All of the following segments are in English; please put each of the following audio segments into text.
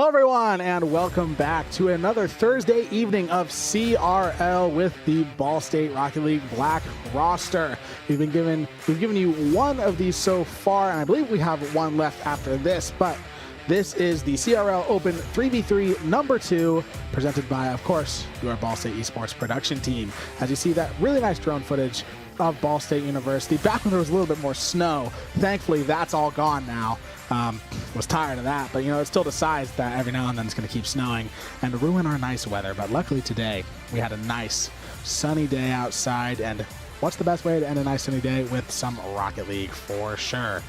Hello everyone, and welcome back to another Thursday evening of CRL with the Ball State Rocket League Black roster. We've given you one of these so far, and I believe we have one left after this, but this is the CRL Open 3v3 number 2, presented by, of course, your Ball State Esports production team. As you see that really nice drone footage of Ball State University, back when there was a little bit more snow. Thankfully, that's all gone now. Was tired of that, but it still decides that every now and then it's going to keep snowing and ruin our nice weather. But luckily today, we had a nice sunny day outside, and what's the best way to end a nice sunny day? With some Rocket League for sure.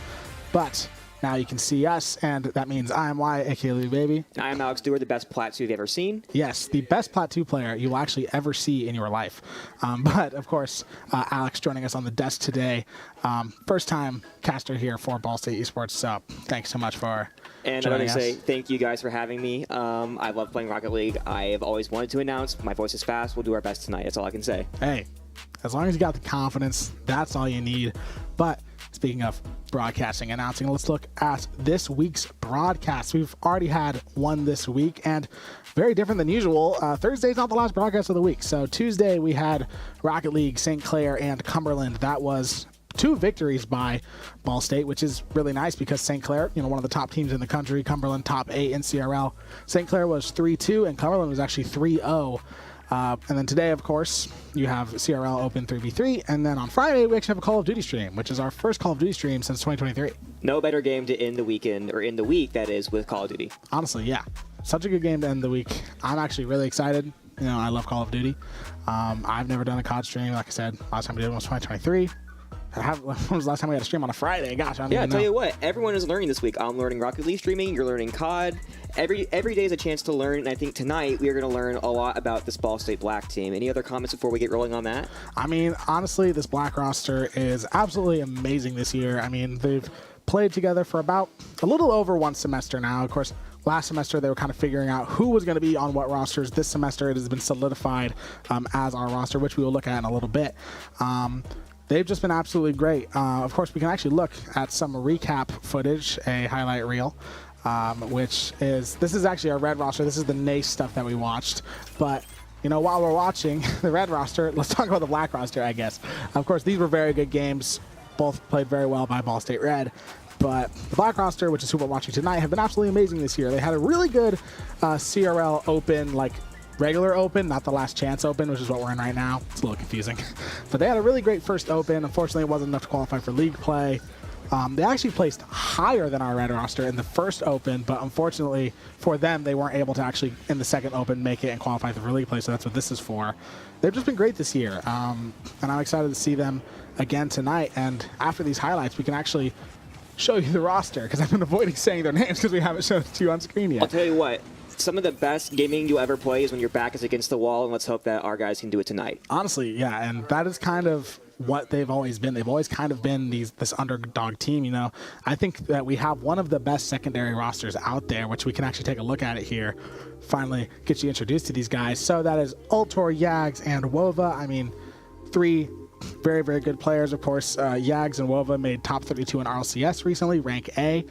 But now you can see us, and that means I am Y, aka Lou Baby. I am Alex Stewart, the best Plat 2 you've ever seen. Yes, the best Plat 2 player you will actually ever see in your life. But of course, Alex joining us on the desk today. First time caster here for Ball State Esports, so thanks so much for and I want to say thank you guys for having me. I love playing Rocket League. I have always wanted to announce. My voice is fast. We'll do our best tonight. That's all I can say. Hey, as long as you got the confidence, that's all you need. But speaking of broadcasting, announcing, let's look at this week's broadcast. We've already had one this week, and very different than usual. Thursday's not the last broadcast of the week. So Tuesday we had Rocket League, St. Clair, and Cumberland. That was 2 victories by Ball State, which is really nice because St. Clair, one of the top teams in the country, Cumberland top 8 in CRL. St. Clair was 3-2, and Cumberland was actually 3-0. And then today, of course, you have CRL Open 3v3, and then on Friday, we actually have a Call of Duty stream, which is our first Call of Duty stream since 2023. No better game to end the weekend, or end the week, that is, with Call of Duty. Honestly, yeah. Such a good game to end the week. I'm actually really excited. I love Call of Duty. I've never done a COD stream. Like I said, last time we did one was 2023. When was the last time we had a stream on a Friday? Gosh, I don't even know. Yeah, tell you what, everyone is learning this week. I'm learning Rocket League streaming, you're learning COD. Every day is a chance to learn, and I think tonight we are going to learn a lot about this Ball State Black team. Any other comments before we get rolling on that? I mean, honestly, this Black roster is absolutely amazing this year. I mean, they've played together for about a little over one semester now. Of course, last semester they were kind of figuring out who was going to be on what rosters. This semester it has been solidified as our roster, which we will look at in a little bit. They've just been absolutely great. Of course, we can actually look at some recap footage, a highlight reel, this is actually our red roster. This is the NACE stuff that we watched. But, while we're watching the red roster, let's talk about the black roster, I guess. Of course, these were very good games. Both played very well by Ball State Red. But the black roster, which is who we're watching tonight, have been absolutely amazing this year. They had a really good CRL Open, regular Open, not the last chance Open, which is what we're in right now. It's a little confusing. But they had a really great first Open. Unfortunately, it wasn't enough to qualify for league play. They actually placed higher than our red roster in the first Open, but unfortunately for them, they weren't able to actually, in the second Open, make it and qualify for league play, so that's what this is for. They've just been great this year, and I'm excited to see them again tonight. And after these highlights, we can actually show you the roster, because I've been avoiding saying their names because we haven't shown it to you on screen yet. I'll tell you what. Some of the best gaming you'll ever play is when your back is against the wall, and let's hope that our guys can do it tonight. Honestly, yeah, and that is kind of what they've always been. They've always kind of been this underdog team, I think that we have one of the best secondary rosters out there, which we can actually take a look at it here. Finally get you introduced to these guys. So that is Ultor, Yags, and Wova. I mean, 3 very, very good players, of course. Yags and Wova made top 32 in RLCS recently, rank A.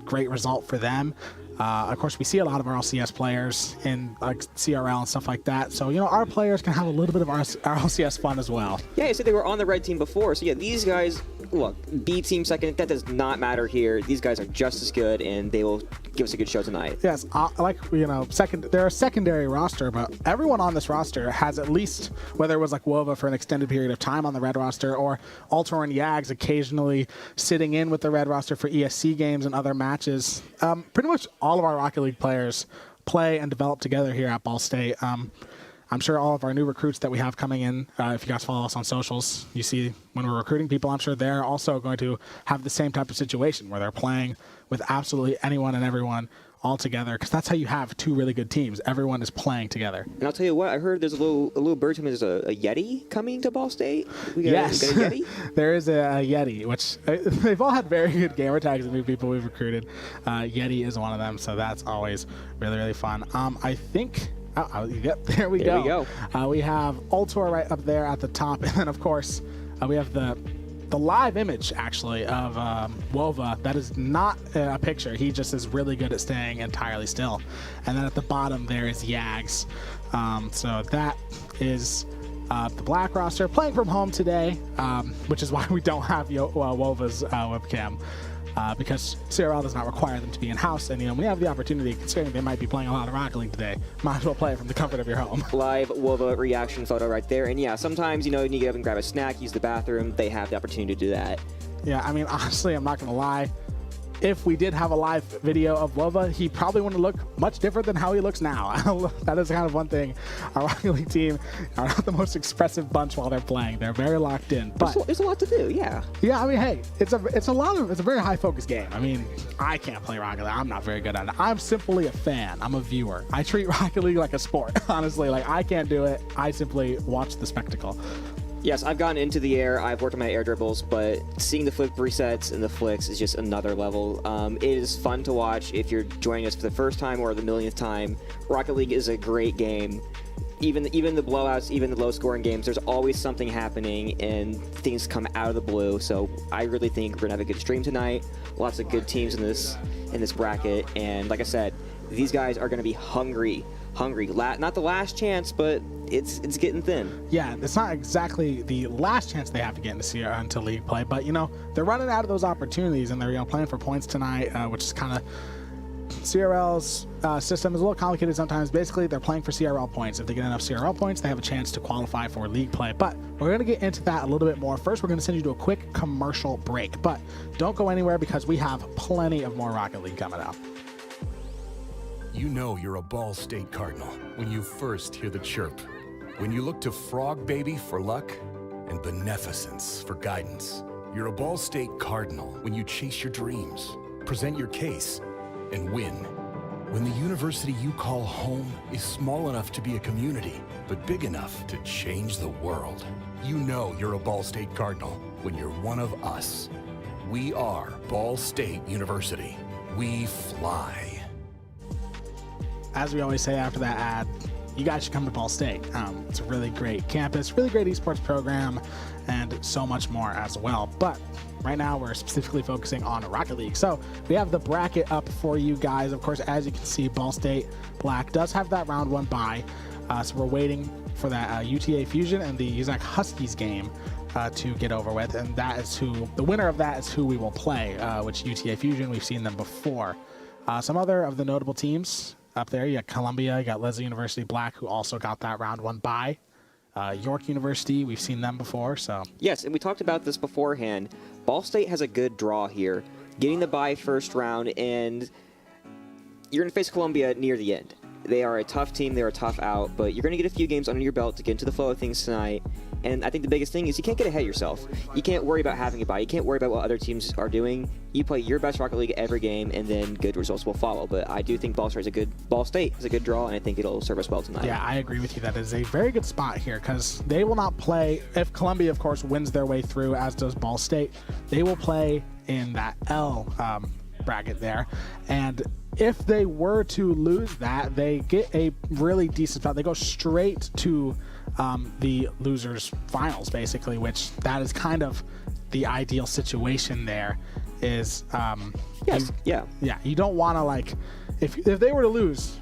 Great result for them. Of course, we see a lot of RLCS players in CRL and stuff like that. So, our players can have a little bit of RLCS fun as well. Yeah, you said they were on the red team before. So, yeah, these guys, look, B team second, that does not matter here. These guys are just as good, and they will give us a good show tonight. Yes, they're a secondary roster, but everyone on this roster has at least, whether it was Wova for an extended period of time on the red roster, or Ultor and Yags occasionally sitting in with the red roster for ESC games and other matches. Pretty much all of our Rocket League players play and develop together here at Ball State. I'm sure all of our new recruits that we have coming in, if you guys follow us on socials, you see when we're recruiting people, I'm sure they're also going to have the same type of situation where they're playing with absolutely anyone and everyone all together, because that's how you have 2 really good teams. Everyone is playing together. And I'll tell you what, I heard there's a little bird team. There's a Yeti coming to Ball State. Yes, we got a Yeti? There is a Yeti, which they've all had very good gamer tags and new people we've recruited. Yeti is one of them, so that's always really, really fun. I think... yep, there we go. We have Ultor right up there at the top, and then of course we have the the live image actually of Wova, that is not a picture. He just is really good at staying entirely still. And then at the bottom there is Yags. So that is the black roster playing from home today, which is why we don't have Wova's webcam. Because CRL does not require them to be in-house, and when you have the opportunity, considering they might be playing a lot of Rocket League today, might as well play it from the comfort of your home. Live Wova reaction photo right there, and yeah, sometimes, you need to get up and grab a snack, use the bathroom, they have the opportunity to do that. Yeah, I mean, honestly, I'm not going to lie. If we did have a live video of Wova, he probably wouldn't look much different than how he looks now. That is kind of one thing. Our Rocket League team are not the most expressive bunch while they're playing. They're very locked in. But there's a lot to do, yeah. Yeah, I mean, hey, it's a very high focus game. I mean, I can't play Rocket League. I'm not very good at it. I'm simply a fan. I'm a viewer. I treat Rocket League like a sport, honestly. Like, I can't do it. I simply watch the spectacle. Yes, I've gone into the air, I've worked on my air dribbles, but seeing the flip resets and the flicks is just another level. It is fun to watch if you're joining us for the first time or the millionth time. Rocket League is a great game. Even the blowouts, even the low-scoring games, there's always something happening, and things come out of the blue. So I really think we're going to have a good stream tonight. Lots of good teams in this bracket, and like I said, these guys are going to be hungry. Not the last chance, but it's getting thin. Yeah, it's not exactly the last chance they have to get into league play, but they're running out of those opportunities, and they're playing for points tonight, which is kind of CRL's system is a little complicated sometimes. Basically, they're playing for CRL points. If they get enough CRL points, they have a chance to qualify for league play. But we're going to get into that a little bit more. First, we're going to send you to a quick commercial break, but don't go anywhere because we have plenty of more Rocket League coming up. You know you're a Ball State Cardinal when you first hear the chirp. When you look to Frog Baby for luck and Beneficence for guidance. You're a Ball State Cardinal when you chase your dreams, present your case, and win. When the university you call home is small enough to be a community, but big enough to change the world. You know you're a Ball State Cardinal when you're one of us. We are Ball State University. We fly. As we always say after that ad, you guys should come to Ball State. It's a really great campus, really great esports program, and so much more as well. But right now, we're specifically focusing on Rocket League. So we have the bracket up for you guys. Of course, as you can see, Ball State Black does have that round 1 bye. So we're waiting for that UTA Fusion and the Uzak Huskies game to get over with. And that is the winner of that is who we will play, which UTA Fusion, we've seen them before. Some other of the notable teams up there, you got Columbia, you got Leslie University Black, who also got that round 1 bye. York University, we've seen them before, so. Yes, and we talked about this beforehand. Ball State has a good draw here, getting the bye first round, and you're going to face Columbia near the end. They are a tough team, they're a tough out, but you're going to get a few games under your belt to get into the flow of things tonight. And I think the biggest thing is you can't get ahead of yourself. You can't worry about having a bye. You can't worry about what other teams are doing. You play your best Rocket League every game, and then good results will follow. But I do think Ball State is a good draw, and I think it'll serve us well tonight. Yeah, I agree with you. That is a very good spot here because they will not play if Columbia, of course, wins their way through, as does Ball State. They will play in that L bracket there, and if they were to lose that, they get a really decent spot. They go straight to the losers finals, basically, which that is kind of the ideal situation there is yes, you don't want to if they were to lose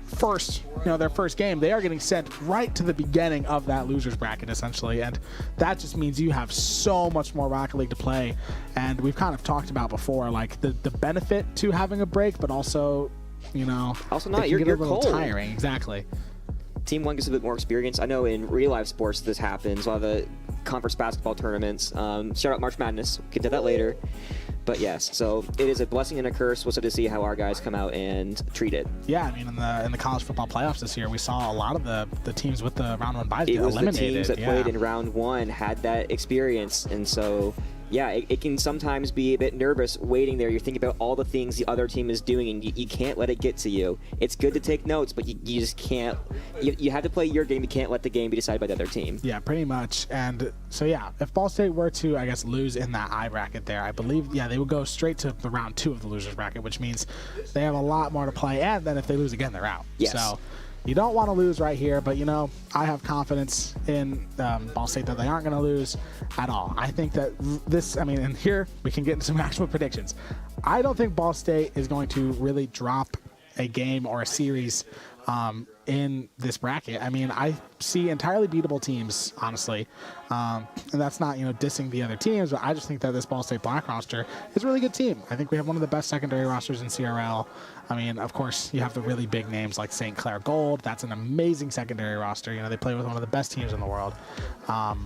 their first game, they are getting sent right to the beginning of that losers bracket essentially, and that just means you have so much more Rocket League to play. And we've kind of talked about before the benefit to having a break, but also also not you're a little cold. Tiring, exactly. Team 1 gets a bit more experience. I know in real life sports this happens. A lot of the conference basketball tournaments. Shout out March Madness. We'll get to that later. But yes, so it is a blessing and a curse. We'll have to see how our guys come out and treat it. Yeah, I mean, in the college football playoffs this year, we saw a lot of the teams with the round 1 byes get eliminated. The teams that played in round 1 had that experience, and so. Yeah, it can sometimes be a bit nervous waiting there. You're thinking about all the things the other team is doing, and you can't let it get to you. It's good to take notes, but you just can't. You have to play your game. You can't let the game be decided by the other team. Yeah, pretty much. And so, yeah, if Ball State were to, I guess, lose in that I bracket there, I believe, they would go straight to the round 2 of the losers bracket, which means they have a lot more to play. And then if they lose again, they're out. Yes. So You don't want to lose right here, but I have confidence in Ball State that they aren't going to lose at all. I think that and here we can get into some actual predictions. I don't think Ball State is going to really drop a game or a series in this bracket. I mean, I see entirely beatable teams, honestly. And that's not, dissing the other teams, but I just think that this Ball State Black roster is a really good team. I think we have one of the best secondary rosters in CRL. I mean, of course, you have the really big names like St. Clair Gold. That's an amazing secondary roster. They play with one of the best teams in the world. But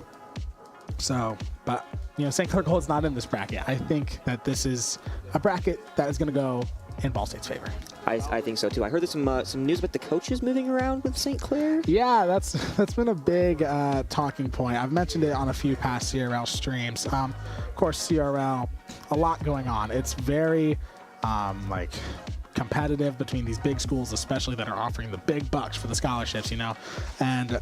St. Clair Gold's not in this bracket. I think that this is a bracket that is going to go in Ball State's favor. I think so too. I heard there's some news about the coaches moving around with St. Clair. Yeah, that's been a big talking point. I've mentioned it on a few past CRL streams. Of course, CRL, a lot going on. It's very competitive between these big schools, especially that are offering the big bucks for the scholarships. And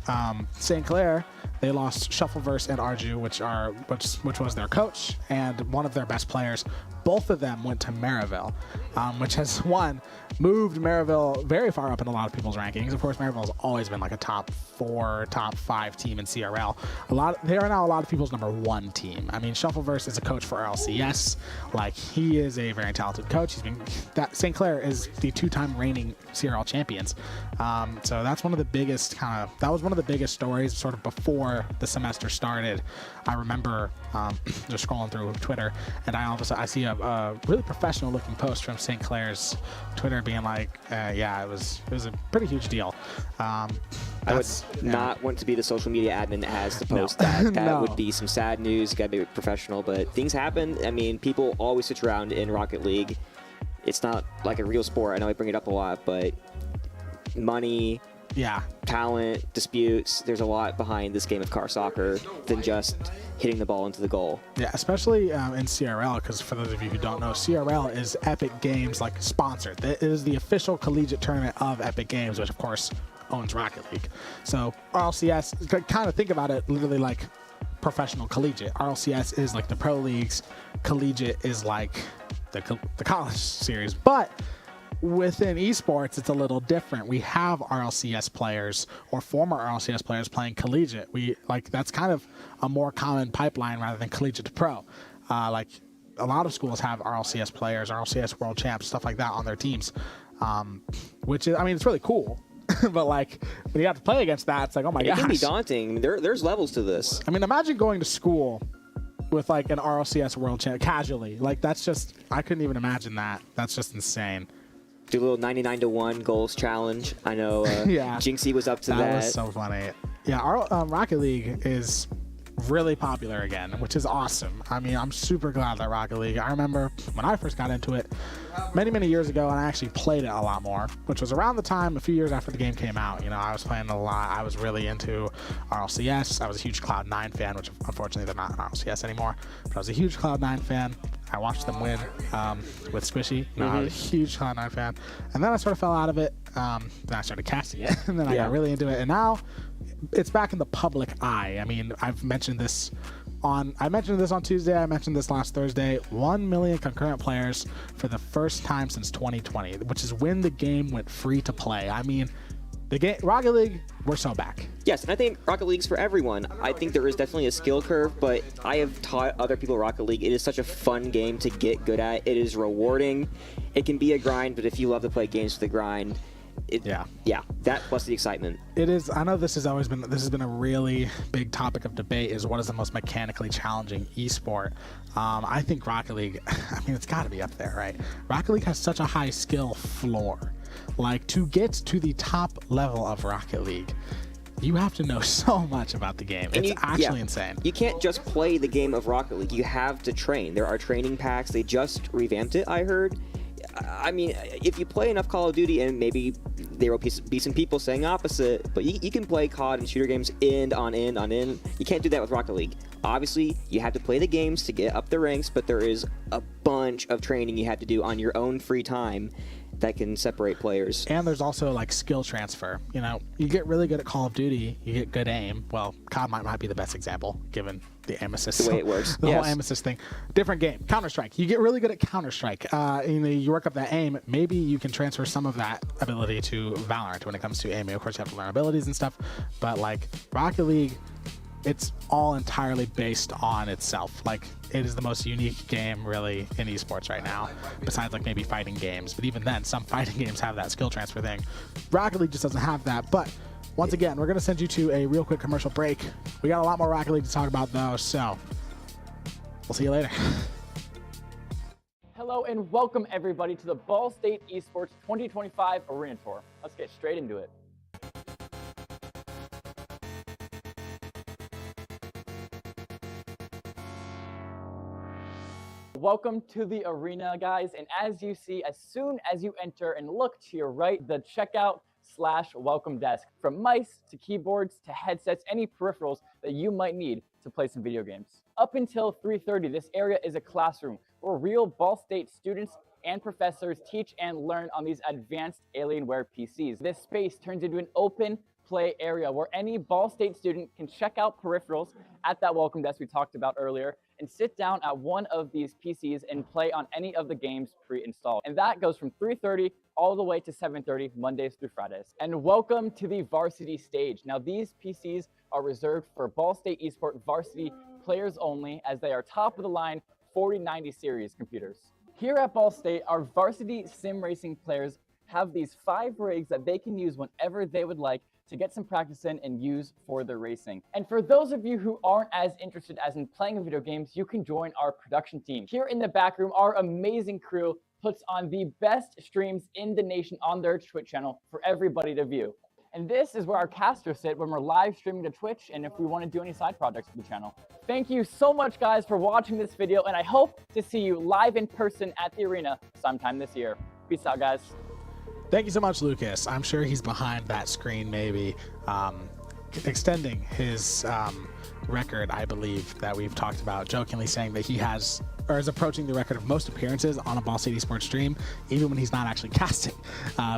St. Clair, they lost Shuffleverse and Arju, which was their coach and one of their best players. Both of them went to Maryville, which has moved Maryville very far up in a lot of people's rankings. Of course, Maryville's always been like a top 4, top 5 team in CRL. They are now a lot of people's number 1 team. I mean, Shuffleverse is a coach for RLCS. He is a very talented coach. St. Clair is the 2-time reigning CRL champions. So that's one of the biggest stories sort of before the semester started. I remember just scrolling through Twitter, and I see a really professional looking post from St. Clair's Twitter being like, it was a pretty huge deal. I would not want to be the social media admin that has to post that. That No. would be some sad news. Got to be professional, but things happen. I mean, people always switch around in Rocket League. It's not like a real sport. I know I bring it up a lot, but money, talent, disputes, there's a lot behind this game of car soccer than just hitting the ball into the goal. Yeah, especially in CRL, because for those of you who don't know, CRL is Epic Games sponsored. It is the official collegiate tournament of Epic Games, which of course owns Rocket League. So RLCS, kind of think about it literally like professional collegiate. RLCS is like the pro leagues, collegiate is like the college series, but within esports, it's a little different. We have RLCS players or former RLCS players playing collegiate. That's kind of a more common pipeline rather than collegiate to pro. A lot of schools have RLCS players, RLCS world champs, stuff like that on their teams, which is, it's really cool. But when you have to play against that, it's like, oh my gosh. It can be daunting. There's levels to this. Imagine going to school with an RLCS world champ casually. I couldn't even imagine that. That's just insane. Do a little 99-1 goals challenge. I know Jinxie was up to that. That was so funny. Yeah, our Rocket League is really popular again, which is awesome. I'm super glad that Rocket League, I remember when I first got into it many, many years ago, and I actually played it a lot more, which was around the time, a few years after the game came out. I was playing a lot. I was really into RLCS. I was a huge Cloud9 fan, which unfortunately they're not in RLCS anymore, but I was a huge Cloud9 fan. I watched them win with Squishy. I was a huge Cloud9 fan. And then I sort of fell out of it. Then I started casting it, and then I got really into it. And now it's back in the public eye. I've mentioned this on Tuesday. I mentioned this last Thursday. 1 million concurrent players for the first time since 2020, which is when the game went free to play. The game, Rocket League, we're so back. Yes, and I think Rocket League's for everyone. I think there is definitely a skill curve, but I have taught other people Rocket League. It is such a fun game to get good at. It is rewarding. It can be a grind, but if you love to play games with the grind, that plus the excitement. It is. I know this has been a really big topic of debate, is what is the most mechanically challenging esport. I think Rocket League, it's got to be up there, right? Rocket League has such a high skill floor. To get to the top level of Rocket League, you have to know so much about the game. It's actually insane. You can't just play the game of Rocket League. You have to train. There are training packs. They just revamped it, I heard. If you play enough Call of Duty, and maybe there will be some people saying opposite, but you can play COD and shooter games end on end on end. You can't do that with Rocket League. Obviously, you have to play the games to get up the ranks, but there is a bunch of training you have to do on your own free time. that can separate players. And there's also like skill transfer. You know, you get really good at Call of Duty, you get good aim. Well, COD might be the best example given the aim assist. The way it works. The whole aim assist thing. Different game. Counter-Strike. You get really good at Counter-Strike. You work up that aim. Maybe you can transfer some of that ability to Valorant when it comes to aiming. Of course, you have to learn abilities and stuff. But like Rocket League, it's all entirely based on itself. Like, it is the most unique game really in esports right now, besides like maybe fighting games. But even then, some fighting games have that skill transfer thing. Rocket League just doesn't have that. But once again, we're going to send you to a real quick commercial break. We got a lot more Rocket League to talk about though, so we'll see you later. Hello and welcome everybody to the Ball State Esports 2025 Arena Tour. Let's get straight into it. Welcome to the arena, guys, and as you see, as soon as you enter and look to your right, the checkout/welcome desk. From mice to keyboards to headsets, any peripherals that you might need to play some video games. Up until 3:30, this area is a classroom where real Ball State students and professors teach and learn on these advanced Alienware PCs. This space turns into an open play area where any Ball State student can check out peripherals at that welcome desk we talked about earlier and sit down at one of these PCs and play on any of the games pre-installed. And that goes from 3:30 all the way to 7:30, Mondays through Fridays. And welcome to the varsity stage. Now these PCs are reserved for Ball State Esports varsity players only, as they are top of the line 4090 series computers. Here at Ball State, our varsity sim racing players have these 5 rigs that they can use whenever they would like to get some practice in and use for their racing. And for those of you who aren't as interested as in playing video games, you can join our production team. Here in the back room, our amazing crew puts on the best streams in the nation on their Twitch channel for everybody to view. And this is where our casters sit when we're live streaming to Twitch and if we want to do any side projects for the channel. Thank you so much, guys, for watching this video, and I hope to see you live in person at the arena sometime this year. Peace out, guys. Thank you so much, Lucas. I'm sure he's behind that screen maybe, extending his record, I believe, that we've talked about, jokingly saying that he has, or is approaching the record of most appearances on a Ball State Esports stream, even when he's not actually casting,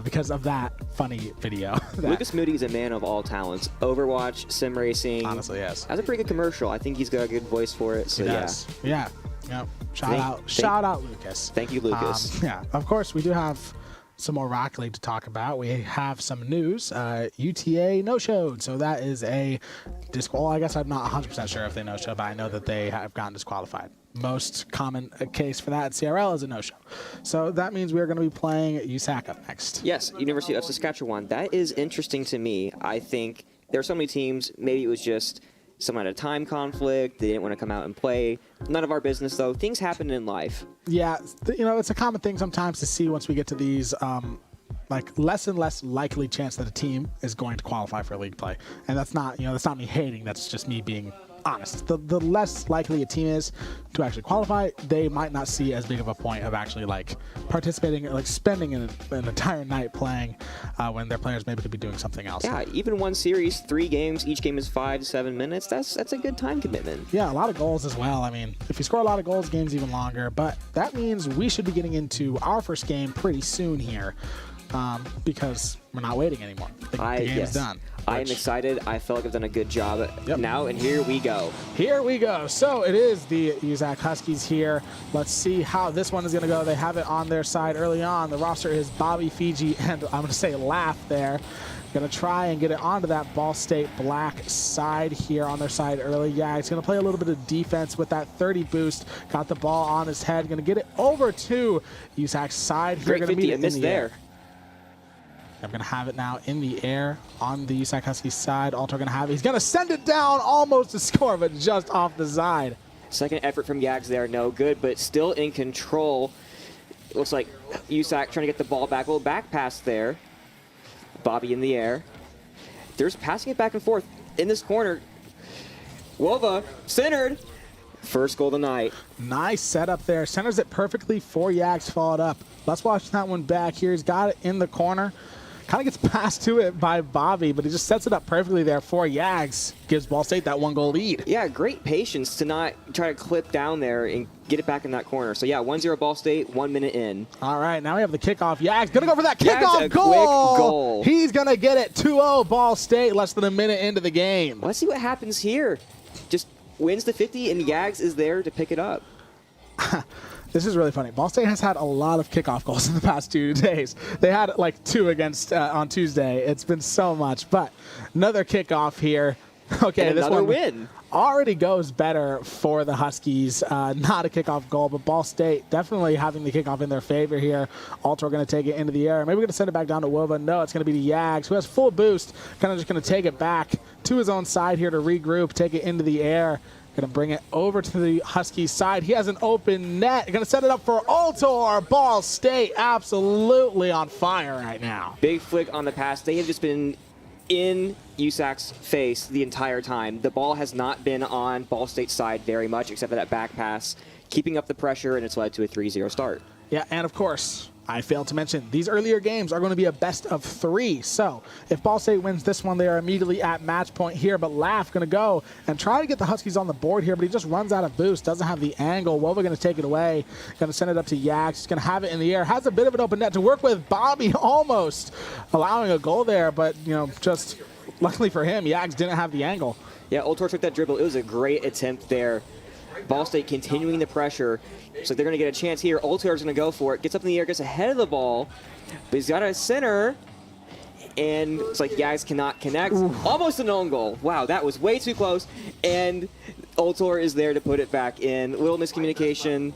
because of that funny video. Lucas Moody is a man of all talents. Overwatch, sim racing. Honestly, yes. That's a pretty good commercial. I think he's got a good voice for it. So he does. Yeah. Yep. Shout out, Lucas. Thank you, Lucas. Yeah. Of course, we do have some more Rocket League to talk about. We have some news. UTA no-showed, so that is a disqual. I guess I'm not 100% sure if they no-show, but I know that they have gotten disqualified. Most common case for that in CRL is a no-show. So that means we're going to be playing USAC up next. Yes, University of Saskatchewan. That is interesting to me. I think there are so many teams, maybe it was just some kind of time conflict. They didn't want to come out and play. None of our business, though. Things happen in life. Yeah, it's a common thing sometimes to see once we get to these, like less and less likely chance that a team is going to qualify for league play. And that's not, that's not me hating. That's just me being honest. The less likely a team is to actually qualify, they might not see as big of a point of actually like participating, like spending an entire night playing when their players maybe could be doing something else. Yeah, even one series, 3 games, each game is 5 to 7 minutes. That's a good time commitment. Yeah, a lot of goals as well. I mean, if you score a lot of goals, game's even longer. But that means we should be getting into our first game pretty soon here. Because we're not waiting anymore. The game is done. I am excited. I feel like I've done a good job now, and here we go. Here we go. So it is the USAC Huskies here. Let's see how this one is going to go. They have it on their side early on. The roster is Bobby, Fiji, and I'm going to say Laugh there. Going to try and get it onto that Ball State black side here on their side early. Yeah, he's going to play a little bit of defense with that 30 boost. Got the ball on his head. Going to get it over to USAC's side. Great 50, a miss there. I'm going to have it now in the air on the USAC Huskies side. Alter going to have it. He's going to send it down almost to score, but just off the side. Second effort from Yags there, no good, but still in control. It looks like USAC trying to get the ball back. A little back pass there. Bobby in the air. There's passing it back and forth in this corner. Wova centered. First goal of the night. Nice setup there. Centers it perfectly for Yags, followed up. Let's watch that one back here. He's got it in the corner. Kind of gets passed to it by Bobby, but he just sets it up perfectly there for Yags. Gives Ball State that 1-goal lead. Yeah, great patience to not try to clip down there and get it back in that corner. So yeah, 1-0 Ball State, 1 minute in. All right, now we have the kickoff. Yags gonna go for that Yags, kickoff a goal. quick goal. He's gonna get it. 2-0 Ball State, less than a minute into the game. Let's see what happens here. Just wins the 50, and Yags is there to pick it up. This is really funny. Ball State has had a lot of kickoff goals in the past 2 days. They had like 2 against on Tuesday. It's been so much, but another kickoff here. Okay, and this another one win. Already goes better for the Huskies. Not a kickoff goal, but Ball State definitely having the kickoff in their favor here. Altor going to take it into the air. Maybe we're going to send it back down to Wova. No, it's going to be to Yags, who has full boost. Kind of just going to take it back to his own side here to regroup, take it into the air. Going to bring it over to the Huskies side. He has an open net. Going to set it up for Altor. Ball State absolutely on fire right now. Big flick on the pass. They have just been in USAC's face the entire time. The ball has not been on Ball State's side very much, except for that back pass, keeping up the pressure, and it's led to a 3-0 start. Yeah, and of course, I failed to mention, these earlier games are going to be a best of 3. So if Ball State wins this one, they are immediately at match point here. But Laugh going to go and try to get the Huskies on the board here, but he just runs out of boost, doesn't have the angle. Wova going to take it away, going to send it up to Yags. He's going to have it in the air, has a bit of an open net to work with. Bobby almost allowing a goal there, but just luckily for him, Yags didn't have the angle. Yeah, Altor took that dribble. It was a great attempt there. Ball State continuing the pressure. So they're going to get a chance here. Altor's going to go for it. Gets up in the air, gets ahead of the ball. But he's got a center. And it's like Yags cannot connect. Ooh. Almost an own goal. Wow, that was way too close. And Altor is there to put it back in. Little miscommunication.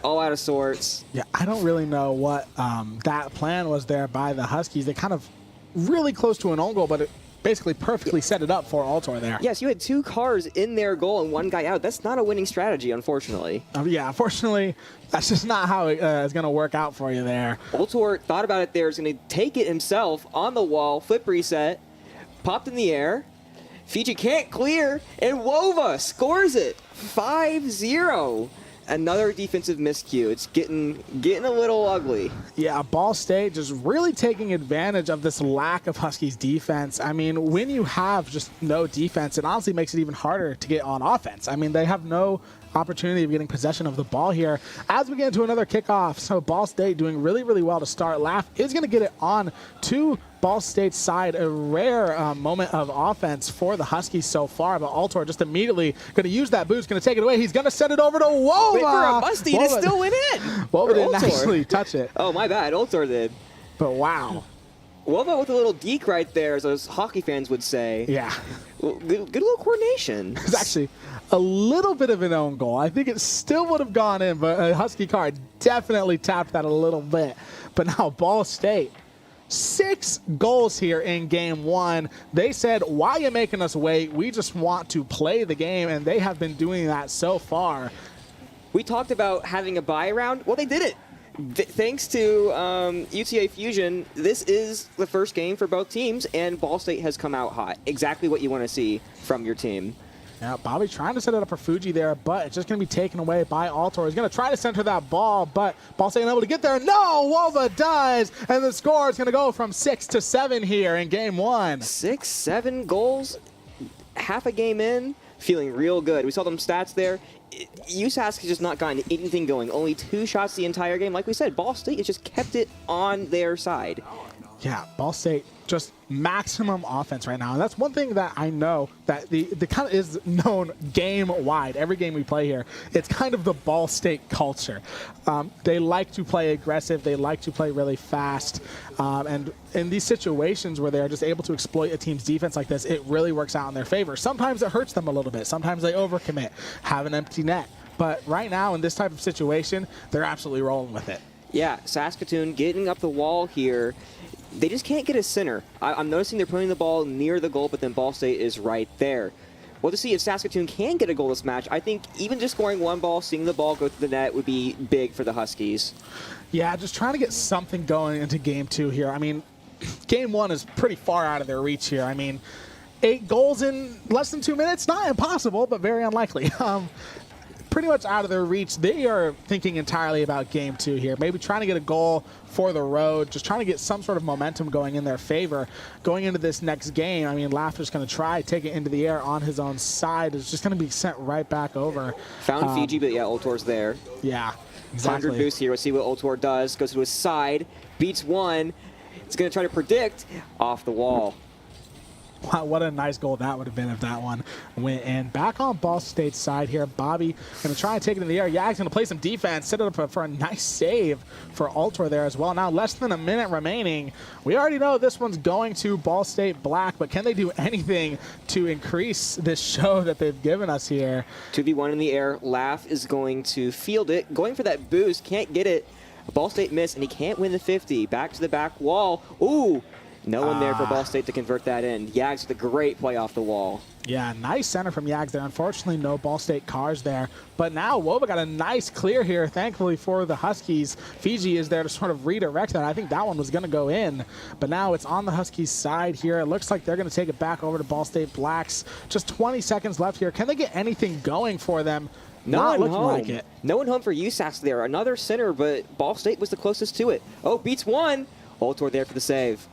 All out of sorts. Yeah, I don't really know what that plan was there by the Huskies. They kind of really close to an own goal, but it basically perfectly set it up for Altor there. Yes, you had 2 cars in their goal and 1 guy out. That's not a winning strategy, unfortunately. Yeah, unfortunately, that's just not how it's going to work out for you there. Altor thought about it there. He's going to take it himself on the wall, flip reset, popped in the air. Fiji can't clear, and Wova scores it. 5-0. Another defensive miscue. It's getting a little ugly. Yeah, Ball State just really taking advantage of this lack of Huskies defense. I mean, when you have just no defense, it honestly makes it even harder to get on offense. I mean, they have no opportunity of getting possession of the ball here as we get into another kickoff. So Ball State doing really, really well to start. Laugh is going to get it on to Ball State's side. A rare moment of offense for the Huskies so far, but Altor just immediately going to use that boost, going to take it away. He's going to send it over to Wova. Wait for a musty, and it still went in. Wova didn't actually touch it. Oh, my bad. Altor did. But wow. Wova with a little deke right there, as those hockey fans would say. Yeah. Good little coordination. It's actually a little bit of an own goal. I think it still would have gone in, but a Husky card definitely tapped that a little bit. But now Ball State, 6 goals here in game 1. They said, why are you making us wait? We just want to play the game, and they have been doing that so far. We talked about having a bye round. Well, they did it. Thanks to UTA Fusion, this is the first game for both teams, and Ball State has come out hot. Exactly what you want to see from your team. Yeah, Bobby trying to set it up for Fuji there, but it's just going to be taken away by Altor. He's going to try to center that ball, but Ball State unable to get there. No, Wova does, and the score is going to go from 6 to 7 here in game 1. 6, 7 goals, half a game in, feeling real good. We saw them stats there. USAC has just not gotten anything going. Only 2 shots the entire game. Like we said, Ball State has just kept it on their side. Yeah, Ball State just maximum offense right now. And that's one thing that I know that the kind of is known game-wide. Every game we play here, it's kind of the Ball State culture. They like to play aggressive. They like to play really fast. And in these situations where they're just able to exploit a team's defense like this, it really works out in their favor. Sometimes it hurts them a little bit. Sometimes they overcommit, have an empty net. But right now, in this type of situation, they're absolutely rolling with it. Yeah, Saskatoon getting up the wall here. They just can't get a center. I'm noticing they're putting the ball near the goal, but then Ball State is right there. Well, to see if Saskatoon can get a goal this match, I think even just scoring 1 ball, seeing the ball go through the net would be big for the Huskies. Yeah, just trying to get something going into game 2 here. I mean, game 1 is pretty far out of their reach here. I mean, 8 goals in less than 2 minutes, not impossible, but very unlikely. pretty much out of their reach. They are thinking entirely about game 2 here. Maybe trying to get a goal for the road, just trying to get some sort of momentum going in their favor. Going into this next game, I mean, Laughter's going to try, take it into the air on his own side. It's just going to be sent right back over. Found Fiji, but yeah, Ultor's there. Yeah, exactly. 100 boost here. Let's see what Ultor does. Goes to his side, beats one. It's going to try to predict off the wall. Wow, what a nice goal that would have been if that one went in. Back on Ball State's side here, Bobby going to try and take it in the air. Yag's going to play some defense, set it up for a nice save for Ultor there as well. Now less than a minute remaining. We already know this one's going to Ball State Black, but can they do anything to increase this show that they've given us here? 2v1 in the air. Laugh is going to field it. Going for that boost. Can't get it. Ball State missed, and he can't win the 50. Back to the back wall. Ooh! No one there for Ball State to convert that in. Yags with a great play off the wall. Yeah, nice center from Yags there. Unfortunately, no Ball State cars there. But now Wova got a nice clear here, thankfully for the Huskies. Fiji is there to sort of redirect that. I think that one was going to go in. But now it's on the Huskies' side here. It looks like they're going to take it back over to Ball State Blacks. Just 20 seconds left here. Can they get anything going for them? Not looking like it. No one home for USAC there. Another center, but Ball State was the closest to it. Oh, beats one. Ultor there for the save.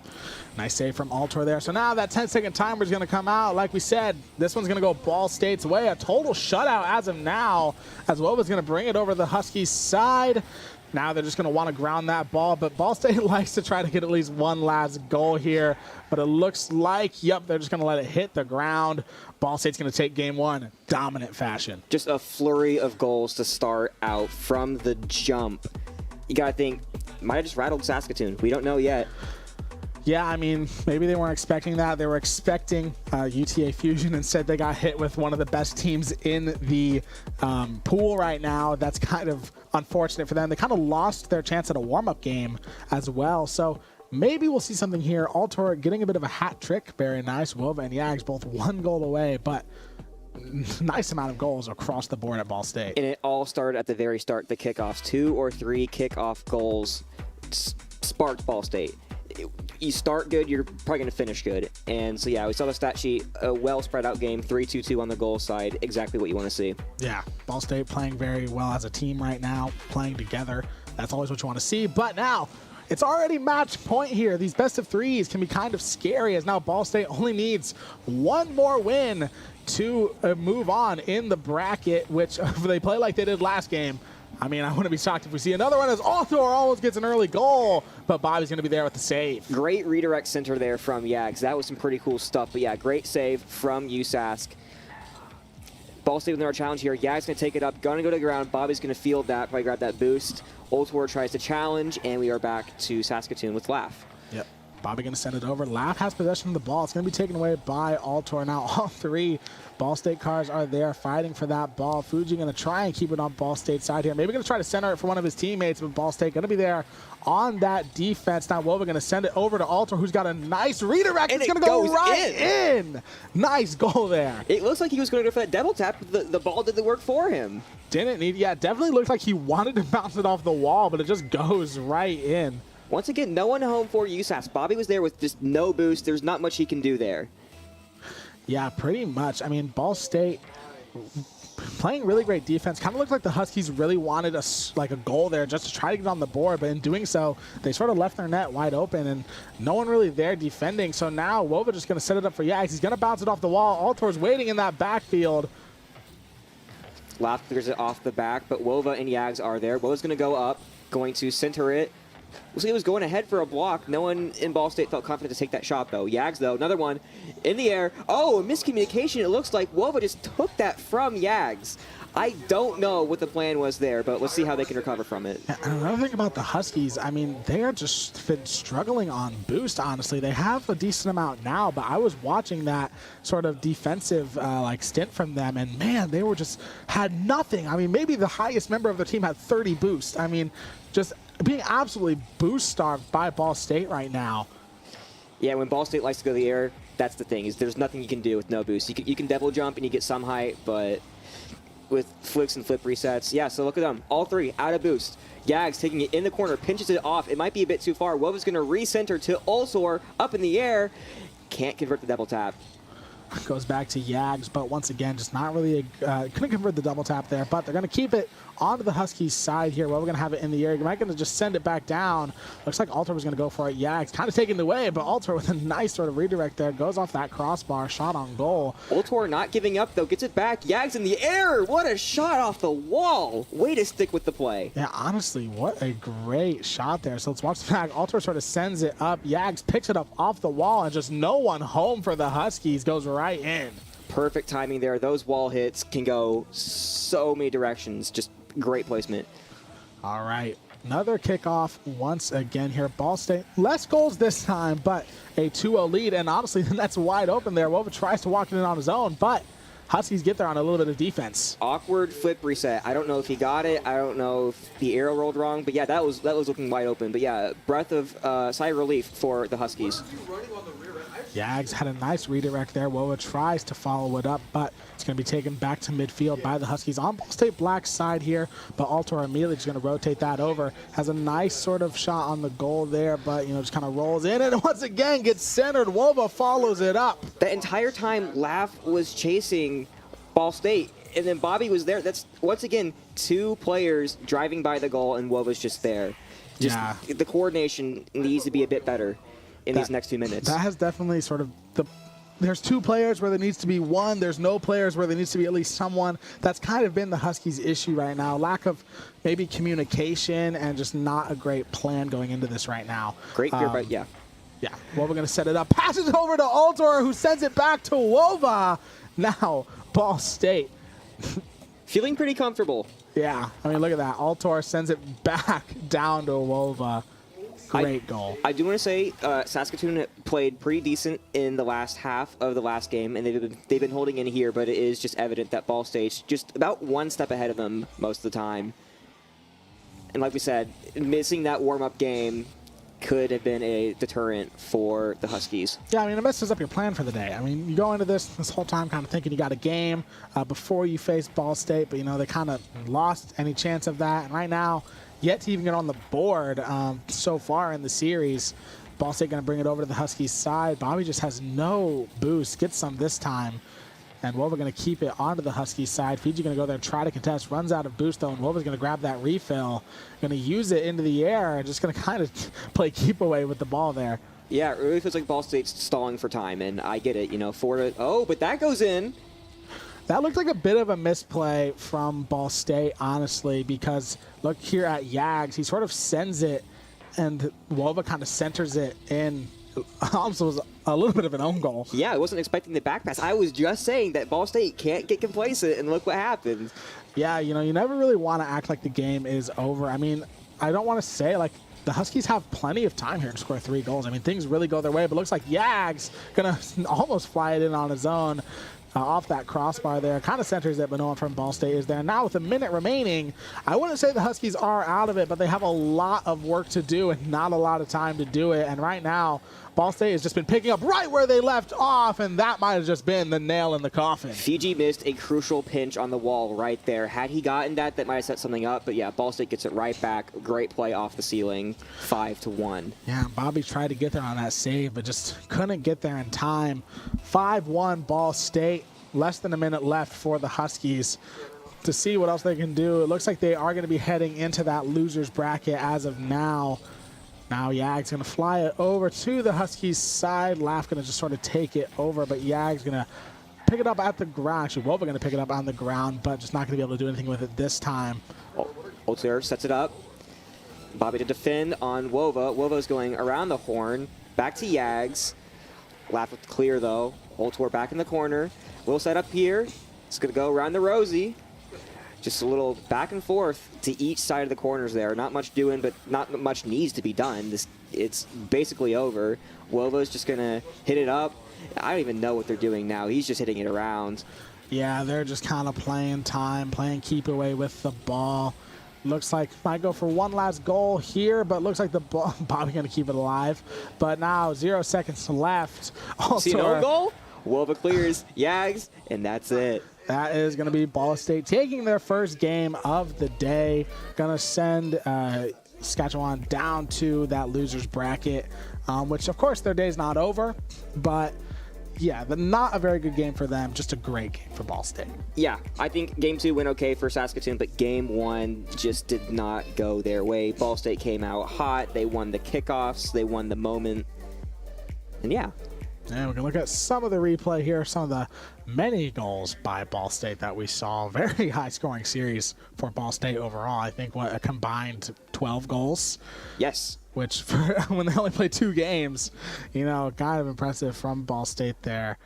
Nice save from Ultor there. So now that 10-second timer is going to come out. Like we said, this one's going to go Ball State's way. A total shutout as of now, as Wova's going to bring it over the Huskies' side. Now they're just going to want to ground that ball, but Ball State likes to try to get at least one last goal here. But it looks like, yep, they're just going to let it hit the ground. Ball State's going to take game 1, dominant fashion. Just a flurry of goals to start out from the jump. You got to think, might have just rattled Saskatoon. We don't know yet. Yeah, I mean, maybe they weren't expecting that. They were expecting UTA Fusion. Instead, they got hit with one of the best teams in the pool right now. That's kind of unfortunate for them. They kind of lost their chance at a warm-up game as well. So maybe we'll see something here. Ultor getting a bit of a hat trick. Very nice. Wova and Yags both 1 goal away, but nice amount of goals across the board at Ball State. And it all started at the very start, the kickoffs. 2 or 3 kickoff goals sparked Ball State. You start good, you're probably going to finish good. And so, yeah, we saw the stat sheet, a well spread out game, 3-2-2 on the goal side, exactly what you want to see. Yeah, Ball State playing very well as a team right now, playing together. That's always what you want to see. But now, it's already match point here. These best of 3s can be kind of scary, as now Ball State only needs 1 more win to move on in the bracket, which if they play like they did last game, I mean, I wouldn't be shocked if we see another one as Ultor almost gets an early goal, but Bobby's going to be there with the save. Great redirect center there from Yags. That was some pretty cool stuff, but yeah, great save from USask. Ball State with another challenge here. Yags going to take it up, going to go to the ground. Bobby's going to field that, probably grab that boost. Ultor tries to challenge, and we are back to Saskatoon with Laugh. Yep. Bobby going to send it over. Laugh has possession of the ball. It's going to be taken away by Ultor. Now all 3 Ball State cars are there fighting for that ball. Fuji going to try and keep it on Ball State's side here. Maybe going to try to center it for one of his teammates, but Ball State going to be there on that defense. Now Wova going to send it over to Ultor, who's got a nice redirect. And it's going to go right in. Nice goal there. It looks like he was going to go for that double tap, but the ball did the work for him. Didn't need, yeah, definitely looked like he wanted to bounce it off the wall, but it just goes right in. Once again, no one home for USask. Bobby was there with just no boost. There's not much he can do there. Yeah, pretty much. I mean, Ball State playing really great defense. Kind of looked like the Huskies really wanted a goal there just to try to get on the board, but in doing so, they sort of left their net wide open, and no one really there defending. So now Wova just going to set it up for Yags. He's going to bounce it off the wall. Ultor's waiting in that backfield. Laugh clears it off the back, but Wova and Yags are there. Wova's going to go up, going to center it. Looks like he was going ahead for a block. No one in Ball State felt confident to take that shot, though. Yags, though, another one in the air. Oh, a miscommunication. It looks like Wova just took that from Yags. I don't know what the plan was there, but let's see how they can recover from it. And another thing about the Huskies, I mean, they are just been struggling on boost, honestly. They have a decent amount now, but I was watching that sort of defensive stint from them, and man, they were just had nothing. I mean, maybe the highest member of their team had 30 boost. I mean, just being absolutely boost starved by Ball State right now. Yeah, when Ball State likes to go to the air, that's the thing, is there's nothing you can do with no boost. You can double jump and you get some height, but with flicks and flip resets, yeah, so look at them. All 3 out of boost. Yags taking it in the corner, pinches it off. It might be a bit too far. Wova's going to recenter to Ultor up in the air. Can't convert the double tap. Goes back to Yags, but once again, just not really, couldn't convert the double tap there, but they're going to keep it onto the Huskies side here. Well, we're going to have it in the air. You're not going to just send it back down. Looks like Alter was going to go for it. Yags kind of taking the way, but Alter with a nice sort of redirect there. Goes off that crossbar, shot on goal. Alter not giving up, though, gets it back. Yags in the air. What a shot off the wall. Way to stick with the play. Yeah, honestly, what a great shot there. So let's watch the back. Alter sort of sends it up. Yags picks it up off the wall, and just no one home for the Huskies. Goes right in. Perfect timing there. Those wall hits can go so many directions. Just great placement. All right, another kickoff once again here. Ball State, less goals this time, but a 2-0 lead, and honestly, the net's wide open there. Wova tries to walk it in on his own, but Huskies get there on a little bit of defense. Awkward flip reset. I don't know if he got it. I don't know if the arrow rolled wrong, but yeah, that was looking wide open. But yeah, breath of sigh of relief for the Huskies. Yags had a nice redirect there. Wova tries to follow it up, but it's going to be taken back to midfield by the Huskies on Ball State Black's side here, but Alter immediately just going to rotate that over. Has a nice sort of shot on the goal there, but, just kind of rolls in, and once again gets centered. Wova follows it up. The entire time, Laugh was chasing Ball State, and then Bobby was there. That's, once again, two players driving by the goal, and Wova's just there. The coordination needs to be a bit better in these next 2 minutes. That has definitely sort of there's two players where there needs to be one. There's no players where there needs to be at least someone. That's kind of been the Huskies' issue right now. Lack of maybe communication and just not a great plan going into this right now. Great fear, but yeah. Yeah, well, we're going to set it up. Passes it over to Alter, who sends it back to Wova. Now, Ball State. Feeling pretty comfortable. Yeah, I mean, look at that. Alter sends it back down to Wova. Great goal. I do want to say Saskatoon played pretty decent in the last half of the last game, and they've been holding in here, but it is just evident that Ball State's just about one step ahead of them most of the time. And like we said, missing that warm-up game could have been a deterrent for the Huskies. Yeah, I mean, it messes up your plan for the day. I mean, you go into this whole time kind of thinking you got a game before you face Ball State, but, they kind of lost any chance of that. And right now, yet to even get on the board so far in the series. Ball State going to bring it over to the Huskies side. Bobby just has no boost. Gets some this time. And Wova going to keep it onto the Huskies side. Fiji going to go there and try to contest. Runs out of boost, though, and Wova's going to grab that refill. Going to use it into the air. Just going to kind of play keep away with the ball there. Yeah, it really feels like Ball State's stalling for time, and I get it. But that goes in. That looked like a bit of a misplay from Ball State, honestly, because look here at Yags. He sort of sends it, and Wova kind of centers it in. Almost was a little bit of an own goal. Yeah, I wasn't expecting the back pass. I was just saying that Ball State can't get complacent, and look what happened. Yeah, you never really want to act like the game is over. I mean, I don't want to say, the Huskies have plenty of time here to score 3 goals. I mean, things really go their way, but looks like Yags going to almost fly it in on his own. Off that crossbar there, kind of centers it, but no one from Ball State is there. Now with a minute remaining, I wouldn't say the Huskies are out of it, but they have a lot of work to do and not a lot of time to do it. And right now, Ball State has just been picking up right where they left off, and that might have just been the nail in the coffin. Fiji missed a crucial pinch on the wall right there. Had he gotten that might have set something up, but yeah, Ball State gets it right back. Great play off the ceiling, 5-1. Yeah, Bobby tried to get there on that save, but just couldn't get there in time. 5-1 Ball State. Less than a minute left for the Huskies to see what else they can do. It looks like they are going to be heading into that loser's bracket as of now. Now Yag's going to fly it over to the Huskies side. Laugh going to just sort of take it over, but Yag's going to pick it up at the ground. Actually, Wova going to pick it up on the ground, but just not going to be able to do anything with it this time. Alter sets it up. Bobby to defend on Wova. Wova's going around the horn. Back to Yags. Laugh with clear, though. Alter back in the corner. We'll set up here. It's going to go around the Rosie. Just a little back and forth to each side of the corners there. Not much doing, but not much needs to be done. It's basically over. Wova's just going to hit it up. I don't even know what they're doing now. He's just hitting it around. Yeah, they're just kind of playing time, playing keep away with the ball. Looks like might go for one last goal here, but looks like the ball, Bobby going to keep it alive. But now 0 seconds left. See an own goal? Wova clears Yags, and that's it. That is going to be Ball State taking their first game of the day. Going to send Saskatchewan down to that loser's bracket, which, of course, their day's not over. But yeah, not a very good game for them, just a great game for Ball State. Yeah, I think Game 2 went okay for Saskatoon, but Game 1 just did not go their way. Ball State came out hot. They won the kickoffs. They won the moment. And yeah. And we can look at some of the replay here, some of the many goals by Ball State that we saw. Very high-scoring series for Ball State overall. I think, a combined 12 goals? Yes. Which, for when they only played 2 games, kind of impressive from Ball State there.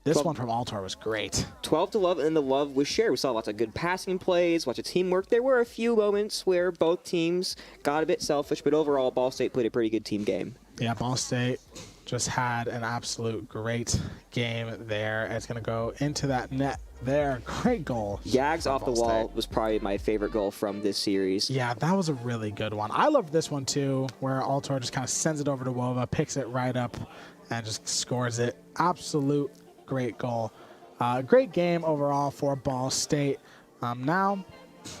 This one from Altor was great. 12 to love, and the love was shared. We saw lots of good passing plays, lots of teamwork. There were a few moments where both teams got a bit selfish, but overall, Ball State played a pretty good team game. Yeah, Ball State just had an absolute great game there. It's going to go into that net there. Great goal. Yags off the wall was probably my favorite goal from this series. Yeah, that was a really good one. I loved this one too, where Altor just kind of sends it over to Wova, picks it right up, and just scores it. Absolute great goal. Great game overall for Ball State. Now,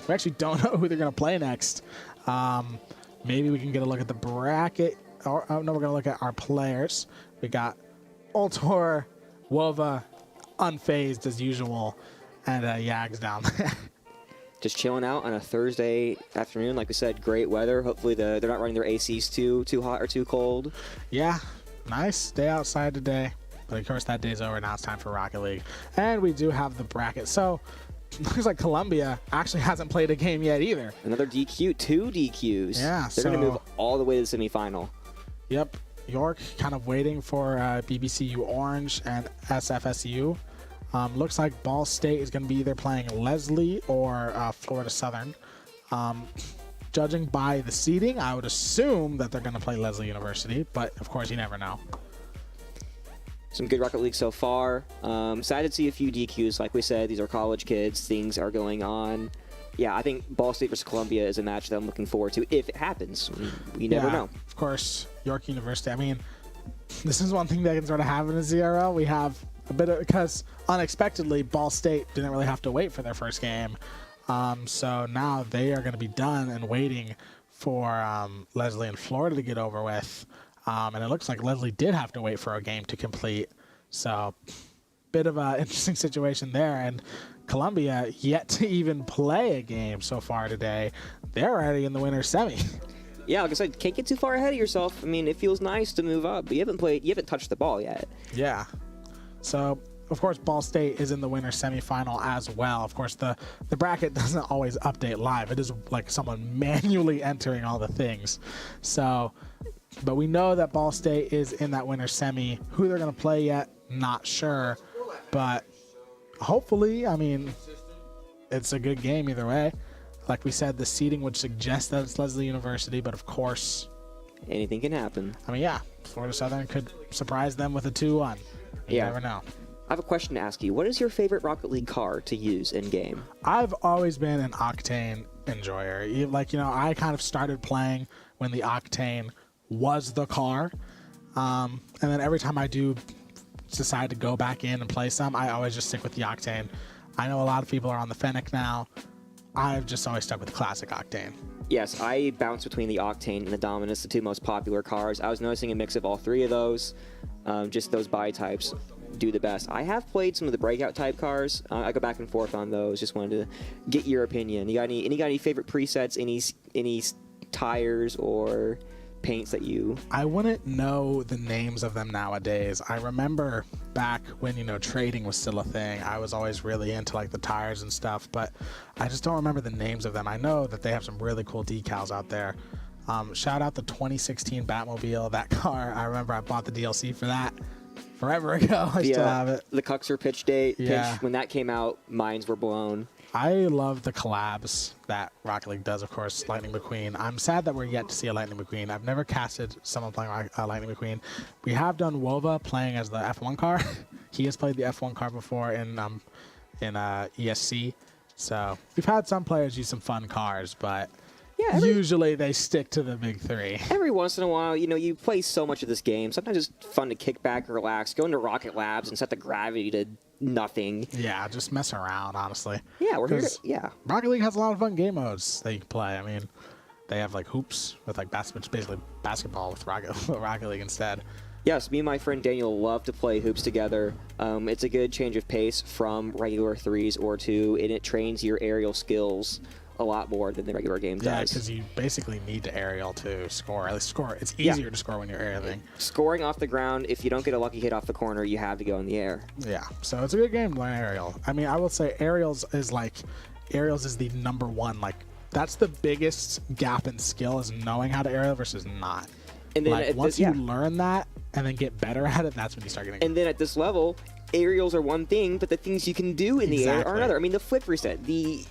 we actually don't know who they're going to play next. Maybe we can get a look at the bracket. No, we're going to look at our players. We got Altor, Wova, unfazed as usual, and Yags down there. Just chilling out on a Thursday afternoon. Like we said, great weather. Hopefully they're not running their ACs too hot or too cold. Yeah, nice day outside today. But of course that day's over. Now it's time for Rocket League. And we do have the bracket. So looks like Columbia actually hasn't played a game yet either. Another DQ, 2 DQs. Yeah, they're going to move all the way to the semifinal. Yep. York kind of waiting for BBCU Orange and SFSU. Looks like Ball State is going to be either playing Leslie or Florida Southern. Judging by the seeding, I would assume that they're going to play Leslie University, but of course you never know. Some good Rocket League so far. Sad to see a few DQs. Like we said, these are college kids. Things are going on. Yeah, I think Ball State versus Columbia is a match that I'm looking forward to if it happens. We never know. Of course, York University. I mean, this is one thing that can sort of happen in CRL. We have a bit of, because unexpectedly, Ball State didn't really have to wait for their first game. So now they are going to be done and waiting for Leslie and Florida to get over with. And it looks like Leslie did have to wait for a game to complete. So bit of an interesting situation there. And Columbia yet to even play a game so far today. They're already in the winner's semi. Yeah, like I said, can't get too far ahead of yourself. I mean, it feels nice to move up, but you haven't touched the ball yet. Yeah. So, of course, Ball State is in the winner's semifinal as well. Of course, the bracket doesn't always update live. It is like someone manually entering all the things. So, but we know that Ball State is in that winner's semi. Who they're going to play yet, not sure. But hopefully, I mean, it's a good game either way. Like we said, the seeding would suggest that it's Leslie University, but of course, anything can happen. I mean, yeah, Florida Southern could surprise them with a 2-1. You never know. I have a question to ask you. What is your favorite Rocket League car to use in game? I've always been an Octane enjoyer. I kind of started playing when the Octane was the car. And then every time I do decide to go back in and play some, I always just stick with the Octane. I know a lot of people are on the Fennec now. I've just always stuck with classic Octane. Yes, I bounce between the Octane and the Dominus, the 2 most popular cars. I was noticing a mix of all 3 of those. Just those buy types do the best. I have played some of the breakout type cars. I go back and forth on those. Just wanted to get your opinion. You got any favorite presets? Any tires or paints that you... I wouldn't know the names of them nowadays. I remember back when, trading was still a thing. I was always really into like the tires and stuff, but I just don't remember the names of them. I know that they have some really cool decals out there. Shout out the 2016 Batmobile, that car. I remember I bought the DLC for that forever ago. I still have it. The Cuxer pitch date. Yeah. When that came out, minds were blown. I love the collabs that Rocket League does, of course, Lightning McQueen. I'm sad that we're yet to see a Lightning McQueen. I've never casted someone playing Lightning McQueen. We have done Wova playing as the F1 car. He has played the F1 car before in ESC. So we've had some players use some fun cars, but usually they stick to the big 3. Every once in a while, you play so much of this game. Sometimes it's fun to kick back and relax, go into Rocket Labs and set the gravity to nothing. Yeah, just mess around, honestly. Yeah, we're here to, Rocket League has a lot of fun game modes that you can play. I mean, they have like hoops with like basically basketball with Rocket League instead. Yes, me and my friend Daniel love to play hoops together. It's a good change of pace from regular 3s or 2, and it trains your aerial skills a lot more than the regular game does. Yeah, because you basically need to aerial to score. At least score. It's easier to score when you're aerialing. Scoring off the ground, if you don't get a lucky hit off the corner, you have to go in the air. Yeah, so it's a good game to learn aerial. I mean, I will say aerials is the number one. Like, that's the biggest gap in skill, is knowing how to aerial versus not. And then like, once you learn that and then get better at it, that's when you start getting. And then at this level, aerials are one thing, but the things you can do in the air are another. I mean, the flip reset, the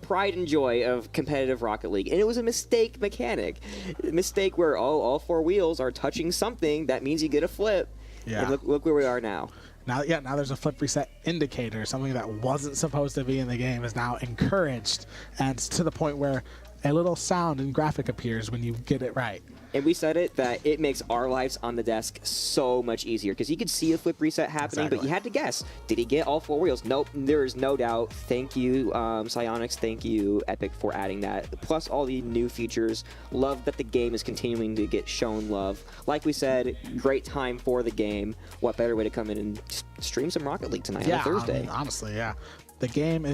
pride and joy of competitive Rocket League. And it was a mistake mechanic. A mistake where all 4 wheels are touching something. That means you get a flip. Yeah. And look where we are now. Now there's a flip reset indicator. Something that wasn't supposed to be in the game is now encouraged. And it's to the point where a little sound and graphic appears when you get it right. And we said it, that it makes our lives on the desk so much easier, because you could see a flip reset happening, but you had to guess. Did he get all 4 wheels? Nope, there is no doubt. Thank you, Psyonix. Thank you, Epic, for adding that. Plus all the new features. Love that the game is continuing to get shown love. Like we said, great time for the game. What better way to come in and stream some Rocket League tonight on a Thursday? I mean, honestly, yeah. The game,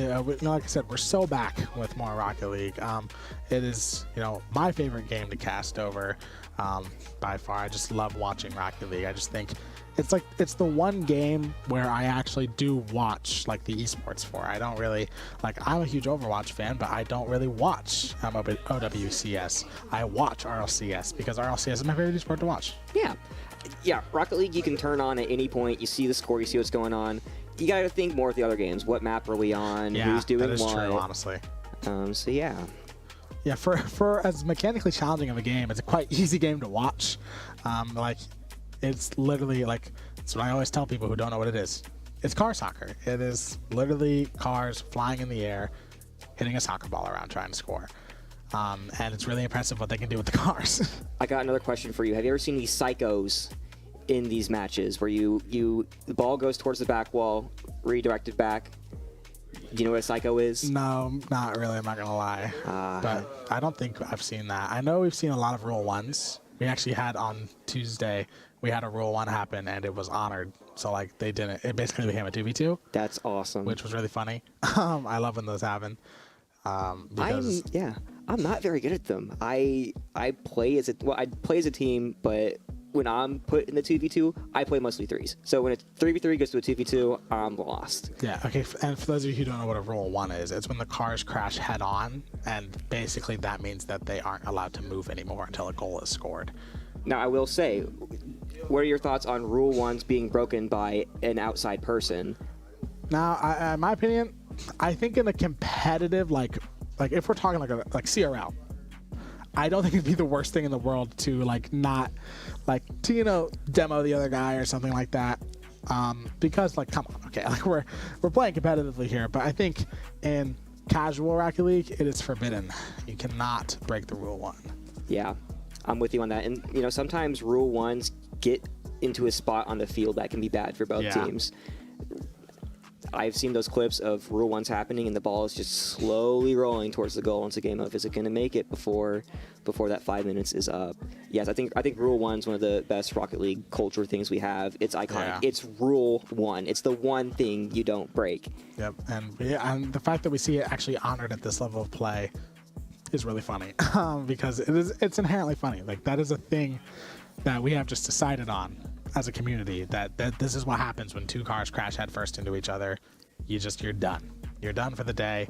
like I said, we're so back with more Rocket League. It is, my favorite game to cast over by far. I just love watching Rocket League. I just think it's the one game where I actually do watch like the esports for. I don't really I'm a huge Overwatch fan, but I don't really watch OWCS. I watch RLCS because RLCS is my favorite esport to watch. Yeah, Rocket League you can turn on at any point. You see the score, you see what's going on. You got to think more of the other games. What map are we on? Who's doing what? That is true, honestly. So yeah. Yeah, for as mechanically challenging of a game, it's a quite easy game to watch. It's literally it's what I always tell people who don't know what it is. It's car soccer. It is literally cars flying in the air, hitting a soccer ball around trying to score. And it's really impressive what they can do with the cars. I got another question for you. Have you ever seen these psychos in these matches where the ball goes towards the back wall, redirected back? Do you know what a psycho is? No, not really. I'm not gonna lie, but I don't think I've seen that. I know we've seen a lot of Rule 1s. We actually had on Tuesday, we had a Rule 1 happen, and it was honored. So they didn't. It basically became a 2v2. That's awesome. Which was really funny. I love when those happen. Because I'm not very good at them. I play as a team, but when I'm put in the 2v2, I play mostly 3s. So when a 3v3 goes to a 2v2, I'm lost. Yeah, okay, and for those of you who don't know what a Rule 1 is, it's when the cars crash head on, and basically that means that they aren't allowed to move anymore until a goal is scored. Now, I will say, what are your thoughts on Rule 1s being broken by an outside person? Now, in my opinion, I think in a competitive, if we're talking like CRL, I don't think it'd be the worst thing in the world to not demo the other guy or something like that, because come on, okay, we're playing competitively here, but I think in casual Rocket League it is forbidden. You cannot break the Rule 1. Yeah, I'm with you on that. And sometimes Rule 1s get into a spot on the field that can be bad for both teams. I've seen those clips of Rule 1s happening, and the ball is just slowly rolling towards the goal once a game of, is it going to make it before that 5 minutes is up? Yes, I think Rule 1's one of the best Rocket League culture things we have. It's iconic. Yeah. It's Rule 1. It's the one thing you don't break. Yep, and the fact that we see it actually honored at this level of play is really funny, because it's inherently funny. That is a thing that we have just decided on as a community, that this is what happens when 2 cars crash headfirst into each other. You're done. You're done for the day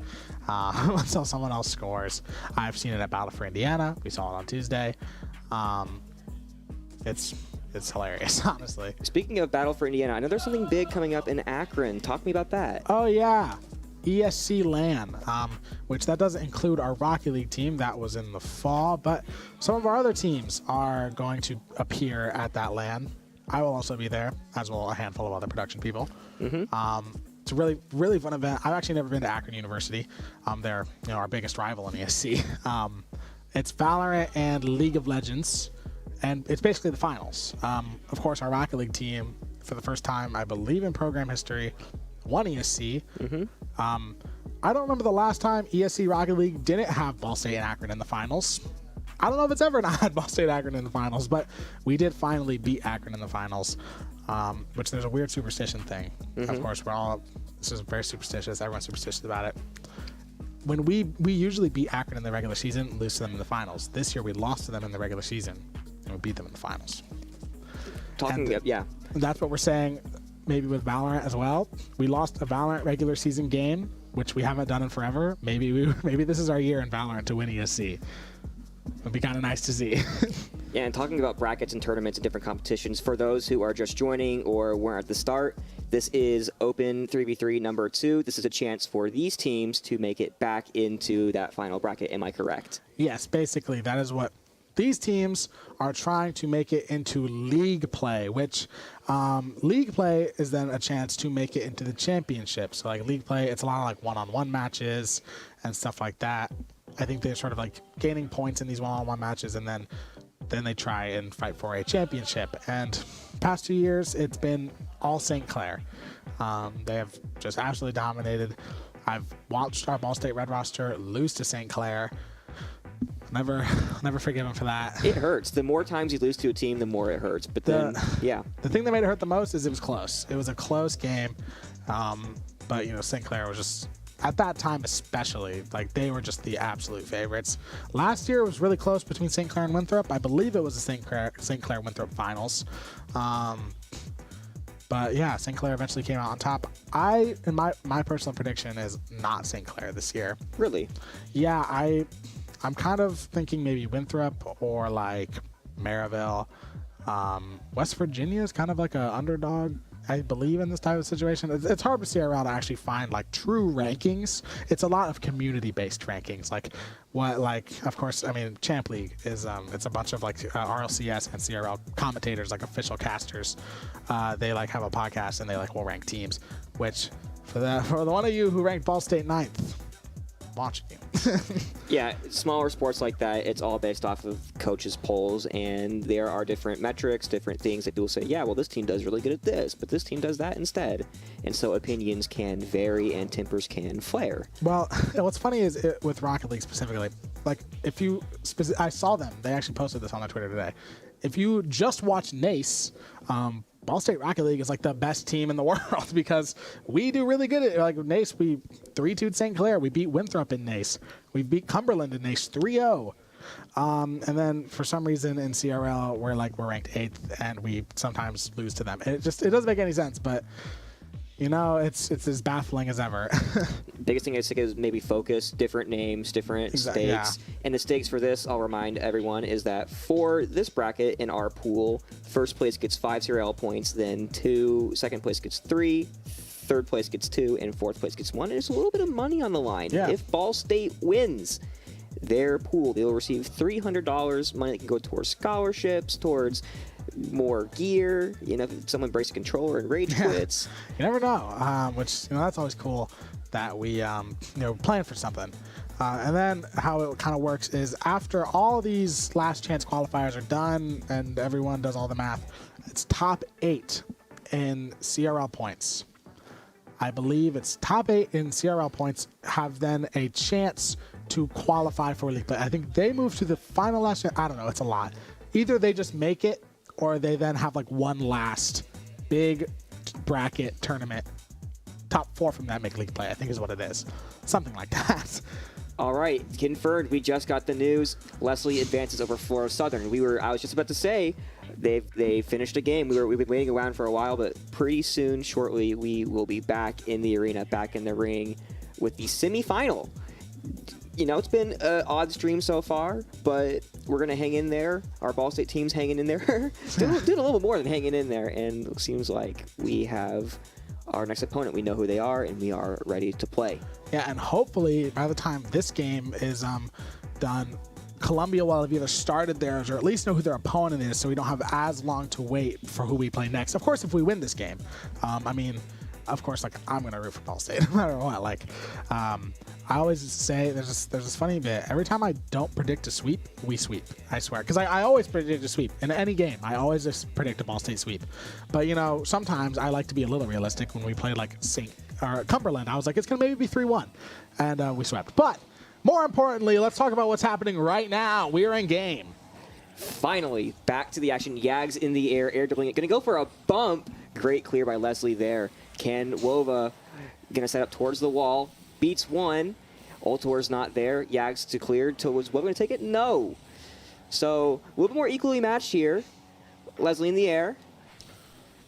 until someone else scores. I've seen it at Battle for Indiana. We saw it on Tuesday. It's hilarious, honestly. Speaking of Battle for Indiana, I know there's something big coming up in Akron. Talk to me about that. Oh yeah, ESC LAN, which that doesn't include our Rocket League team. That was in the fall, but some of our other teams are going to appear at that LAN. I will also be there, as will a handful of other production people. Mm-hmm. It's a really, really fun event. I've actually never been to Akron University. They're our biggest rival in ESC. It's Valorant and League of Legends, and it's basically the finals. Of course, our Rocket League team, for the first time, I believe in program history, won ESC. Mm-hmm. I don't remember the last time ESC Rocket League didn't have Ball State and Akron in the finals. I don't know if it's ever not had Ball State Akron in the finals, but we did finally beat Akron in the finals, which there's a weird superstition thing. Of course, this is very superstitious. Everyone's superstitious about it. When we usually beat Akron in the regular season, lose to them in the finals. This year we lost to them in the regular season, and we beat them in the finals. That's what we're saying maybe with Valorant as well. We lost a Valorant regular season game, which we haven't done in forever. Maybe this is our year in Valorant to win ESC. It'd be kind of nice to see. Yeah, and talking about brackets and tournaments and different competitions, for those who are just joining or weren't at the start, this is Open 3v3 number 2. This is a chance for these teams to make it back into that final bracket. Am I correct? Yes, basically, that is what these teams are trying to make it into league play, which league play is then a chance to make it into the championship. So like league play, it's a lot of like one-on-one matches and stuff like that. I think they're sort of like gaining points in these one-on-one matches, and then they try and fight for a championship. And past 2 years, it's been all St. Clair. They have just absolutely dominated. I've watched our Ball State Red roster lose to St. Clair. Never forgive them for that. It hurts. The more times you lose to a team, the more it hurts. But then, the thing that made it hurt the most is it was close. It was a close game. But St. Clair was just, at that time especially, like they were just the absolute favorites. Last year it was really close between St. Clair and Winthrop. I believe it was the St. Clair Winthrop finals. But yeah, St. Clair eventually came out on top. My personal prediction is not St. Clair this year. Really? Yeah, I'm kind of thinking maybe Winthrop or like Maryville. West Virginia is kind of like an underdog, I believe, in this type of situation. It's hard with CRL to actually find like true rankings. It's a lot of community-based rankings. Of course, I mean, Champ League is it's a bunch of like RLCS and CRL commentators, like official casters. They like have a podcast and they like will rank teams. Which for the one of you who ranked Ball State 9th, watching you. Yeah, smaller sports like that, it's all based off of coaches' polls, and there are different metrics, different things that people say, yeah, well, this team does really good at this, but this team does that instead. And so opinions can vary and tempers can flare. Well, what's funny is with Rocket League specifically, like I saw them, they actually posted this on their Twitter today. If you just watch NACE, Ball State Rocket League is like the best team in the world because we do really good at like NACE. We 3-2'd St. Clair. We beat Winthrop in NACE. We beat Cumberland in NACE 3-0. And then for some reason in CRL we're ranked 8th and we sometimes lose to them. It doesn't make any sense, but it's as baffling as ever. Biggest thing I think is maybe focus, different names, different stakes. Yeah. And the stakes for this, I'll remind everyone, is that for this bracket in our pool, first place gets 5 CRL points, then 2, second place gets 3, third place gets 2, and fourth place gets 1. And there's a little bit of money on the line. Yeah. If Ball State wins their pool, they'll receive $300, money that can go towards scholarships, towards more gear, if someone breaks a controller and rage quits. You never know, which that's always cool that we plan for something. And then how it kind of works is after all these last chance qualifiers are done and everyone does all the math, it's top 8 in CRL points. I believe it's top 8 in CRL points have then a chance to qualify for league play. I think they move to the final last chance. I don't know, it's a lot. Either they just make it or they then have like one last big bracket tournament. Top 4 from that make league play, I think is what it is. Something like that. All right, confirmed. We just got the news. Leslie advances over Florida Southern. I was just about to say, they finished a game. We've been waiting around for a while, but pretty soon, shortly, we will be back in the arena, back in the ring with the semifinal. It's been an odd stream so far, but we're going to hang in there. Our Ball State team's hanging in there. doing a little bit more than hanging in there, and it seems like we have our next opponent. We know who they are, and we are ready to play. Yeah, and hopefully by the time this game is done, Columbia will have either started theirs or at least know who their opponent is, so we don't have as long to wait for who we play next. Of course, if we win this game. Of course, I'm going to root for Ball State no matter what. I always say there's this funny bit. Every time I don't predict a sweep, we sweep. I swear. Because I always predict a sweep. In any game, I always just predict a Ball State sweep. But, sometimes I like to be a little realistic. When we played Cumberland, I was like, it's going to maybe be 3-1. And we swept. But More importantly, let's talk about what's happening right now. We are in game. Finally, back to the action. Yags in the air dribbling it. Going to go for a bump. Great clear by Leslie there. Can Wova going to set up towards the wall. Beats one. Ultor's not there. Yags to clear. Was Wova going to take it? No. So a little bit more equally matched here. Leslie in the air.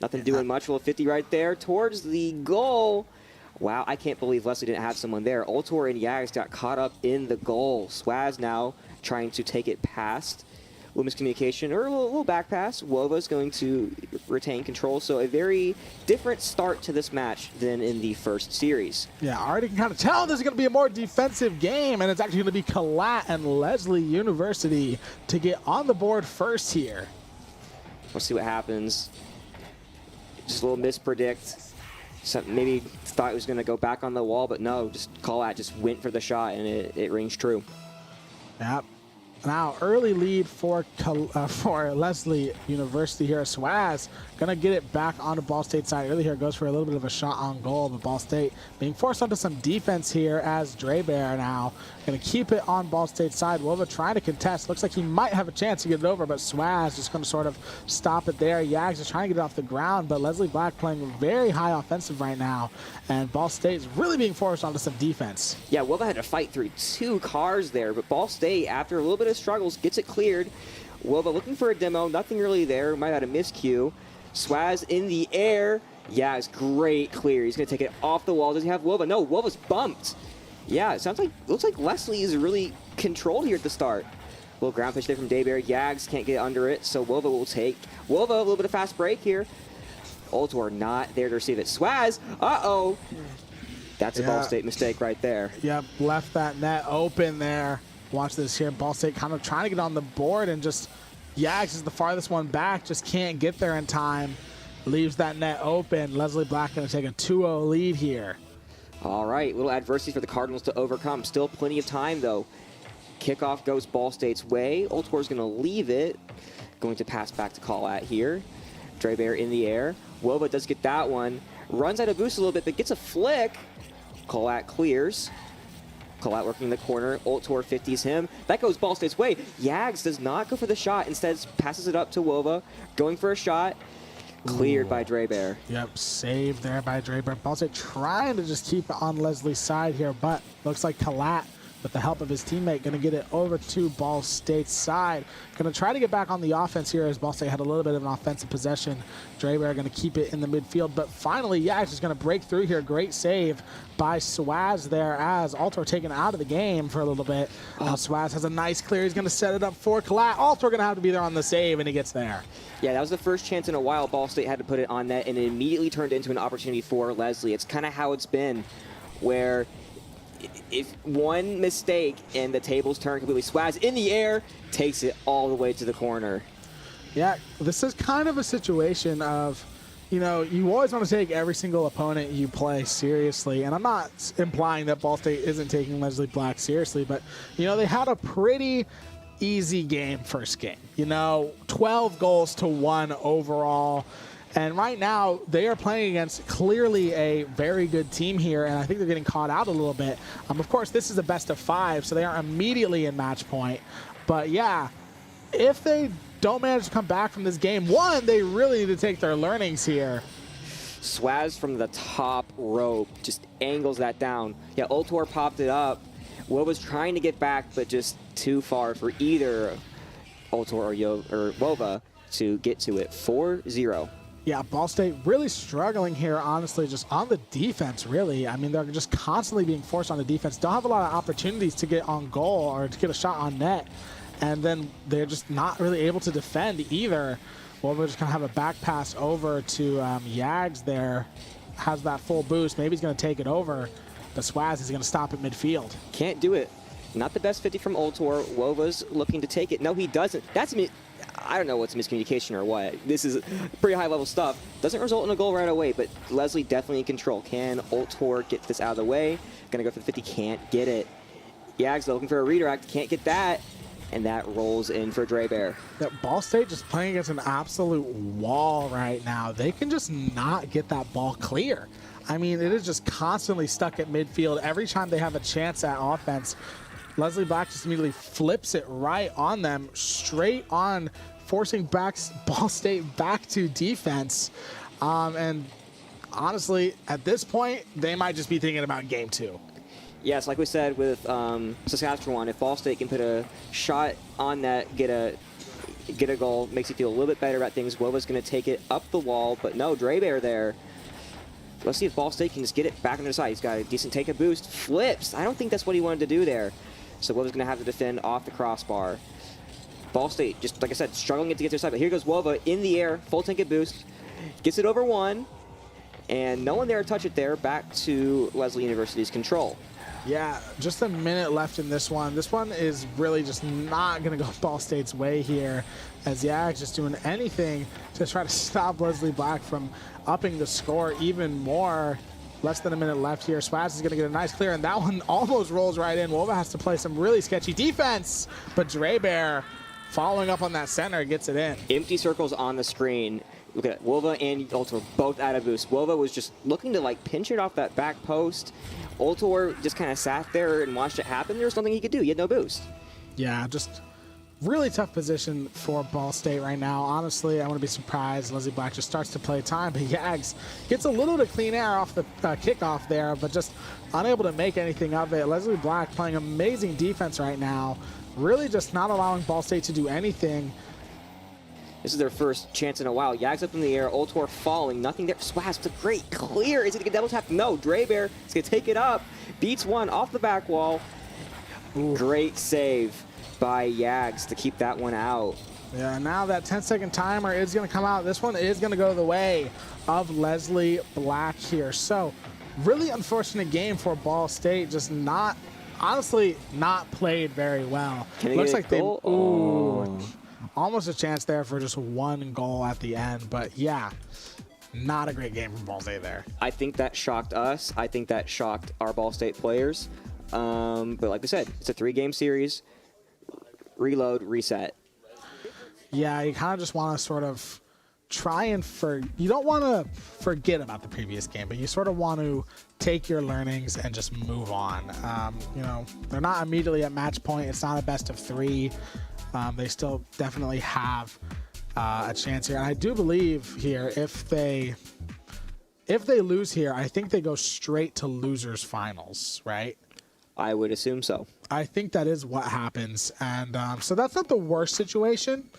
Nothing doing much. Roll 50 right there towards the goal. Wow, I can't believe Leslie didn't have someone there. Ultor and Yags got caught up in the goal. Swaz now trying to take it past. Little miscommunication, or a little back pass. Wova's going to retain control, so a very different start to this match than in the first series. Yeah, I already can kind of tell this is going to be a more defensive game, and it's actually going to be Kalat and Leslie University to get on the board first here. We'll see what happens. Just a little mispredict. Maybe thought it was going to go back on the wall, but no, just Kalat just went for the shot, and it rings true. Yep. Now, early lead for Leslie University here. Swaz going to get it back on the Ball State side. Early here goes for a little bit of a shot on goal, but Ball State being forced onto some defense here as Drebear now going to keep it on Ball State side. Wova trying to contest. Looks like he might have a chance to get it over, but Swaz just going to sort of stop it there. Yags is trying to get it off the ground, but Leslie Black playing very high offensive right now, and Ball State is really being forced onto some defense. Yeah, Wova had to fight through two cars there, but Ball State, after a little bit of struggles, gets it cleared. Wova looking for a demo, nothing really there. Might have had a miscue. Swaz in the air. Yeah, it's great clear. He's going to take it off the wall. Does he have Wova? No, Wova's bumped. Yeah, it looks like Leslie is really controlled here at the start. Little ground pitch there from Daybear. Yags can't get under it, so Wova will take. Wova, a little bit of fast break here. Ultor not there to receive it. Swaz, uh-oh. That's a Ball State mistake right there. Yep, left that net open there. Watch this here. Ball State kind of trying to get on the board, and just Yags is the farthest one back. Just can't get there in time. Leaves that net open. Leslie Black going to take a 2-0 lead here. All right, little adversity for the Cardinals to overcome. Still plenty of time, though. Kickoff goes Ball State's way. Ultor's going to leave it. Going to pass back to Kalat here. Drebear in the air. Wova does get that one. Runs out of boost a little bit, but gets a flick. Kalat clears. Kalat working in the corner. Ultor 50s him. That goes Ball State's way. Yags does not go for the shot. Instead, passes it up to Wova. Going for a shot. Cleared by Drebear. Yep, saved there by Drebear. Ball State trying to just keep it on Leslie's side here, but looks like Kalat, with the help of his teammate, going to get it over to Ball State's side. Going to try to get back on the offense here as Ball State had a little bit of an offensive possession. Drebear going to keep it in the midfield, but finally Yags is going to break through here. Great save by Swaz there as Ultor taken out of the game for a little bit. Swaz has a nice clear. He's going to set it up for Kalat. Ultor going to have to be there on the save, and he gets there. Yeah, that was the first chance in a while Ball State had to put it on net, and it immediately turned into an opportunity for Leslie. It's kind of how it's been, where if one mistake and the tables turn completely. Swaz in the air, takes it all the way to the corner. Yeah, this is kind of a situation of, you know, you always want to take every single opponent you play seriously. And I'm not implying that Ball State isn't taking Leslie Black seriously, but, you know, they had a pretty easy game first game. You know, 12 goals to 1 overall. And right now, they are playing against clearly a very good team here, and I think they're getting caught out a little bit. Of course, this is a best of 5, so they are immediately in match point. But yeah, if they don't manage to come back from this game, one, they really need to take their learnings here. Swaz from the top rope just angles that down. Yeah, Ultor popped it up. Will was trying to get back, but just too far for either Ultor or Wova to get to it. 4-0. Yeah, Ball State really struggling here, honestly, just on the defense, really. I mean, they're just constantly being forced on the defense. Don't have a lot of opportunities to get on goal or to get a shot on net. And then they're just not really able to defend either. Well, we're just going to have a back pass over to Yags there. Has that full boost. Maybe he's going to take it over. But Swaz is going to stop at midfield. Can't do it. Not the best 50 from Ultor. Wova's looking to take it. No, he doesn't. I don't know what's miscommunication or what. This is pretty high-level stuff. Doesn't result in a goal right away, but Leslie definitely in control. Can Ultor get this out of the way? Gonna go for the 50, can't get it. Yags looking for a redirect, can't get that, and that rolls in for Drebear. Yeah, Ball State just playing against an absolute wall right now. They can just not get that ball clear. I mean, it is just constantly stuck at midfield. Every time they have a chance at offense, Leslie Black just immediately flips it right on them, straight on, forcing Ball State back to defense. And honestly, at this point, they might just be thinking about game 2. Yes, like we said with Saskatchewan, if Ball State can put a shot on that, get a goal, makes you feel a little bit better about things. Wova's going to take it up the wall, but no, Drebear there. Let's see if Ball State can just get it back on the side. He's got a decent take a boost, flips. I don't think that's what he wanted to do there. So Wova's going to have to defend off the crossbar. Ball State, just like I said, struggling to get to their side, but here goes Wova in the air, full tank of boost, gets it over one, and no one there to touch it there, back to Leslie University's control. Yeah, just a minute left in this one. This one is really just not going to go Ball State's way here, as Yag's just doing anything to try to stop Leslie Black from upping the score even more. Less than a minute left here. Spaz is going to get a nice clear, and that one almost rolls right in. Wova has to play some really sketchy defense, but Drebear, following up on that center, gets it in. Empty circles on the screen. Look at that. Wova and Ultor both out of boost. Wova was just looking to like pinch it off that back post. Ultor just kind of sat there and watched it happen. There was nothing he could do. He had no boost. Yeah, just really tough position for Ball State right now. Honestly, I wouldn't be surprised. Leslie Black just starts to play time, but Yags gets a little bit of clean air off the kickoff there, but just unable to make anything of it. Leslie Black playing amazing defense right now, really just not allowing Ball State to do anything. This is their first chance in a while. Yags up in the air, Ultor falling, nothing there. Swaz with a great clear. Is he going to get double tap? No, Drebear is going to take it up. Beats one off the back wall. Ooh. Great save by Yags to keep that one out. Yeah, now that 10-second timer is going to come out. This one is going to go the way of Leslie Black here. So, really unfortunate game for Ball State. Just not, honestly, not played very well. Looks like they... Ooh. Almost a chance there for just one goal at the end, but yeah, not a great game from Ball State there. I think that shocked us. I think that shocked our Ball State players. But like we said, it's a 3-game series. Reload, reset. Yeah, you kind of just want to sort of try and you don't want to forget about the previous game, but you sort of want to take your learnings and just move on. You know, they're not immediately at match point. It's not a best of 3. They still definitely have a chance here. And I do believe here, if they lose here, I think they go straight to losers finals, right? I would assume so. I think that is what happens. And so that's not the worst situation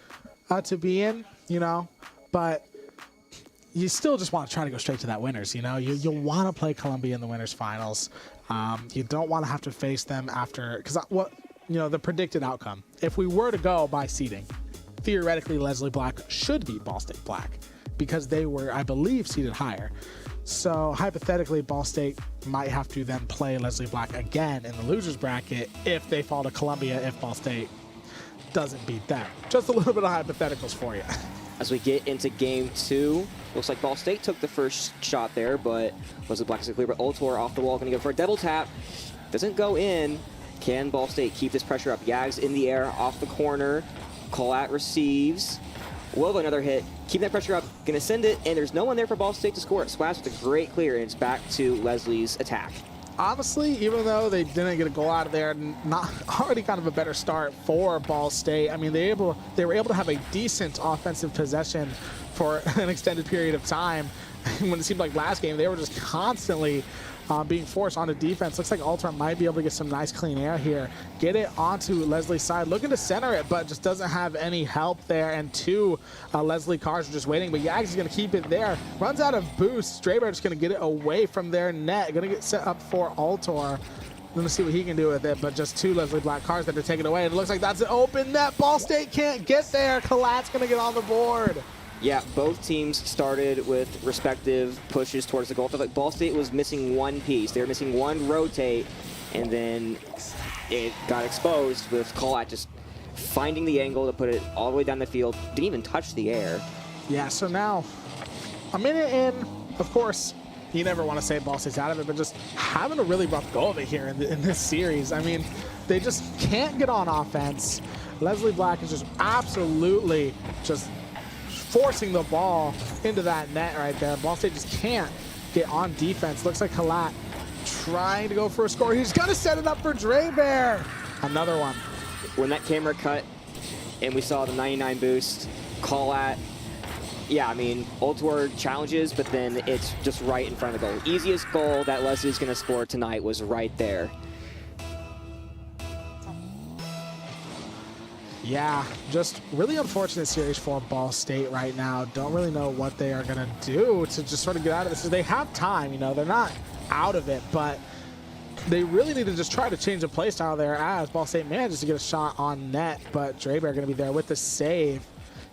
to be in, you know, but you still just want to try to go straight to that winners, you know. You want to play Columbia in the winners finals. You don't want to have to face them after, because the predicted outcome, if we were to go by seeding, theoretically Leslie Black should beat Ball State Black because they were, I believe, seeded higher. So hypothetically, Ball State might have to then play Leslie Black again in the losers bracket if they fall to Columbia, if Ball State doesn't beat them. Just a little bit of hypotheticals for you. As we get into game 2, looks like Ball State took the first shot there, but Leslie Black is clear, but Ultor off the wall, going to go for a double tap. Doesn't go in. Can Ball State keep this pressure up? Yags in the air, off the corner. Colat receives. Wova another hit. Keep that pressure up. Gonna send it, and there's no one there for Ball State to score it. Swash with a great clear, and it's back to Leslie's attack. Honestly, even though they didn't get a goal out of there, not already kind of a better start for Ball State. I mean, they were able to have a decent offensive possession for an extended period of time. When it seemed like last game, they were just constantly being forced onto defense. Looks like Ultra might be able to get some nice clean air here. Get it onto Leslie's side. Looking to center it, but just doesn't have any help there. And two Leslie cars are just waiting, but Yags is going to keep it there. Runs out of boost. Straybear just going to get it away from their net. Going to get set up for Ultor. Going to see what he can do with it, but just 2 Leslie Black cars that are taken away. And it looks like that's an open net. Ball State can't get there. Colat's going to get on the board. Yeah, both teams started with respective pushes towards the goal. I feel like Ball State was missing one piece. They were missing one rotate, and then it got exposed with Colat just finding the angle to put it all the way down the field. Didn't even touch the air. Yeah, so now, a minute in, of course, you never want to say Ball State's out of it, but just having a really rough go of it here in this series. I mean, they just can't get on offense. Leslie Black is just absolutely just forcing the ball into that net right there. Ball State just can't get on defense. Looks like Colat trying to go for a score. He's going to set it up for Drebear. Another one. When that camera cut and we saw the 99 boost call at, yeah, I mean, Ultor challenges, but then it's just right in front of the goal. Easiest goal that Leslie's going to score tonight was right there. Yeah, just really unfortunate series for Ball State right now. Don't really know what they are going to do to just sort of get out of this. They have time, you know, they're not out of it, but they really need to just try to change the play style there as Ball State manages to get a shot on net, but Dreber going to be there with the save.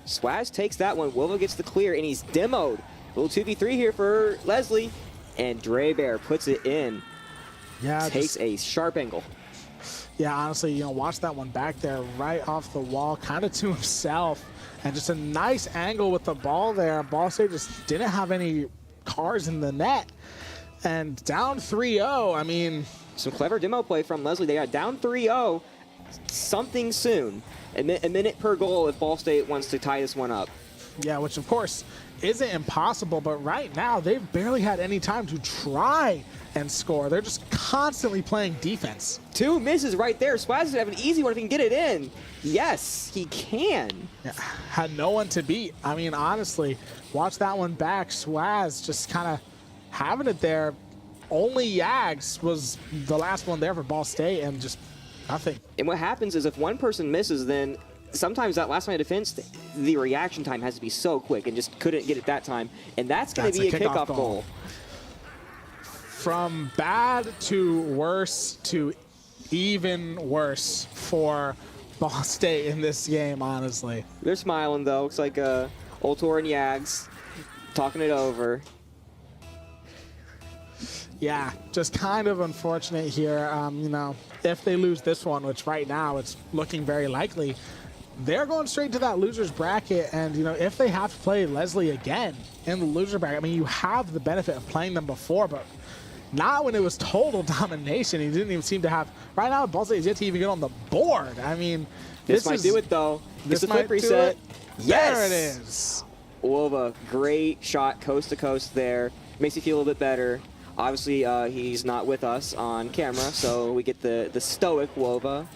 Swaz takes that one. Wilva gets the clear, and he's demoed. A little 2v3 here for Leslie, and Dreber puts it in. Yeah, takes a sharp angle. Yeah, honestly, you know, watch that one back there right off the wall, kind of to himself, and just a nice angle with the ball there. Ball State just didn't have any cars in the net, and down 3-0. I mean, some clever demo play from Leslie. They got down 3-0. Something soon. A minute per goal if Ball State wants to tie this one up. Yeah, which of course isn't impossible, but right now they've barely had any time to try and score. They're just constantly playing defense. 2 misses right there. Swaz is have an easy one if he can get it in. Yes, he can. Yeah, had no one to beat. I mean, honestly, watch that one back. Swaz just kind of having it there. Only Yags was the last one there for Ball State, and just nothing. And what happens is if one person misses, then sometimes that last line of defense, the reaction time has to be so quick and just couldn't get it that time. And that's going to be a kickoff goal. From bad to worse to even worse for Ball State in this game, honestly. They're smiling, though. Looks like Ultor and Yags talking it over. Yeah, just kind of unfortunate here. You know, if they lose this one, which right now it's looking very likely, they're going straight to that loser's bracket. And, you know, if they have to play Leslie again in the loser bracket, I mean, you have the benefit of playing them before, but not when it was total domination. He didn't even seem to have. Right now, Ball State is yet to even get on the board. I mean, this might do it, though. This is a might flip reset. Yes! There it is. Wolva, great shot coast to coast there. Makes you feel a little bit better. Obviously, he's not with us on camera, so we get the stoic Wolva.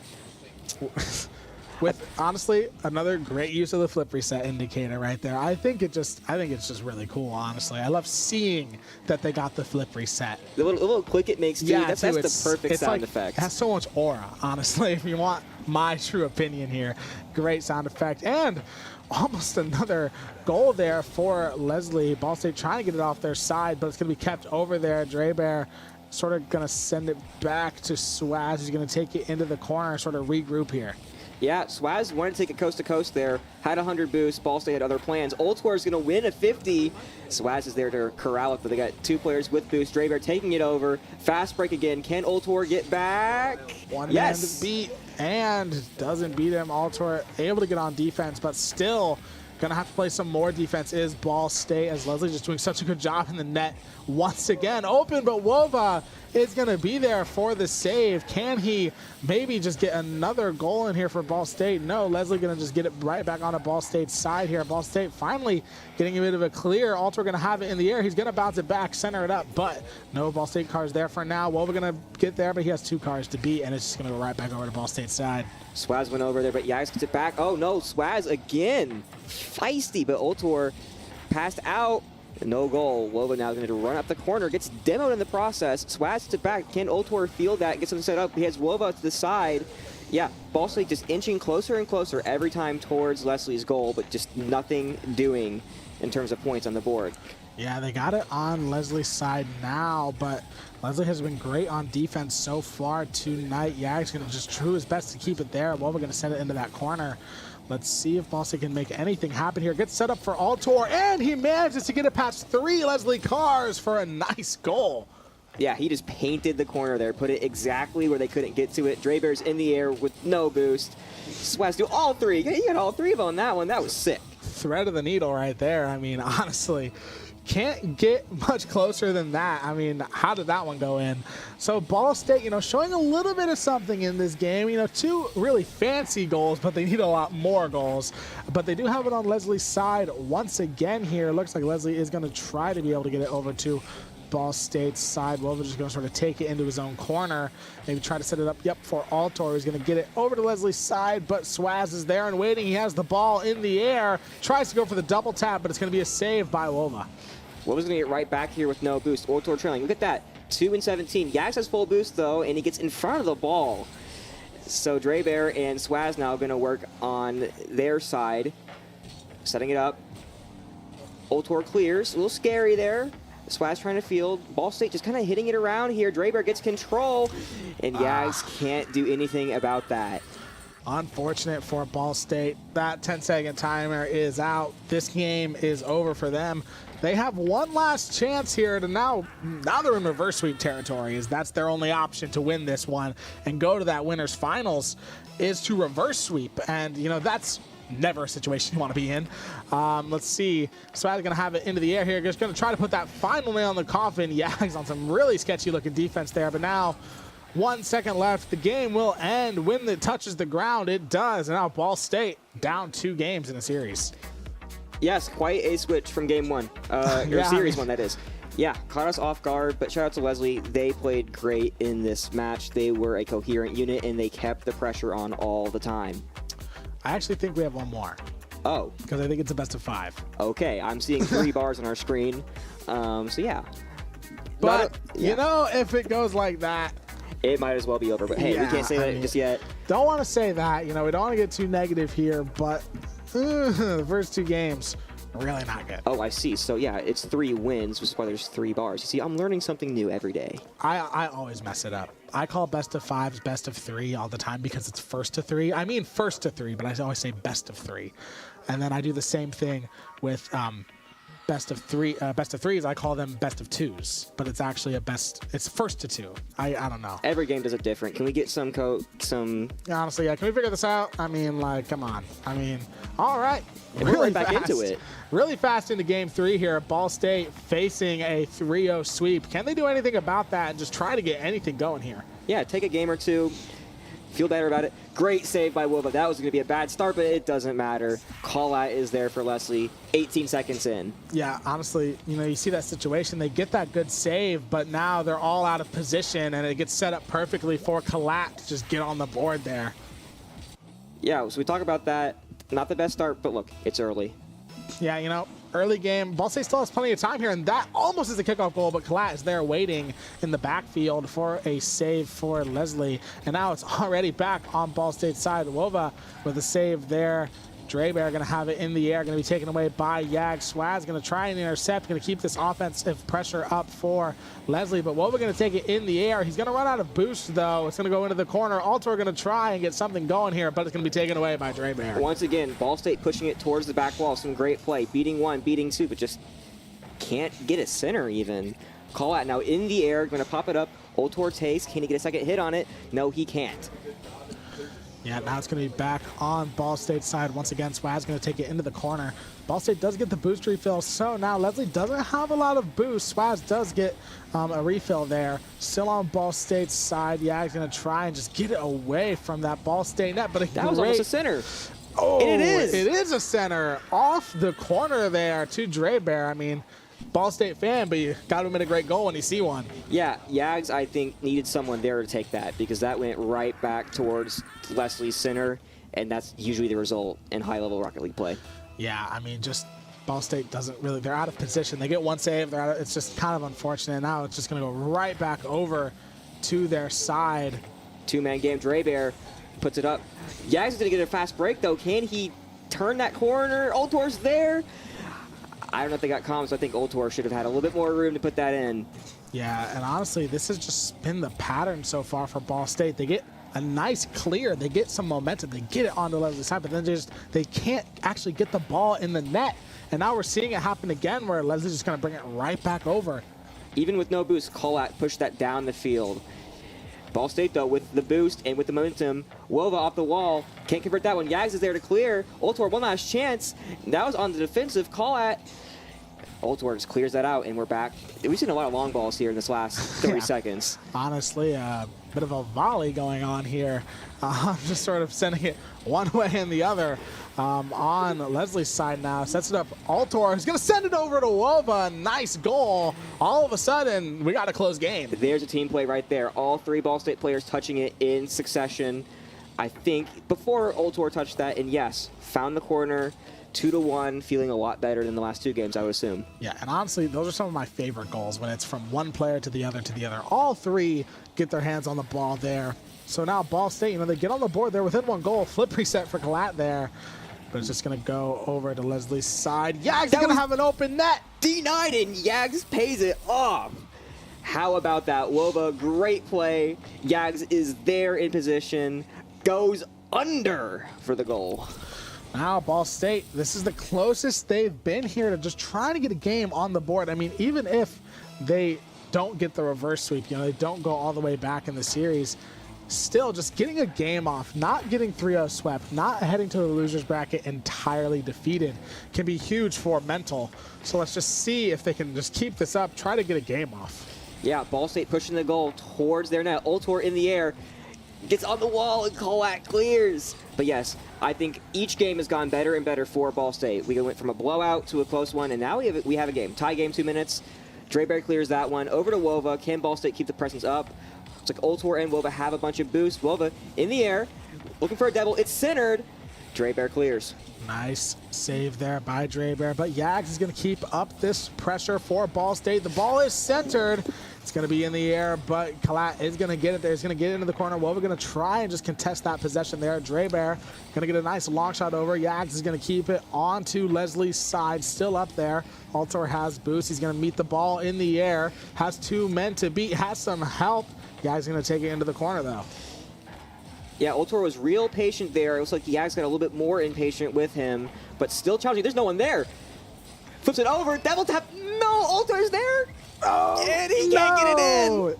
With honestly another great use of the flip reset indicator right there. I think it's just really cool. Honestly, I love seeing that they got the flip reset. The little click it makes too. Yeah, that's the perfect sound effect. It has so much aura. Honestly, if you want my true opinion here, great sound effect and almost another goal there for Leslie. Ball State trying to get it off their side, but it's going to be kept over there. Dreber sort of going to send it back to Swaz. He's going to take it into the corner and sort of regroup here. Yeah, Swaz wanted to take it coast to coast there. Had 100 boosts. Ball State had other plans. Ultor is going to win a 50. Swaz is there to corral it, but they got 2 players with boost. Dreber taking it over. Fast break again. Can Ultor get back? One man to beat and doesn't beat him. Ultor able to get on defense, but still going to have to play some more defense is Ball State, as Leslie just doing such a good job in the net once again. Open, but Wova is going to be there for the save. Can he maybe just get another goal in here for Ball State? No, Leslie going to just get it right back on a Ball State side here. Ball State finally getting a bit of a clear. Ultor going to have it in the air. He's going to bounce it back, center it up, but no Ball State cars there for now. Wova going to get there, but he has 2 cars to beat, and it's just going to go right back over to Ball State side. Swaz went over there, but Yags gets it back. Oh no, Swaz again. Feisty, but Ultor passed out. No goal. Wova now going to run up the corner. Gets demoed in the process. Swaz gets it back. Can Ultor field that? Gets him set up. He has Wova to the side. Yeah, Ball State just inching closer and closer every time towards Leslie's goal, but just nothing doing in terms of points on the board. Yeah, they got it on Leslie's side now, but Leslie has been great on defense so far tonight. Yag's going to just do his best to keep it there. Wova going to send it into that corner. Let's see if Ball State can make anything happen here. Gets set up for Ultor, and he manages to get it past 3 Leslie cars for a nice goal. Yeah, he just painted the corner there, put it exactly where they couldn't get to it. Dreber's in the air with no boost. Swaz do all 3. He got all 3 of them on that one. That was sick. Thread of the needle right there. I mean, honestly, can't get much closer than that. I mean, how did that one go in? So Ball State, you know, showing a little bit of something in this game. You know, 2 really fancy goals, but they need a lot more goals. But they do have it on Leslie's side once again here. Looks like Leslie is going to try to be able to get it over to Ball State's side. Wova just going to sort of take it into his own corner. Maybe try to set it up, for Altor. He's going to get it over to Leslie's side, but Swaz is there and waiting. He has the ball in the air. Tries to go for the double tap, but it's going to be a save by Wova. Wova's going to get right back here with no boost. Altor trailing. Look at that. 2 and 17. Yags has full boost, though, and he gets in front of the ball. So Drebear and Swaz now going to work on their side. Setting it up. Altor clears. A little scary there. Swaz trying to field. Ball State just kind of hitting it around here. Drebear gets control, and Yags can't do anything about that. Unfortunate for Ball State. That 10-second timer is out. This game is over for them. They have one last chance here to now they're in reverse sweep territory, as that's their only option to win this one and go to that winner's finals is to reverse sweep. And, that's never a situation you want to be in. Let's see. Swaz going to have it into the air here. Just going to try to put that final nail in the coffin. Yags on some really sketchy looking defense there, but now 1 second left. The game will end when it touches the ground. It does. And now Ball State down 2 games in the series. Yes, quite a switch from game 1, or series 1, that is. Yeah, caught us off guard, but shout out to Leslie. They played great in this match. They were a coherent unit, and they kept the pressure on all the time. I actually think we have one more. Oh. Because I think it's a best of 5. Okay, I'm seeing 3 bars on our screen. So, yeah. But, if it goes like that, it might as well be over. But, hey, we can't say that just yet. Don't want to say that. We don't want to get too negative here, but the first 2 games, really not good. Oh, I see. So, yeah, it's 3 wins, which is why there's 3 bars. You see, I'm learning something new every day. I always mess it up. I call best of 5s best of 3 all the time because it's first to 3. I mean first to 3, but I always say best of 3. And then I do the same thing with best of 3s. I call them best of 2s, but it's actually it's first to 2. I don't know. Every game does it different. Can we get some honestly, yeah, can we figure this out? I mean, come on. All right. We're right back into it. Really fast into game 3 here. Ball State facing a 3-0 sweep. Can they do anything about that and just try to get anything going here? Yeah, take a game or 2. Feel better about it. Great save by Wova. That was going to be a bad start, but it doesn't matter. Call-out is there for Leslie. 18 seconds in. Yeah, honestly, you see that situation. They get that good save, but now they're all out of position, and it gets set up perfectly for Collat to just get on the board there. Yeah, so we talk about that. Not the best start, but look, it's early. Yeah, early game. Ball State still has plenty of time here, and that almost is a kickoff goal, but Collat is there waiting in the backfield for a save for Leslie. And now it's already back on Ball State's side. Wova with a save there. Drebear going to have it in the air, going to be taken away by Yag. Swaz going to try and intercept, going to keep this offensive pressure up for Leslie, but Wova going to take it in the air. He's going to run out of boost, though. It's going to go into the corner. Altor going to try and get something going here, but it's going to be taken away by Drebear. Once again, Ball State pushing it towards the back wall. Some great play. Beating 1, beating 2, but just can't get a center even. Call out now in the air, going to pop it up. Altor takes. Can he get a second hit on it? No, he can't. Yeah, now it's going to be back on Ball State's side. Once again, Swaz going to take it into the corner. Ball State does get the boost refill, so now Leslie doesn't have a lot of boost. Swaz does get a refill there. Still on Ball State's side. Yag's going to try and just get it away from that Ball State net. But that was almost a center. Oh, and it is. It is a center off the corner there to Drebear. Ball State fan, but you got to admit a great goal when you see one. Yeah, Yags, I think, needed someone there to take that because that went right back towards Leslie's center, and that's usually the result in high-level Rocket League play. Yeah, just Ball State doesn't really, they're out of position. They get one save, it's just kind of unfortunate. Now it's just going to go right back over to their side. 2-man game, Drebear puts it up. Yags is going to get a fast break, though. Can he turn that corner? Altor's there. I don't know if they got comms, so I think Altor should have had a little bit more room to put that in. Yeah, and honestly, this has just been the pattern so far for Ball State. They get a nice clear, they get some momentum, they get it onto Leslie's side, but then they can't actually get the ball in the net. And now we're seeing it happen again where Leslie's just going to bring it right back over. Even with no boost, Collat pushed that down the field. Ball State, though, with the boost and with the momentum, Wova off the wall, can't convert that one. Yags is there to clear. Altor, one last chance. That was on the defensive. Collat Ultorworks clears that out, and we're back. We've seen a lot of long balls here in this last 30 seconds. Honestly, a bit of a volley going on here. Just sort of sending it one way and the other. On Leslie's side now, sets it up. Ultor is going to send it over to Wova. Nice goal. All of a sudden, we got a close game. There's a team play right there. All three Ball State players touching it in succession. I think before Ultor touched that, and yes, found the corner. 2-1, feeling a lot better than the last two games, I would assume. Yeah, and honestly, those are some of my favorite goals when it's from one player to the other to the other. All three get their hands on the ball there. So now Ball State, they get on the board. They're within one goal. Flip reset for Kalat there. But it's just going to go over to Leslie's side. Yags going to have an open net. Denied, and Yags pays it off. How about that? Wova, great play. Yags is there in position. Goes under for the goal. Now, Ball State, this is the closest they've been here to just trying to get a game on the board. I mean, even if they don't get the reverse sweep, they don't go all the way back in the series, still just getting a game off, not getting 3-0 swept, not heading to the loser's bracket entirely defeated can be huge for mental. So let's just see if they can just keep this up, try to get a game off. Yeah, Ball State pushing the goal towards their net. Ultor in the air. Gets on the wall and Kolak clears. But yes, I think each game has gone better and better for Ball State. We went from a blowout to a close one, and now we have a game. Tie game, 2 minutes. Drebear clears that one. Over to Wova. Can Ball State keep the presence up? It's like Ultor and Wova have a bunch of boosts. Wova in the air, looking for a devil. It's centered. Drebear clears. Nice save there by Drebear, but Yags is going to keep up this pressure for Ball State. The ball is centered. It's going to be in the air, but Kalat is going to get it there. He's going to get into the corner. Wova going to try and just contest that possession there. Drebear going to get a nice long shot over. Yags is going to keep it onto Leslie's side, still up there. Ultor has boost. He's going to meet the ball in the air. Has 2 men to beat. Has some help. Yags going to take it into the corner, though. Yeah, Ultor was real patient there. It looks like Yags got a little bit more impatient with him, but still challenging. There's no one there. Flips it over. Devil tap. No, Ultor's there. Oh, and he can't get it in.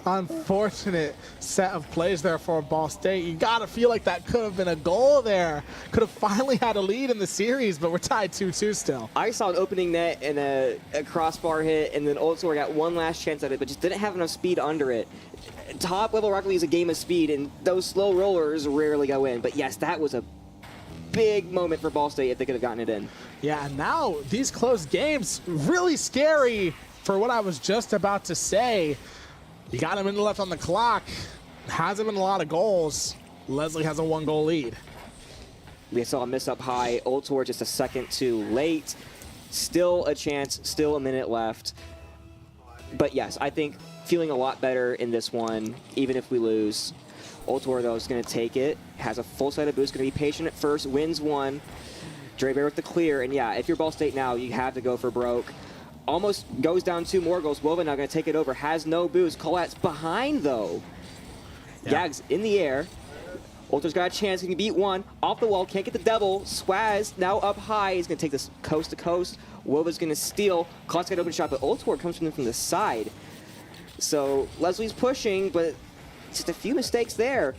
Unfortunate set of plays there for Ball State. You got to feel like that could have been a goal there. Could have finally had a lead in the series, but we're tied 2-2 still. I saw an opening net and a crossbar hit, and then Ultor got one last chance at it, but just didn't have enough speed under it. Top level Rocket League is a game of speed, and those slow rollers rarely go in. But yes, that was a big moment for Ball State if they could have gotten it in. Yeah, and now these close games, really scary for what I was just about to say. You got him in the left on the clock. Hasn't been a lot of goals. Leslie has a 1-goal lead. We saw a miss up high. Ultor just a second too late. Still a chance, still a minute left. But yes, I think feeling a lot better in this one, even if we lose. Ultor, though, is going to take it. Has a full set of boosts, going to be patient at first, wins one. Drebear with the clear, and yeah, if you're Ball State now, you have to go for broke. Almost goes down 2 more goals. Wova now going to take it over. Has no boost. Colat's behind, though. Yeah. Yags in the air. Ultor's got a chance. He can beat one. Off the wall. Can't get the devil. Swaz now up high. He's going to take this coast to coast. Wova's going to steal. Colat's got an open shot, but Ultor comes from the side. So Leslie's pushing, but just a few mistakes there.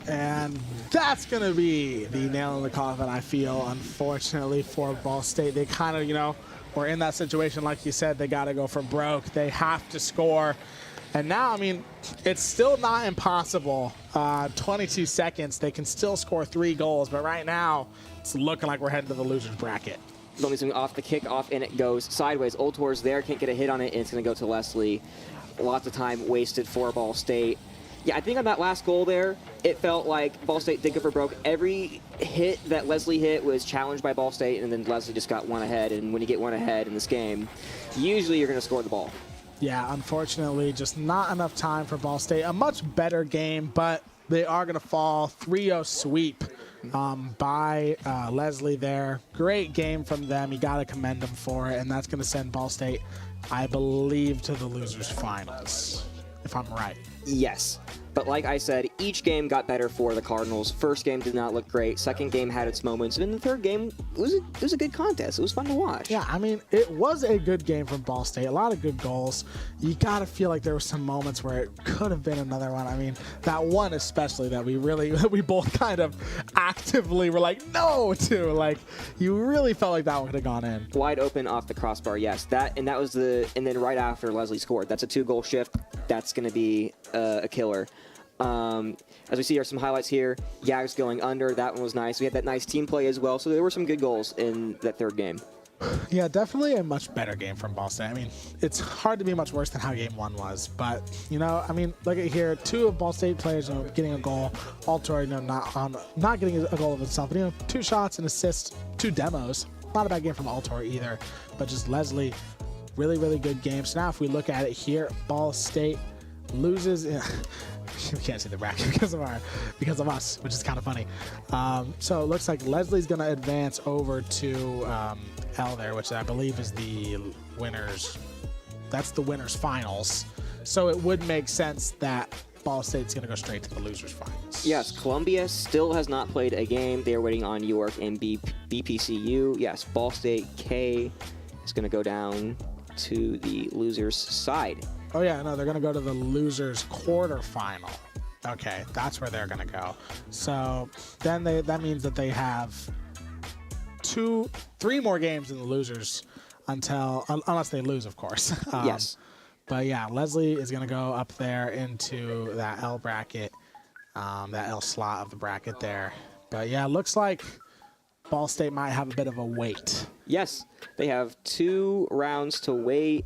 And that's going to be the nail in the coffin, I feel, unfortunately, for Ball State. They kind of, were in that situation, like you said, they got to go for broke. They have to score. And now, it's still not impossible. 22 seconds, they can still score 3 goals. But right now, it's looking like we're heading to the loser's bracket. Only off the kickoff, and it goes sideways. Ultor's there, can't get a hit on it, and it's going to go to Leslie. Lots of time wasted for Ball State. Yeah, I think on that last goal there, it felt like Ball State did go for broke. Every hit that Leslie hit was challenged by Ball State, and then Leslie just got one ahead. And when you get one ahead in this game, usually you're going to score the ball. Yeah, unfortunately, just not enough time for Ball State. A much better game, but they are going to fall 3-0 sweep by Leslie there. Great game from them. You got to commend them for it, and that's going to send Ball State, I believe, to the losers finals, if I'm right. Yes. But like I said, each game got better for the Cardinals. First game did not look great. Second game had its moments. And then the third game was a good contest. It was fun to watch. Yeah, I mean, it was a good game from Ball State. A lot of good goals. You got to feel like there were some moments where it could have been another one. I mean, that one especially that we both kind of actively were like, no to. Like, you really felt like that one could have gone in. Wide open off the crossbar, yes. And then right after Leslie scored. That's a 2-goal shift. That's going to be a killer. As we see, here are some highlights here. Yags going under. That one was nice. We had that nice team play as well. So there were some good goals in that third game. Yeah, definitely a much better game from Ball State. I mean, it's hard to be much worse than how game 1 was. But, I mean, look at here. 2 of Ball State players getting a goal. Altor, not getting a goal of himself. But, 2 shots, an assist, 2 demos. Not a bad game from Altor either. But just Leslie, really, really good game. So now if we look at it here, Ball State loses. We can't see the bracket because of us, which is kind of funny. So it looks like Leslie's going to advance over to L there, which I believe is the winners. That's the winners finals. So it would make sense that Ball State's going to go straight to the losers finals. Yes, Columbia still has not played a game. They are waiting on York and BPCU. Yes, Ball State K is going to go down to the losers side. Oh, yeah, no, they're going to go to the losers quarterfinal. Okay, that's where they're going to go. So then that means that they have 3 more games in the losers unless they lose, of course. Yes. But yeah, Leslie is going to go up there into that L bracket, that L slot of the bracket there. But yeah, it looks like Ball State might have a bit of a wait. Yes, they have 2 rounds to wait.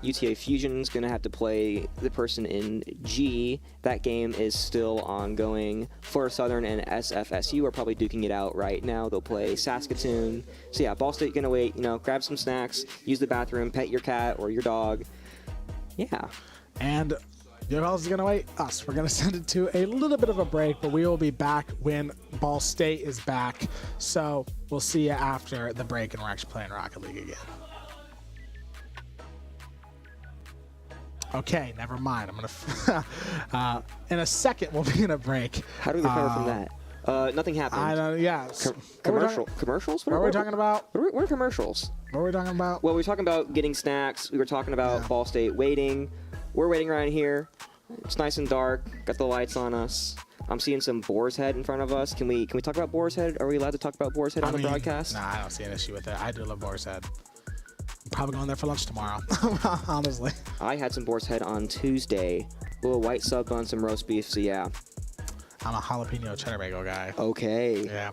UTA Fusion's going to have to play the person in G. That game is still ongoing. Florida Southern and SFSU are probably duking it out right now. They'll play Saskatoon. So yeah, Ball State going to wait, grab some snacks, use the bathroom, pet your cat or your dog. Yeah. And who else is going to wait? Us. We're going to send it to a little bit of a break, but we will be back when Ball State is back. So we'll see you after the break, and we're actually playing Rocket League again. Okay, never mind. I'm gonna. In a second, we'll be in a break. How do we recover from that? Nothing happened. I don't. Yeah. Commercials? What are we talking about? What are commercials? What are we talking about? Well, we were talking about getting snacks. We were talking about Ball State waiting. We're waiting around here. It's nice and dark. Got the lights on us. I'm seeing some Boar's Head in front of us. Can we talk about Boar's Head? Are we allowed to talk about Boar's Head on the broadcast? Nah, I don't see an issue with it. I do love Boar's Head. I'm probably going there for lunch tomorrow, honestly. I had some Boar's Head on Tuesday. A little white sub on some roast beef, so yeah. I'm a jalapeno cheddar bagel guy. Okay. Yeah.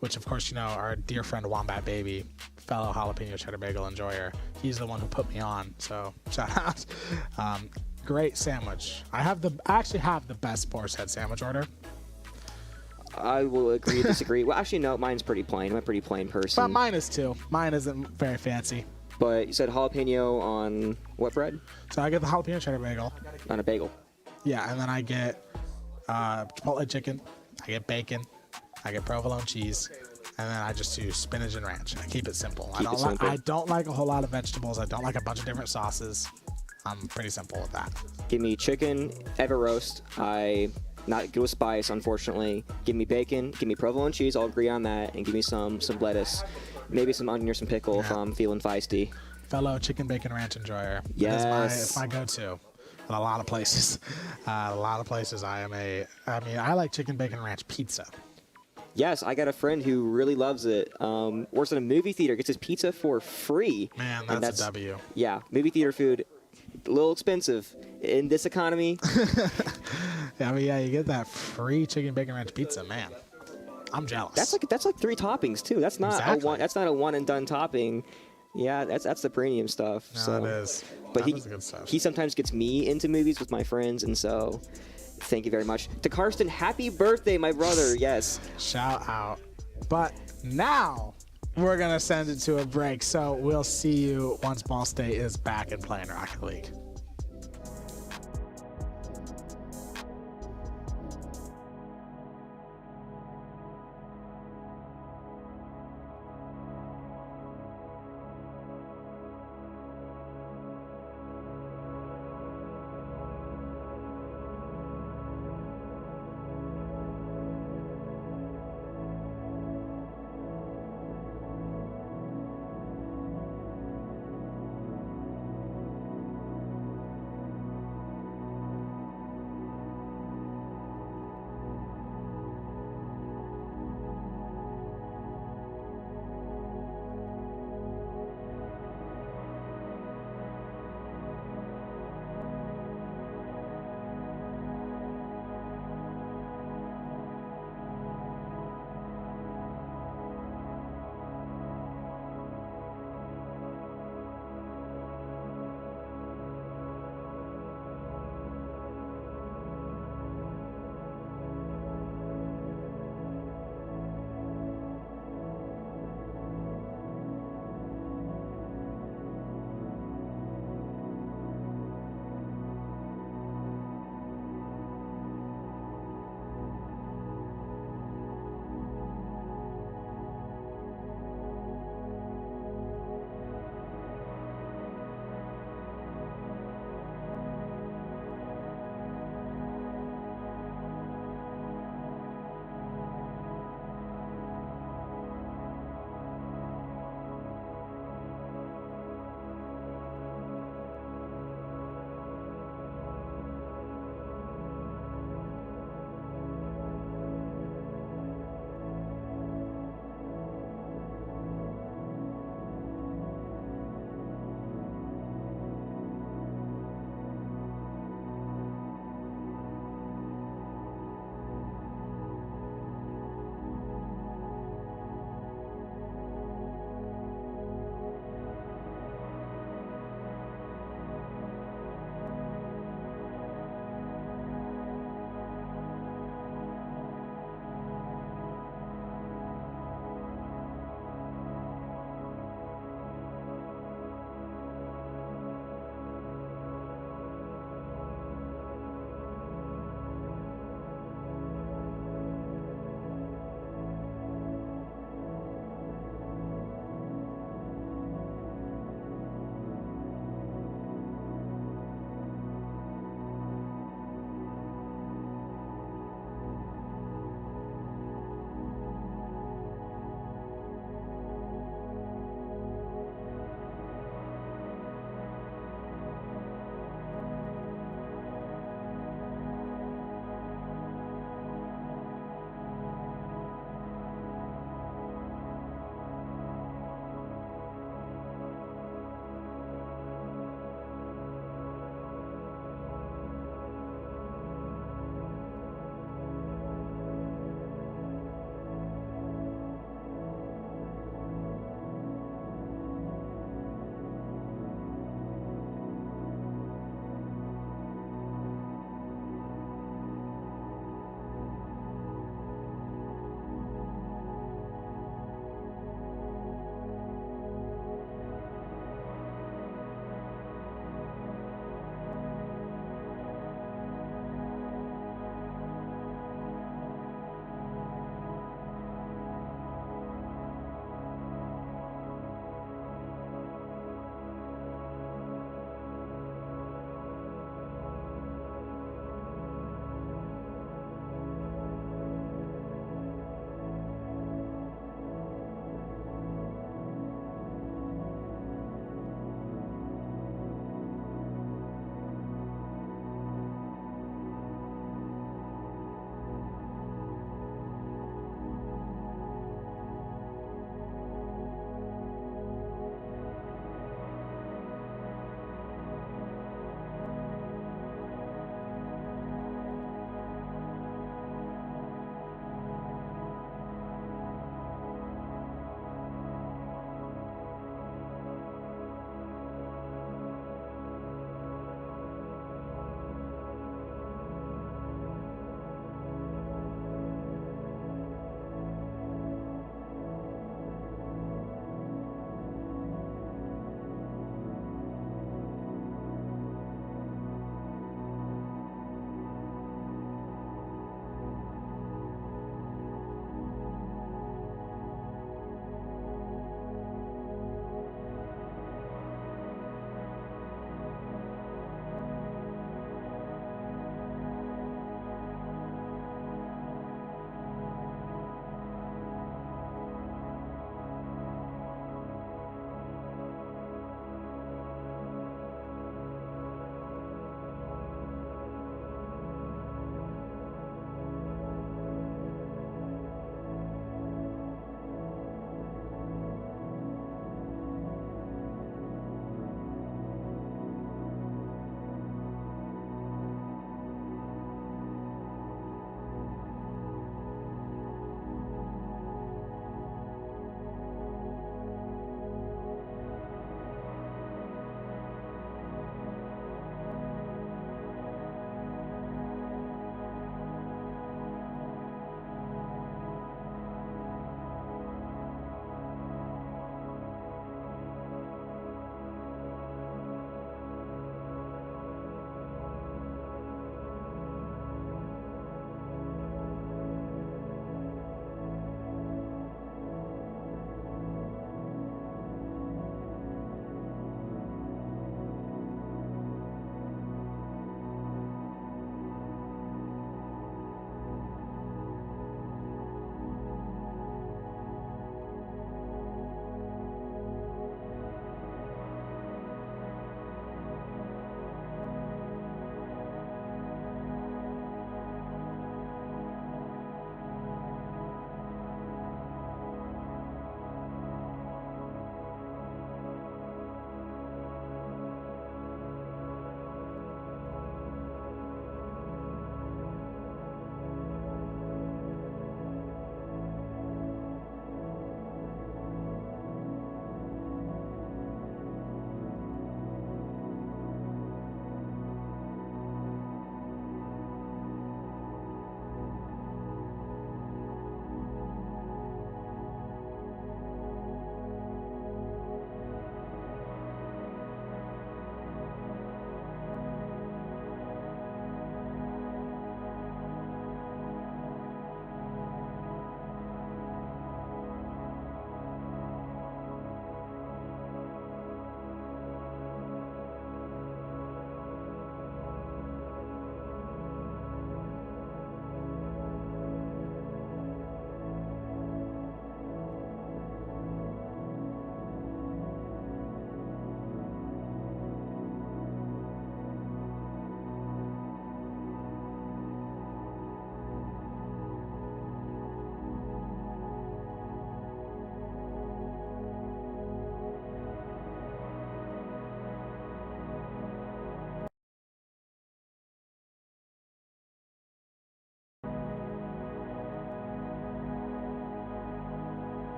Which, of course, our dear friend Wombat Baby, fellow jalapeno cheddar bagel enjoyer, he's the one who put me on, so shout out. Great sandwich. I actually have the best Boar's Head sandwich order. I will agree to disagree. Well, actually, no, mine's pretty plain. I'm a pretty plain person. But mine is too. Mine isn't very fancy. But you said jalapeno on what bread? So I get the jalapeno cheddar bagel. On a bagel. Yeah, and then I get Chipotle chicken. I get bacon. I get provolone cheese. And then I just do spinach and ranch. I keep it simple. I don't like a whole lot of vegetables. I don't like a bunch of different sauces. I'm pretty simple with that. Give me chicken, ever roast. I not good with spice, unfortunately. Give me bacon. Give me provolone cheese. I'll agree on that. And give me some lettuce. Maybe some onion or some pickle if I'm feeling feisty. Fellow chicken bacon ranch enjoyer. Yes. It's my go-to. In a lot of places. I like chicken bacon ranch pizza. Yes, I got a friend who really loves it. Works at a movie theater, gets his pizza for free. Man, that's a W. Yeah, movie theater food, a little expensive in this economy. Yeah, you get that free chicken bacon ranch pizza, man. I'm jealous. That's like 3 toppings too. That's not that's not a one and done topping. Yeah, that's the premium stuff. No, so it is. But that is good stuff. He sometimes gets me into movies with my friends, and so thank you very much. To Karsten, happy birthday, my brother. Yes. Shout out. But now we're going to send it to a break. So we'll see you once Ball State is back and playing Rocket League.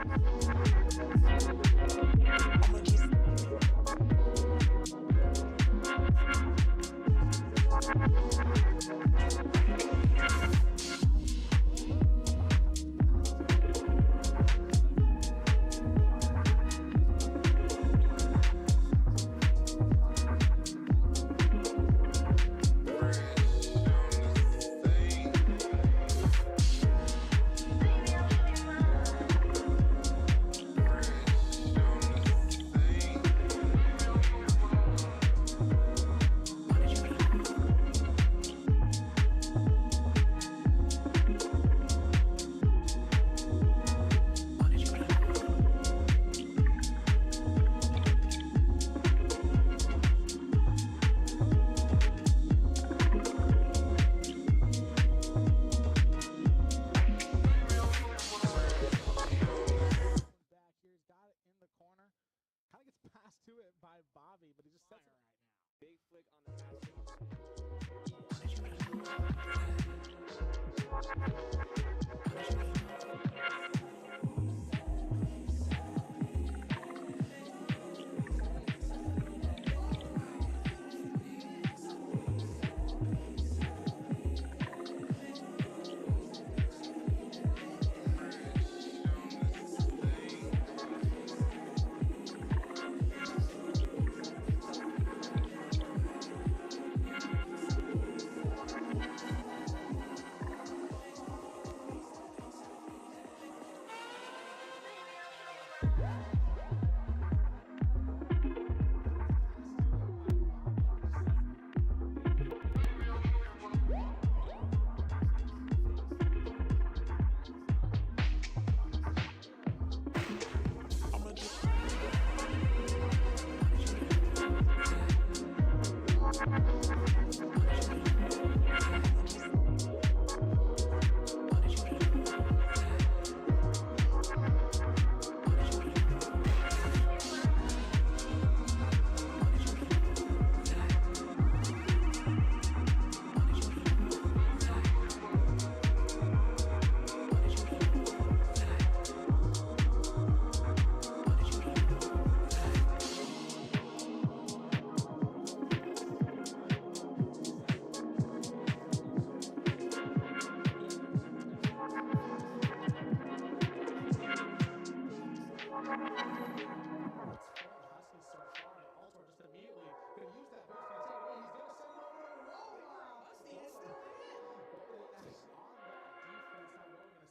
Kind of gets passed to it by Bobby, but he just sets it right now. Big flick on the pass.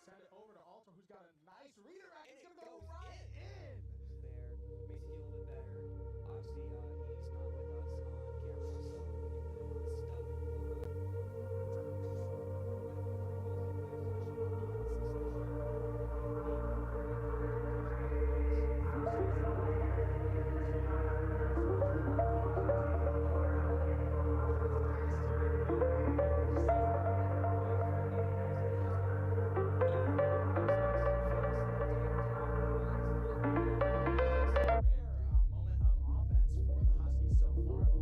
Send it over to Alter, who's got a nice redirect. It's going to go right in. There makes it feel a little bit better. Obviously, he's not with us on camera, so we get the stub Rare moment of offense for the Huskies so far.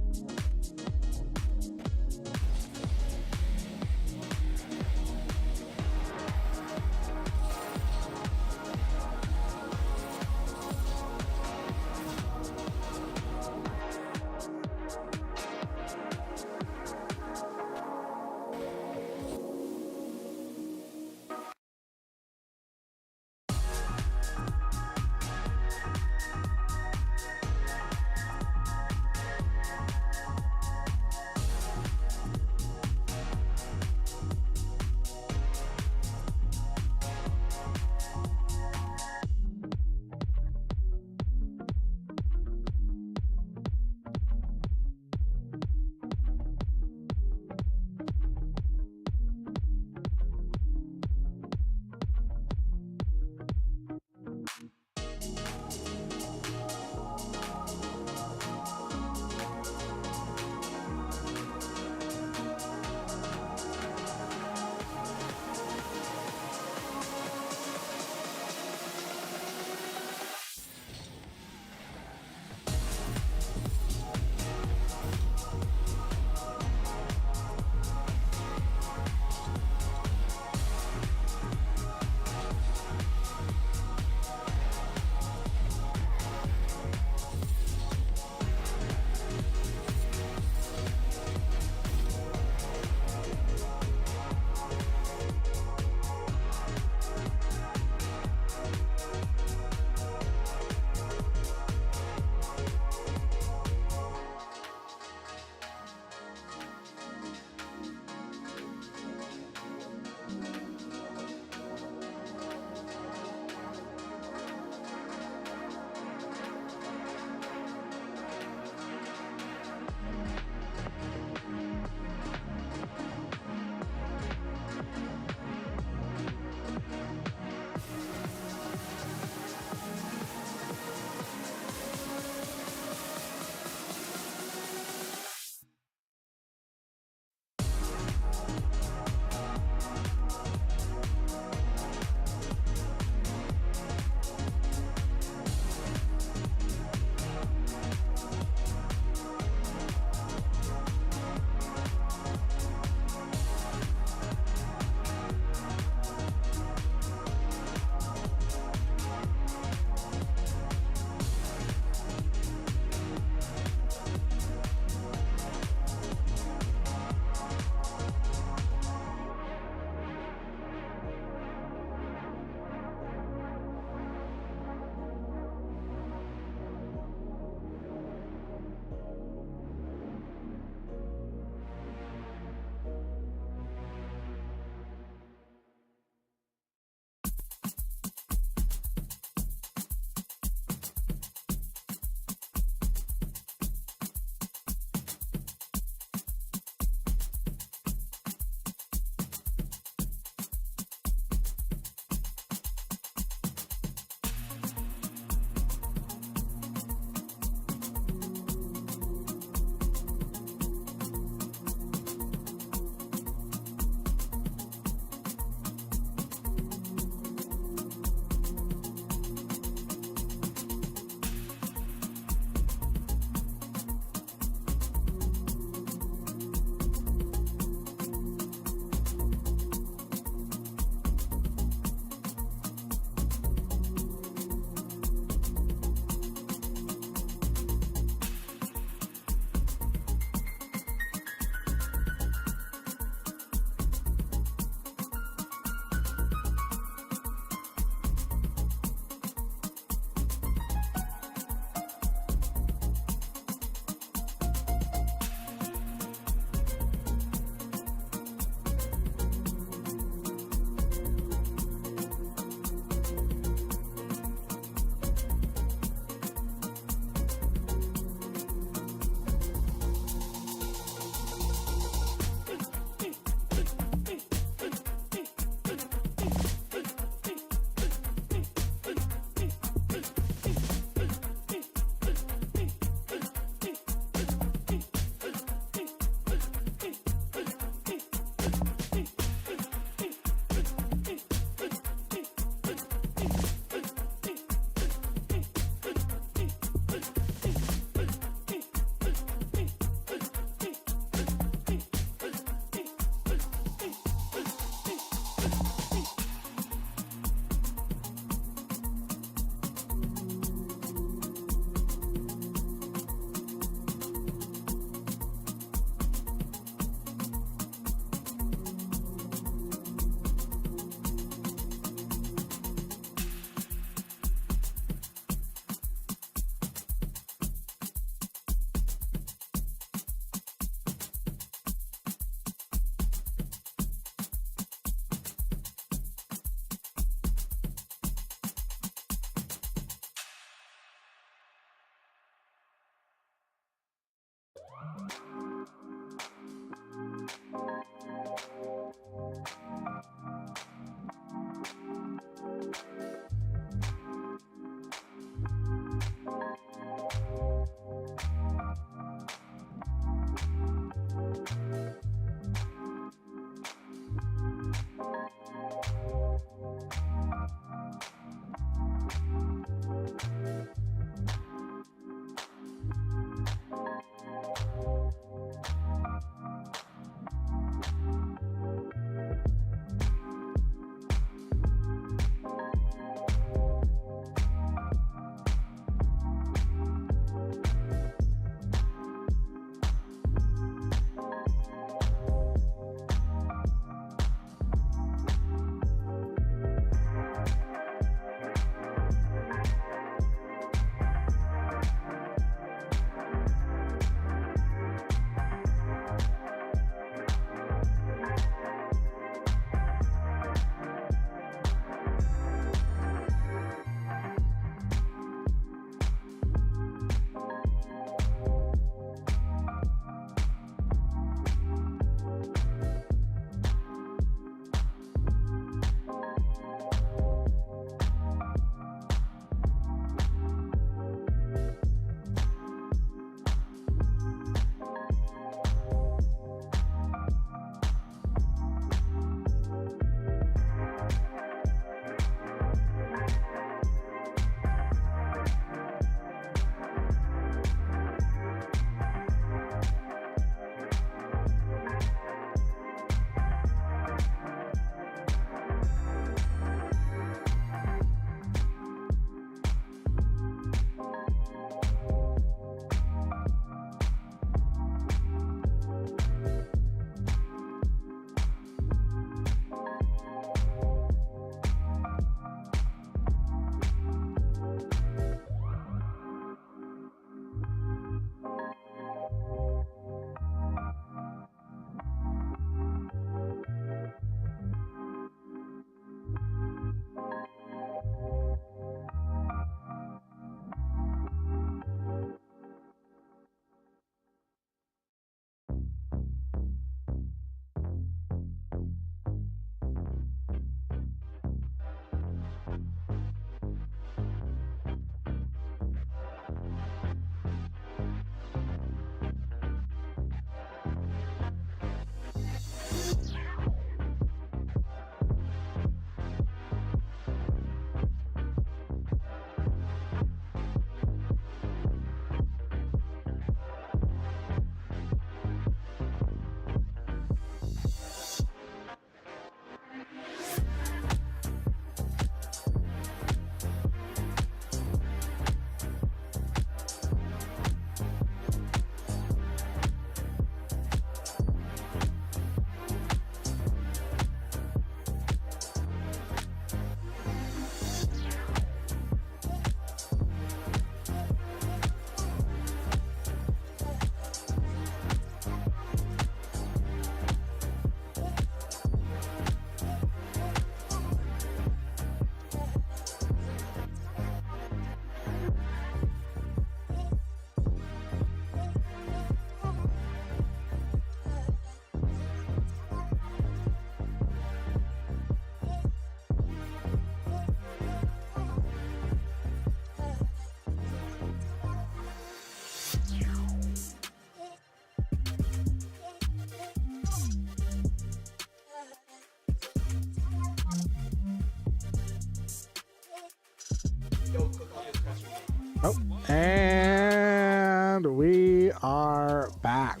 Oh, and we are back.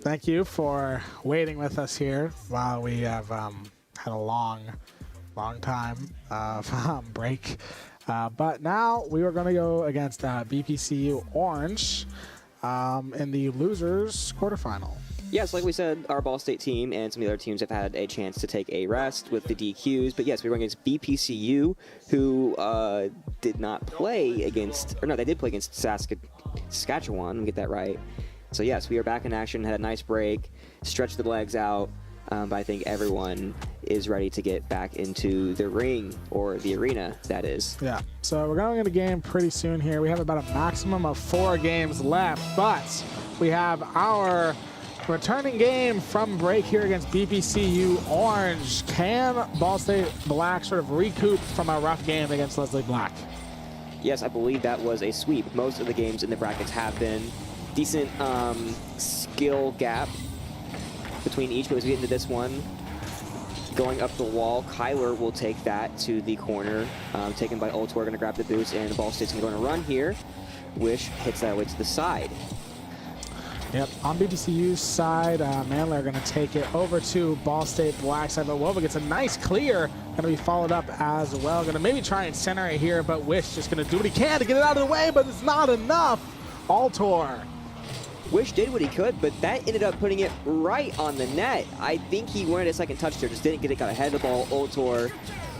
Thank you for waiting with us here while we have had a long time of break. But now we are going to go against BPCU Orange in the losers quarterfinal. Yes, like we said, our Ball State team and some of the other teams have had a chance to take a rest with the DQs. But yes, we were going against BPCU, who did not play against, or no, they did play against Saskatchewan. Let me get that right. So yes, we are back in action, had a nice break, stretched the legs out. But I think everyone is ready to get back into the ring, or the arena, that is. Yeah, so we're going into game pretty soon here. We have about a maximum of 4 games left, but we have our returning game from break here against BPCU Orange. Can Ball State Black sort of recoup from a rough game against Leslie Black? Yes, I believe that was a sweep. Most of the games in the brackets have been. Decent skill gap between each, but as we get into this one, going up the wall, Kyler will take that to the corner, taken by Ultor, going to grab the boost, and the Ball State's going to go on a run here. Wish hits that away to the side. Yep, on BPCU's side, Manler are going to take it over to Ball State Black side, but Wova gets a nice clear, going to be followed up as well. Going to maybe try and center it here, but Wish just going to do what he can to get it out of the way, but it's not enough. Ultor. Wish did what he could, but that ended up putting it right on the net. I think he wanted a second touch there, just didn't get it, got ahead of the ball. Ultor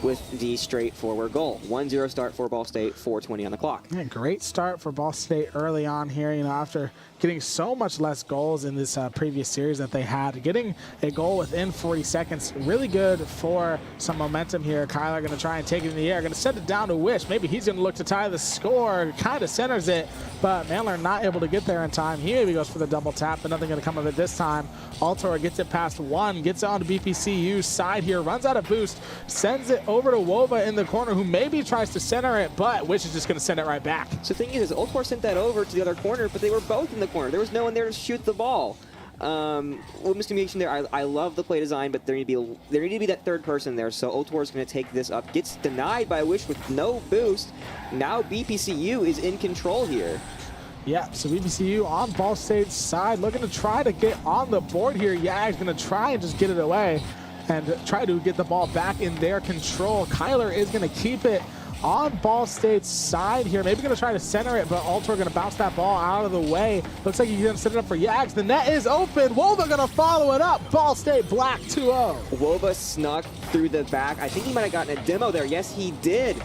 with the straightforward goal. 1-0 start for Ball State, 4:20 on the clock. Yeah, great start for Ball State early on here, after getting so much less goals in this previous series that they had. Getting a goal within 40 seconds, really good for some momentum here. Kyler going to try and take it in the air, going to send it down to Wish. Maybe he's going to look to tie the score, kind of centers it, but Mandler not able to get there in time. He maybe goes for the double tap, but nothing going to come of it this time. Ultor gets it past one, gets it onto BPCU's side here, runs out of boost, sends it over to Wova in the corner, who maybe tries to center it, but Wish is just going to send it right back. So the thing is Ultor sent that over to the other corner, but they were both in the corner. There was no one there to shoot the ball. Miscommunication there. I love the play design, but there need to be that third person there. So Ultor is going to take this up. Gets denied by Wish with no boost. Now BPCU is in control here. Yeah, so BPCU on Ball State's side, looking to try to get on the board here. Yag's going to try and just get it away and try to get the ball back in their control. Kyler is going to keep it on Ball State's side here. Maybe going to try to center it, but Ultor going to bounce that ball out of the way. Looks like he's going to set it up for Yags. The net is open. Wova going to follow it up. Ball State Black 2-0. Wova snuck through the back. I think he might have gotten a demo there. Yes, he did.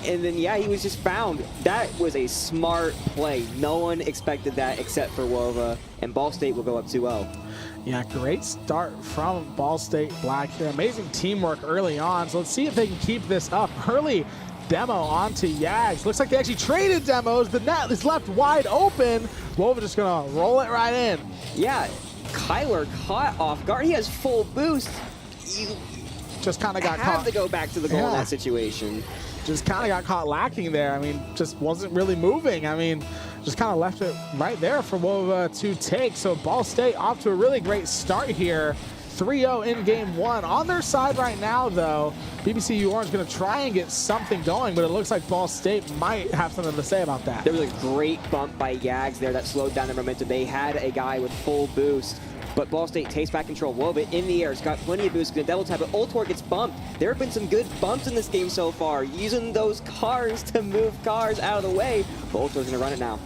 And then, yeah, he was just found. That was a smart play. No one expected that except for Wova, and Ball State will go up 2-0. Yeah, great start from Ball State Black here. Amazing teamwork early on. So let's see if they can keep this up. Early demo onto Yags. Looks like they actually traded demos. The net is left wide open. Wova just going to roll it right in. Yeah, Kyler caught off guard. He has full boost. You just kind of got have caught. To go back to the goal in that situation. Just kind of got caught lacking there. I mean, just wasn't really moving. I mean, just kind of left it right there for Wova to take. So Ball State off to a really great start here. 3-0 in game one. On their side right now, though, BPCU Orange going to try and get something going, but it looks like Ball State might have something to say about that. There was a great bump by Yags there that slowed down the momentum. They had a guy with full boost, but Ball State takes back control. Wova in the air. It's got plenty of boost. Going to double tap, but Ultor gets bumped. There have been some good bumps in this game so far, using those cars to move cars out of the way, but Ultor's going to run it now.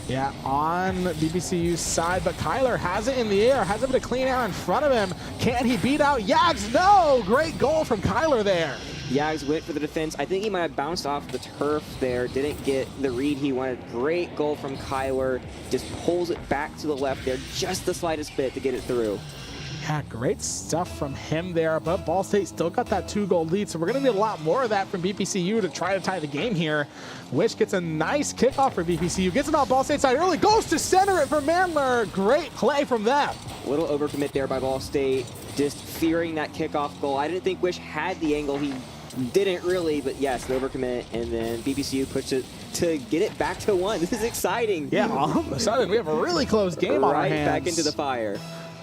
Yeah, on BPCU's side, but Kyler has it in the air, has a bit of clean air in front of him. Can he beat out Yags? No! Great goal from Kyler there. Yags went for the defense. I think he might have bounced off the turf there, didn't get the read he wanted. Great goal from Kyler. Just pulls it back to the left there, just the slightest bit to get it through. Yeah, great stuff from him there, but Ball State still got that 2-goal lead, so we're going to need a lot more of that from BPCU to try to tie the game here. Wish gets a nice kickoff for BPCU, gets it on Ball State side early, goes to center it for Mandler. Great play from them. A little overcommit there by Ball State, just fearing that kickoff goal. I didn't think Wish had the angle. He didn't really, but yes, the overcommit, and then BPCU pushed it to get it back to one. This is exciting. Yeah, all of a sudden we have a really close game on our hands. Right back into the fire.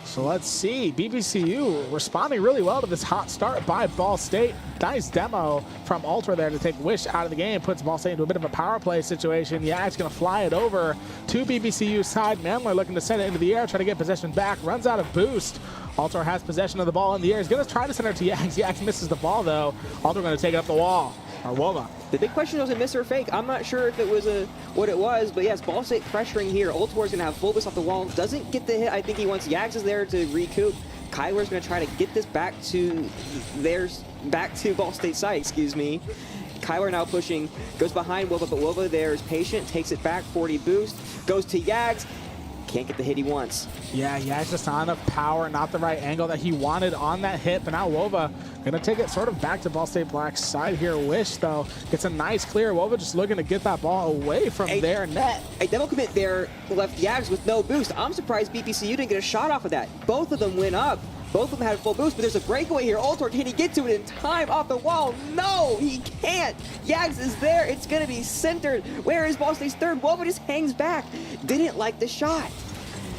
So let's see, BBCU responding really well to this hot start by Ball State. Nice demo from Ultra there to take Wish out of the game, puts Ball State into a bit of a power play situation. Yeah, it's gonna fly it over to BBCU's side. Mandler looking to send it into the air, try to get possession back, runs out of boost. Altor has possession of the ball in the air. He's gonna try to send it to Yags. Yags misses the ball though. Altor gonna take it up the wall. Wova. The big question was a miss or a fake. I'm not sure if it was what it was, but yes, Ball State pressuring here. Ultor's gonna have full boost off the wall. Doesn't get the hit. I think he wants Yags is there to recoup. Kyler's gonna try to get this back to Ball State side, excuse me. Kyler now pushing, goes behind Wova, but Wova there is patient, takes it back, 40 boost, goes to Yags. Can't get the hit he wants. Yeah, Yags just not enough power, not the right angle that he wanted on that hit, but now Wova gonna take it sort of back to Ball State Black's side here. Wish, though, gets a nice clear. Wova just looking to get that ball away from their net. A double commit there left Yags with no boost. I'm surprised BPCU didn't get a shot off of that. Both of them went up. Both of them had full boost, but there's a breakaway here. Ultor, can he get to it in time off the wall? No, he can't. Yags is there. It's going to be centered. Where is Ball State's third? Wova just hangs back. Didn't like the shot.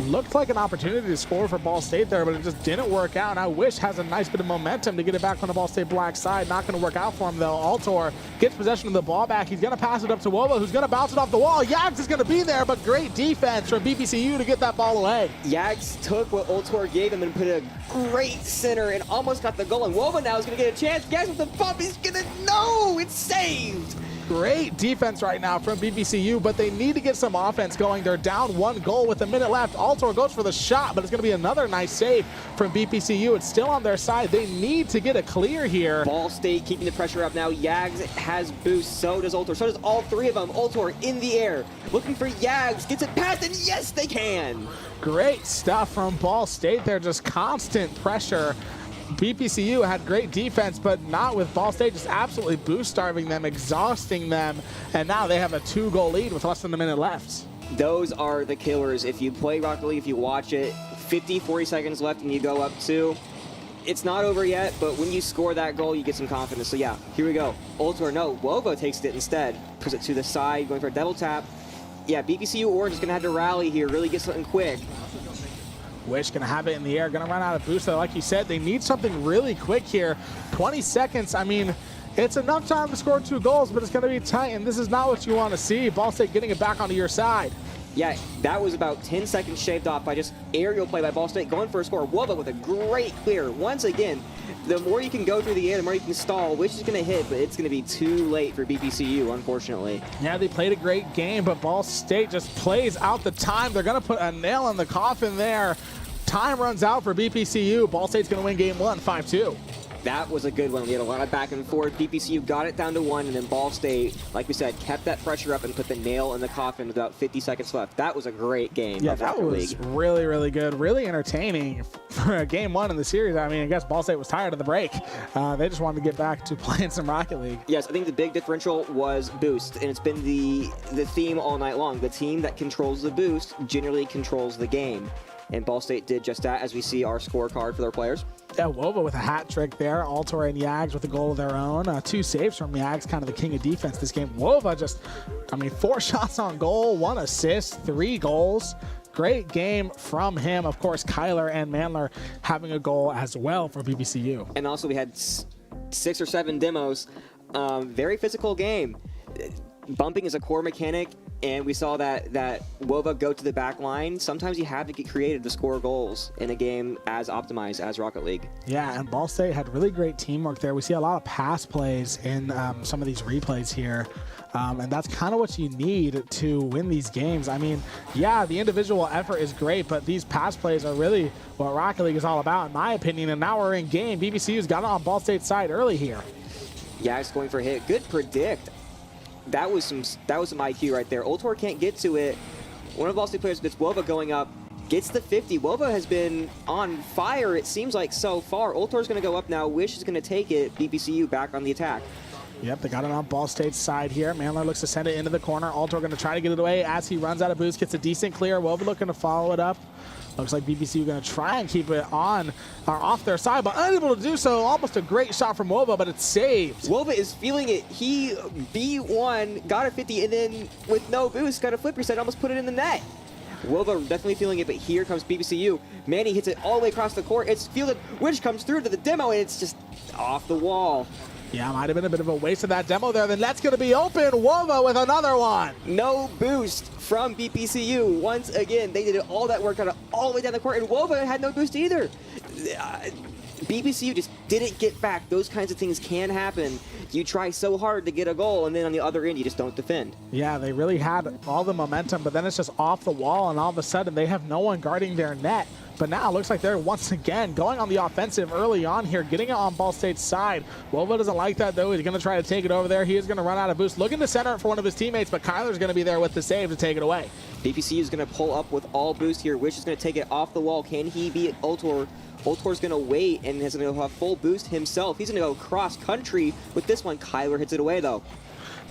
Looked like an opportunity to score for Ball State there, but it just didn't work out. Now Wish has a nice bit of momentum to get it back on the Ball State Black side. Not going to work out for him, though. Altor gets possession of the ball back. He's going to pass it up to Wova, who's going to bounce it off the wall. Yags is going to be there, but great defense from BPCU to get that ball away. Yags took what Ultor gave him and put a great center and almost got the goal. And Wova now is going to get a chance. Yags with the bump. He's going to, no, it's saved. Great defense right now from BBCU, but they need to get some offense going. They're down 1 goal with a minute left. Altor goes for the shot, but it's going to be another nice save from BPCU. It's still on their side. They need to get a clear here. Ball State keeping the pressure up now. Yags has boost. So does Ultor. So does all three of them. Ultor in the air, looking for Yags. Gets it past, and yes, they can. Great stuff from Ball State. They're just constant pressure. BPCU had great defense, but not with Ball State just absolutely boost starving them, exhausting them, and now they have a 2-goal lead with less than a minute left. Those are the killers. If you play Rocket League, if you watch it, 50, 40 seconds left and you go up 2, it's not over yet, but when you score that goal, you get some confidence. So yeah, here we go. Ultor, no, Wova takes it instead, puts it to the side, going for a double tap. Yeah, BPCU Orange is gonna have to rally here, really get something quick. Wish gonna have it in the air, gonna run out of boost. Like you said, they need something really quick here. 20 seconds, I mean, it's enough time to score 2 goals, but it's gonna be tight, and this is not what you want to see. Ball State getting it back onto your side. Yeah, that was about 10 seconds shaved off by just aerial play by Ball State, going for a score. Wova with a great clear. Once again, the more you can go through the air, the more you can stall. Wish is going to hit, but it's going to be too late for BPCU, unfortunately. Yeah, they played a great game, but Ball State just plays out the time. They're going to put a nail in the coffin there. Time runs out for BPCU. Ball State's going to win game 1, 5-2. That was a good one. We had a lot of back and forth. BPCU got it down to 1, and then Ball State, like we said, kept that pressure up and put the nail in the coffin with about 50 seconds left. That was a great game. Yeah, that was really, really good. Really entertaining for game 1 in the series. I mean, I guess Ball State was tired of the break. They just wanted to get back to playing some Rocket League. Yes, I think the big differential was boost, and it's been the theme all night long. The team that controls the boost generally controls the game. And Ball State did just that, as we see our scorecard for their players. Yeah, Wova with a hat trick there. Altor and Yags with a goal of their own. 2 saves from Yags, kind of the king of defense this game. Wova just, 4 shots on goal, 1 assist, 3 goals. Great game from him. Of course, Kyler and Mandler having a goal as well for BBCU. And also we had 6 or 7 demos. Very physical game. Bumping is a core mechanic, and we saw that Wova go to the back line. Sometimes you have to get creative to score goals in a game as optimized as Rocket League. Yeah, and Ball State had really great teamwork there. We see a lot of pass plays in some of these replays here, and that's kind of what you need to win these games. I mean, yeah, the individual effort is great, but these pass plays are really what Rocket League is all about, in my opinion, and now we're in game. BBCU's got it on Ball State's side early here. Yeah, it's going for a hit. Good predict. That was some IQ right there. Ultor can't get to it. One of the Ball State players gets Wova going up, gets the 50. Wova has been on fire, it seems like, so far. Ultor's going to go up now. Wish is going to take it. BPCU back on the attack. Yep, they got it on Ball State's side here. Mandler looks to send it into the corner. Altor going to try to get it away as he runs out of boost, gets a decent clear. Wova looking to follow it up. Looks like BBCU going to try and keep it on or off their side, but unable to do so. Almost a great shot from Wova, but it's saved. Wova is feeling it. He B1, got a 50, and then with no boost, got a flip reset, almost put it in the net. Wova definitely feeling it, but here comes BBCU. Manny hits it all the way across the court. It's fielded, which comes through to the demo, and it's just off the wall. Yeah, might have been a bit of a waste of that demo there. The net's going to be open. Wova with another one. No boost from BPCU. Once again, they did all that work, got it all the way down the court, and Wova had no boost either. BPCU just didn't get back. Those kinds of things can happen. You try so hard to get a goal, and then on the other end, you just don't defend. Yeah, they really had all the momentum, but then it's just off the wall, and all of a sudden, they have no one guarding their net. But now it looks like they're once again going on the offensive early on here, getting it on Ball State's side. Wova doesn't like that, though. He's going to try to take it over there. He is going to run out of boost, looking to center it for one of his teammates, but Kyler's going to be there with the save to take it away. BPCU is going to pull up with all boost here. Wish is going to take it off the wall. Can he beat Ultor? Ultor's going to wait and is going to have full boost himself. He's going to go cross country with this one. Kyler hits it away, though.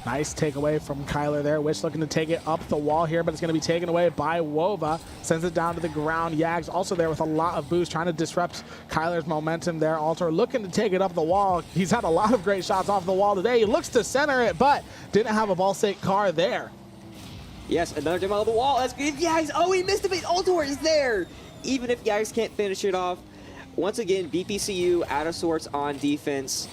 Nice takeaway from Kyler there. Wish looking to take it up the wall here, but it's going to be taken away by Wova. Sends it down to the ground. Yags also there with a lot of boost, trying to disrupt Kyler's momentum there. Alter looking to take it up the wall. He's had a lot of great shots off the wall today. He looks to center it, but didn't have a Ball State car there. Yes, another demo of the wall. That's good. Yags, oh, he missed it, but Ultor is there. Even if Yags can't finish it off. Once again, BPCU out of sorts on defense.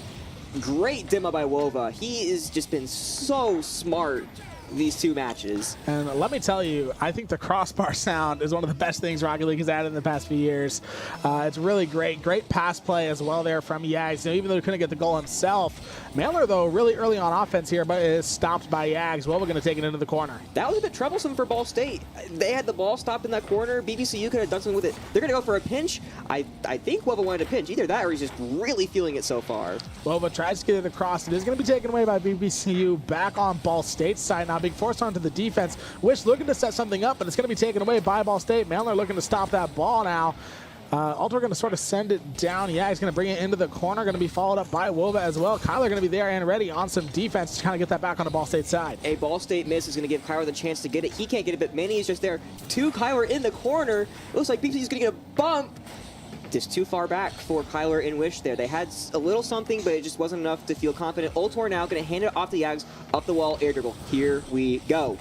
Great demo by Wova. He has just been so smart these two matches. And let me tell you, I think the crossbar sound is one of the best things Rocket League has added in the past few years. It's really great. Great pass play as well there from Yags. Even though he couldn't get the goal himself. Mandler, though, really early on offense here, but is stopped by Yags. Well, we're going to take it into the corner. That was a bit troublesome for Ball State. They had the ball stopped in that corner. BBCU could have done something with it. They're going to go for a pinch. I think Wova wanted a pinch. Either that or he's just really feeling it so far. Wova tries to get it across. It is going to be taken away by BBCU back on Ball State's side now. Being forced onto the defense. Wish looking to set something up, but it's going to be taken away by Ball State. Mandler looking to stop that ball now. Alter going to sort of send it down. Yeah, he's going to bring it into the corner. Going to be followed up by Wova as well. Kyler going to be there and ready on some defense to kind of get that back on the Ball State side. A Ball State miss is going to give Kyler the chance to get it. He can't get it, but Manny is just there. To Kyler in the corner. It looks like BC is going to get a bump. Just too far back for Kyler and Wish there. They had a little something, but it just wasn't enough to feel confident. Ultor now going to hand it off the Yags, up the wall, air dribble. Here we go.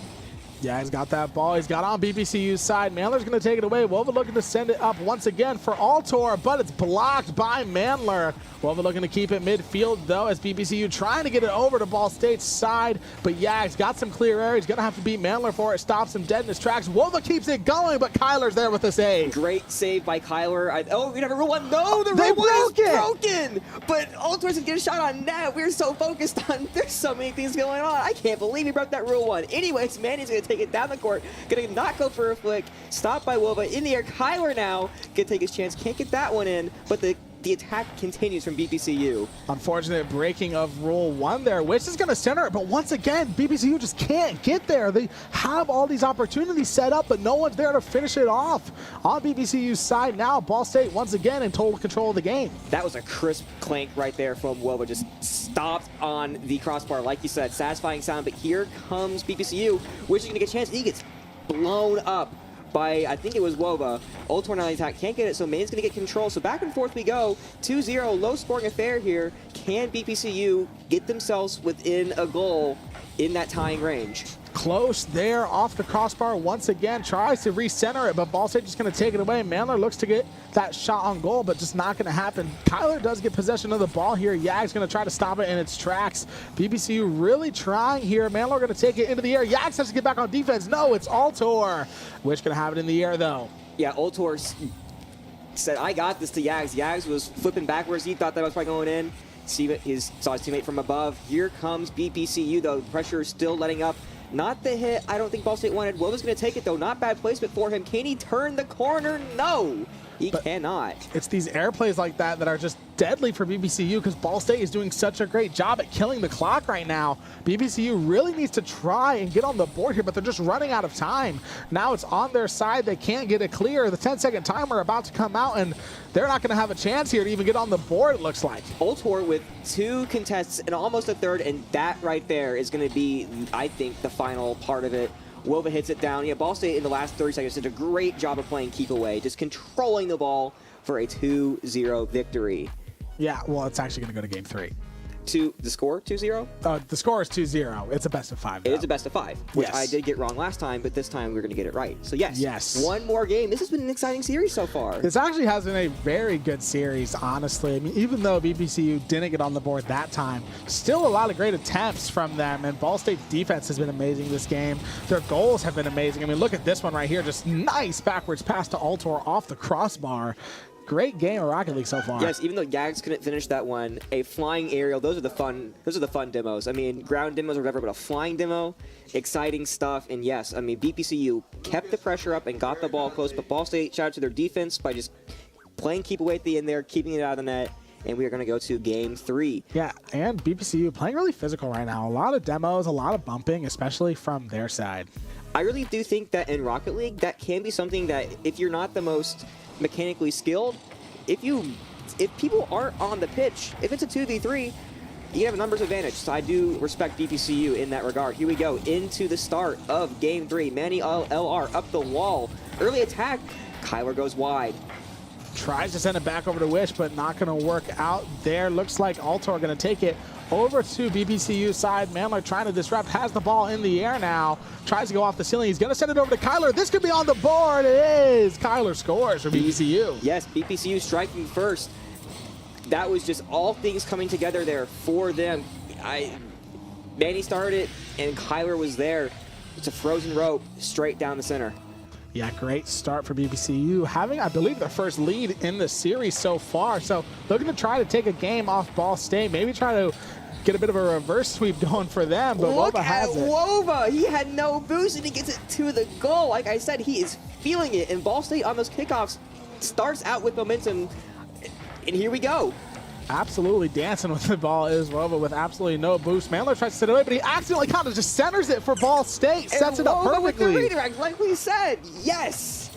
Yeah, he's got that ball. He's got on BBCU's side. Mandler's going to take it away. Wova looking to send it up once again for Altor, but it's blocked by Mandler. Wova looking to keep it midfield, though, as BBCU trying to get it over to Ball State's side. But Yags got some clear air. He's going to have to beat Mandler for it. Stops him dead in his tracks. Wova keeps it going, but Kyler's there with the save. Great save by Kyler. Oh, we have a rule one. No, the rule one is broken. But Altor's going to get a shot on net. We're so focused on, there's so many things going on. I can't believe he broke that rule one. Anyways, Manny's going to take it down the court. Going to not go for a flick. Stopped by Wova in the air. Kyler now can take his chance. Can't get that one in, but the attack continues from BPCU. Unfortunate breaking of Rule 1 there. Wish is going to center it, but once again, BPCU just can't get there. They have all these opportunities set up, but no one's there to finish it off. On BPCU's side now, Ball State once again in total control of the game. That was a crisp clank right there from Wova. Just stopped on the crossbar, like you said. Satisfying sound, but here comes BPCU. Wish is going to get a chance. He gets blown up by, I think it was Wova. Ultor on the attack, can't get it, so Main's going to get control. So back and forth we go. 2-0, low scoring affair here. Can BPCU get themselves within a goal in that tying range? Close there off the crossbar once again. Tries to recenter it, but Ball State just going to take it away. Mandler looks to get that shot on goal, but just not going to happen. Kyler does get possession of the ball here. Yag's going to try to stop it in its tracks. BBCU really trying here. Mandler going to take it into the air. Yags has to get back on defense. No, it's Altor. Wish going to have it in the air, though. Yeah, Ultor said, I got this to Yags. Yags was flipping backwards. He thought that was probably going in. Saw his teammate from above. Here comes BPCU, though. Pressure is still letting up. Not the hit I don't think Ball State wanted. Wova's going to take it, though. Not bad placement for him. Can he turn the corner? No, he cannot. It's these air plays like that that are just deadly for BBCU because Ball State is doing such a great job at killing the clock right now. BBCU really needs to try and get on the board here, but they're just running out of time. Now it's on their side. They can't get it clear. The 10-second timer about to come out, and they're not going to have a chance here to even get on the board, it looks like. Ultor with 2 contests and almost a third, and that right there is going to be, I think, the final part of it. Wova hits it down. Yeah, Ball State in the last 30 seconds did a great job of playing keep away, just controlling the ball for a 2-0 victory. Yeah, well, it's actually going to go to game 3. The score 2-0? The score is 2-0. It's a best of 5. It is a best of 5, which Yes. I did get wrong last time, but this time we're going to get it right. So Yes. one more game. This has been an exciting series so far. This actually has been a very good series, honestly. I mean, even though BPCU didn't get on the board that time, still a lot of great attempts from them, and Ball State's defense has been amazing this game. Their goals have been amazing. I mean, look at this one right here. Just nice backwards pass to Altor off the crossbar. Great game of Rocket League so far. Yes, even though Gags couldn't finish that one, a flying aerial, those are the fun demos. I mean, ground demos or whatever, but a flying demo, exciting stuff. And yes, I mean, BPCU kept the pressure up and got the ball close, but Ball State, shout out to their defense by just playing keep away at the end there, keeping it out of the net. And we are going to go to game 3. Yeah, and BPCU playing really physical right now. A lot of demos, a lot of bumping, especially from their side. I really do think that in Rocket League, that can be something that if you're not the most mechanically skilled, if people aren't on the pitch, if it's a 2v3, you have a numbers advantage. So I do respect BPCU in that regard. Here we go into the start of game 3. Manny LR up the wall. Early attack. Kyler goes wide. Tries to send it back over to Wish, but not going to work out there. Looks like Altor going to take it over to BPCU side. Mandler trying to disrupt, has the ball in the air now. Tries to go off the ceiling. He's going to send it over to Kyler. This could be on the board. It is. Kyler scores for BPCU. Yes, BPCU striking first. That was just all things coming together there for them. Manny started it, and Kyler was there. It's a frozen rope straight down the center. Yeah, great start for BPCU, having, I believe, their first lead in the series so far. So looking to try to take a game off Ball State, maybe try to get a bit of a reverse sweep going for them, but Look Wova has at it. Wova. He had no boost, and he gets it to the goal. Like I said, he is feeling it, and Ball State on those kickoffs starts out with momentum, and here we go. Absolutely dancing with the ball is Wova with absolutely no boost. Mandler tries to sit away, but he accidentally kind of just centers it for Ball State. Sets it up Wova with the perfectly. redirect, like we said. Yes.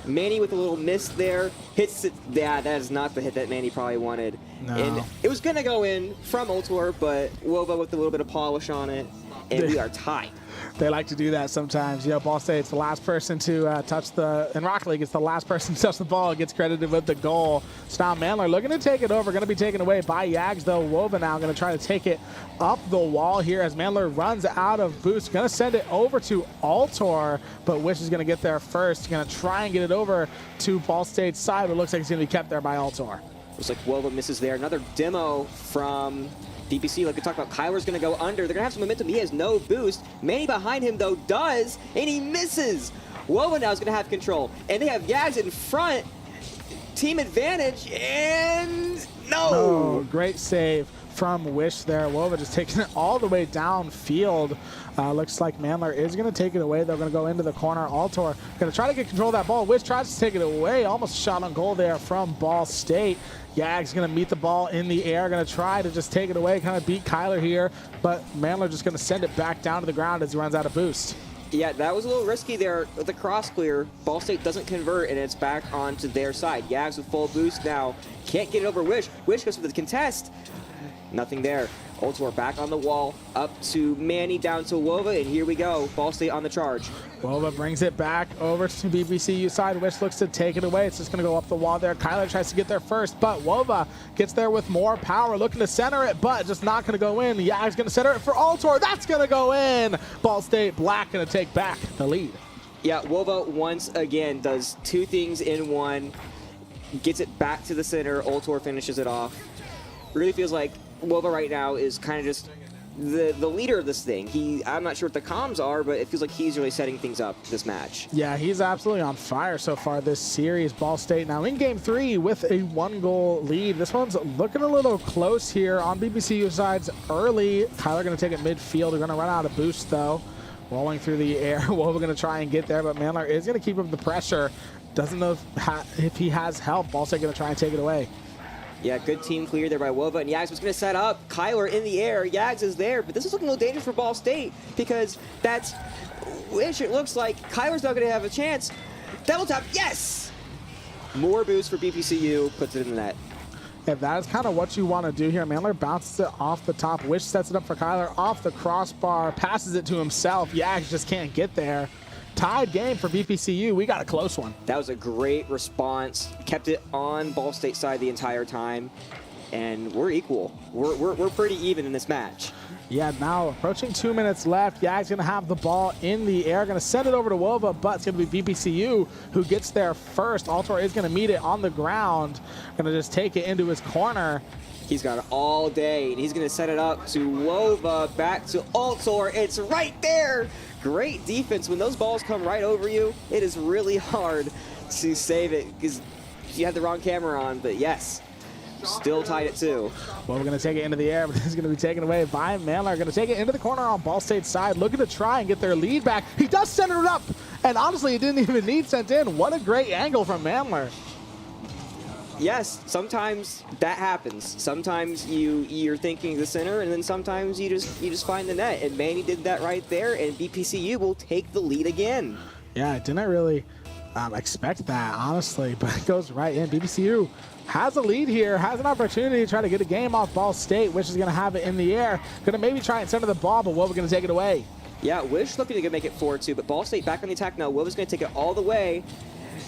Manny with a little miss there. Hits it. Yeah, that is not the hit that Manny probably wanted. No. And it was going to go in from Ultor, but Wova with a little bit of polish on it. And we are tied. They like to do that sometimes. You know, Ball State's the last person to touch the, in Rocket League, it's the last person to touch the ball, gets credited with the goal. So now Mandler looking to take it over, going to be taken away by Yags, though. Wova now going to try to take it up the wall here as Mandler runs out of boost. Going to send it over to Altor, but Wish is going to get there first. Going to try and get it over to Ball State's side, but it looks like it's going to be kept there by Altor. Looks like Wova misses there. Another demo from DPC, like we talked about, Kyler's going to go under. They're going to have some momentum. He has no boost. Manny behind him, though, does, and he misses. Wova now is going to have control. And they have Yags in front. Team advantage, and no! Oh, great save from Wish there. Wova just taking it all the way downfield. Looks like Mandler is going to take it away. They're going to go into the corner. Altor going to try to get control of that ball. Wish tries to take it away. Almost shot on goal there from Ball State. Yags going to meet the ball in the air. Going to try to just take it away, kind of beat Kyler here. But Mandler just going to send it back down to the ground as he runs out of boost. Yeah, that was a little risky there with the cross clear. Ball State doesn't convert, and it's back onto their side. Yags with full boost now. Can't get it over Wish. Wish goes for the contest. Nothing there. Ultor back on the wall, up to Manny, down to Wova, and here we go. Ball State on the charge. Wova brings it back over to BPCU side. Wish looks to take it away. It's just going to go up the wall there. Kyler tries to get there first, but Wova gets there with more power, looking to center it, but just not going to go in. Yag's going to center it for Altor. That's going to go in. Ball State Black going to take back the lead. Yeah, Wova once again does two things in one. Gets it back to the center. Ultor finishes it off. Really feels like Wova right now is kind of just the leader of this thing. I'm not sure what the comms are, but it feels like he's really setting things up this match. Yeah, he's absolutely on fire so far this series. Ball State now in game 3 with a 1-goal lead. This one's looking a little close here on BPCU sides early. Kyler going to take it midfield. They're going to run out of boost, though. Rolling through the air. Wova going to try and get there, but Mandler is going to keep up the pressure. Doesn't know if he has help. Ball State going to try and take it away. Yeah, good team clear there by Wova, and Yags was going to set up. Kyler in the air. Yags is there, but this is looking a little dangerous for Ball State because that's which it looks like Kyler's not going to have a chance. Double tap, yes! More boost for BPCU, puts it in the net. Yeah, that is kind of what you want to do here. Mandler bounces it off the top. Wish sets it up for Kyler off the crossbar, passes it to himself. Yags just can't get there. Tied game for BPCU. We got a close one. That was a great response. Kept it on Ball State side the entire time. and we're equal. We're pretty even in this match. Yeah, now approaching 2 minutes left. Yag's going to have the ball in the air. Going to send it over to Wova, but it's going to be BPCU who gets there first. Altor is going to meet it on the ground. Going to just take it into his corner. He's got it all day, and he's going to set it up to Wova, back to Altor. It's right there. Great defense. When those balls come right over you, it is really hard to save it because you had the wrong camera on, but yes. Still tied at 2. Well, we're going to take it into the air, but this is going to be taken away by Mandler. Going to take it into the corner on Ball State's side, looking to try and get their lead back. He does center it up, and honestly, it didn't even need sent in. What a great angle from Mandler. Yes, sometimes that happens. Sometimes you're thinking the center, and then sometimes you just find the net. And Manny did that right there, and BPCU will take the lead again. Yeah, I didn't really expect that, honestly, but it goes right in. BPCU has a lead here, has an opportunity to try to get a game off Ball State, which is going to have it in the air. Going to maybe try and center the ball, but Wova's going to take it away. Yeah, Wish looking to make it 4-2, but Ball State back on the attack now. Wova's going to take it all the way.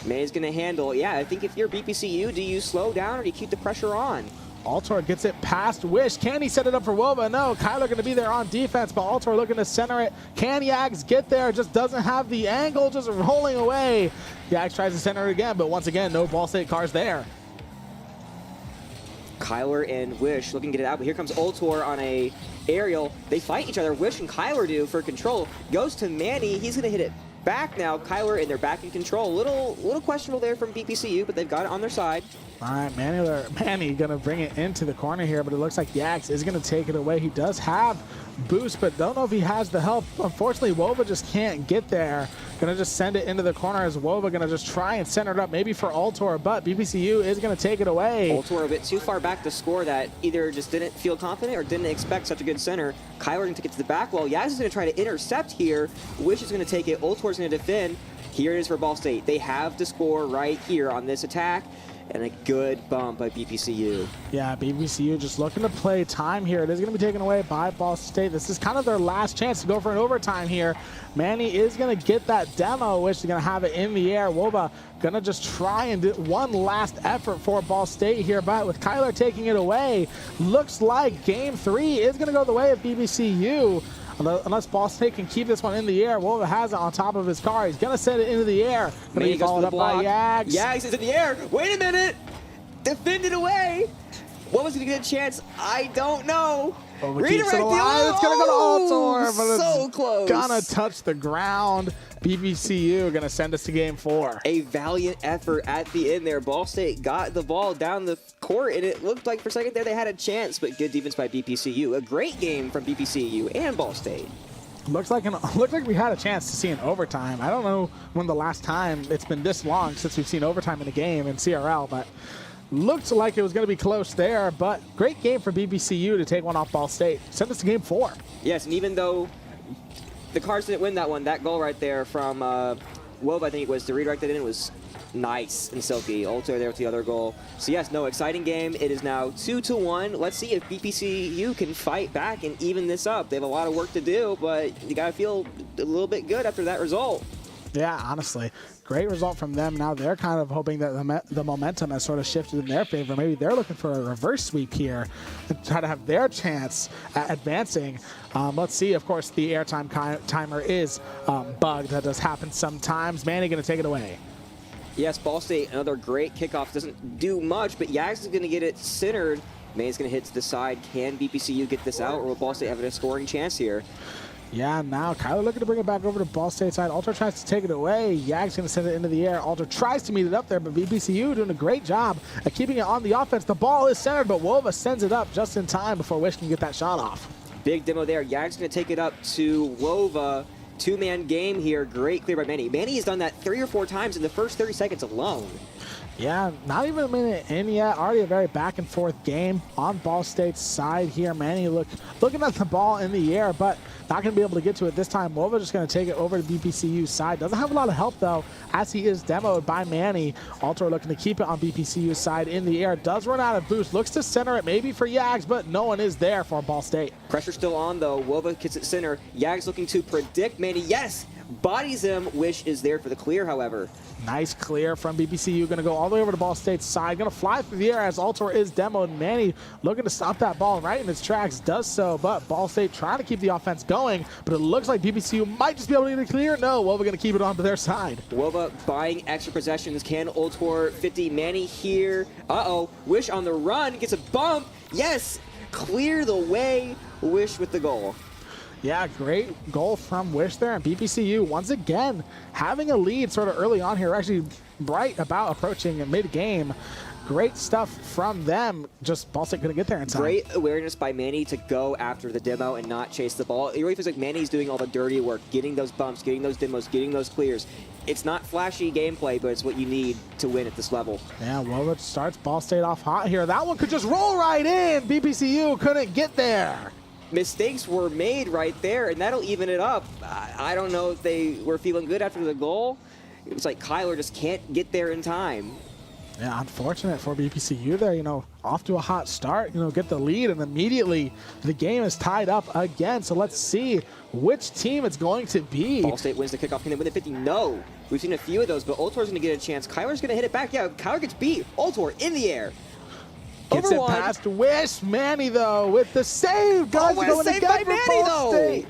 Manny's going to handle. Yeah, I think if you're BPCU, do you slow down or do you keep the pressure on? Altor gets it past Wish. Can he set it up for Wova? No, Kyler going to be there on defense, but Altor looking to center it. Can Yags get there? Just doesn't have the angle, just rolling away. Yags tries to center it again, but once again, no Ball State cars there. Kyler and Wish looking to get it out, but here comes Altor on a aerial. They fight each other. Wish and Kyler do for control. Goes to Manny. He's going to hit it back now. Kyler, and they're back in control. Little questionable there from BPCU, but they've got it on their side. All right, Manny going to bring it into the corner here, but it looks like Yags is going to take it away. He does have boost, but don't know if he has the help. Unfortunately, Wova just can't get there. Going to just send it into the corner as Wova going to just try and center it up, maybe for Altor, but BPCU is going to take it away. Altor a bit too far back to score that. Either just didn't feel confident or didn't expect such a good center. Kyler going to get to the back wall. Yags is going to try to intercept here. Wish is going to take it. Altor's going to defend. Here it is for Ball State. They have to score right here on this attack. And a good bump by BPCU. Yeah, BPCU just looking to play time here. It is going to be taken away by Ball State. This is kind of their last chance to go for an overtime here. Manny is going to get that demo, which is going to have it in the air. Wova going to just try and do one last effort for Ball State here, but with Kyler taking it away, looks like Game 3 is going to go the way of BPCU. Unless Ball State can keep this one in the air. Wova has it on top of his car. He's going to set it into the air. Going to be followed up by Yags. Yags is in the air. Wait a minute. Defend it away. What was going to get a chance? I don't know. Redirect it alive. It's going to go to Altor, but so it's close. Going to touch the ground. BPCU going to send us to Game 4. A valiant effort at the end there. Ball State got the ball down the court, and it looked like for a second there they had a chance, but good defense by BPCU. A great game from BPCU and Ball State. Looks like we had a chance to see an overtime. I don't know when the last time it's been this long since we've seen overtime in a game in CRL, but looked like it was going to be close there. But great game for BPCU to take one off Ball State. Send us to Game 4. Yes, and even though the Cards didn't win that one, that goal right there from Wob, I think it was, to redirect it in, was nice and silky. Altor there with the other goal. So yes, no, exciting game. It is now 2-1. Let's see if BPCU can fight back and even this up. They have a lot of work to do, but you got to feel a little bit good after that result. Yeah, honestly, great result from them. Now they're kind of hoping that the momentum has sort of shifted in their favor. Maybe they're looking for a reverse sweep here and try to have their chance at advancing. Let's see. Of course, the airtime timer is bugged. That does happen sometimes. Manny going to take it away. Yes, Ball State, another great kickoff. Doesn't do much, but Yags is going to get it centered. Manny's going to hit to the side. Can BPCU get this out, or will Ball State have a scoring chance here? Yeah, now Kyler looking to bring it back over to Ball State side. Altor tries to take it away. Yag's going to send it into the air. Altor tries to meet it up there, but BPCU doing a great job at keeping it on the offense. The ball is centered, but Wova sends it up just in time before Wish can get that shot off. Big demo there. Yag's going to take it up to Wova. Two-man game here. Great clear by Manny. Manny has done that 3 or 4 times in the first 30 seconds alone. Yeah, not even a minute in yet. Already a very back and forth game on Ball State's side here. Manny looking at the ball in the air, but not going to be able to get to it this time. Wova just going to take it over to BPCU's side. Doesn't have a lot of help, though, as he is demoed by Manny. Altor looking to keep it on BPCU's side in the air. Does run out of boost. Looks to center it maybe for Yags, but no one is there for Ball State. Pressure still on, though. Wova gets it center. Yags looking to predict Manny. Yes! bodies him. Wish is there for the clear, however. Nice clear from BBCU. Going to go all the way over to Ball State's side. Going to fly through the air as Altor is demoed. Manny looking to stop that ball right in its tracks. Does so, but Ball State trying to keep the offense going. But it looks like BBCU might just be able to get it clear. No, well, we're going to keep it onto their side. Wova buying extra possessions. Can Altor 50? Manny here. Uh-oh. Wish on the run. Gets a bump. Yes. Clear the way. Wish with the goal. Yeah, great goal from Wish there, and BBCU once again having a lead sort of early on here. We're actually right about approaching mid-game. Great stuff from them. Just Ball State couldn't get there in time. Great awareness by Manny to go after the demo and not chase the ball. It really feels like Manny's doing all the dirty work, getting those bumps, getting those demos, getting those clears. It's not flashy gameplay, but it's what you need to win at this level. Yeah, Wovic starts Ball State off hot here. That one could just roll right in. BBCU couldn't get there. Mistakes were made right there, and that'll even it up. I don't know if they were feeling good after the goal. It was like Kyler just can't get there in time. Yeah, unfortunate for BPCU there, off to a hot start, get the lead, and immediately the game is tied up again. So let's see which team it's going to be. Ball State wins the kickoff. Can they win the 50? No. We've seen a few of those, but Ultor's going to get a chance. Kyler's going to hit it back. Yeah, Kyler gets beat. Ultor in the air. Gets it past Wish. Manny, though, with the save. Guys, going save by Manny, though.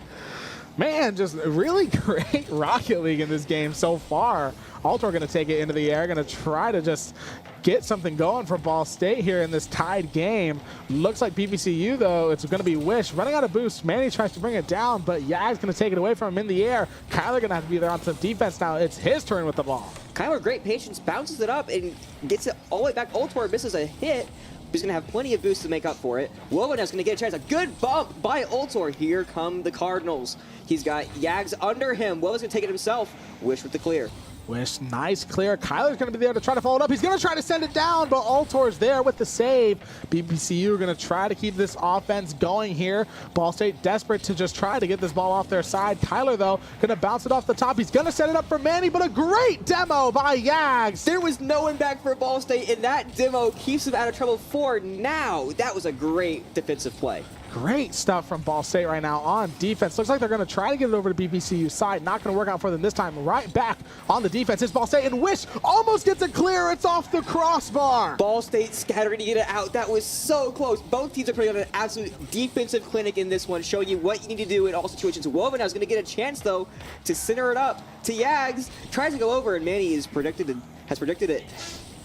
Man, just really great Rocket League in this game so far. Altor going to take it into the air, going to try to just get something going for Ball State here in this tied game. Looks like BBCU, though, it's going to be Wish. Running out of boost, Manny tries to bring it down, but Yag's going to take it away from him in the air. Kyler going to have to be there on some defense now. It's his turn with the ball. Kyler, great patience, bounces it up and gets it all the way back. Altor misses a hit. He's going to have plenty of boosts to make up for it. Wovin's going to get a chance. A good bump by Ultor. Here come the Cardinals. He's got Yags under him. Wovin's going to take it himself. Wish with the clear. Wish, nice clear. Kyler's going to be there to try to follow it up. He's going to try to send it down, but Altor's there with the save. BPCU are going to try to keep this offense going here. Ball State desperate to just try to get this ball off their side. Kyler, though, going to bounce it off the top. He's going to set it up for Manny, but a great demo by Yags. There was no one back for Ball State, and that demo keeps him out of trouble for now. That was a great defensive play. Great stuff from Ball State right now on defense. Looks like they're going to try to get it over to BPCU's side. Not going to work out for them this time. Right back on the defense is Ball State, and Wish almost gets a clear. It's off the crossbar. Ball State scattering to get it out. That was so close. Both teams are putting on an absolute defensive clinic in this one, showing you what you need to do in all situations. Woven is going to get a chance, though, to center it up to Yags. Tries to go over, and Manny has predicted it.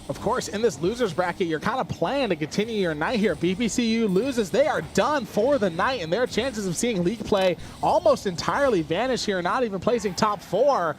Of course, in this loser's bracket, you're kind of playing to continue your night here. BPCU loses. They are done for the night, and their chances of seeing league play almost entirely vanish here, not even placing top 4.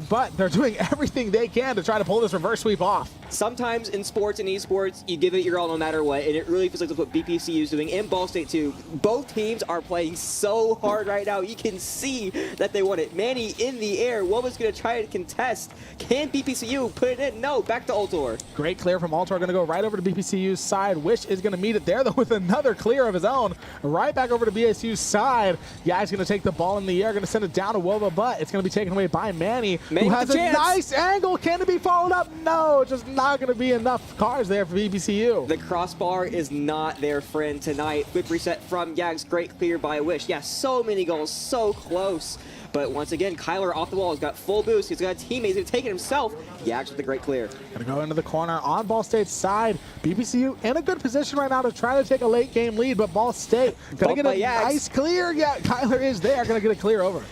But they're doing everything they can to try to pull this reverse sweep off. Sometimes in sports and esports, you give it your all no matter what, and it really feels like that's what BPCU is doing, and Ball State too. Both teams are playing so hard right now. You can see that they want it. Manny in the air. Woma's going to try to contest. Can BPCU put it in? No, back to Altor. Great clear from Altor. Going to go right over to BPCU's side. Wish is going to meet it there, though, with another clear of his own. Right back over to BSU's side. Yag's going to take the ball in the air. Going to send it down to Wova, but it's going to be taken away by Manny, who has a nice angle. Can it be followed up? No, just not going to be enough cars there for BPCU. The crossbar is not their friend tonight. Quick reset from Yags. Great clear by Wish. Yeah, so many goals, so close. But once again, Kyler off the wall. He's got full boost. He's got a teammate. He's going to take it himself. Yags with a great clear. Going to go into the corner on Ball State's side. BPCU in a good position right now to try to take a late game lead, but Ball State going to get a nice clear. Yeah, Kyler is there. Going to get a clear over.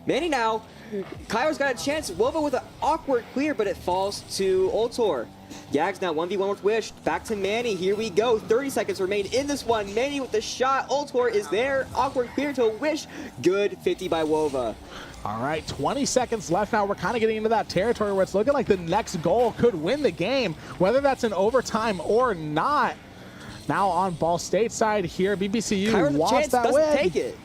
Manny now. Kyler's got a chance. Wova with an awkward clear, but it falls to Ultor. Yags now 1v1 with Wish. Back to Manny. Here we go. 30 seconds remain in this one. Manny with the shot. Ultor is there. Awkward clear to Wish. Good 50 by Wova. All right, 20 seconds left now. We're kind of getting into that territory where it's looking like the next goal could win the game, whether that's in overtime or not. Now on Ball State side here, BBCU wants that win. Take it.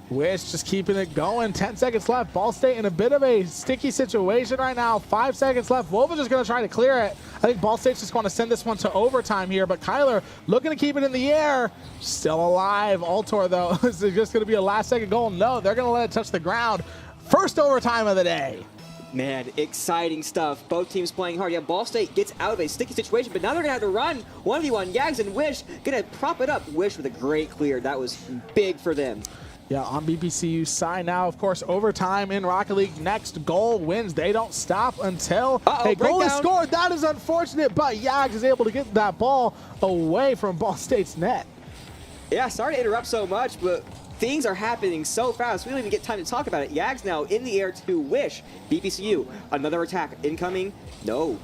Wish just keeping it going. 10 seconds left. Ball State in a bit of a sticky situation right now. 5 seconds left. Wova just going to try to clear it. I think Ball State's just going to send this one to overtime here, but Kyler looking to keep it in the air. Still alive. Altor, though, is it just going to be a last-second goal? No, they're going to let it touch the ground. First overtime of the day. Man, exciting stuff. Both teams playing hard. Yeah, Ball State gets out of a sticky situation, but now they're going to have to run 1v1. Yags and Wish going to prop it up. Wish with a great clear. That was big for them. Yeah, on BPCU side now, of course, overtime in Rocket League. Next goal wins. They don't stop until a goal is scored. That is unfortunate, but Yags is able to get that ball away from Ball State's net. Yeah, sorry to interrupt so much, but things are happening so fast. We don't even get time to talk about it. Yags now in the air to Wish. BPCU, another attack incoming. No,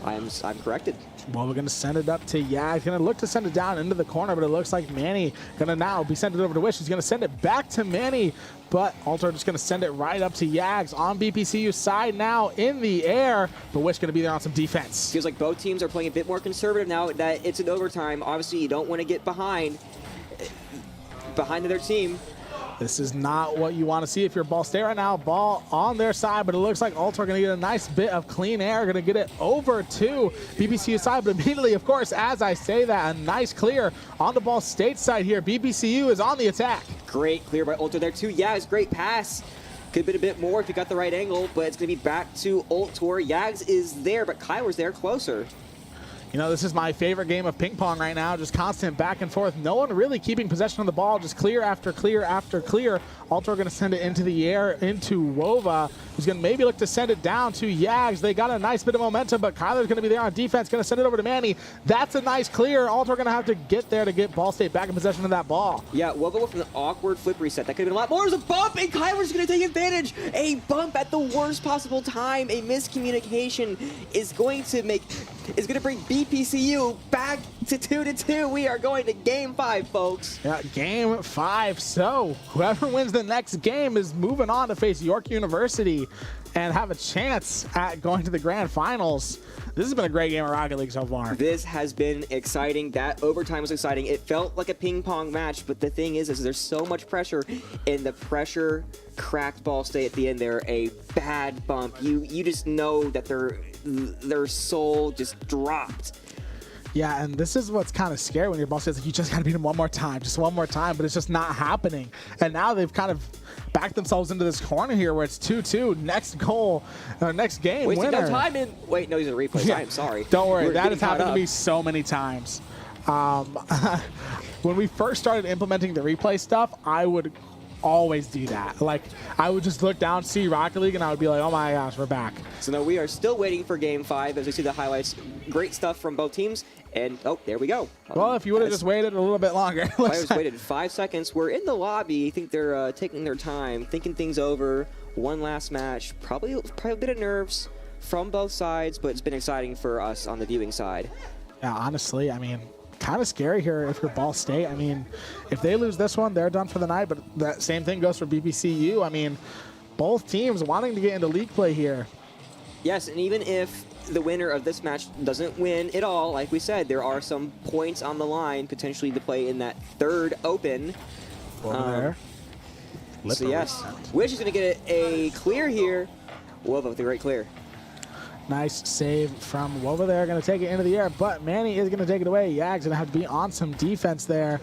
I'm corrected. Well, we're going to send it up to Yags. Going to look to send it down into the corner, but it looks like Manny going to now be sent it over to Wish. He's going to send it back to Manny, but Altor just going to send it right up to Yags on BPCU side now in the air, but Wish going to be there on some defense. Feels like both teams are playing a bit more conservative now that it's an overtime. Obviously, you don't want to get behind their team. This is not what you want to see if you're Ball State right now. Ball on their side, but it looks like Altor going to get a nice bit of clean air. Going to get it over to BPCU side, but immediately, of course, as I say that, a nice clear on the Ball State side here. BPCU is on the attack. Great clear by Altor there too. Yeah, it's great pass. Could have been a bit more if you got the right angle, but it's going to be back to Altor. Yags is there, but Kyler's there closer. You know, this is my favorite game of ping pong right now. Just constant back and forth. No one really keeping possession of the ball. Just clear after clear after clear. Altor going to send it into the air into Wova, who's going to maybe look to send it down to Yags. They got a nice bit of momentum, but Kyler's going to be there on defense. Going to send it over to Manny. That's a nice clear. Altor going to have to get there to get Ball State back in possession of that ball. Yeah, Wova with an awkward flip reset. That could have been a lot more. There's a bump, and Kyler's going to take advantage. A bump at the worst possible time. A miscommunication is going to bring BPCU back to 2-2. We are going to game 5, folks. Yeah, game 5. So whoever wins the next game is moving on to face York University and have a chance at going to the grand finals. This has been a great game of Rocket League so far. This has been exciting. That overtime was exciting. It felt like a ping pong match, but the thing is there's so much pressure, and the pressure cracked Ball State at the end there. A bad bump. You just know that their soul just dropped. Yeah, and this is what's kind of scary when your Ball State's like, you just got to beat him one more time, just one more time, but it's just not happening. And now they've kind of backed themselves into this corner here where it's 2-2. Next goal, next game, winner. No time in. Wait, no, he's in replay. Yeah. I'm sorry. Don't worry, that has happened to me so many times. When we first started implementing the replay stuff, I would always do that. Like, I would just look down, see Rocket League, and I would be like, oh my gosh, we're back. So now we are still waiting for game 5 as we see the highlights. Great stuff from both teams. And, oh, there we go. Well, if you would have just waited a little bit longer. Players waited 5 seconds. We're in the lobby. I think they're taking their time, thinking things over. One last match. Probably a bit of nerves from both sides, but it's been exciting for us on the viewing side. Yeah, honestly, I mean, kind of scary here if you're Ball State. I mean, if they lose this one, they're done for the night, but that same thing goes for BPCU. I mean, both teams wanting to get into league play here. Yes, and even if the winner of this match doesn't win at all, like we said, there are some points on the line potentially to play in that third open. Over there. So yes, Wish is going to get a clear here. Wova with a great clear. Nice save from Wova there. Going to take it into the air, but Manny is going to take it away. Yag's going to have to be on some defense there.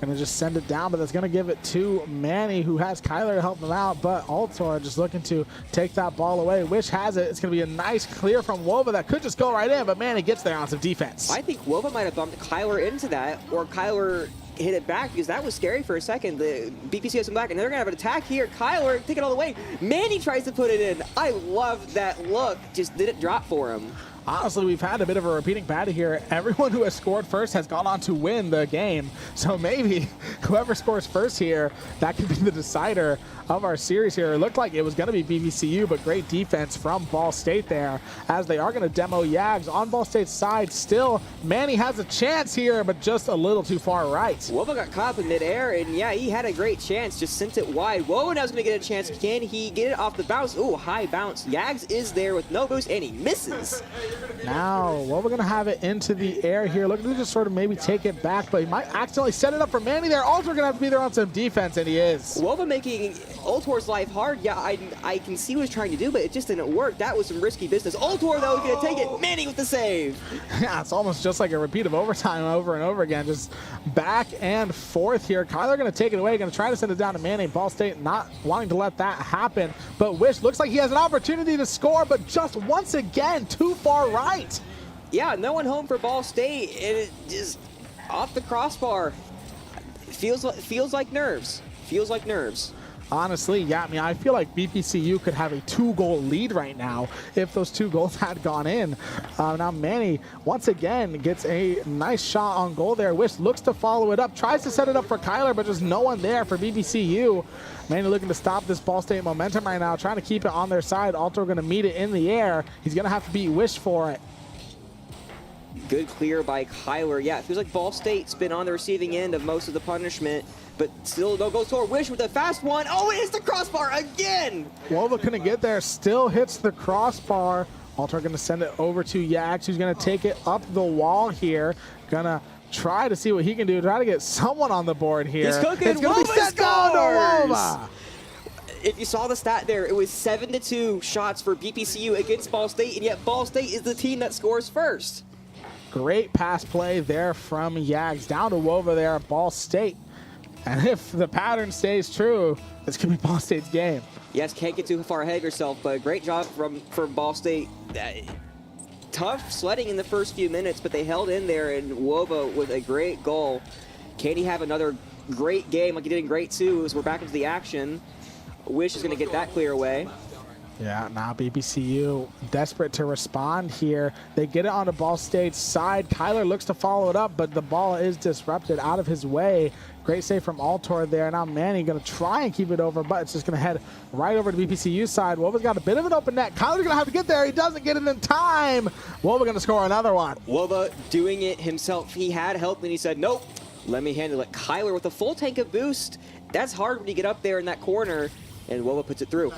Going to just send it down, but that's going to give it to Manny, who has Kyler to help him out, but Altor just looking to take that ball away. Wish has it. It's going to be a nice clear from Wova that could just go right in, but Manny gets there on some defense. I think Wova might have bumped Kyler into that, or Kyler hit it back, because that was scary for a second. The BPC has come back, and they're going to have an attack here. Kyler, take it all the way. Manny tries to put it in. I love that look. Just didn't drop for him. Honestly, we've had a bit of a repeating pattern here. Everyone who has scored first has gone on to win the game. So maybe whoever scores first here, that could be the decider of our series here. It looked like it was going to be BVCU, but great defense from Ball State there, as they are going to demo Yags on Ball State's side. Still, Manny has a chance here, but just a little too far right. Wova got caught up in midair, and yeah, he had a great chance, just sent it wide. Wova now's going to get a chance. Can he get it off the bounce? Ooh, high bounce. Yags is there with no boost, and he misses. Now, well, we're going to have it into the air here. Looking to just sort of maybe take it back, but he might accidentally set it up for Manny there. Altor going to have to be there on some defense, and he is. Wova making Altor's life hard. Yeah, I can see what he's trying to do, but it just didn't work. That was some risky business. Altor, though, is going to take it. Manny with the save. Yeah, it's almost just like a repeat of overtime over and over again. Just back and forth here. Kyler going to take it away. Going to try to send it down to Manny. Ball State not wanting to let that happen. But Wish looks like he has an opportunity to score, but just once again, too far right. Yeah, no one home for Ball State, and it just off the crossbar. Feels like nerves. feels like nerves. Honestly, yeah, I mean, I feel like BPCU could have a 2-goal lead right now if those 2 goals had gone in. Now Manny, once again, gets a nice shot on goal there. Wish looks to follow it up, tries to set it up for Kyler, but just no one there for BPCU. Manny looking to stop this Ball State momentum right now, trying to keep it on their side. Alto going to meet it in the air. He's going to have to beat Wish for it. Good clear by Kyler. Yeah, it feels like Ball State's been on the receiving end of most of the punishment, but still no goes toward Wish with a fast one. Oh, it hits the crossbar again! Wova couldn't get there, still hits the crossbar. Alter going to send it over to Yax, who's going to take it up the wall here. Gonna try to see what he can do, try to get someone on the board here. He's cooking. It's going to be set down to Wova. If you saw the stat there, it was 7-2 shots for BPCU against Ball State, and yet Ball State is the team that scores first. Great pass play there from Yags down to Wova there at Ball State. And if the pattern stays true, this could be Ball State's game. Yes, can't get too far ahead of yourself, but great job from Ball State. Tough sledding in the first few minutes, but they held in there, and Wova with a great goal. Can he have another great game like he did in grade 2 as we're back into the action? Wish is going to get that clear away. Yeah, now BPCU desperate to respond here. They get it onto Ball State's side. Kyler looks to follow it up, but the ball is disrupted out of his way. Great save from Altor there. Now Manny going to try and keep it over, but it's just going to head right over to BPCU's side. Wova's got a bit of an open net. Kyler's going to have to get there. He doesn't get it in time. Wova going to score another one. Wova doing it himself. He had help, and he said, nope, let me handle it. Kyler with a full tank of boost. That's hard when you get up there in that corner, and Wova puts it through.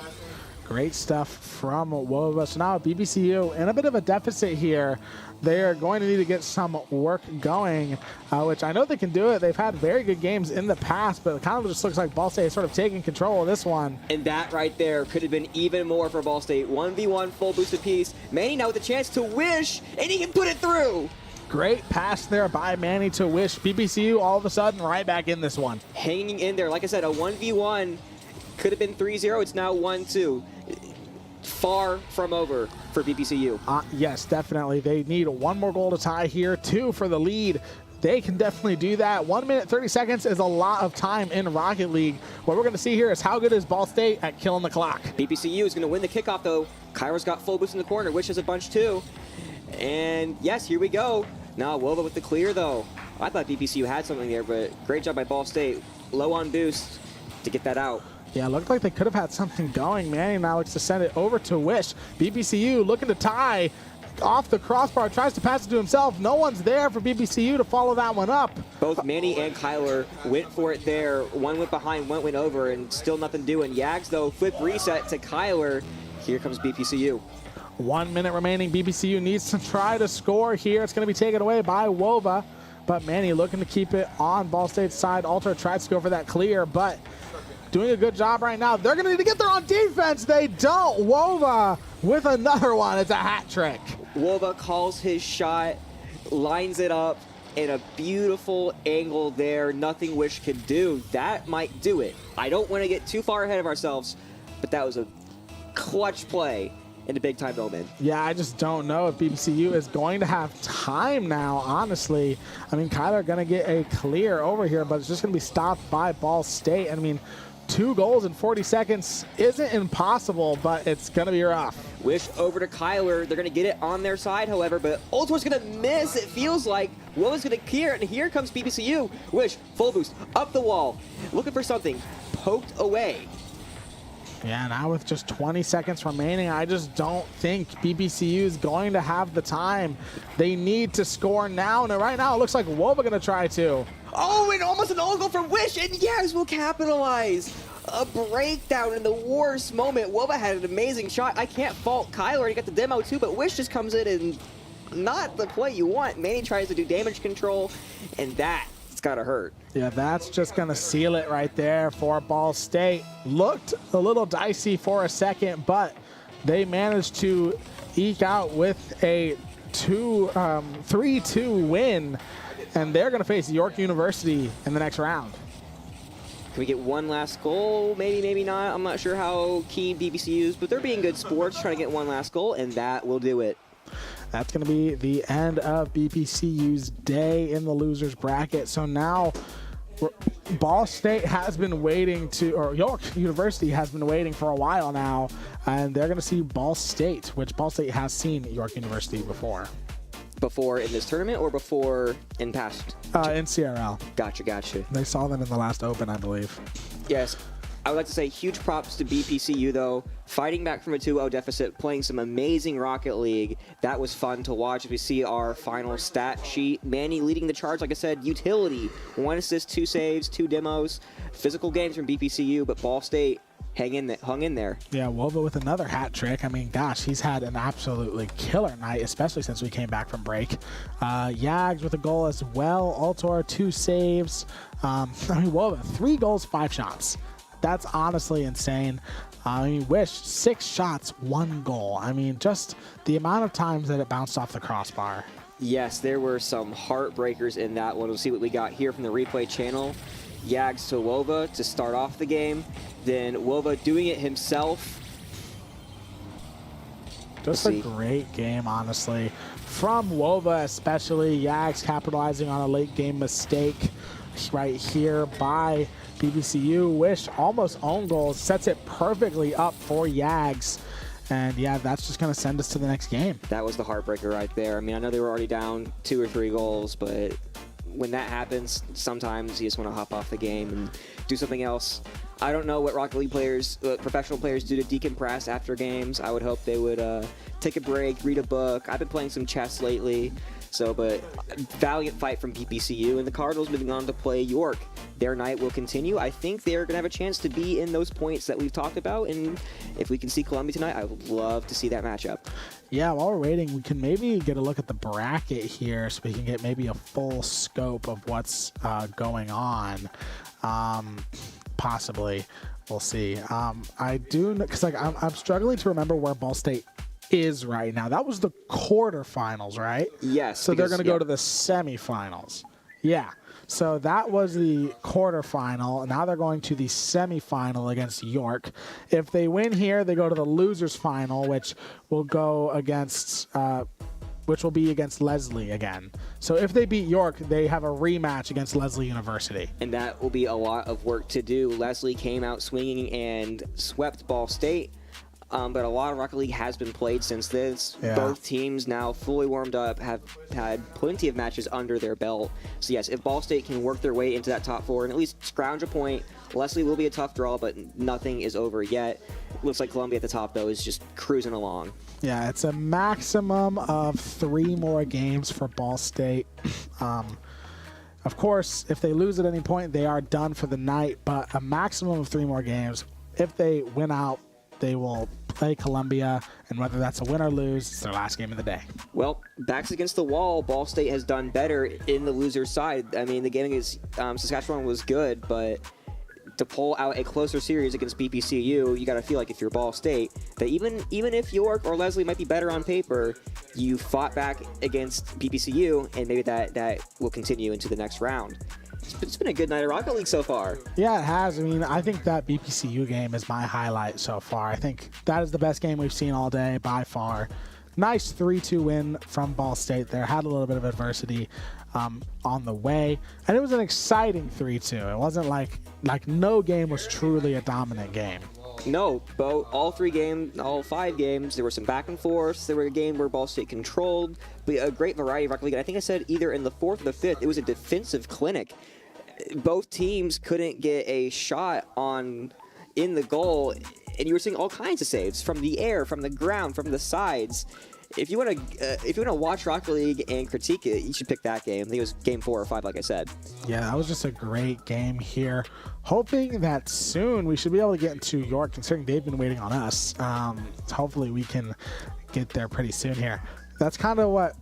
Great stuff from Wova. So now BPCU in a bit of a deficit here. They are going to need to get some work going, which I know they can do it. They've had very good games in the past, but it kind of just looks like Ball State is sort of taking control of this one. And that right there could have been even more for Ball State. 1v1 full boost apiece. Manny now with a chance to wish, and he can put it through. Great pass there by Manny to Wish. BPCU all of a sudden right back in this one. Hanging in there. Like I said, a 1v1 could have been 3-0. It's now 1-2. Far from over for BPCU. Yes, definitely. They need one more goal to tie here, 2 for the lead. They can definitely do that. 1 minute, 30 seconds is a lot of time in Rocket League. What we're going to see here is how good is Ball State at killing the clock. BPCU is going to win the kickoff, though. Kyra's got full boost in the corner, which has a bunch, too. And, yes, here we go. Now, Wova with the clear, though. I thought BPCU had something there, but great job by Ball State. Low on boost to get that out. Yeah, it looked like they could have had something going. Manny now looks to send it over to Wish. BPCU looking to tie off the crossbar, tries to pass it to himself. No one's there for BPCU to follow that one up. Both Manny and Kyler went for it there. One went behind, one went over, and still nothing doing. Yags, though, flip reset to Kyler. Here comes BPCU. 1 minute remaining. BPCU needs to try to score here. It's going to be taken away by Wova, but Manny looking to keep it on Ball State's side. Alter tries to go for that clear, but doing a good job right now. They're going to need to get there on defense. They don't. Wova with another one. It's a hat trick. Wova calls his shot, lines it up, and a beautiful angle there. Nothing Wish could do. That might do it. I don't want to get too far ahead of ourselves, but that was a clutch play in a big-time moment. Yeah, I just don't know if BPCU is going to have time now, honestly. I mean, Kyler going to get a clear over here, but it's just going to be stopped by Ball State. I mean, 2 goals in 40 seconds isn't impossible, but it's going to be rough. Wish over to Kyler. They're going to get it on their side, however, but Ultor's going to miss, it feels like. Wova's going to clear it, and here comes BPCU. Wish, full boost, up the wall, looking for something, poked away. Yeah, now with just 20 seconds remaining, I just don't think BPCU is going to have the time. They need to score now, and right now it looks like Wova going to try to. Oh, and almost an own goal from Wish, and yes, we'll capitalize. A breakdown in the worst moment. Wova had an amazing shot. I can't fault Kyler. He got the demo too, but Wish just comes in and not the play you want. Manny tries to do damage control, and that's gotta hurt. Yeah, that's just gonna seal it right there for Ball State. Looked a little dicey for a second, but they managed to eke out with a 3-2 win. And they're going to face York University in the next round. Can we get one last goal? Maybe, maybe not. I'm not sure how keen BPCU is, but they're being good sports, trying to get one last goal, and that will do it. That's going to be the end of BPCU's day in the losers bracket. So now Ball State has been waiting or York University has been waiting for a while now, and they're going to see Ball State, which Ball State has seen York University before. Before in this tournament or before in past? In CRL. Gotcha. They saw them in the last Open, I believe. Yes. I would like to say huge props to BPCU, though. Fighting back from a 2-0 deficit, playing some amazing Rocket League. That was fun to watch. As we see our final stat sheet. Manny leading the charge, like I said, utility. 1 assist, 2 saves, 2 demos. Physical games from BPCU, but Ball State hung in there. Yeah, Wova with another hat trick. I mean, gosh, he's had an absolutely killer night, especially since we came back from break. Yags with a goal as well. Altor, 2 saves. I mean, Wova, 3 goals, 5 shots. That's honestly insane. I mean, Wish, 6 shots, 1 goal. I mean, just the amount of times that it bounced off the crossbar. Yes, there were some heartbreakers in that one. We'll see what we got here from the replay channel. Yags to Wova to start off the game. Then Wova doing it himself. Just a great game, honestly. From Wova especially, Yags capitalizing on a late game mistake right here by BBCU. Wish almost own goal, sets it perfectly up for Yags. And yeah, that's just going to send us to the next game. That was the heartbreaker right there. I mean, I know they were already down 2 or 3 goals, but when that happens, sometimes you just want to hop off the game and do something else. I don't know what Rocket League players, professional players do to decompress after games. I would hope they would take a break, read a book. I've been playing some chess lately. But valiant fight from BPCU, and the Cardinals moving on to play York. Their night will continue. I think they're going to have a chance to be in those points that we've talked about, and if we can see Columbia tonight, I would love to see that matchup. Yeah, while we're waiting, we can maybe get a look at the bracket here so we can get maybe a full scope of what's going on. Possibly. We'll see. I do, because I'm struggling to remember where Ball State is right now. That was the quarterfinals, right? Yes. So they're going to go to the semifinals. Yeah. So that was the quarterfinal. Now they're going to the semifinal against York. If they win here, they go to the losers final, which will go against, which will be against Leslie again. So if they beat York, they have a rematch against Leslie University. And that will be a lot of work to do. Leslie came out swinging and swept Ball State. But a lot of Rocket League has been played since this. Yeah. Both teams now fully warmed up, have had plenty of matches under their belt. So yes, if Ball State can work their way into that top 4 and at least scrounge a point, Leslie will be a tough draw, but nothing is over yet. Looks like Columbia at the top, though, is just cruising along. Yeah, it's a maximum of 3 more games for Ball State. Of course, if they lose at any point, they are done for the night, but a maximum of 3 more games. If they win out, they will play Columbia, and whether that's a win or lose, it's their last game of the day. Well, backs against the wall, Ball State has done better in the loser's side. I mean, the game against Saskatchewan was good, but to pull out a closer series against BPCU, you got to feel like if you're Ball State, that even if York or Leslie might be better on paper, you fought back against BPCU, and maybe that will continue into the next round. It's been a good night of Rocket League so far. Yeah, it has. I mean, I think that BPCU game is my highlight so far. I think that is the best game we've seen all day by far. Nice 3-2 win from Ball State there. Had a little bit of adversity on the way. And it was an exciting 3-2. It wasn't like no game was truly a dominant game. No, all 5 games, there were some back and forth. There were a game where Ball State controlled, but a great variety of Rocket League. And I think I said either in the 4th or the 5th, it was a defensive clinic. Both teams couldn't get a shot in the goal, and you were seeing all kinds of saves from the air, from the ground, from the sides. If you want to watch Rocket League and critique it, you should pick that game. I think it was game 4 or 5, like I said. Yeah, that was just a great game here. Hoping that soon we should be able to get into York, considering they've been waiting on us. Hopefully we can get there pretty soon here. That's kind of what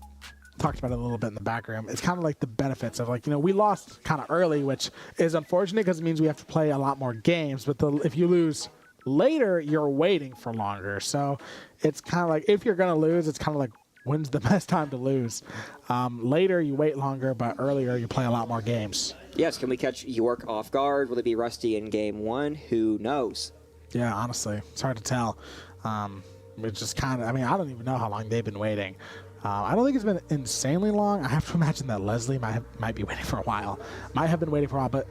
talked about it a little bit in the back room. It's kind of like the benefits of we lost kind of early, which is unfortunate because it means we have to play a lot more games. But if you lose later, you're waiting for longer. So it's kind of like if you're going to lose, it's kind of like when's the best time to lose? Later, you wait longer, but earlier, you play a lot more games. Yes, can we catch York off guard? Will it be rusty in game 1? Who knows? Yeah, honestly, it's hard to tell. It's just kind of, I don't even know how long they've been waiting. I don't think it's been insanely long. I have to imagine that Leslie might be waiting for a while. Might have been waiting for a while, but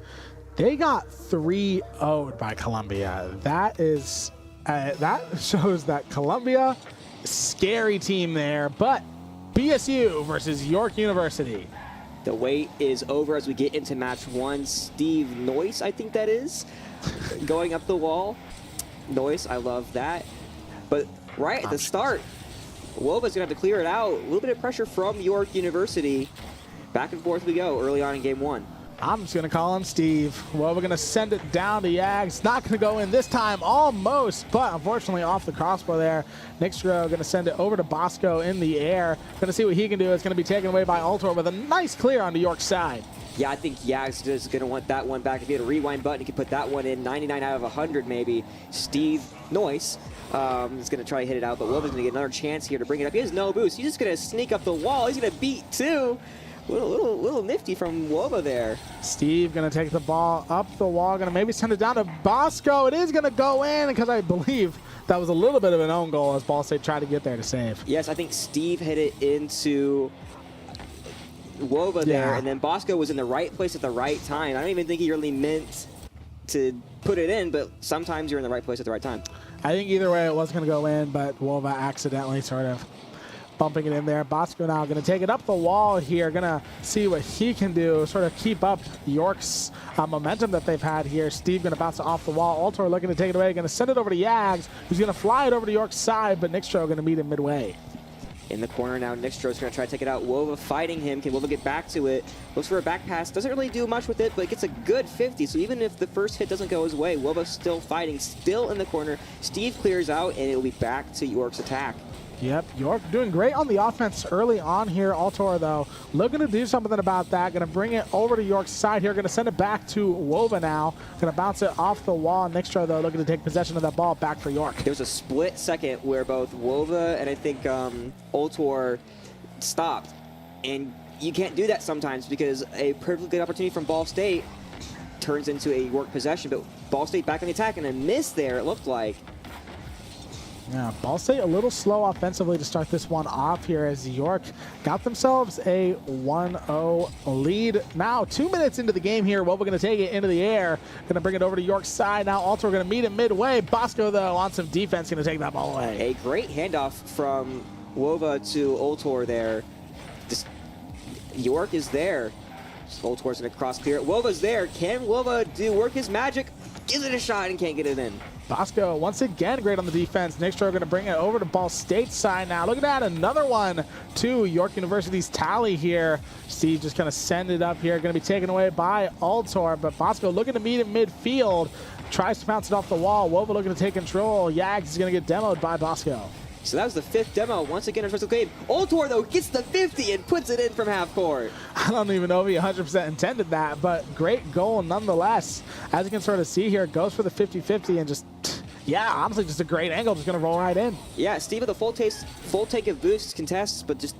they got 3-0'd by Columbia. That is that shows that Columbia, scary team there, but BSU versus York University. The wait is over as we get into match 1. Steve Noyce, I think that is, going up the wall. Noyce, I love that. But right at the start, Wova's going to have to clear it out. A little bit of pressure from York University. Back and forth we go early on in game 1. I'm just going to call him Steve. Well, we're going to send it down to Yags. Not going to go in this time, almost, but unfortunately off the crossbar there. Nixtro going to send it over to Bosco in the air. Going to see what he can do. It's going to be taken away by Altor with a nice clear onto York's side. Yeah, I think Yags is going to want that one back. If he had a rewind button, he could put that one in. 99 out of 100 maybe. Steve Noyce is going to try to hit it out, but Wova's going to get another chance here to bring it up. He has no boost. He's just going to sneak up the wall. He's going to beat two. Little nifty from Wova there. Steve going to take the ball up the wall, going to maybe send it down to Bosco. It is going to go in because I believe that was a little bit of an own goal as Ball State tried to get there to save. Yes, I think Steve hit it into Wova there, and then Bosco was in the right place at the right time. I don't even think he really meant to put it in, but sometimes you're in the right place at the right time. I think either way it was going to go in, but Wova accidentally sort of bumping it in there. Bosco now going to take it up the wall here, going to see what he can do, sort of keep up York's momentum that they've had here. Steve going to bounce it off the wall. Altor looking to take it away, going to send it over to Yags, who's going to fly it over to York's side, but Nixtro going to meet him midway. In the corner now, Nixtro's going to try to take it out. Wova fighting him. Can Wova get back to it? Looks for a back pass. Doesn't really do much with it, but it gets a good 50. So even if the first hit doesn't go his way, Wova's still fighting, still in the corner. Steve clears out, and it'll be back to York's attack. Yep, York doing great on the offense early on here. Altor, though, looking to do something about that. Going to bring it over to York's side here. Going to send it back to Wova now. Going to bounce it off the wall. Nixtro, though, looking to take possession of that ball back for York. There was a split second where both Wova and I think Altor stopped. And you can't do that sometimes because a perfectly good opportunity from Ball State turns into a York possession. But Ball State back on the attack and a miss there, it looked like. Yeah, Ball State a little slow offensively to start this one off here as York got themselves a 1-0 lead. Now 2 minutes into the game here, Wova going to take it into the air. Going to bring it over to York's side. Now Altor going to meet him midway. Bosco, though, on some defense, going to take that ball away. A great handoff from Wova to Altor there. Just, York is there. Altor's going to cross clear. Wova's there. Can Wova work his magic? Gives it a shot and can't get it in. Bosco, once again, great on the defense. Nixtro going to bring it over to Ball State's side now. Look at that, another one to York University's tally here. Steve just going to send it up here. Going to be taken away by Altor, but Bosco looking to meet in midfield. Tries to bounce it off the wall. Wova looking to take control. Yags is going to get demoed by Bosco. So that was the 5th demo. Once again, in the game. Altor, though, gets the 50 and puts it in from half court. I don't even know if he 100% intended that, but great goal nonetheless. As you can sort of see here, goes for the 50-50 and just, yeah, honestly, just a great angle. Just going to roll right in. Yeah, Steve with a full take of boosts, contests, but just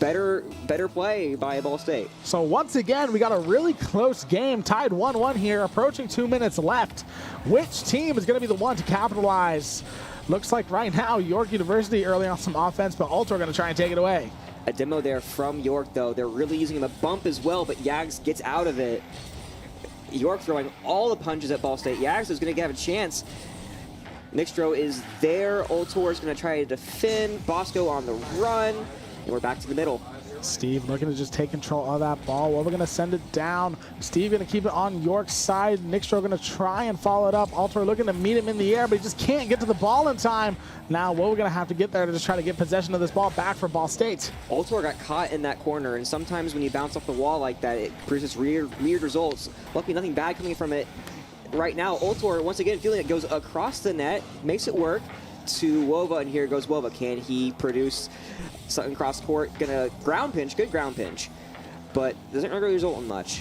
better play by Ball State. So once again, we got a really close game, tied 1-1 here, approaching 2 minutes left. Which team is going to be the one to capitalize? Looks like right now, York University early on some offense, but Altor going to try and take it away. A demo there from York, though. They're really using him a bump as well, but Yags gets out of it. York throwing all the punches at Ball State. Yags is going to have a chance. Nixtro is there. Altor is going to try to defend. Bosco on the run. And we're back to the middle. Steve looking to just take control of that ball. Well, we're going to send it down. Steve going to keep it on York's side. Nixtro going to try and follow it up. Altor looking to meet him in the air, but he just can't get to the ball in time. Now, we're going to have to get there to just try to get possession of this ball back for Ball State. Altor got caught in that corner, and sometimes when you bounce off the wall like that, it produces weird results. Luckily, nothing bad coming from it right now. Altor, once again, feeling it goes across the net, makes it work to Wova, and here goes Wova. Can he produce something cross court? Gonna ground pinch, good ground pinch, but doesn't really result in much.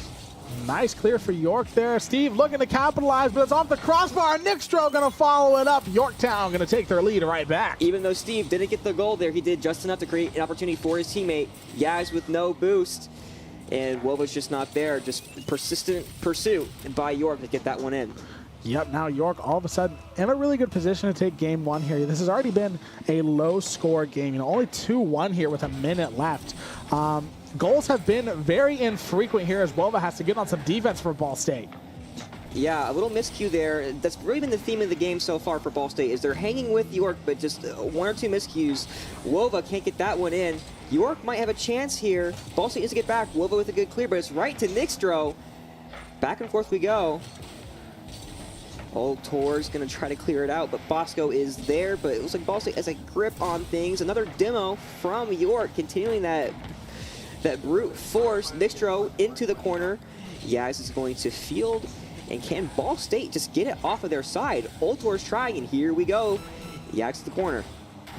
Nice clear for York there. Steve looking to capitalize, but it's off the crossbar. Nixtro gonna follow it up. Yorktown gonna take their lead right back. Even though Steve didn't get the goal there, he did just enough to create an opportunity for his teammate. Yags with no boost, and Wova's just not there. Just persistent pursuit by York to get that one in. Yep, now York all of a sudden in a really good position to take game one here. This has already been a low-score game. You know, only 2-1 here with a minute left. Goals have been very infrequent here as Wova has to get on some defense for Ball State. Yeah, a little miscue there. That's really been the theme of the game so far for Ball State, is they're hanging with York, but just one or two miscues. Wova can't get that one in. York might have a chance here. Ball State needs to get back. Wova with a good clear, but it's right to Nixdro. Back and forth we go. Old Tor's going to try to clear it out, but Bosco is there, but it looks like Ball State has a grip on things. Another demo from York, continuing that brute force. Nixdro into the corner. Yaz is going to field. And can Ball State just get it off of their side? Ultor's trying, and here we go. Yaks to the corner.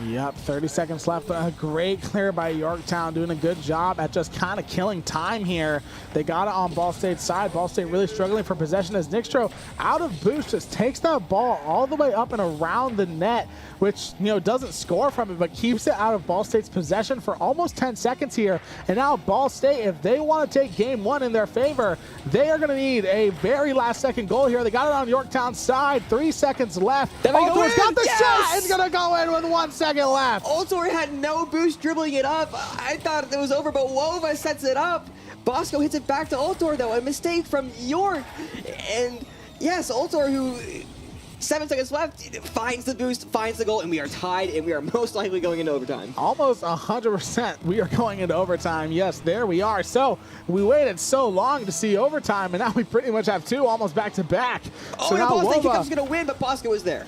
Yep, 30 seconds left, but a great clear by Yorktown, doing a good job at just kind of killing time here. They got it on Ball State's side. Ball State really struggling for possession as Nixdro, out of boost, just takes that ball all the way up and around the net, which, you know, doesn't score from it, but keeps it out of Ball State's possession for almost 10 seconds here. And now Ball State, if they want to take game one in their favor, they are going to need a very last-second goal here. They got it on Yorktown's side. 3 seconds left. Ultor's got the shot. It's going to go in with 1 second left. Ultor had no boost dribbling it up. I thought it was over, but Wova sets it up. Bosco hits it back to Ultor, though. A mistake from York. And yes, Ultor, who 7 seconds left, finds the boost, finds the goal, and we are tied, and we are most likely going into overtime. Almost 100% we are going into overtime. Yes, there we are. So we waited so long to see overtime, and now we pretty much have two almost back-to-back. Oh, so and now Ball State Wova was going to win, but Bosco was there.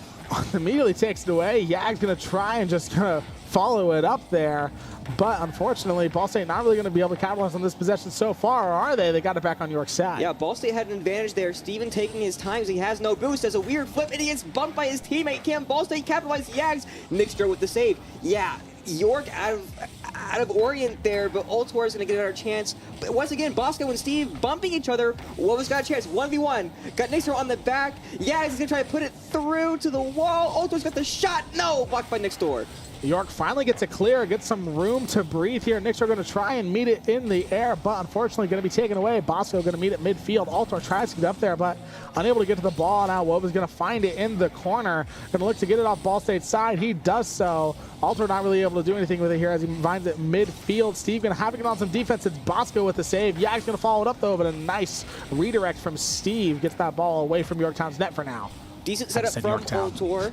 immediately takes it away. Yag's going to try and just kind of follow it up there. But unfortunately, Ball State not really going to be able to capitalize on this possession so far, or are they? They got it back on York's side. Yeah, Ball State had an advantage there. Steven taking his time as he has no boost. Does a weird flip, and he gets bumped by his teammate. Can Ball State capitalize? Yags. Nixdro with the save. Yeah, York out of Orient there, but Ultor is going to get another chance. But once again, Bosco and Steve bumping each other. Wova's got a chance. 1v1. Got Nixdro on the back. Yags is going to try to put it through to the wall. Ultor's got the shot. No, blocked by Nixdor. York finally gets it clear, gets some room to breathe here. Knicks are going to try and meet it in the air, but unfortunately going to be taken away. Bosco going to meet it midfield. Ultor tries to get up there, but unable to get to the ball. Now Wova's going to find it in the corner. Going to look to get it off Ball State's side. He does so. Ultor not really able to do anything with it here as he finds it midfield. Steve going to have to get on some defense. It's Bosco with the save. Yag's going to follow it up, though, but a nice redirect from Steve. Gets that ball away from Yorktown's net for now. Decent setup from Ultor.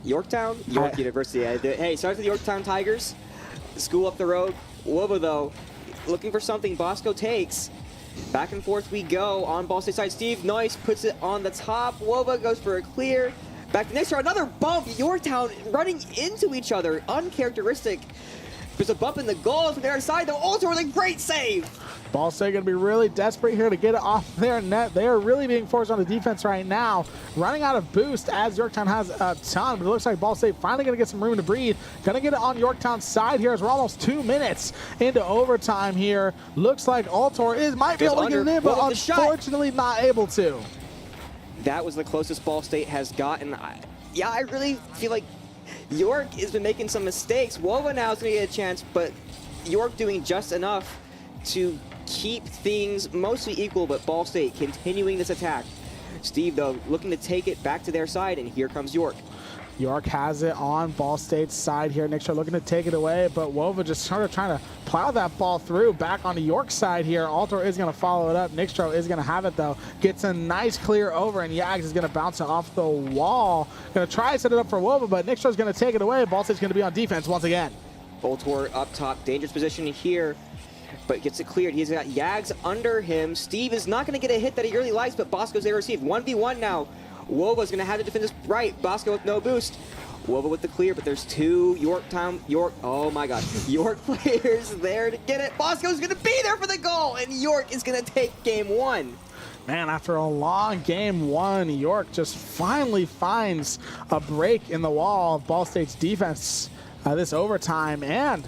York University. Hey, starts with the Yorktown Tigers. School up the road. Wova, though, looking for something. Bosco takes. Back and forth we go on Ball State side. Steve Noyce puts it on the top. Wova goes for a clear. Back to next round. Another bump. Yorktown running into each other. Uncharacteristic. There's a bump in the goal from the other side, though. Ultor with a great save. Ball State going to be really desperate here to get it off their net. They are really being forced on the defense right now. Running out of boost as Yorktown has a ton, but it looks like Ball State finally going to get some room to breathe. Going to get it on Yorktown's side here as we're almost 2 minutes into overtime here. Looks like Ultor might be able to get it in, but unfortunately not able to. That was the closest Ball State has gotten. I really feel like York has been making some mistakes. Wova now is going to get a chance, but York doing just enough to keep things mostly equal, but Ball State continuing this attack. Steve, though, looking to take it back to their side, and here comes York. York has it on Ball State's side here. Nixdro looking to take it away, but Wova just sort of trying to plow that ball through back on the York side here. Ultor is going to follow it up. Nixdro is going to have it, though. Gets a nice clear over, and Yags is going to bounce it off the wall. Going to try to set it up for Wova, but Nixdro is going to take it away. Ball State's going to be on defense once again. Ultor up top, dangerous position here, but gets it cleared. He's got Yags under him. Steve is not going to get a hit that he really likes, but Bosco's there to receive. 1v1 now. Wova's going to have to defend this right. Bosco with no boost. Wova with the clear, but there's two York, oh my God, York players there to get it. Bosco's going to be there for the goal, and York is going to take game one. Man, after a long game one, York just finally finds a break in the wall of Ball State's defense this overtime. And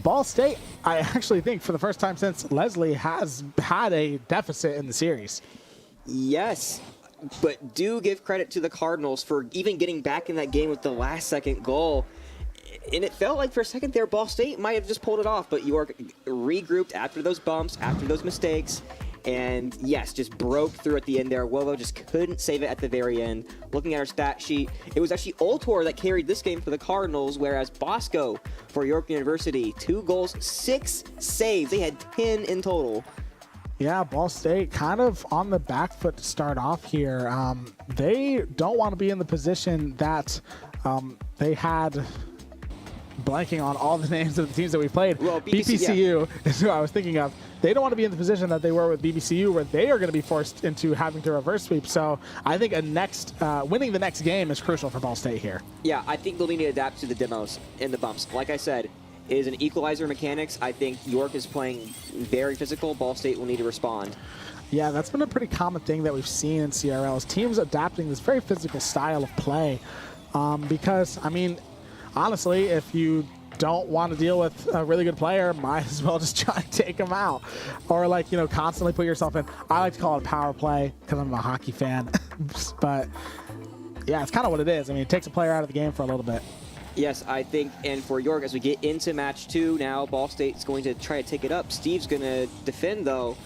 Ball State, I actually think for the first time since Leslie, has had a deficit in the series. Yes, but do give credit to the Cardinals for even getting back in that game with the last second goal. And it felt like for a second there, Ball State might have just pulled it off, but York regrouped after those bumps, after those mistakes, And yes, just broke through at the end there. Wovo just couldn't save it at the very end. Looking at our stat sheet, it was actually Ultor that carried this game for the Cardinals, whereas Bosco for York University, 2 goals, 6 saves. They had 10 in total. Yeah, Ball State kind of on the back foot to start off here. They don't want to be in the position that they had, blanking on all the names of the teams that we played. Well, BPCU is who I was thinking of. They don't want to be in the position that they were with BBCU, where they are going to be forced into having to reverse sweep. So I think winning the next game is crucial for Ball State here. Yeah, I think they'll need to adapt to the demos and the bumps. Like I said, it is an equalizer mechanics. I think York is playing very physical. Ball State will need to respond. Yeah, that's been a pretty common thing that we've seen in CRL, is teams adapting this very physical style of play. Because, I mean, honestly, if you don't want to deal with a really good player, might as well just try and take him out. Or, like, you know, constantly put yourself in. I like to call it a power play because I'm a hockey fan. But, yeah, it's kind of what it is. I mean, it takes a player out of the game for a little bit. Yes, I think, and for York, as we get into match 2 now, Ball State's going to try to take it up. Steve's going to defend, though.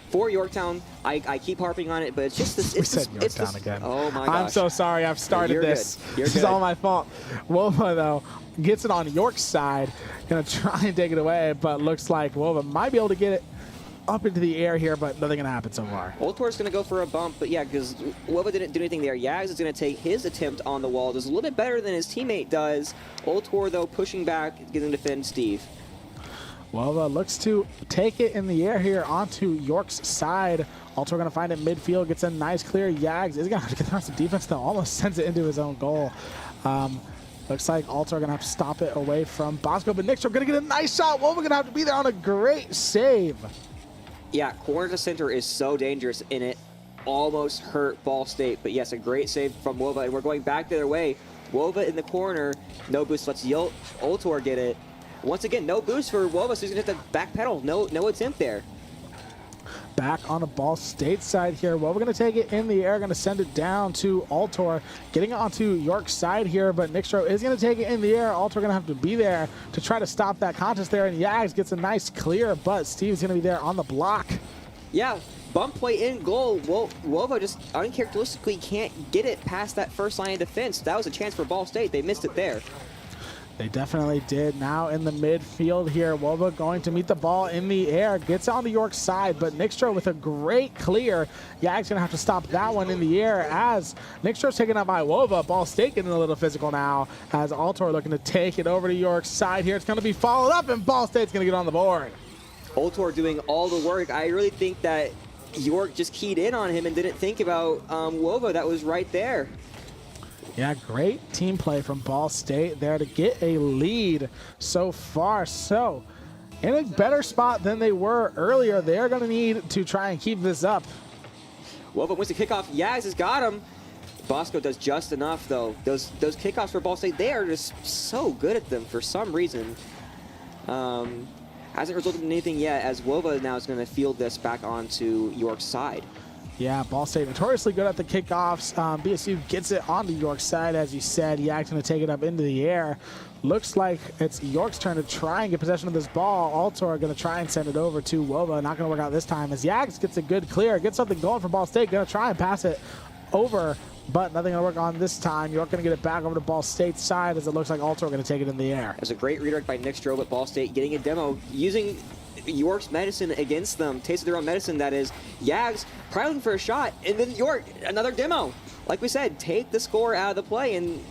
For Yorktown, I keep harping on it, but it's just this. We said Yorktown again. Oh my gosh! I'm so sorry. I've started this. This is all my fault. Wova, though, gets it on York's side. Gonna try and take it away, but looks like Wova might be able to get it up into the air here, but nothing gonna happen so far. Ultor's gonna go for a bump, but yeah, because Wova didn't do anything there. Yags is gonna take his attempt on the wall. Does a little bit better than his teammate does. Ultor, though, pushing back, gonna defend Steve. Wova looks to take it in the air here onto York's side. Ultor going to find it midfield, gets a nice clear. Yags is going to have to get on some defense, though. Almost sends it into his own goal. Looks like Ultor going to have to stop it away from Bosco, but Nickstrom going to get a nice shot. Wova going to have to be there on a great save. Yeah, corner to center is so dangerous, and it almost hurt Ball State. But yes, a great save from Wova, and we're going back the other way. Wova in the corner, no boost, lets Ultor get it. Once again, no boost for Wova, so he's going to have to backpedal. No attempt there. Back on the Ball State side here. Well, we're going to take it in the air, going to send it down to Ultor. Getting it onto York's side here, but Nickstro is going to take it in the air. Ultor going to have to be there to try to stop that contest there, and Yags gets a nice clear, but Steve's going to be there on the block. Yeah, bump play in goal. Wova just uncharacteristically can't get it past that first line of defense. That was a chance for Ball State. They missed it there. They definitely did. Now in the midfield here, Wova going to meet the ball in the air. Gets onto York's side, but Nickstro with a great clear. Yag's going to have to stop that one in the air as Nickstro's taken out by Wova. Ball State getting a little physical now as Ultor looking to take it over to York's side here. It's going to be followed up, and Ball State's going to get on the board. Ultor doing all the work. I really think that York just keyed in on him and didn't think about Wova that was right there. Yeah, great team play from Ball State there to get a lead so far. So, in a better spot than they were earlier. They're going to need to try and keep this up. Wova wins the kickoff. Yags has got him. Bosco does just enough, though. Those kickoffs for Ball State, they are just so good at them for some reason. Hasn't resulted in anything yet, as Wova now is going to field this back onto York's side. Yeah, Ball State notoriously good at the kickoffs. BSU gets it onto York's side, as you said. Yag's going to take it up into the air. Looks like it's York's turn to try and get possession of this ball. Ultor going to try and send it over to Wova. Not going to work out this time, as Yags gets a good clear. Gets something going for Ball State. Going to try and pass it over, but nothing going to work on this time. York going to get it back over to Ball State's side, as it looks like Ultor going to take it in the air. There's a great redirect by Nickstro, but Ball State getting a demo, using York's medicine against them. Tasted their own medicine, that is. Yags prowling for a shot, and then York, another demo. Like we said, take the score out of the play, and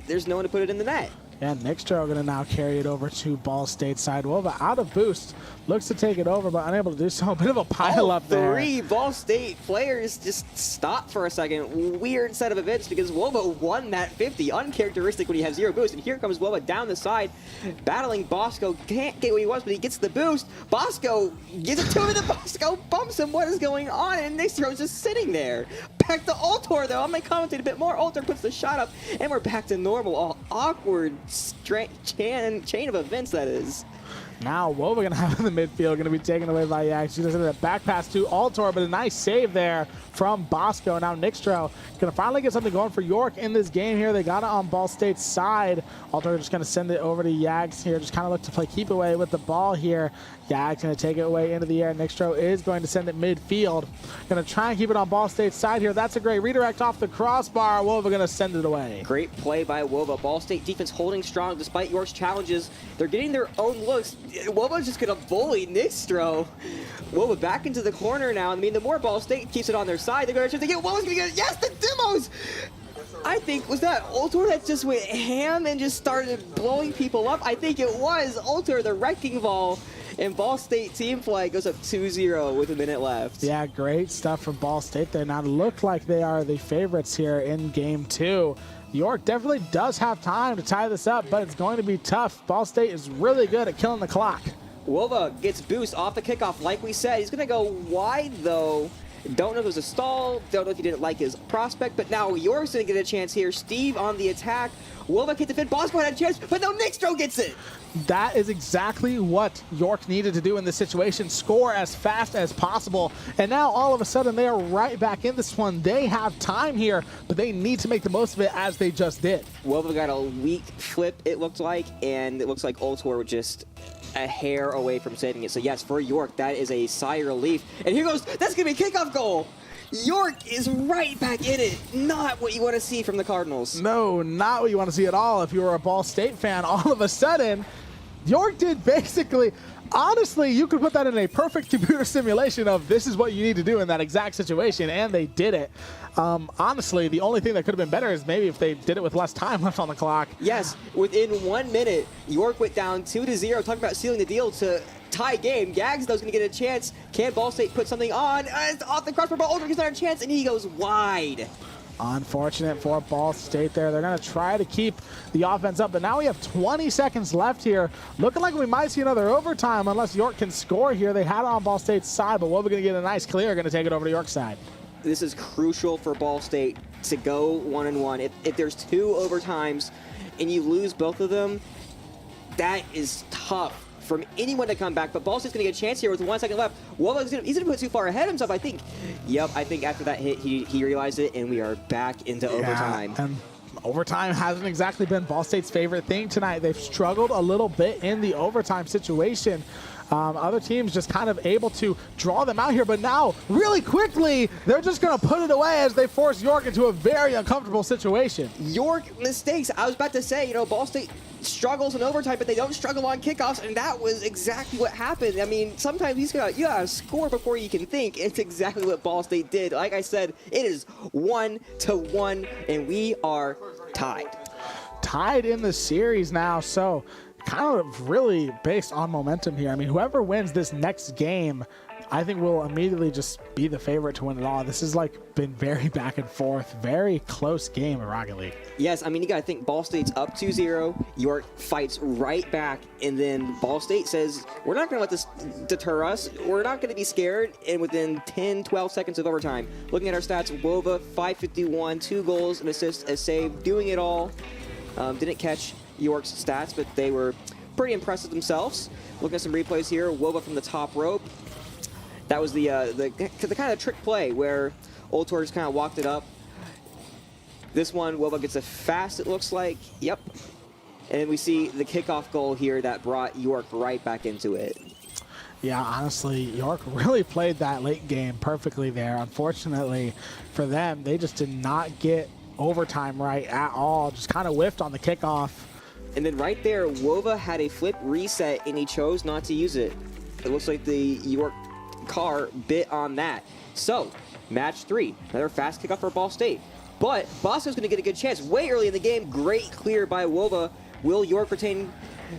there's no one to put it in the net. And Nickstro going to now carry it over to Ball State side. Wova out of boost. Looks to take it over, but unable to do so. A bit of a pile up there. Three Ball State players just stopped for a second. Weird set of events, because Wova won that 50. Uncharacteristic when you have zero boost. And here comes Wova down the side, battling Bosco. Can't get what he wants, but he gets the boost. Bosco gives it to him, and then Bosco bumps him. What is going on? And Nickstro's just sitting there. Back to Ultor, though. I'm going to commentate a bit more. Ultor puts the shot up, and we're back to normal. All awkward chain of events, that is. Now Wova gonna have in the midfield, gonna be taken away by Yags. She does a back pass to Altor, but a nice save there from Bosco. Now Nixtro gonna finally get something going for York in this game here. They got it on Ball State's side. Altor just gonna send it over to Yags here. Just kind of look to play keep away with the ball here. Yags gonna take it away into the air. Nixtro is going to send it midfield. Gonna try and keep it on Ball State's side here. That's a great redirect off the crossbar. Wova gonna send it away. Great play by Wova. Ball State defense holding strong despite York's challenges. They're getting their own looks. Wova's just gonna bully Nixtro. Wova back into the corner now. I mean, the more Ball State keeps it on their side, they're gonna try to get Wova's gonna get it. Yes, the demos! I think, was that Ultor that just went ham and just started blowing people up? I think it was Ultor, the wrecking ball. And Ball State team flag goes up 2-0 with a minute left. Yeah, great stuff from Ball State there. Now look like they are the favorites here in game 2. York definitely does have time to tie this up, but it's going to be tough. Ball State is really good at killing the clock. Wova gets boost off the kickoff, like we said. He's going to go wide, though. Don't know if it was a stall. Don't know if he didn't like his prospect, but now York's going to get a chance here. Steve on the attack. Wova can't defend. Bosco had a chance, but no, Nixtro gets it. That is exactly what York needed to do in this situation. Score as fast as possible. And now all of a sudden they are right back in this one. They have time here, but they need to make the most of it as they just did. Wova got a weak flip, it looked like, and it looks like Ultor was just a hair away from saving it. So yes, for York, that is a sigh of relief. And here goes, that's going to be a kickoff goal. York is right back in it. Not what you want to see from the Cardinals. No, not what you want to see at all. If you were a Ball State fan, all of a sudden, York did basically, honestly, you could put that in a perfect computer simulation of this is what you need to do in that exact situation, and they did it. Honestly, the only thing that could have been better is maybe if they did it with less time left on the clock. Yes, within 1 minute, York went down 2-0. Talking about sealing the deal to tie game. Gags, though, is going to get a chance. Can Ball State put something on? It's off the crossbar, but Ulrich gets another chance, and he goes wide. Unfortunate for Ball State there. They're going to try to keep the offense up, but now we have 20 seconds left here. Looking like we might see another overtime unless York can score here. They had it on Ball State's side, but Wova going to get a nice clear, going to take it over to York's side. This is crucial for Ball State to go 1-1. If there's 2 overtimes and you lose both of them, that is tough from anyone to come back, but Ball State's going to get a chance here with 1 second left. He's going to put too far ahead of himself, I think. Yep, I think after that hit, he realized it, and we are back into overtime. And overtime hasn't exactly been Ball State's favorite thing tonight. They've struggled a little bit in the overtime situation. Other teams just kind of able to draw them out here, but now, really quickly, they're just going to put it away as they force York into a very uncomfortable situation. York mistakes. I was about to say, Ball State struggles in overtime, but they don't struggle on kickoffs, and that was exactly what happened. I mean, sometimes you gotta score before you can think. It's exactly what Ball State did. Like I said, it is 1-1, and we are tied. Tied in the series now, so kind of really based on momentum here. I mean, whoever wins this next game, I think will immediately just be the favorite to win it all. This has been very back and forth, very close game in Rocket League. Yes, I mean, you got to think Ball State's up 2-0. York fights right back, and then Ball State says, we're not going to let this deter us. We're not going to be scared. And within 10, 12 seconds of overtime, looking at our stats, Wova, 551, 2 goals, an assist, a save, doing it all. Didn't catch York's stats, but they were pretty impressive themselves. Looking at some replays here, Wova from the top rope. That was the kind of trick play where Ultor just kind of walked it up. This one, Wova gets a fast, it looks like. Yep. And then we see the kickoff goal here that brought York right back into it. Yeah, honestly, York really played that late game perfectly there. Unfortunately for them, they just did not get overtime right at all. Just kind of whiffed on the kickoff. And then right there, Wova had a flip reset, and he chose not to use it. It looks like the York car bit on that. So, match 3. Another fast kickoff for Ball State. But Bosco's going to get a good chance way early in the game. Great clear by Wova. Will York retain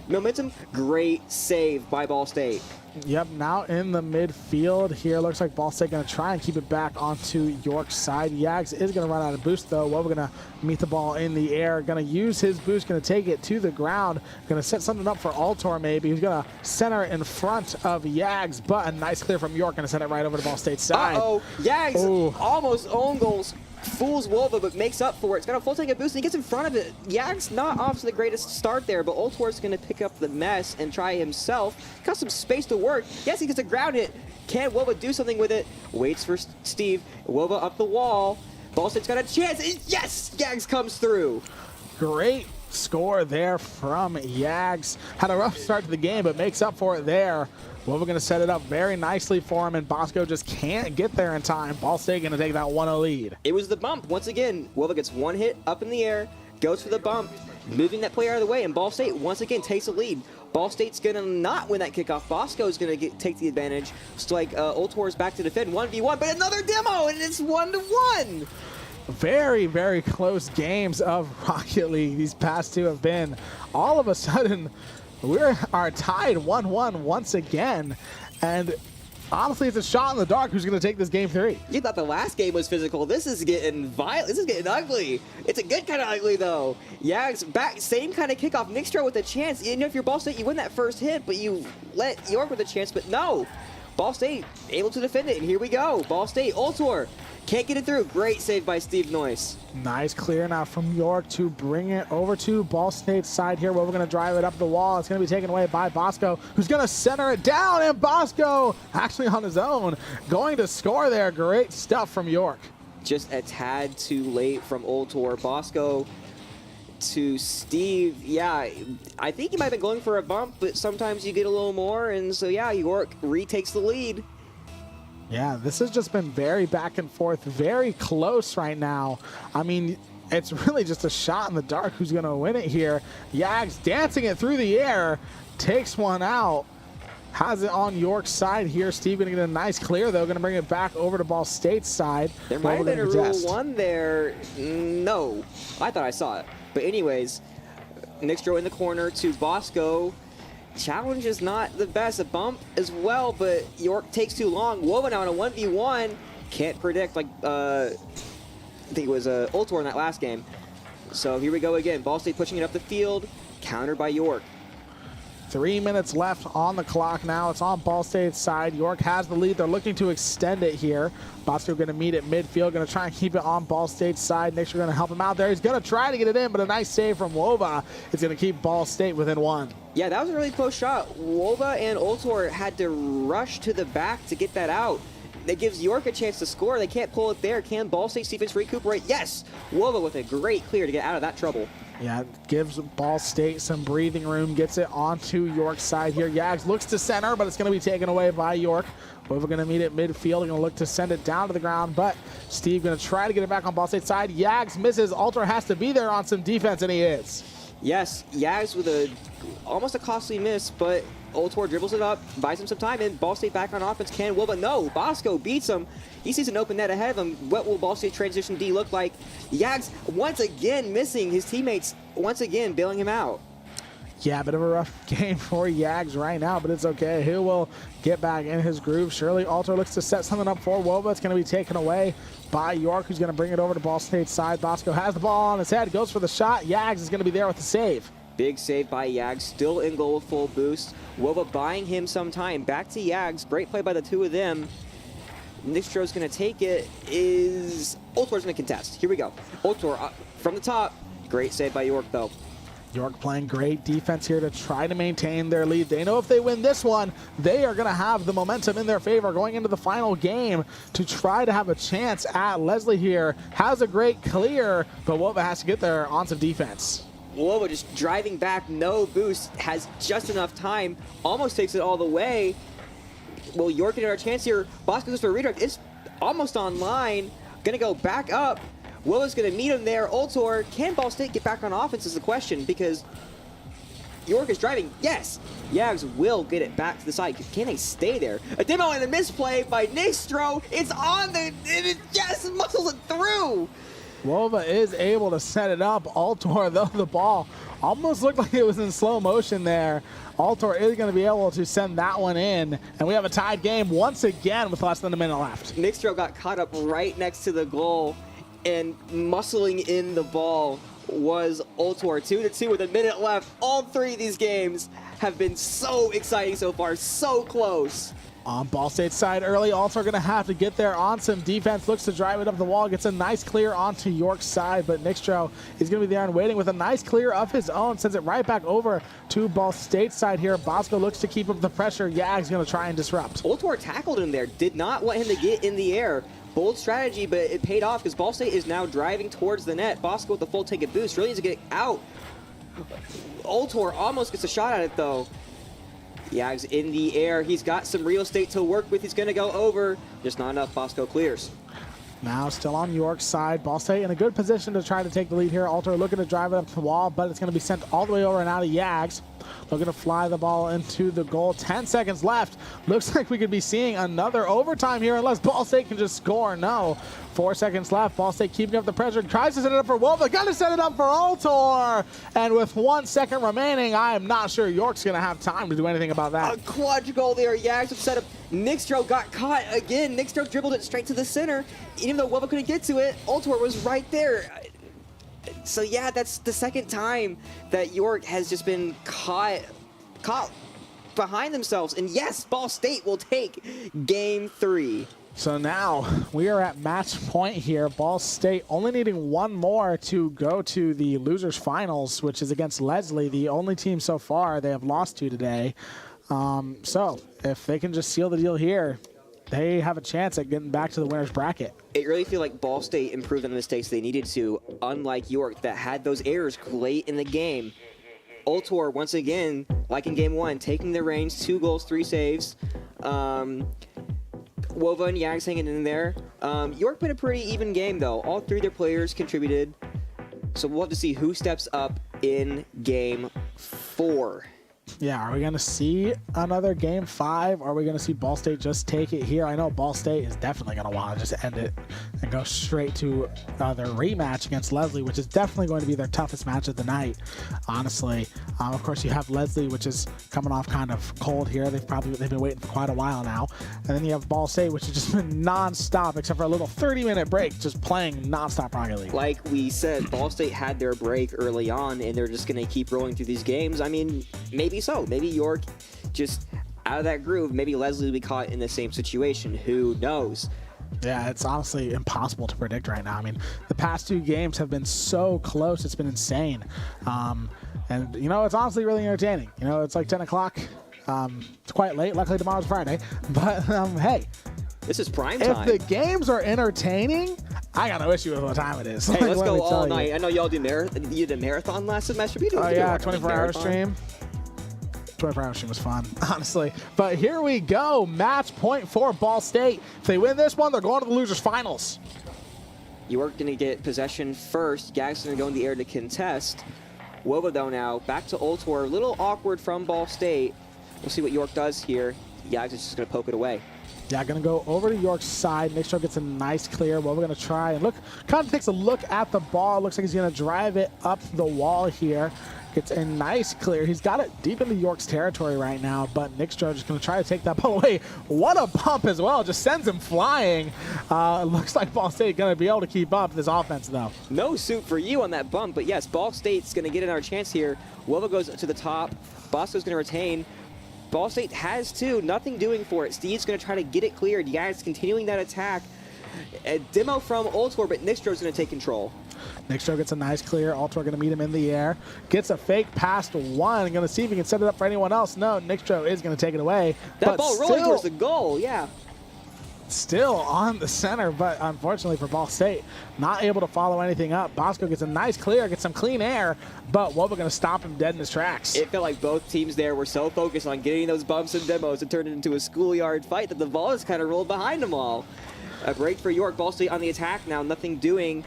momentum? Great save by Ball State. Yep, now in the midfield here. Looks like Ball State going to try and keep it back onto York's side. Yags is going to run out of boost, though. Wova going to meet the ball in the air. Going to use his boost, going to take it to the ground. Going to set something up for Altor, maybe. He's going to center in front of Yags, but a nice clear from York. Going to send it right over to Ball State's side. Uh-oh, Yags almost own goals. fools Wolva, but makes up for it. It's got a full tank of boost, and he gets in front of it. Yag's not off to the greatest start there, but Ultor's going to pick up the mess and try himself. Got some space to work. Yes, he gets a ground hit. Can Wolva do something with it? Waits for Steve. Wolva up the wall. Ball State's got a chance. And yes! Yags comes through. Great score there from Yags. Had a rough start to the game, but makes up for it there. Wolva going to set it up very nicely for him, and Bosco just can't get there in time. Ball State going to take that 1-0 lead. It was the bump. Once again, Wolva gets one hit up in the air, goes for the bump, moving that player out of the way, and Ball State once again takes the lead. Ball State's going to not win that kickoff. Bosco's going to take the advantage. It's like Ultor's back to defend 1v1, but another demo, and it's 1-1. Very, very close games of Rocket League. These past two have been. All of a sudden, we are tied 1-1 once again. And honestly, it's a shot in the dark who's going to take this game 3. You thought the last game was physical. This is getting violent. This is getting ugly. It's a good kind of ugly, though. Yags back, same kind of kickoff. Nixtro with a chance. You know, if you're Ball State, you win that first hit, but you let York with a chance. But no, Ball State able to defend it. And here we go. Ball State, Ultor. Can't get it through. Great save by Steve Noyce. Nice clear now from York to bring it over to Ball State's side here, where we're going to drive it up the wall. It's going to be taken away by Bosco, who's going to center it down, and Bosco actually on his own going to score there. Great stuff from York. Just a tad too late from Ultor. Bosco to Steve. Yeah, I think he might have been going for a bump, but sometimes you get a little more, and so yeah, York retakes the lead. Yeah, this has just been very back and forth, very close right now. I mean, it's really just a shot in the dark who's going to win it here. Yags dancing it through the air, takes one out, has it on York's side here. Steve going to get a nice clear, though, going to bring it back over to Ball State's side. There might have been a Rule 1 there. No, I thought I saw it. But anyways, Nixtro in the corner to Bosco. Challenge is not the best. A bump as well, but York takes too long. Woven out on a 1v1. Can't predict, like, I think it was Ultor in that last game. So here we go again. Ball State pushing it up the field. Countered by York. 3 minutes left on the clock now. It's on Ball State's side. York has the lead. They're looking to extend it here. Bosco going to meet at midfield. Going to try and keep it on Ball State's side. Nick's going to help him out there. He's going to try to get it in, but a nice save from Wova. It's going to keep Ball State within 1. Yeah, that was a really close shot. Wova and Ultor had to rush to the back to get that out. That gives York a chance to score. They can't pull it there. Can Ball State's defense recuperate? Yes! Wova with a great clear to get out of that trouble. Yeah, gives Ball State some breathing room, gets it onto York's side here. Yags looks to center, but it's going to be taken away by York. We're going to meet at midfield. Going to look to send it down to the ground, but Steve going to try to get it back on Ball State's side. Yags misses. Ultor has to be there on some defense, and he is. Yes, Yags with almost a costly miss, but Ultor dribbles it up, buys him some time, and Ball State back on offense. Can Will, but no, Bosco beats him. He sees an open net ahead of him. What will Ball State transition D look like? Yags once again missing his teammates, once again bailing him out. Yeah, a bit of a rough game for Yags right now, but it's okay. He will get back in his groove. Surely Ultor looks to set something up for Wova. It's going to be taken away by York, who's going to bring it over to Ball State's side. Bosco has the ball on his head, goes for the shot. Yags is going to be there with the save. Big save by Yags, still in goal with full boost. Wova buying him some time. Back to Yags, great play by the two of them. Nixtro's going to take it. Ultor's going to contest. Here we go. Ultor from the top. Great save by York, though. York playing great defense here to try to maintain their lead. They know if they win this one, they are going to have the momentum in their favor going into the final game to try to have a chance at Leslie here. Has a great clear, but Wova has to get there on some defense. Wova just driving back, no boost, has just enough time, almost takes it all the way. Will York get our chance here? Bosco goes for a redirect. It's almost online. Going to go back up. Wova's going to meet him there. Ultor, can Ball State get back on offense is the question, because York is driving. Yes! Yags will get it back to the side. Can they stay there? A demo and a misplay by Nixtro. It's on the... Yes! Muscles it through! Wova is able to set it up. Ultor, though, the ball almost looked like it was in slow motion there. Ultor is going to be able to send that one in, and we have a tied game once again with less than a minute left. Nixtro got caught up right next to the goal, and muscling in the ball was Ultor. 2-2 with a minute left. All three of these games have been so exciting so far, so close. On Ball State's side early, also going to have to get there on some defense. Looks to drive it up the wall. Gets a nice clear onto York's side, but Nixtro is going to be there and waiting with a nice clear of his own. Sends it right back over to Ball State's side here. Bosco looks to keep up the pressure. Yag's going to try and disrupt. Ultor tackled him there. Did not want him to get in the air. Bold strategy, but it paid off because Ball State is now driving towards the net. Bosco with the full take a boost. Really needs to get out. Ultor almost gets a shot at it, though. Yag's in the air. He's got some real estate to work with. He's going to go over. Just not enough. Bosco clears. Now still on York's side. Ball State in a good position to try to take the lead here. Ultor looking to drive it up the wall, but it's going to be sent all the way over and out of Yags. Looking to fly the ball into the goal. 10 seconds left. Looks like we could be seeing another overtime here unless Ball State can just score. No. 4 seconds left. Ball State keeping up the pressure. Tries to set it up for Wolva. Got to set it up for Ultor. And with 1 second remaining, I am not sure York's going to have time to do anything about that. A quadra goal there. Yags have set up. Nixtro got caught again. Nixtro dribbled it straight to the center. Even though Wolva couldn't get to it, Ultor was right there. So yeah, that's the second time that York has just been caught behind themselves. And yes, Ball State will take game 3. So now we are at match point here. Ball State only needing one more to go to the losers finals, which is against Leslie, the only team so far they have lost to today. So if they can just seal the deal here, they have a chance at getting back to the winner's bracket. It really feels like Ball State improved on the mistakes they needed to, unlike York that had those errors late in the game. Ultor, once again, like in game 1, taking the reins, 2 goals, 3 saves. Wova and Yags hanging in there. York played a pretty even game, though. All 3 of their players contributed. So we'll have to see who steps up in game 4. Yeah, are we going to see another game 5? Or are we going to see Ball State just take it here? I know Ball State is definitely going to want to just end it and go straight to their rematch against Leslie, which is definitely going to be their toughest match of the night, honestly. Of course, you have Leslie, which is coming off kind of cold here. They've been waiting for quite a while now. And then you have Ball State, which has just been non-stop, except for a little 30-minute break, just playing non-stop Rocket League. Like we said, Ball State had their break early on, and they're just going to keep rolling through these games. I mean, maybe so. Maybe York just out of that groove. Maybe Leslie will be caught in the same situation. Who knows? Yeah, it's honestly impossible to predict right now. I mean, the past 2 games have been so close. It's been insane. And, you know, it's honestly really entertaining. You know, it's like 10 o'clock. It's quite late. Luckily, tomorrow's Friday. But, hey. This is prime time. If the games are entertaining, I got no issue with what time it is. Hey, let's go all night. I know y'all do you did a marathon last semester. Oh, yeah, 24-hour stream. 24-hour stream was fun, honestly. But here we go. Match point for Ball State. If they win this one, they're going to the losers finals. York going to get possession first. Yags going to go in the air to contest. Wova, though, now back to Ultor. A little awkward from Ball State. We'll see what York does here. Yags is just going to poke it away. Yeah, going to go over to York's side. Nixtro gets a nice clear. Well, we're going to try and look. Kind of takes a look at the ball. Looks like he's going to drive it up the wall here. Gets a nice clear. He's got it deep into York's territory right now, but Nixtro just going to try to take that ball away. What a bump as well. Just sends him flying. Looks like Ball State going to be able to keep up this offense, though. No suit for you on that bump, but yes, Ball State's going to get another chance here. Wova goes to the top. Bosco's going to retain. Ball State has 2. Nothing doing for it. Steve's going to try to get it cleared. Yags continuing that attack. A demo from Ultor, but Nixtro's going to take control. Nixtro gets a nice clear. Ultor going to meet him in the air. Gets a fake pass to 1. Going to see if he can set it up for anyone else. No, Nixtro is going to take it away. That ball rolling towards the goal, yeah. Still on the center, but unfortunately for Ball State, not able to follow anything up. Bosco gets a nice clear, gets some clean air, but Wova going to stop him dead in his tracks. It felt like both teams there were so focused on getting those bumps and demos it turned it into a schoolyard fight that the ball has kind of rolled behind them all. A break for York. Ball State on the attack now, nothing doing.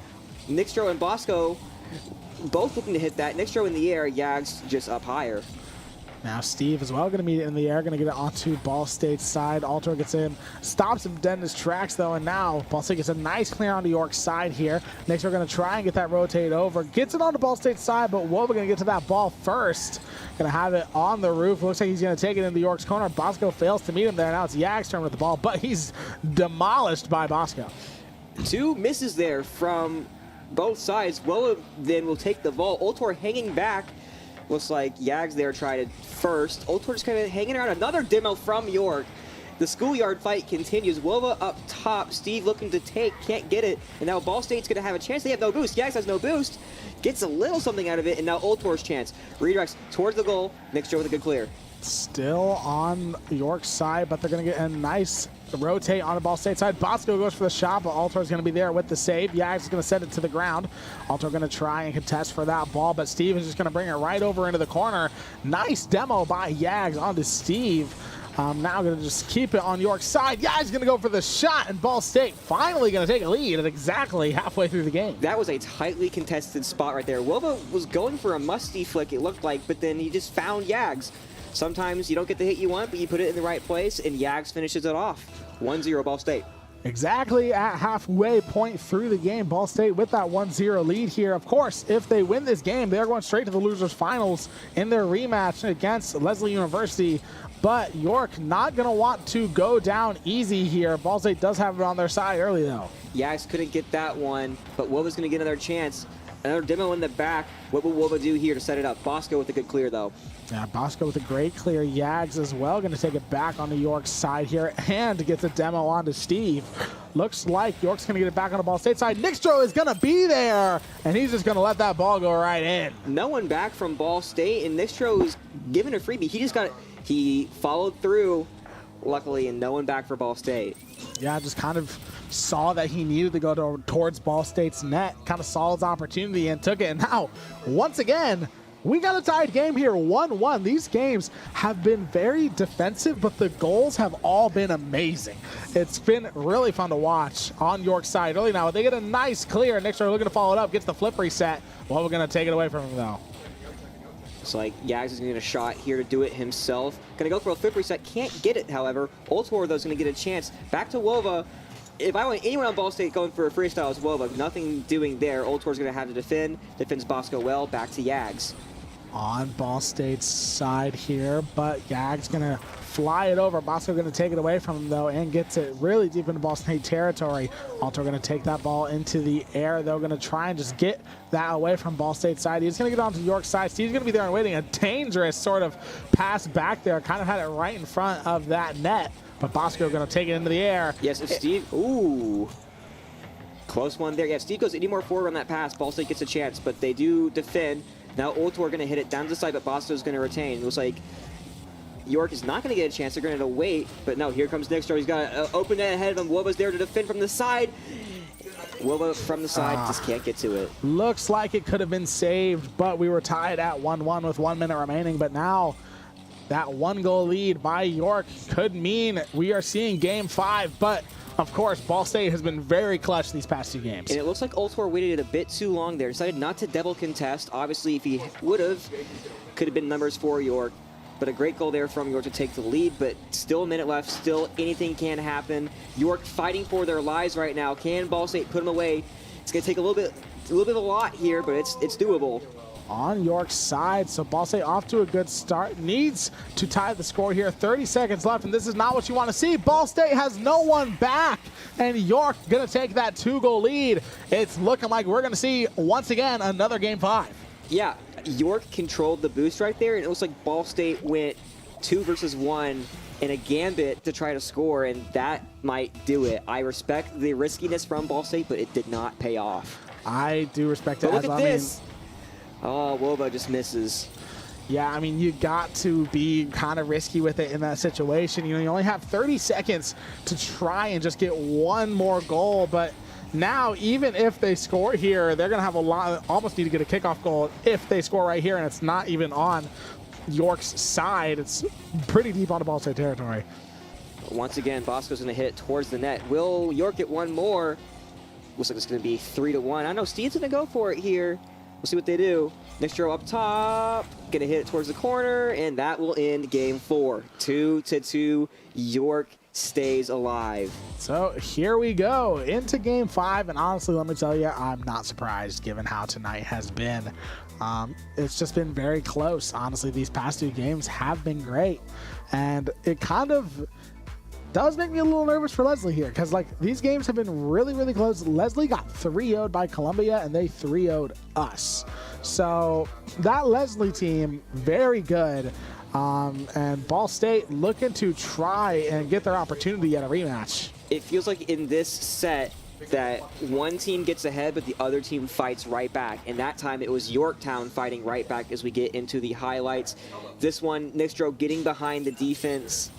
Nixtro and Bosco both looking to hit that. Nixtro in the air, Yags just up higher. Now Steve as well going to meet it in the air, going to get it onto Ball State's side. Ultor gets in, stops him dead in his tracks though, and now Ball State gets a nice clear onto York's side here. Next we're going to try and get that rotate over. Gets it onto Ball State's side, but Wova going to get to that ball first. Going to have it on the roof. Looks like he's going to take it into York's corner. Bosco fails to meet him there. Now it's Yag's turn with the ball, but he's demolished by Bosco. 2 misses there from both sides. Wova then will take the ball. Ultor hanging back. Looks like Yags there tried it first. Ultor just kind of hanging around. Another demo from York. The schoolyard fight continues. Wova up top. Steve looking to take, can't get it. And now Ball State's going to have a chance. They have no boost. Yags has no boost. Gets a little something out of it, and now Old Tor's chance. Redirects towards the goal. Nixtro with a good clear. Still on York's side, but they're going to get a nice rotate on the Ball State side. Bosco goes for the shot, but Altor's going to be there with the save. Yags is going to send it to the ground. Altor going to try and contest for that ball, but Steve is just going to bring it right over into the corner. Nice demo by Yags onto Steve. Now going to just keep it on York's side. Yags going to go for the shot, and Ball State finally going to take a lead at exactly halfway through the game. That was a tightly contested spot right there. Wova was going for a musty flick, it looked like, but then he just found Yags. Sometimes you don't get the hit you want, but you put it in the right place, and Yags finishes it off. 1-0 Ball State. Exactly at halfway point through the game, Ball State with that 1-0 lead here. Of course, if they win this game, they're going straight to the losers finals in their rematch against Leslie University. But York not going to want to go down easy here. Ball State does have it on their side early, though. Yags couldn't get that one, but Wova's going to get another chance. Another demo in the back. What will Wova do here to set it up? Bosco with a good clear, though. Yeah, Bosco with a great clear. Yags as well going to take it back on the York side here and gets a demo onto Steve. Looks like York's going to get it back on the Ball State side. Nixtro is going to be there, and he's just going to let that ball go right in. No one back from Ball State, and Nixtro is giving a freebie. He just got it. He followed through, luckily, and no one back for Ball State. Yeah, just kind of saw that he needed to go towards Ball State's net, kind of saw his opportunity and took it. And now, once again, we got a tied game here, 1-1. These games have been very defensive, but the goals have all been amazing. It's been really fun to watch on York's side. Early now, they get a nice clear. Nixtro looking to follow it up, gets the flip reset. Well, we're going to take it away from him, though. It's like Yags is going to get a shot here to do it himself. Going to go for a flip reset. Can't get it, however. Ultor, though, is going to get a chance. Back to Wova. If I want anyone on Ball State going for a freestyle, it's Wova. Nothing doing there. Ultor's going to have to defend. Defends Bosco well. Back to Yags. On Ball State's side here, but Yags going to fly it over. Bosco going to take it away from him, though, and gets it really deep into Ball State territory. Altor going to take that ball into the air. They're going to try and just get that away from Ball State's side. He's going to get onto York's side. Steve's going to be there and waiting. A dangerous sort of pass back there. Kind of had it right in front of that net, but Bosco going to take it into the air. Yes, if Steve... Ooh. Close one there. Yeah, if Steve goes any more forward on that pass, Ball State gets a chance, but they do defend. Now Ultor going to hit it down to the side, but Bosco's going to retain. It looks like York is not going to get a chance. They're going to wait, but no, here comes Nixtro. He's got an open net ahead of him. Wova's there to defend from the side. Wova from the side just can't get to it. Looks like it could have been saved, but we were tied at 1-1 with 1 minute remaining. But now that 1-goal lead by York could mean we are seeing game 5. But of course, Ball State has been very clutch these past 2 games. And it looks like Ultor waited a bit too long there. Decided not to double contest. Obviously, if he would have, could have been numbers for York. But a great goal there from York to take the lead, but still a minute left. Still anything can happen. York fighting for their lives right now. Can Ball State put them away? It's going to take a little bit of a lot here, but it's doable. On York's side, so Ball State off to a good start. Needs to tie the score here. 30 seconds left, and this is not what you want to see. Ball State has no one back, and York going to take that 2-goal lead. It's looking like we're going to see, once again, another game 5. Yeah, York controlled the boost right there, and it looks like Ball State went 2 versus 1 in a gambit to try to score, and that might do it. I respect the riskiness from Ball State, but it did not pay off. I do respect it. But look at this. Oh, Wova just misses. Yeah, I mean, you got to be kind of risky with it in that situation. You know, you only have 30 seconds to try and just get one more goal, but now, even if they score here, they're going to have almost need to get a kickoff goal if they score right here, and it's not even on York's side. It's pretty deep onto Ball State territory. Once again, Bosco's going to hit it towards the net. Will York get one more? Looks like it's going to be 3-1. I know Steve's going to go for it here. We'll see what they do. Nixtro up top, going to hit it towards the corner, and that will end game 4. 2-2, York stays alive. So here we go into game 5, and honestly, let me tell you, I'm not surprised given how tonight has been. It's just been very close. Honestly, these past 2 games have been great, and it kind of does make me a little nervous for Leslie here, because like these games have been really, really close. Leslie got 3-0'd by Columbia, and they 3-0'd us. So that Leslie team, very good. And Ball State looking to try and get their opportunity at a rematch. It feels like in this set that one team gets ahead, but the other team fights right back. And that time it was Yorktown fighting right back as we get into the highlights. This one, Nixdro getting behind the defense.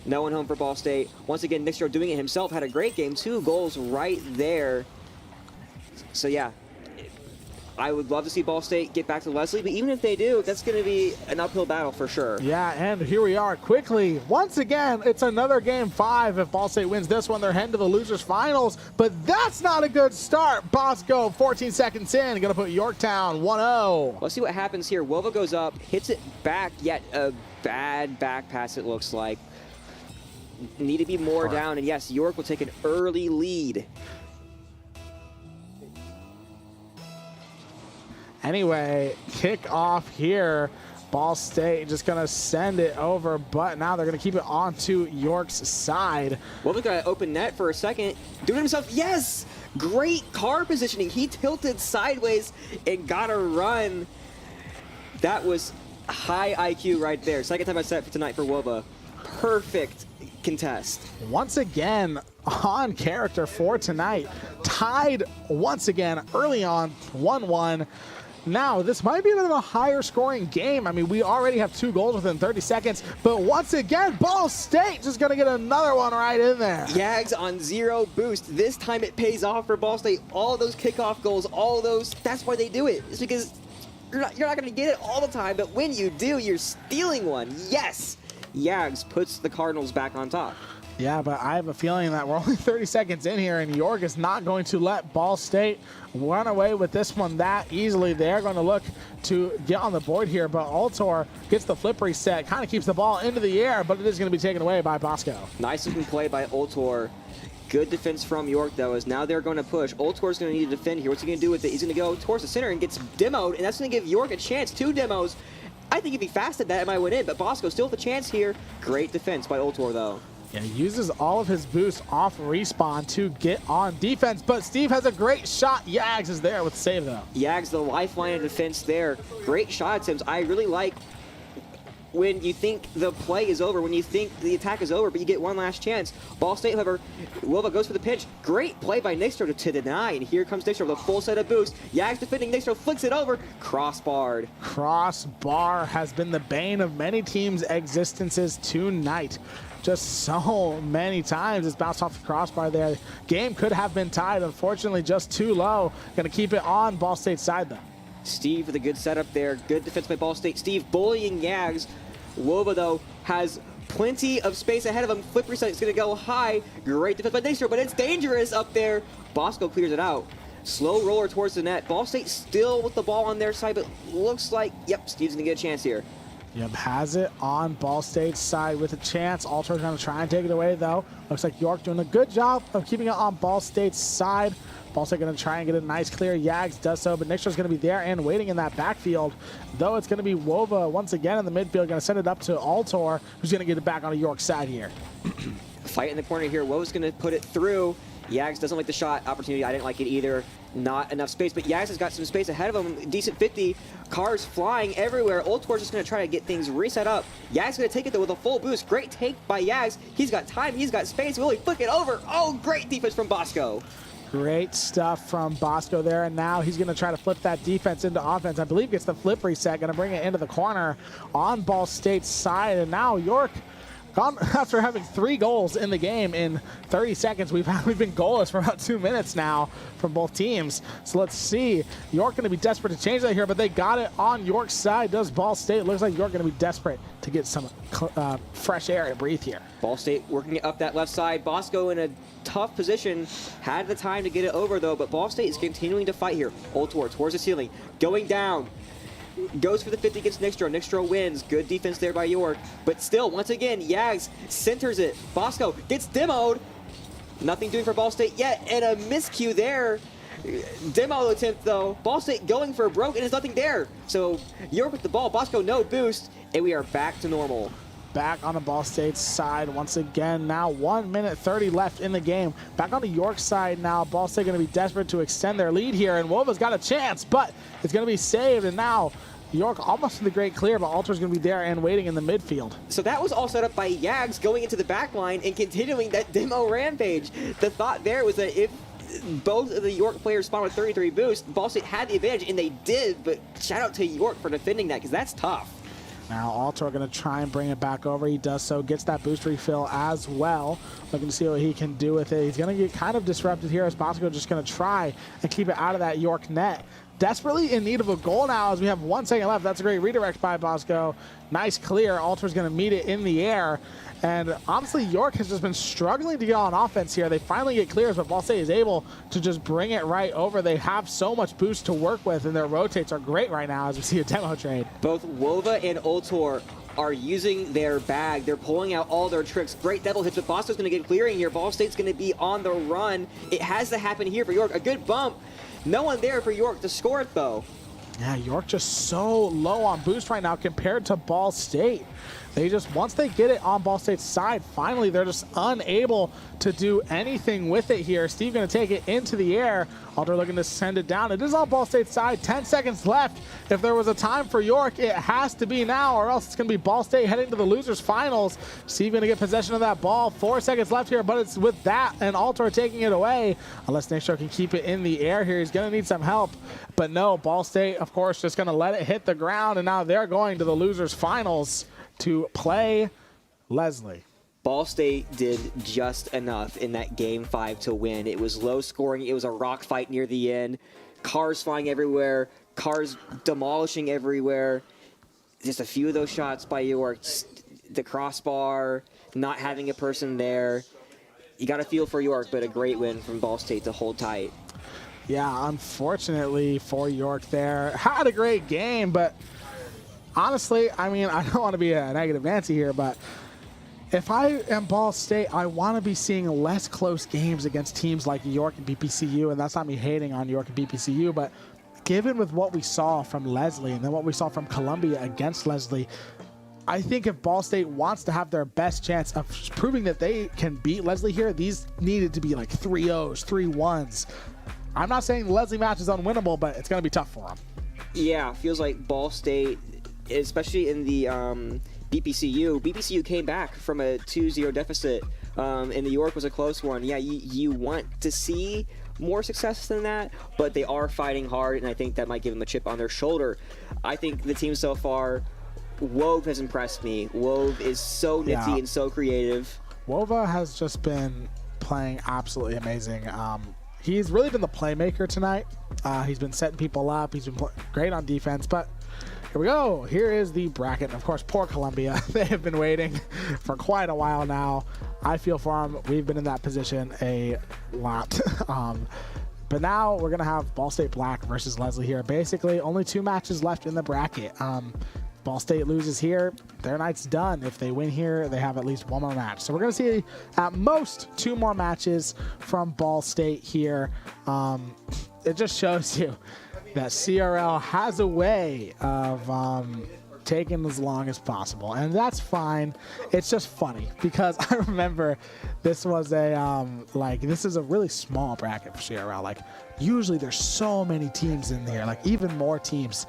No one home for Ball State. Once again, Nixdro doing it himself. Had a great game. 2 goals right there. So yeah, I would love to see Ball State get back to Leslie, but even if they do, that's going to be an uphill battle for sure. Yeah, and here we are quickly. Once again, it's another game 5. If Ball State wins this one, they're heading to the losers finals, but that's not a good start. Bosco, 14 seconds in, going to put Yorktown 1-0. Let's see what happens here. Wova goes up, hits it back, yet a bad back pass it looks like. Need to be more down, and yes, York will take an early lead. Anyway, kick off here. Ball State just going to send it over, but now they're going to keep it onto York's side. Wova's got an open net for a second. Doing it himself, yes! Great car positioning. He tilted sideways and got a run. That was high IQ right there. Second time I set for tonight for Wova. Perfect contest. Once again, on character for tonight. Tied once again early on, 1-1. Now, this might be a bit of a higher scoring game. I mean, we already have 2 goals within 30 seconds, but once again, Ball State just going to get another one right in there. Yags on 0 boost. This time it pays off for Ball State. All those kickoff goals, all those, that's why they do it. It's because you're not going to get it all the time, but when you do, you're stealing one. Yes! Yags puts the Cardinals back on top. Yeah, but I have a feeling that we're only 30 seconds in here, and York is not going to let Ball State run away with this one that easily. They're going to look to get on the board here, but Altor gets the flip reset, kind of keeps the ball into the air, but it is going to be taken away by Bosco. Nice looking play by Altor. Good defense from York, though, as now they're going to push. Altor's going to need to defend here. What's he going to do with it? He's going to go towards the center and gets demoed, and that's going to give York a chance. 2 demos. I think if he fasted that, it might win in, but Bosco still with a chance here. Great defense by Altor, though. Yeah, he uses all of his boost off respawn to get on defense, but Steve has a great shot. Yags is there with the save, though. Yags, the lifeline of defense there. Great shot attempts. I really like when you think the play is over, when you think the attack is over, but you get one last chance. Ball State, however, Wilva goes for the pitch. Great play by Nixdro to deny, and here comes Nixdro with a full set of boost. Yags defending, Nixdro flicks it over, crossbarred. Crossbar has been the bane of many teams' existences tonight. Just so many times it's bounced off the crossbar there. Game could have been tied, unfortunately just too low. Gonna keep it on Ball State's side, though. Steve with a good setup there. Good defense by Ball State. Steve bullying Yags. Wova, though, has plenty of space ahead of him. Flip reset is going to go high. Great defense by Nixdro, but it's dangerous up there. Bosco clears it out. Slow roller towards the net. Ball State still with the ball on their side, but looks like, yep, Steve's going to get a chance here. Yep, has it on Ball State's side with a chance. Altor's going to try and take it away, though. Looks like York doing a good job of keeping it on Ball State's side. Ball State going to try and get a nice clear. Yags does so, but Nixdro's going to be there and waiting in that backfield. Though it's going to be Wova once again in the midfield. Going to send it up to Altor, who's going to get it back on York's side here. Fight in the corner here. Wova's going to put it through. Yags doesn't like the shot opportunity. I didn't like it either. Not enough space, but Yags has got some space ahead of him. Decent 50. Cars flying everywhere. Altor's just going to try to get things reset up. Yags going to take it, though, with a full boost. Great take by Yags. He's got time. He's got space. Will he flick it over? Oh, great defense from Bosco. Great stuff from Bosco there, and now he's going to try to flip that defense into offense. I believe gets the flip reset, going to bring it into the corner on Ball State's side, and now York, after having 3 goals in the game in 30 seconds, we've been goalless for about 2 minutes now from both teams. So let's see. York going to be desperate to change that here, but they got it on York's side. Does Ball State? Looks like York going to be desperate to get some fresh air and breathe here. Ball State working it up that left side. Bosco in a tough position. Had the time to get it over, though, but Ball State is continuing to fight here. Altor towards the ceiling. Going down. Goes for the 50 against Nixdro. Nixdro wins. Good defense there by York. But still, once again, Yags centers it. Bosco gets demoed. Nothing doing for Ball State yet. And a miscue there. Demo attempt, though. Ball State going for a broke, and there's nothing there. So York with the ball. Bosco no boost. And we are back to normal. Back on the Ball State's side once again. Now 1 minute 30 left in the game. Back on the York side now. Ball State going to be desperate to extend their lead here, and Wova's got a chance, but it's going to be saved. And now York almost in the great clear, but Alter's going to be there and waiting in the midfield. So that was all set up by Yags going into the back line and continuing that demo rampage. The thought there was that if both of the York players spawned with 33 boost, Ball State had the advantage, and they did, but shout out to York for defending that, because that's tough. Now Alter going to try and bring it back over. He does so, gets that boost refill as well. Looking to see what he can do with it. He's going to get kind of disrupted here as Bosco just going to try and keep it out of that York net. Desperately in need of a goal now as we have 1 second left. That's a great redirect by Bosco. Nice clear. Alter's going to meet it in the air. And honestly, York has just been struggling to get on offense here. They finally get clears, but Ball State is able to just bring it right over. They have so much boost to work with, and their rotates are great right now as we see a demo trade. Both Wova and Ultor are using their bag. They're pulling out all their tricks. Great double hits, but Bosco's going to get clearing here. Ball State's going to be on the run. It has to happen here for York. A good bump. No one there for York to score it, though. Yeah, York just so low on boost right now compared to Ball State. They just, once they get it on Ball State's side, finally they're just unable to do anything with it here. Steve going to take it into the air. Alder looking to send it down. It is on Ball State's side. 10 seconds left. If there was a time for York, it has to be now, or else it's going to be Ball State heading to the losers finals. Steve going to get possession of that ball. 4 seconds left here, but it's with that and Alter taking it away. Unless Nitro can keep it in the air here, he's going to need some help. But no, Ball State, of course, just going to let it hit the ground, and now they're going to the losers finals to play Leslie. Ball State did just enough in that Game 5 to win. It was low scoring. It was a rock fight near the end. Cars flying everywhere. Cars demolishing everywhere. Just a few of those shots by York. The crossbar, not having a person there. You got to feel for York, but a great win from Ball State to hold tight. Yeah, unfortunately for York there. Had a great game, but honestly, I mean, I don't want to be a negative Nancy here, but if I am Ball State, I want to be seeing less close games against teams like York and BPCU, and that's not me hating on York and BPCU, but given with what we saw from Leslie and then what we saw from Columbia against Leslie, I think if Ball State wants to have their best chance of proving that they can beat Leslie here, these needed to be like 3-0s, 3-1s. I'm not saying the Leslie match is unwinnable, but it's going to be tough for them. Yeah, feels like Ball State, especially in the BPCU came back from a 2-0 deficit, and New York was a close one. Yeah, you want to see more success than that, but they are fighting hard, and I think that might give them a chip on their shoulder. I think the team so far, Wove has impressed me. Wove is so nifty and so creative. Wova has just been playing absolutely amazing. He's really been the playmaker tonight. He's been setting people up. He's been great on defense, but here we go. Here is the bracket. And of course, poor Columbia. They have been waiting for quite a while now. I feel for them. We've been in that position a lot. But now we're going to have Ball State Black versus Leslie here. Basically, only 2 matches left in the bracket. Ball State loses here, their night's done. If they win here, they have at least 1 more match. So we're going to see at most 2 more matches from Ball State here. It just shows you that CRL has a way of taking as long as possible, and that's fine. It's just funny because I remember this was a this is a really small bracket for CRL. Like usually there's so many teams in there, like even more teams.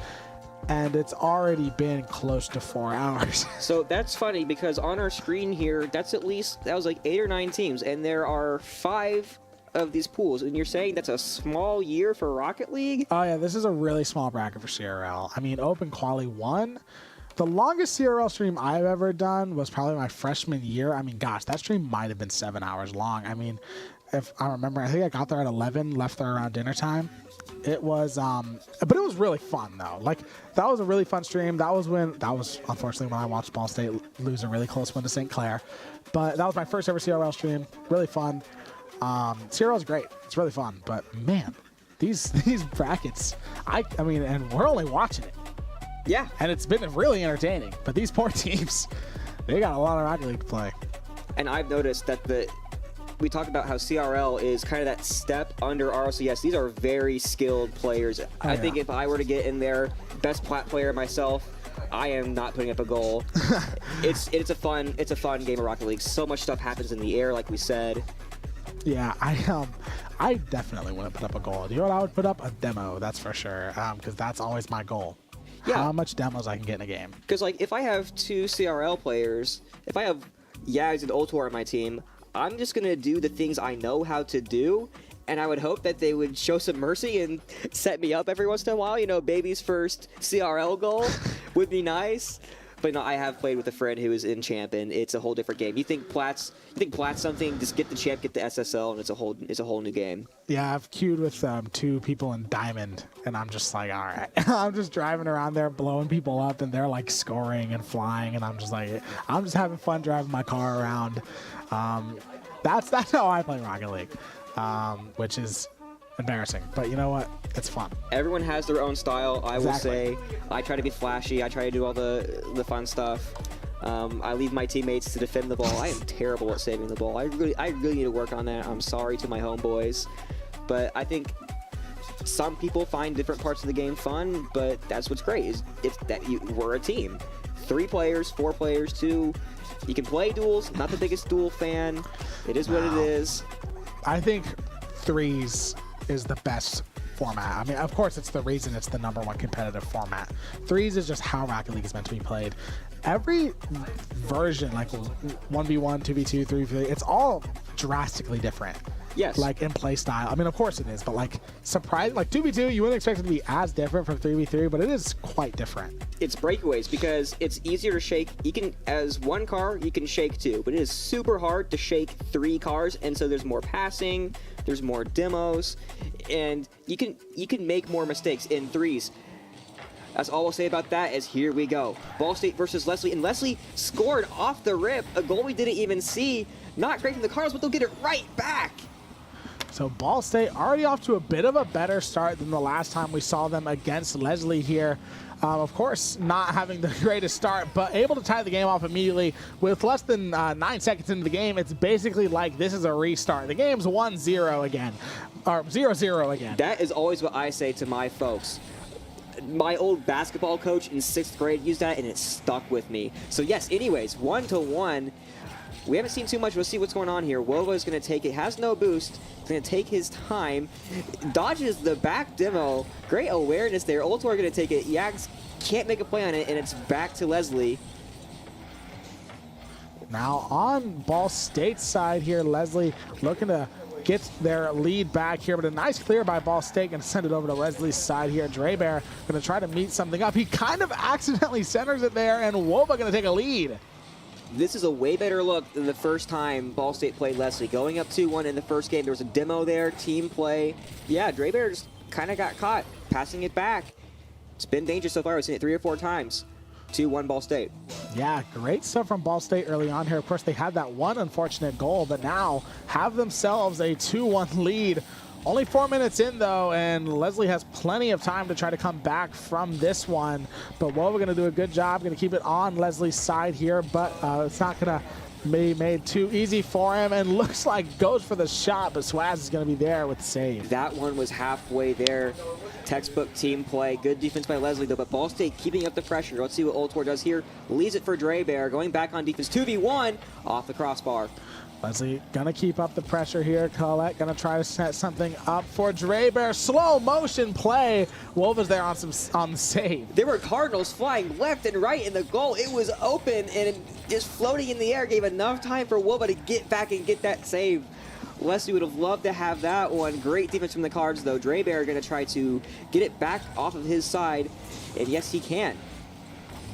And it's already been close to 4 hours. So that's funny because on our screen here, that was like 8 or 9 teams, and there are 5 of these pools. And you're saying that's a small year for Rocket League? Oh yeah, this is a really small bracket for CRL. I mean, Open Quali 1. The longest CRL stream I've ever done was probably my freshman year. I mean, gosh, that stream might have been 7 hours long. I mean, if I remember, I think I got there at 11, left there around dinner time. It was, but it was really fun though. Like that was a really fun stream. That was unfortunately when I watched Ball State lose a really close one to St. Clair. But that was my first ever CRL stream. Really fun. CRL is great. It's really fun. But man, these brackets, I mean, and we're only watching it. Yeah. And it's been really entertaining. But these poor teams, they got a lot of Rocket League to play. And I've noticed that we talked about how CRL is kind of that step under RLCS. These are very skilled players. I think if I were to get in there, best plat player myself, I am not putting up a goal. It's a fun game of Rocket League. So much stuff happens in the air, like we said. Yeah, I definitely wouldn't put up a goal. Do you know what I would put up? A demo, that's for sure. Because that's always my goal. how much demos I can get in a game. Because, like, if I have 2 CRL players, if I have Yags and Ultor on my team, I'm just going to do the things I know how to do, and I would hope that they would show some mercy and set me up every once in a while. You know, baby's first CRL goal would be nice. But no, I have played with a friend who is in Champ, and it's a whole different game. You think Plat's something? Just get the Champ, get the SSL, and it's a whole new game. Yeah, I've queued with 2 people in Diamond, and I'm just like, all right. I'm just driving around there, blowing people up, and they're like scoring and flying, and I'm just like, I'm just having fun driving my car around. That's how I play Rocket League, which is embarrassing, but you know what? It's fun. Everyone has their own style. I will say, I try to be flashy. I try to do all the fun stuff. I leave my teammates to defend the ball. I am terrible at saving the ball. I really need to work on that. I'm sorry to my homeboys, but I think some people find different parts of the game fun. But that's what's great is it's that we're a team. 3 players, 4 players, 2. You can play duels. Not the biggest duel fan. It is what it is. I think 3s is the best format. I mean, of course, it's the reason it's the #1 competitive format. 3s is just how Rocket League is meant to be played. Every version, like 1v1, 2v2, 3v3, it's all drastically different. Yes. Like in play style. I mean, of course it is, but like surprise, like 2v2, you wouldn't expect it to be as different from 3v3, but it is quite different. It's breakaways because it's easier to shake. You can, as 1 car, you can shake 2, but it is super hard to shake 3 cars, and so there's more passing, there's more demos, and you can make more mistakes in 3s. That's all we'll say about that is here we go. Ball State versus Leslie, and Leslie scored off the rip, a goal we didn't even see. Not great from the Cardinals, but they'll get it right back. So Ball State already off to a bit of a better start than the last time we saw them against Leslie here. Of course, not having the greatest start, but able to tie the game off immediately. With less than 9 seconds into the game, it's basically like this is a restart. The game's 1-0 again, or 0-0 again. That is always what I say to my folks. My old basketball coach in 6th grade used that, and it stuck with me. So yes, anyways, 1-1. We haven't seen too much. We'll see what's going on here. Woba is going to take it. Has no boost. He's going to take his time. Dodges the back demo. Great awareness there. Ultor going to take it. Yags can't make a play on it, and it's back to Leslie. Now on Ball State's side here, Leslie looking to get their lead back here, but a nice clear by Ball State. Going to send it over to Leslie's side here. Drebear going to try to meet something up. He kind of accidentally centers it there, and Woba going to take a lead. This is a way better look than the first time Ball State played Leslie. Going up 2-1 in the first game, there was a demo there, team play. Yeah, Drebear just kind of got caught, passing it back. It's been dangerous so far. We've seen it 3 or 4 times. 2-1 Ball State. Yeah, great stuff from Ball State early on here. Of course, they had that one unfortunate goal, but now have themselves a 2-1 lead. Only 4 minutes in, though, and Leslie has plenty of time to try to come back from this one. But we're going to do a good job. Going to keep it on Leslie's side here, but it's not going to be made too easy for him. And looks like goes for the shot, but Swaz is going to be there with the save. That one was halfway there. Textbook team play. Good defense by Leslie, though, but Ball State keeping up the pressure. Let's see what Ultor does here. Leaves it for Drebear. Going back on defense. 2v1 off the crossbar. Leslie gonna keep up the pressure here. Colette gonna try to set something up for Drebear. Slow motion play. Wolva's there on the save. There were Cardinals flying left and right in the goal. It was open and just floating in the air. Gave enough time for Wolva to get back and get that save. Leslie would have loved to have that one. Great defense from the Cards, though. Drebear gonna try to get it back off of his side, and yes, he can.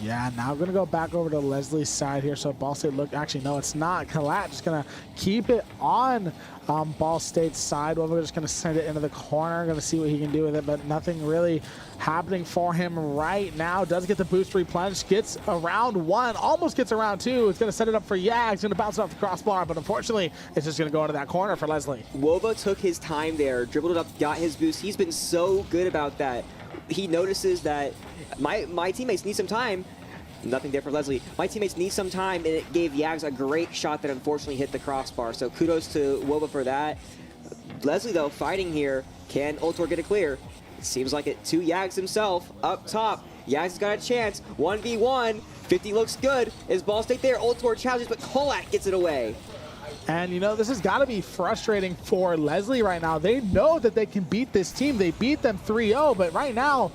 Yeah, now we're going to go back over to Leslie's side here. So Ball State look, actually, no, it's not. Colette just going to keep it on Ball State's side. Well, we're just going to send it into the corner. Going to see what he can do with it, but nothing really happening for him right now. Does get the boost replenished. Gets around 1, almost gets around 2. It's going to set it up for Yags. Going to bounce it off the crossbar, but unfortunately, it's just going to go into that corner for Leslie. Woba took his time there, dribbled it up, got his boost. He's been so good about that. He notices that my teammates need some time. Nothing there for Leslie. My teammates need some time, and it gave Yags a great shot that unfortunately hit the crossbar. So kudos to Woba for that. Leslie, though, fighting here. Can Ultor get it clear? It seems like it to Yags himself up top. Yags has got a chance. 1v1. 50 looks good. Is Ball State there? Ultor challenges, but Kolak gets it away. And, you know, this has got to be frustrating for Leslie right now. They know that they can beat this team. They beat them 3-0, but right now,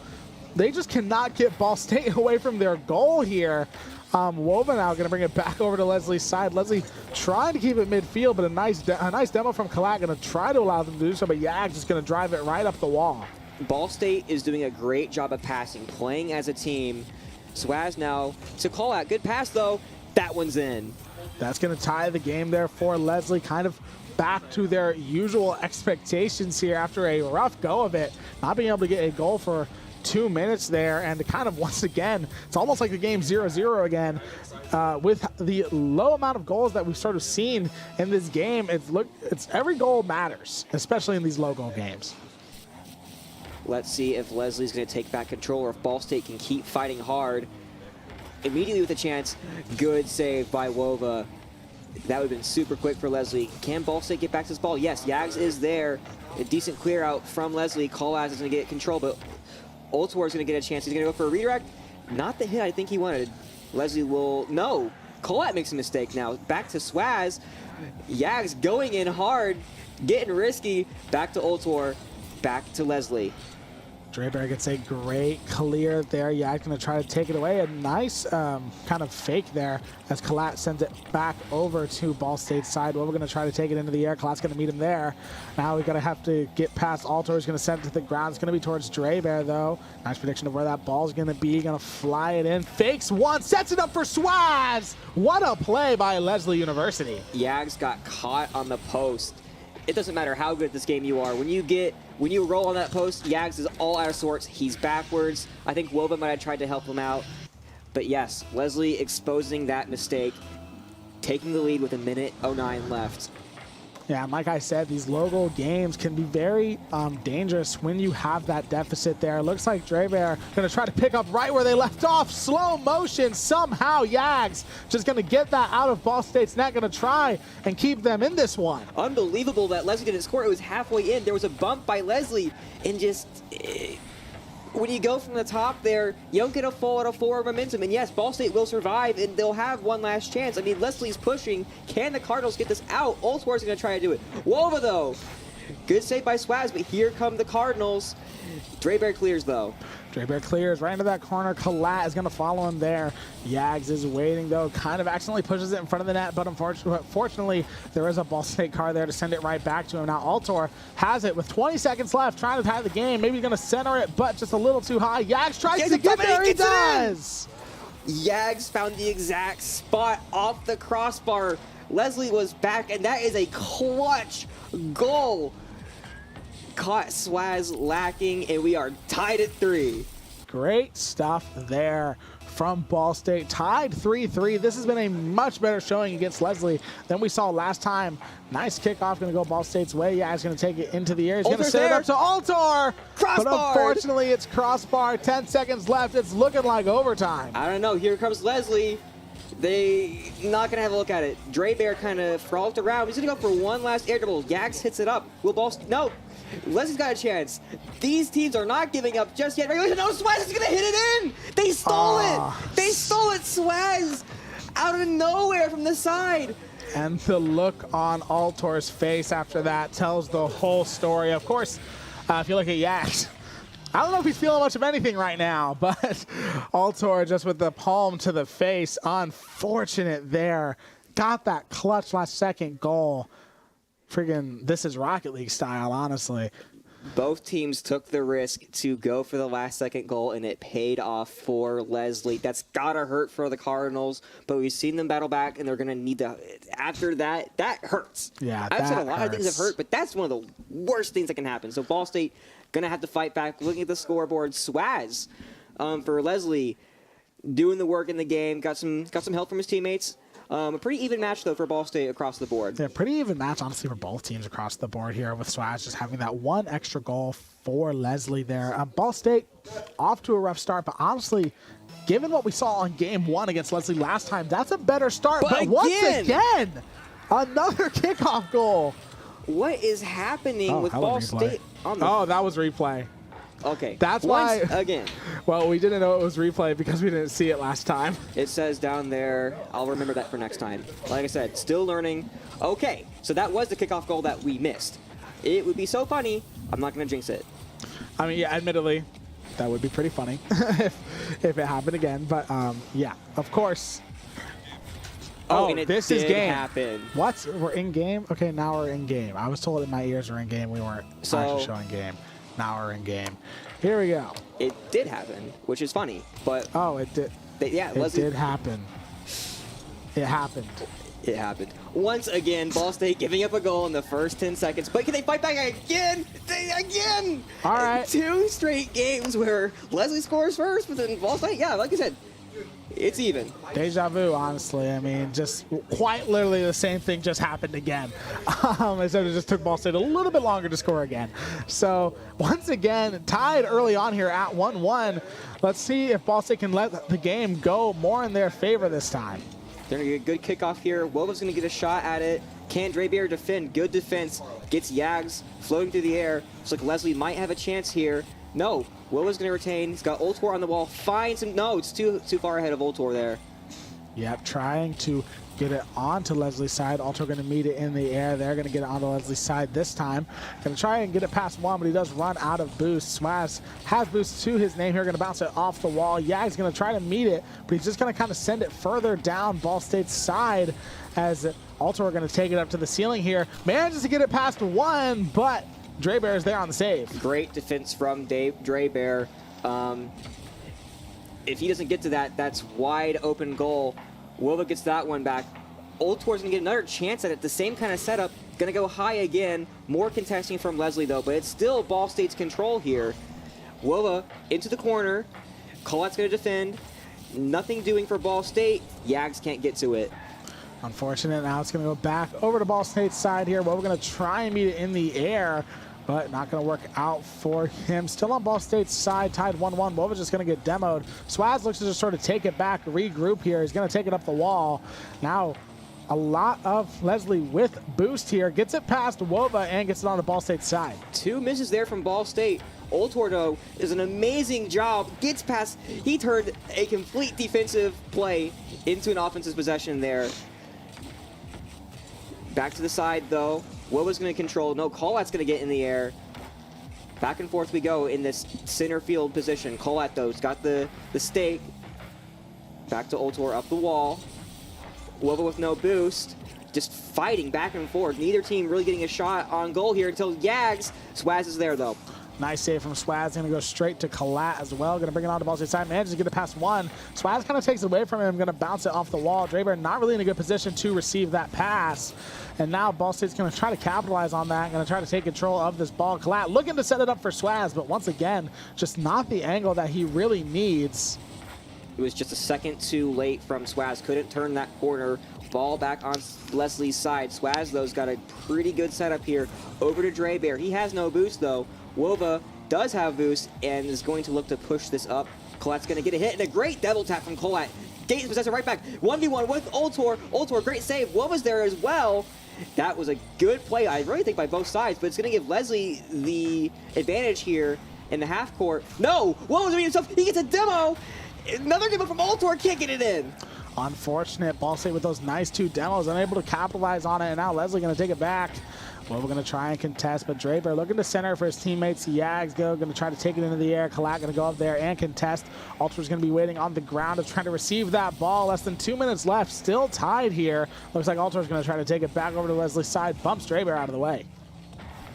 they just cannot get Ball State away from their goal here. Wova now going to bring it back over to Leslie's side. Leslie trying to keep it midfield, but a nice demo from Kalat going to try to allow them to do so, but Yag just going to drive it right up the wall. Ball State is doing a great job of passing, playing as a team. Swaz now to call out. Good pass, though. That one's in. That's going to tie the game there for Leslie, kind of back to their usual expectations here after a rough go of it. Not being able to get a goal for 2 minutes there, and to kind of once again, it's almost like the game 0-0 again. With the low amount of goals that we've sort of seen in this game, it's every goal matters, especially in these low goal games. Let's see if Leslie's going to take back control or if Ball State can keep fighting hard. Immediately with a chance. Good save by Wova. That would have been super quick for Leslie. Can Ball State get back to this ball? Yes, Yags is there. A decent clear out from Leslie. Colaz is going to get control, but Ultor is going to get a chance. He's going to go for a redirect. Not the hit I think he wanted. Leslie will... No. Colette makes a mistake now. Back to Swaz. Yags going in hard. Getting risky. Back to Ultor. Back to Leslie. Dreberg gets a great clear there. Yag going to try to take it away. A nice kind of fake there as Kalat sends it back over to Ball State's side. Well, we're going to try to take it into the air. Kalat's going to meet him there. Now we're going to have to get past Altor. He's going to send it to the ground. It's going to be towards Dreberg, though. Nice prediction of where that ball's going to be. Going to fly it in. Fakes one. Sets it up for Swaz. What a play by Leslie University. Yags got caught on the post. It doesn't matter how good at this game you are. When you roll on that post, Yags is all out of sorts. He's backwards. I think Wova might have tried to help him out. But yes, Leslie exposing that mistake, taking the lead with 1:09 left. Yeah, and like I said, these low-goal games can be very dangerous when you have that deficit there. It looks like Dreber going to try to pick up right where they left off. Slow motion. Somehow Yags just going to get that out of Ball State's net. Going to try and keep them in this one. Unbelievable that Leslie didn't score. It was halfway in. There was a bump by Leslie. And just... when you go from the top there, you don't get a full forward momentum. And yes, Ball State will survive, and they'll have one last chance. I mean, Leslie's pushing. Can the Cardinals get this out? Ultor's going to try to do it. Wova, though. Good save by Swaz, but here come the Cardinals. Dreberg clears, though. Dreberg clears right into that corner. Kalat is going to follow him there. Yags is waiting, though. Kind of accidentally pushes it in front of the net, but unfortunately, there is a Ball State car there to send it right back to him. Now, Altor has it with 20 seconds left, trying to tie the game. Maybe he's going to center it, but just a little too high. Yags tries to get there. He does! Yags found the exact spot off the crossbar. Leslie was back, and that is a clutch goal. Caught Swaz lacking, and we are tied at 3. Great stuff there from Ball State. Tied 3-3. This has been a much better showing against Leslie than we saw last time. Nice kickoff, going to go Ball State's way. Yeah, he's going to take it into the air. He's going to set it up to Altor. Crossbar. But unfortunately, it's crossbar. 10 seconds left. It's looking like overtime. I don't know. Here comes Leslie. They not going to have a look at it. Dreber kind of frolicked around. He's going to go for one last air dribble. Yags hits it up. Will Ball State... No. Leslie's got a chance. These teams are not giving up just yet. No, Swaz is going to hit it in. They stole it. They stole it, Swaz. Out of nowhere from the side. And the look on Altor's face after that tells the whole story. Of course, if you look at Yags, I don't know if he's feeling much of anything right now, but Altor just with the palm to the face. Unfortunate there. Got that clutch last second goal. Friggin', this is Rocket League style, honestly. Both teams took the risk to go for the last second goal, and it paid off for Leslie. That's gotta hurt for the Cardinals, but we've seen them battle back, and they're gonna need to. After that, that hurts. Yeah, I've said a lot hurts. of things have hurt, but that's one of the worst things that can happen. So Ball State gonna have to fight back. Looking at the scoreboard, Swaz for Leslie doing the work in the game. Got some help from his teammates. A pretty even match, though, for Ball State across the board. Yeah, pretty even match, honestly, for both teams across the board here, with Swaz just having that one extra goal for Leslie there. Ball State off to a rough start, but honestly, given what we saw on Game 1 against Leslie last time, that's a better start. But once again, another kickoff goal. What is happening with Ball State? That was replay. Okay. That's why. Again. Well, we didn't know it was replay because we didn't see it last time. It says down there, I'll remember that for next time. Like I said, still learning. Okay, so that was the kickoff goal that we missed. It would be so funny. I'm not going to jinx it. I mean, yeah, admittedly, That would be pretty funny if it happened again. But yeah, of course. Oh, and it this did is game. happen. What? We're in game? Okay, now we're in game. I was told that my ears were in game. We weren't actually showing game. Now we're in game. Here we go. It did happen, which is funny. But oh, it did. Yeah, it did happen. It happened. It happened. Once again, Ball State giving up a goal in the first 10 seconds. But can they fight back again? Again! All right. 2 straight games where Leslie scores first, but then Ball State, yeah, like I said, it's even. Deja vu, honestly. I mean, just quite literally the same thing just happened again. Except it just took Ball State a little bit longer to score again. So, once again, tied early on here at 1-1. Let's see if Ball State can let the game go more in their favor this time. They're going to get a good kickoff here. Wova's going to get a shot at it. Can Drebeer defend? Good defense. Gets Yags floating through the air. Looks like Leslie might have a chance here. No, Wova's going to retain. He's got Ultor on the wall. Finds him. No, it's too far ahead of Ultor there. Yep, trying to get it onto Leslie's side. Ultor going to meet it in the air. They're going to get it onto Leslie's side this time. Going to try and get it past one, but he does run out of boost. Swaz has boost to his name here. Going to bounce it off the wall. Yag's going to try to meet it, but he's just going to kind of send it further down Ball State's side as Ultor are going to take it up to the ceiling here. Manages to get it past one, but Drebeer is there on the save. Great defense from Drebeer. If he doesn't get to that, that's wide open goal. Wova gets that one back. Ultor's gonna get another chance at it. The same kind of setup. Gonna go high again. More contesting from Leslie though, but it's still Ball State's control here. Wova into the corner. Colette's gonna defend. Nothing doing for Ball State. Yags can't get to it. Unfortunate. Now it's going to go back over to Ball State's side here. Well, we're going to try and meet it in the air, but not going to work out for him. Still on Ball State's side, tied 1-1. Wova's just going to get demoed. Swaz looks to just sort of take it back, regroup here. He's going to take it up the wall. Now, a lot of Leslie with boost here. Gets it past Wova and gets it onto Ball State's side. 2 misses there from Ball State. Ultor is an amazing job. Gets past. He turned a complete defensive play into an offensive possession there. Back to the side, though. Wova's going to control. No, Colette's going to get in the air. Back and forth we go in this center field position. Colette, though, has got the stake. Back to Ultor up the wall. Wova with no boost. Just fighting back and forth. Neither team really getting a shot on goal here until Yags. Swaz is there, though. Nice save from Swaz. Going to go straight to Colette as well. Going to bring it on to Ball State's side. Manages to get it past one. Swaz kind of takes it away from him. Going to bounce it off the wall. Drebeer not really in a good position to receive that pass. And now Ball State's going to try to capitalize on that. Going to try to take control of this ball. Colette looking to set it up for Swaz, but once again, just not the angle that he really needs. It was just a second too late from Swaz. Couldn't turn that corner. Ball back on Leslie's side. Swaz, though, got a pretty good setup here. Over to Drebeer. He has no boost, though. Wova does have boost and is going to look to push this up. Colette's going to get a hit and a great double tap from Colette. Gains possessor right back. 1v1 with Ultor. Ultor, great save. Wova's there as well. That was a good play, I really think, by both sides, but it's going to give Leslie the advantage here in the half court. No! Wova's doing himself. He gets a demo. Another demo from Ultor, kicking it in. Unfortunate. Ball State with those nice 2 demos, unable to capitalize on it, and now Leslie going to take it back. Well, we're going to try and contest, but Drebeer looking to center for his teammates. Yags going to try to take it into the air. Colette going to go up there and contest. Ultor's going to be waiting on the ground to try to receive that ball. Less than 2 minutes left. Still tied here. Looks like Ultor's going to try to take it back over to Leslie's side. Bumps Drebeer out of the way.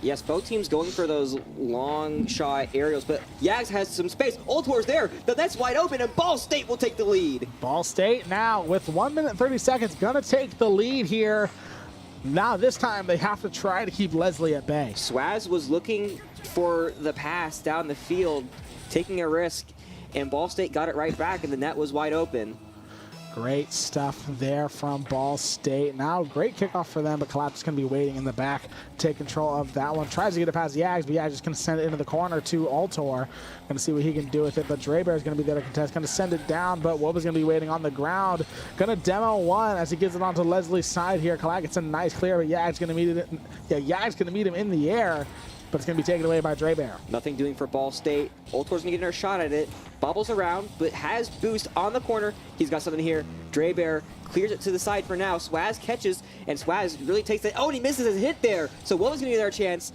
Yes, both teams going for those long shot aerials, but Yags has some space. Ultor's there. The net's wide open, and Ball State will take the lead. Ball State now with 1 minute 30 seconds going to take the lead here. Now this time they have to try to keep Leslie at bay. Swaz was looking for the pass down the field, taking a risk, and Ball State got it right back, and the net was wide open. Great stuff there from Ball State. Now, great kickoff for them, but Colette's going to be waiting in the back to take control of that one. Tries to get it past Yags, but Yags just going to send it into the corner to Ultor. Going to see what he can do with it, but Drebeer is going to be there to contest. Going to send it down, but Wova's going to be waiting on the ground. Going to demo one as he gives it onto Leslie's side here. Colette gets a nice clear, but Yags going to meet it. Yags going to meet him in the air, but it's going to be taken away by Drebeer. Nothing doing for Ball State. Ultor's going to get another shot at it. Bobbles around, but has boost on the corner. He's got something here. Drebeer clears it to the side for now. Swaz catches, and Swaz really takes it. Oh, and he misses his hit there. So Wova's going to get their chance.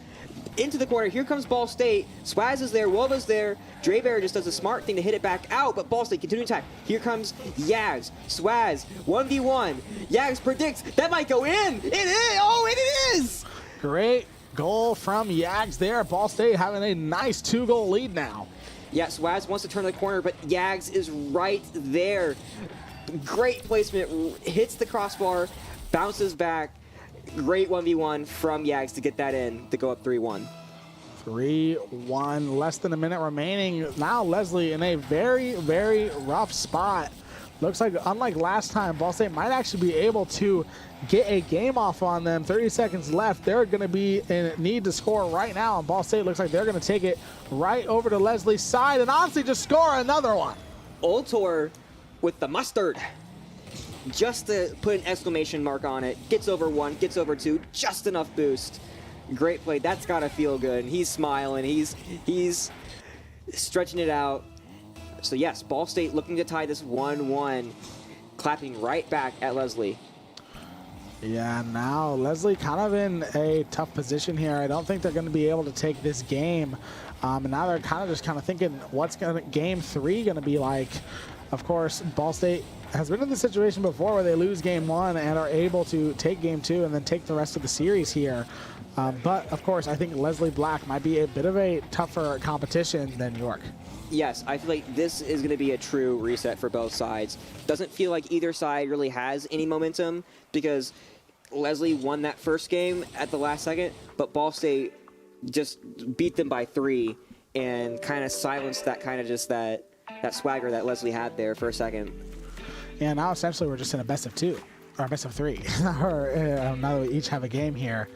into the corner. Here comes Ball State. Swaz is there. Wova's there. Drebear just does a smart thing to hit it back out, but Ball State continue to attack. Here comes Yags. Swaz, 1v1. Yags predicts that might go in. It is. Oh, it is. Great goal from Yags there. Ball State having a nice 2-goal lead now. Yeah, Swaz wants to turn the corner, but Yags is right there. Great placement. Hits the crossbar. Bounces back. Great 1v1 from Yags to get that in to go up 3-1. 3-1, less than a minute remaining. Now Leslie in a very, very rough spot. Looks like, unlike last time, Ball State might actually be able to get a game off on them. 30 seconds left. They're going to be in need to score right now, and Ball State looks like they're going to take it right over to Leslie's side and honestly just score another one. Ultor with the mustard. Just to put an exclamation mark on it. Gets over 1, gets over 2, just enough boost. Great play. That's got to feel good. He's smiling. He's stretching it out. So yes, Ball State looking to tie this 1-1, clapping right back at Leslie. Yeah, now Leslie kind of in a tough position here. I don't think they're going to be able to take this game. And now they're kind of thinking, what's game 3 going to be like? Of course, Ball State has been in this situation before where they lose game 1 and are able to take game 2 and then take the rest of the series here. But of course, I think Leslie Black might be a bit of a tougher competition than York. Yes, I feel like this is going to be a true reset for both sides. Doesn't feel like either side really has any momentum because Leslie won that first game at the last second, but Ball State just beat them by 3 and kind of silenced that kind of just that swagger that Leslie had there for a second. Yeah, now essentially we're just in a best of 2 or best of 3. Or now that we each have a game here.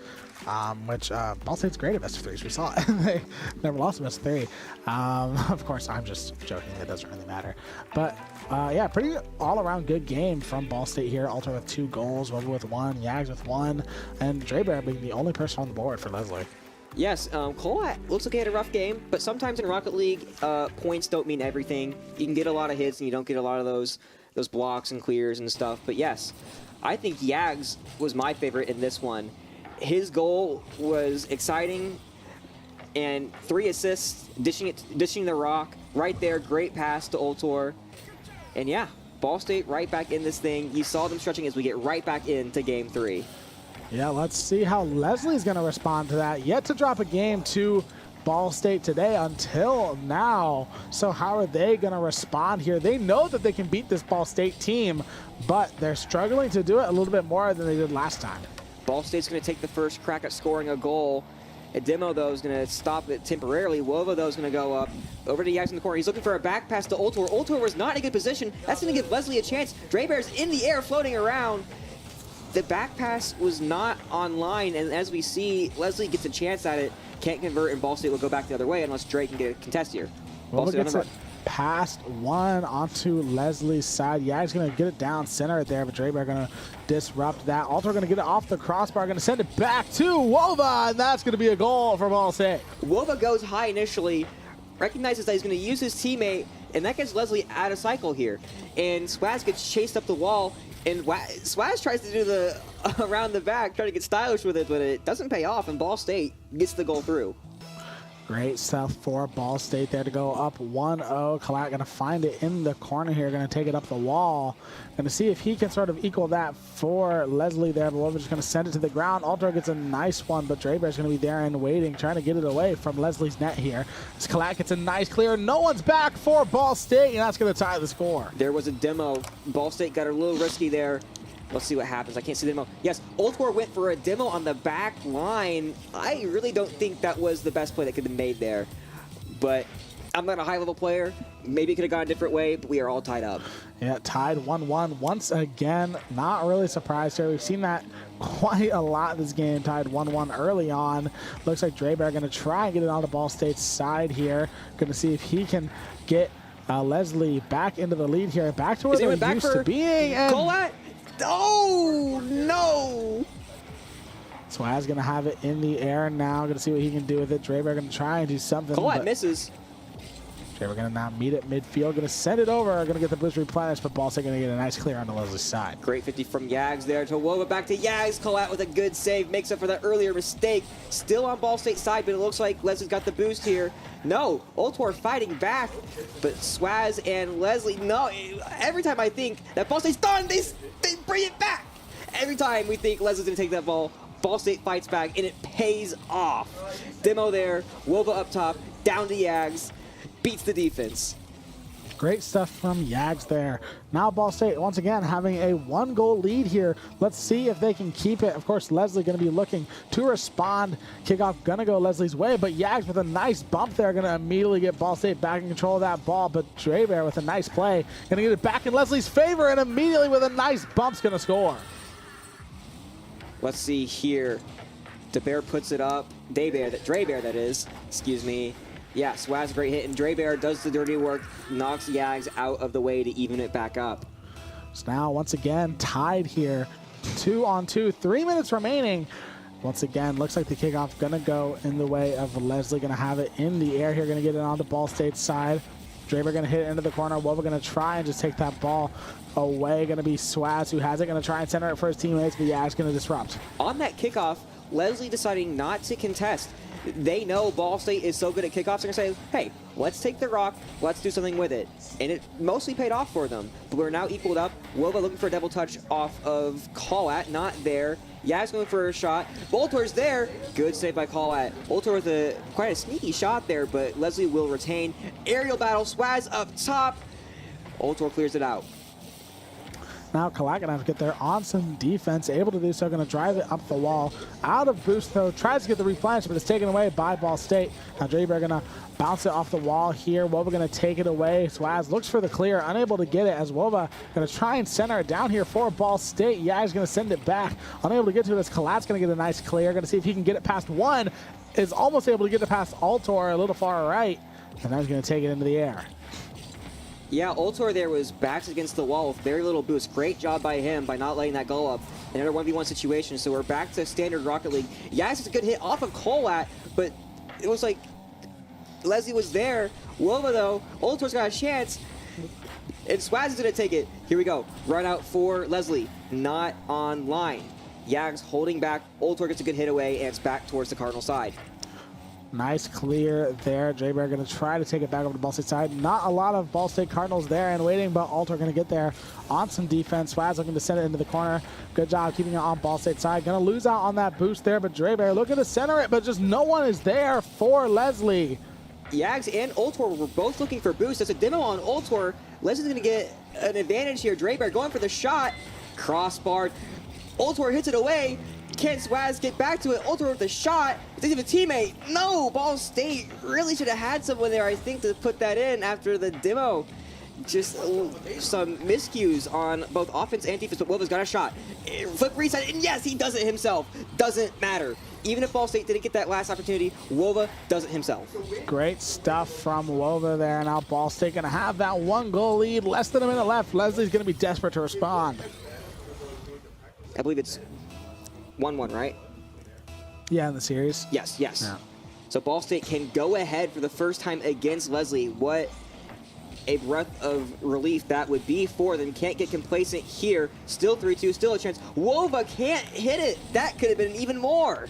Which Ball State's great at best of 3s. We saw it. They never lost a best of 3. Of course, I'm just joking. It doesn't really matter. But yeah, pretty all-around good game from Ball State here. Ultra with 2 goals, Woba with 1, Yags with 1, and Drebear being the only person on the board for Leslie. Yes, Colette looks like he had a rough game, but sometimes in Rocket League, points don't mean everything. You can get a lot of hits, and you don't get a lot of those blocks and clears and stuff. But yes, I think Yags was my favorite in this one. His goal was exciting, and 3 assists, dishing the rock right there. Great pass to Ultor, and yeah, Ball State right back in this thing. You saw them stretching as we get right back into game 3. Yeah, let's see how Leslie's going to respond to that. Yet to drop a game to Ball State today until now. So how are they going to respond here? They know that they can beat this Ball State team, but they're struggling to do it a little bit more than they did last time. Ball State's going to take the first crack at scoring a goal. Demo, though, is going to stop it temporarily. Wova, though, is going to go up over to Yags in the corner. He's looking for a back pass to Ultor. Ultor was not in a good position. That's going to give Leslie a chance. Drebear's in the air, floating around. The back pass was not online, and as we see, Leslie gets a chance at it, can't convert, and Ball State will go back the other way unless Drake can get a contest here. Wova gets it past 1 onto Leslie's side. Yags going to get it down center there, but Drebear going to disrupt that. Ultra going to get it off the crossbar, going to send it back to Wova, and that's going to be a goal for Ball State. Wova goes high initially, recognizes that he's going to use his teammate, and that gets Leslie out of cycle here. And Swaz gets chased up the wall, and Swaz tries to do the around the back, try to get stylish with it, but it doesn't pay off, and Ball State gets the goal through. Great stuff for Ball State there to go up 1-0. Kalat going to find it in the corner here, going to take it up the wall. Going to see if he can sort of equal that for Leslie there, but Wova's just going to send it to the ground. Ultra gets a nice one, but Drebear's going to be there and waiting, trying to get it away from Leslie's net here. As Kalat gets a nice clear. No one's back for Ball State, and that's going to tie the score. There was a demo. Ball State got a little risky there. Let's see what happens. I can't see the demo. Yes, Ultor went for a demo on the back line. I really don't think that was the best play that could have been made there. But I'm not a high-level player. Maybe it could have gone a different way, but we are all tied up. Yeah, tied 1-1 once again. Not really surprised here. We've seen that quite a lot this game. Tied 1-1 early on. Looks like Drebear going to try and get it on the Ball State's side here. Going to see if he can get Leslie back into the lead here. Back to where they were used to being. Colette? Oh, no! Swaz going to have it in the air now. Going to see what he can do with it. Drebear going to try and do something. Colette misses. We're going to now meet at midfield, going to send it over, going to get the boost replenished, but Ball State going to get a nice clear on the Leslie's side. Great 50 from Yags there to Wova, back to Yags. Collat with a good save, makes up for that earlier mistake. Still on Ball State's side, but it looks like Leslie's got the boost here. No, Ultor fighting back, but Swaz and Leslie, no. Every time I think that Ball State's done, they bring it back. Every time we think Leslie's going to take that ball, Ball State fights back, and it pays off. Demo there, Wova up top, down to Yags, beats the defense. Great stuff from Yags there. Now Ball State, once again, having a 1-goal lead here. Let's see if they can keep it. Of course, Leslie going to be looking to respond. Kickoff going to go Leslie's way, but Yags with a nice bump there, going to immediately get Ball State back in control of that ball, but Drebear with a nice play, going to get it back in Leslie's favor, and immediately with a nice bump's going to score. Let's see here. DeBear puts it up. Drebear, that is. Excuse me. Yeah, Swaz, great hit, and Drebear does the dirty work, knocks Yags out of the way to even it back up. So now, once again, tied here. 2-on-2, 3 minutes remaining. Once again, looks like the kickoff going to go in the way of Leslie. Going to have it in the air here, going to get it onto Ball State's side. Drebear going to hit it into the corner. Wova going to try and just take that ball away. Going to be Swaz who has it, going to try and center it for his teammates, but Yags going to disrupt. On that kickoff, Leslie deciding not to contest. They know Ball State is so good at kickoffs, they're going to say, hey, let's take the rock, let's do something with it. And it mostly paid off for them. But we're now equaled up. Wova looking for a double touch off of Collat, not there. Yags going for a shot. Voltor's there. Good save by Collat. Voltor with quite a sneaky shot there, but Leslie will retain. Aerial battle, Swaz up top. Voltor clears it out. Now Collat going to have to get there on some defense, able to do so, going to drive it up the wall. Out of boost though, tries to get the replenish, but it's taken away by Ball State. Now Drebear going to bounce it off the wall here. Wova going to take it away. Swaz looks for the clear, unable to get it as Wova going to try and center it down here for Ball State. Yags going to send it back, unable to get to it as Collat's going to get a nice clear. Going to see if he can get it past one. Is almost able to get it past Ultor a little far right, and now he's going to take it into the air. Yeah, Ultor there was backs against the wall with very little boost. Great job by him by not letting that go up. Another 1v1 situation, so we're back to standard Rocket League. Yags is a good hit off of Collat, but it was like Leslie was there. Wova though, Ultor's got a chance, and Swaz is going to take it. Here we go. Run out for Leslie, not online. Yags holding back. Ultor gets a good hit away, and it's back towards the Cardinal side. Nice clear there. Drebear going to try to take it back over to Ball State side. Not a lot of Ball State Cardinals there and waiting, but Ultor going to get there on some defense. Swaz looking to send it into the corner. Good job keeping it on Ball State side. Going to lose out on that boost there, but Drebear looking to center it, but just no one is there for Leslie. Yags and Ultor were both looking for boost. That's a demo on Ultor. Leslie's going to get an advantage here. Drebear going for the shot. Crossbar. Ultor hits it away. Can Swaz get back to it? Ultor with the shot. Does he have a teammate? No! Ball State really should have had someone there, I think, to put that in after the demo. Just some miscues on both offense and defense, but Wova's got a shot. Flip reset, and yes, he does it himself. Doesn't matter. Even if Ball State didn't get that last opportunity, Wova does it himself. Great stuff from Wova there. Now Ball State going to have that 1-goal lead. Less than a minute left. Leslie's going to be desperate to respond. I believe it's 1-1, right? Yeah, in the series. Yes. Yeah. So Ball State can go ahead for the first time against Leslie. What a breath of relief that would be for them. Can't get complacent here. Still 3-2, still a chance. Wova can't hit it. That could have been even more.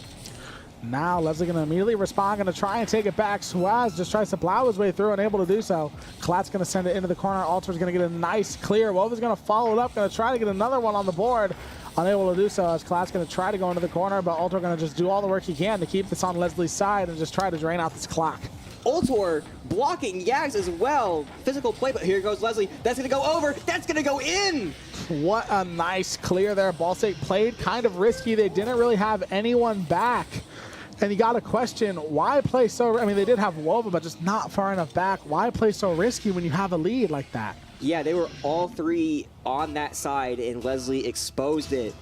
Now Leslie going to immediately respond, going to try and take it back. Swaz just tries to plow his way through, unable to do so. Collat's going to send it into the corner. Ultor's going to get a nice clear. Wova's going to follow it up, going to try to get another one on the board. Unable to do so as Collat's going to try to go into the corner, but Ultor going to just do all the work he can to keep this on Leslie's side and just try to drain out this clock. Ultor blocking Yags as well. Physical play, but here goes Leslie. That's going to go over. That's going to go in. What a nice clear there. Ball State played kind of risky. They didn't really have anyone back. And you got to question, why play so... I mean, they did have Wova, but just not far enough back. Why play so risky when you have a lead like that? Yeah, they were all three on that side, and Leslie exposed it.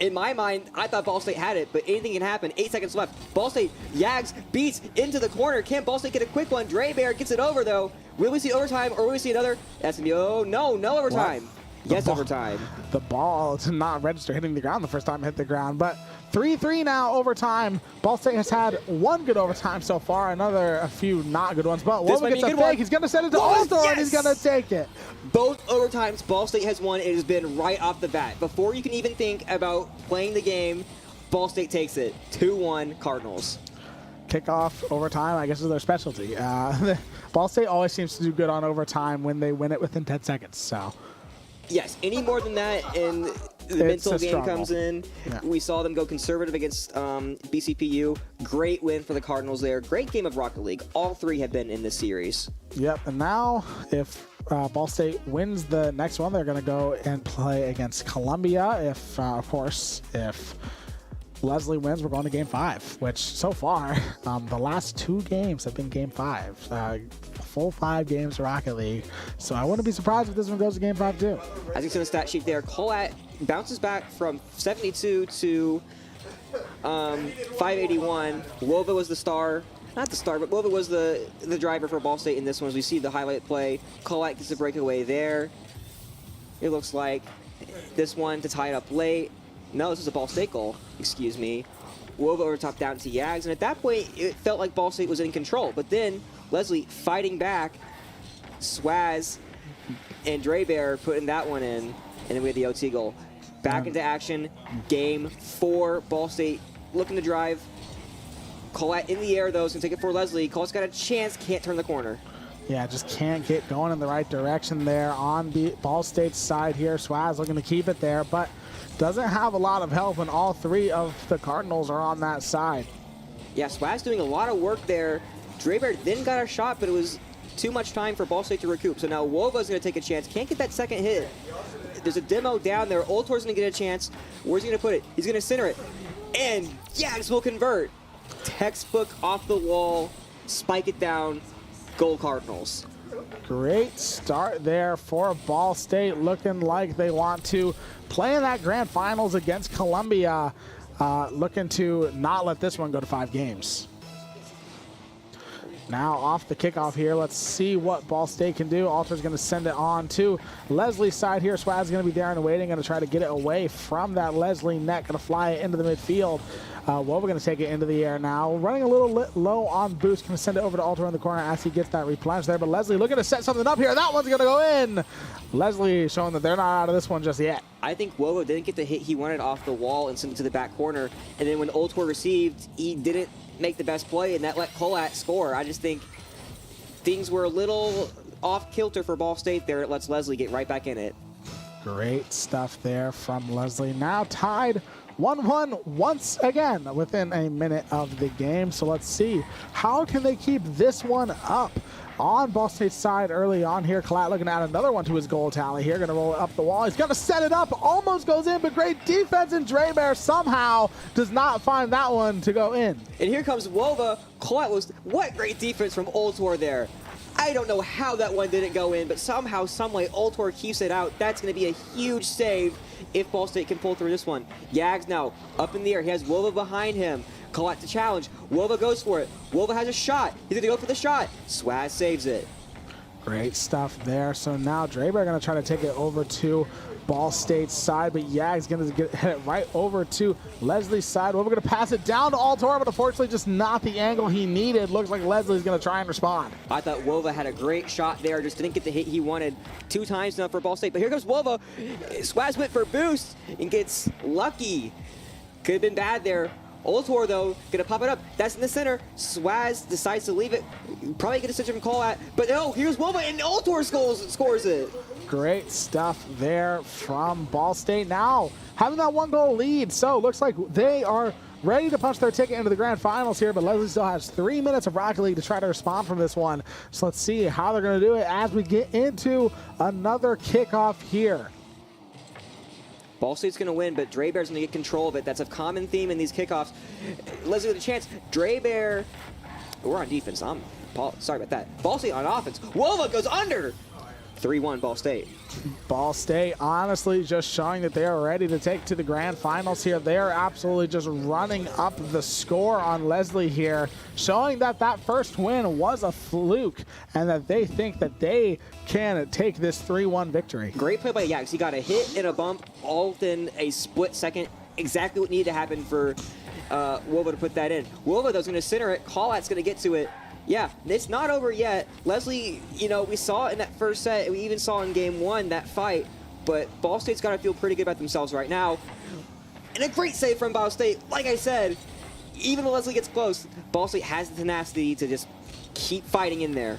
In my mind, I thought Ball State had it, but anything can happen. 8 seconds left. Ball State, Yags beats into the corner. Can Ball State get a quick one? Drebear gets it over, though. Will we see overtime, or will we see another? That's going to be, oh, no overtime. Yes, overtime. The ball did not register hitting the ground the first time it hit the ground, but 3-3 now overtime. Ball State has had one good overtime so far, a few not good ones. But This Woba might be gets a a good fake. one. He's going to send it to Woba, Altor, and he's yes! going to take it. Both overtimes, Ball State has won. It has been right off the bat. Before you can even think about playing the game, Ball State takes it. 2-1 Cardinals. Kickoff overtime, I guess, is their specialty. Ball State always seems to do good on overtime when they win it within 10 seconds. So, yes, any more than that, and the mental game comes in. Yeah. We saw them go conservative against BCPU. Great win for the Cardinals there. Great game of Rocket League. All three have been in this series. Yep, and now if Ball State wins the next one, they're going to go and play against Columbia. If, of course, if Leslie wins, we're going to Game 5, which so far, the last 2 games have been Game 5. Full 5 games of Rocket League. So I wouldn't be surprised if this one goes to Game 5 too. As you see on the stat sheet there, Colat bounces back from 72 to 581. Wova was the star. Not the star, but Wova was the driver for Ball State in this one. As we see the highlight play, Colat gets a breakaway there. It looks like this one to tie it up late. No, this was a Ball State goal. Excuse me. Wova over top down to Yags, and at that point, it felt like Ball State was in control. But then Leslie fighting back, Swaz and Dre Bear putting that one in, and then we had the OT goal. Back into action, Game 4. Ball State looking to drive. Colette in the air, though, is going to take it for Leslie. Colette's got a chance, can't turn the corner. Yeah, just can't get going in the right direction there on Ball State's side here. Swaz looking to keep it there, but doesn't have a lot of help when all 3 of the Cardinals are on that side. Yeah, Swaz doing a lot of work there. Drebear then got a shot, but it was too much time for Ball State to recoup. So now Wova's going to take a chance. Can't get that second hit. There's a demo down there. Oltor's going to get a chance. Where's he going to put it? He's going to center it. And Yags will convert. Textbook off the wall. Spike it down. Goal Cardinals. Great start there for Ball State, looking like they want to play in that grand finals against Columbia, looking to not let this one go to 5 games. Now off the kickoff here, let's see what Ball State can do. Alter's going to send it on to Leslie's side here. Swag's going to be there and waiting, going to try to get it away from that Leslie net, going to fly it into the midfield. Well, we're going to take it into the air now. Running a little low on boost. Going to send it over to Alter in the corner as he gets that replenish there. But Leslie looking to set something up here. That one's going to go in. Leslie showing that they're not out of this one just yet. I think Wovo didn't get the hit he wanted off the wall and sent it to the back corner. And then when Oltor received, he didn't make the best play, and that let Colat score. I just think things were a little off kilter for Ball State there. It lets Leslie get right back in it. Great stuff there from Leslie. Now tied 1-1 once again within a minute of the game. So let's see, how can they keep this one up? On Ball State's side early on here, Collat looking at another one to his goal tally here. Going to roll it up the wall. He's going to set it up. Almost goes in, but great defense, and Drebear somehow does not find that one to go in. And here comes Wova. Collat was, what great defense from Oltor there. I don't know how that one didn't go in, but somehow, someway, Oltor keeps it out. That's going to be a huge save if Ball State can pull through this one. Yags now up in the air. He has Wova behind him. Collat to challenge. Wova goes for it. Wova has a shot. He's going to go for the shot. Swaz saves it. Great stuff there. So now Drebear going to try to take it over to Ball State's side, but Yag's going to hit it right over to Leslie's side. We're going to pass it down to Altor, but unfortunately just not the angle he needed. Looks like Leslie's going to try and respond. I thought Wova had a great shot there, just didn't get the hit he wanted 2 times now for Ball State. But here comes Wova. Swaz went for boost and gets lucky. Could have been bad there. Oltor, though, going to pop it up. That's in the center. Swaz decides to leave it. Probably get a decision from Colat. But no, here's Wova, and Oltor scores it. Great stuff there from Ball State. Now having that 1-goal lead. So looks like they are ready to punch their ticket into the grand finals here, but Leslie still has 3 minutes of Rocket League to try to respond from this one. So let's see how they're going to do it as we get into another kickoff here. Ball State's going to win, but Drebear's going to get control of it. That's a common theme in these kickoffs. Leslie with a chance. Drebear, we're on defense. Sorry about that. Ball State on offense. Wova goes under. 3-1 Ball State. Ball State honestly just showing that they are ready to take to the grand finals here. They are absolutely just running up the score on Leslie here, showing that that first win was a fluke and that they think that they can take this 3-1 victory. Great play by Yags. He got a hit and a bump all within a split second. exactly what needed to happen for Wova to put that in. Wova, though, is going to center it. Collat's going to get to it. Yeah, it's not over yet. Leslie, you know, we saw it in that first set. We even saw in game 1 that fight. But Ball State's got to feel pretty good about themselves right now. And a great save from Ball State. Like I said, even when Leslie gets close, Ball State has the tenacity to just keep fighting in there.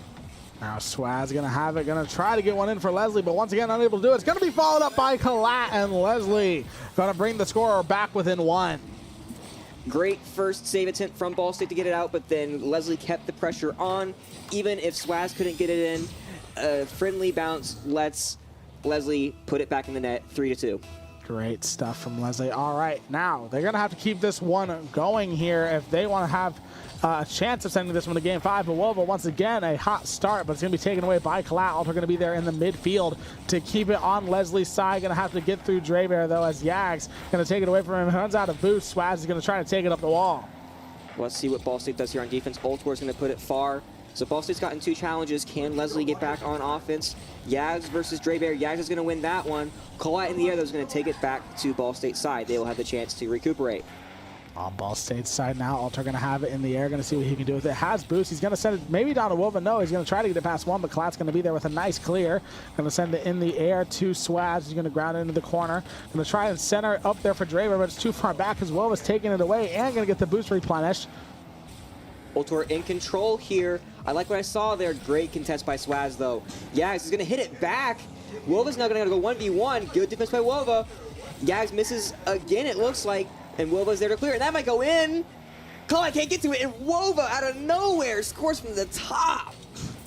Now Swaz gonna have it, gonna try to get one in for Leslie, but once again unable to do it. It's gonna be followed up by Collat, and Leslie gonna bring the scorer back within 1. Great first save attempt from Ball State to get it out, but then Leslie kept the pressure on. Even if Swaz couldn't get it in, a friendly bounce lets Leslie put it back in the net, 3-2. Great stuff from Leslie. All right, now they're gonna have to keep this one going here if they want to have a chance of sending this one to game 5. But Wova, once again, a hot start, but it's going to be taken away by Collat. Alter going to be there in the midfield to keep it on Leslie's side. Going to have to get through Drebear, though, as Yags going to take it away from him. Runs out of boost. Swaz is going to try to take it up the wall. Let's see what Ball State does here on defense. Ultor is going to put it far. So Ball State's gotten 2 challenges. Can Leslie get back on offense? Yags versus Drebear. Yags is going to win that one. Collat in the air, though, is going to take it back to Ball State's side. They will have the chance to recuperate. On Ball State's side now, Alter going to have it in the air, going to see what he can do with it. Has boost, he's going to send it maybe down to Wova. No, he's going to try to get it past 1, but Collat's going to be there with a nice clear. Going to send it in the air to Swaz. He's going to ground it into the corner. Going to try and center it up there for Draver, but it's too far back because Wova's taking it away and going to get the boost replenished. Ultor in control here. I like what I saw there. Great contest by Swaz, though. Yags is going to hit it back. Wova's now going to go 1v1. Good defense by Wova. Yags misses again, it looks like. And Wova's there to clear it. That might go in. Collat can't get to it. And Wova, out of nowhere, scores from the top.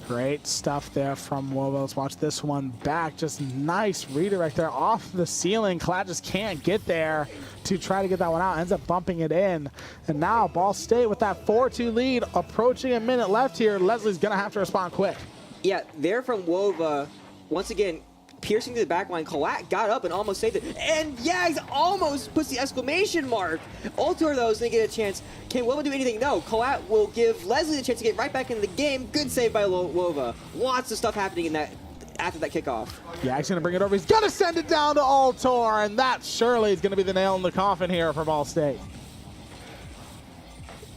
Great stuff there from Wova. Let's watch this one back. Just nice redirect there off the ceiling. Collat just can't get there to try to get that one out. Ends up bumping it in. And now Ball State with that 4-2 lead. Approaching a minute left here. Leslie's going to have to respond quick. Yeah, there from Wova. Once again, piercing to the back line. Collat got up and almost saved it. And Yags almost puts the exclamation mark. Ultor, though, is going to get a chance. Can Wova do anything? No. Collat will give Leslie the chance to get right back into the game. Good save by Wova. Lots of stuff happening in that after that kickoff. Yags going to bring it over. He's going to send it down to Ultor, and that surely is going to be the nail in the coffin here for Ball State.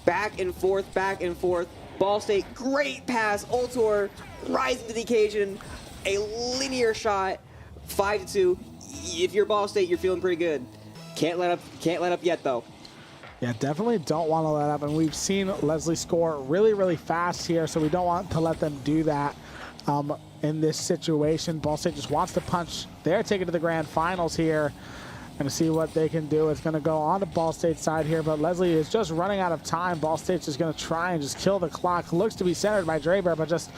Back and forth, back and forth. Ball State, great pass. Ultor rising to the occasion. A linear shot, 5-2. If you're Ball State, you're feeling pretty good. Can't let up yet, though. Yeah, definitely don't want to let up. And we've seen Leslie score really, really fast here, so we don't want to let them do that in this situation. Ball State just wants to punch their ticket to the grand finals here and see what they can do. It's going to go on to Ball State's side here, but Leslie is just running out of time. Ball State's just going to try and just kill the clock. Looks to be centered by Drebear, but just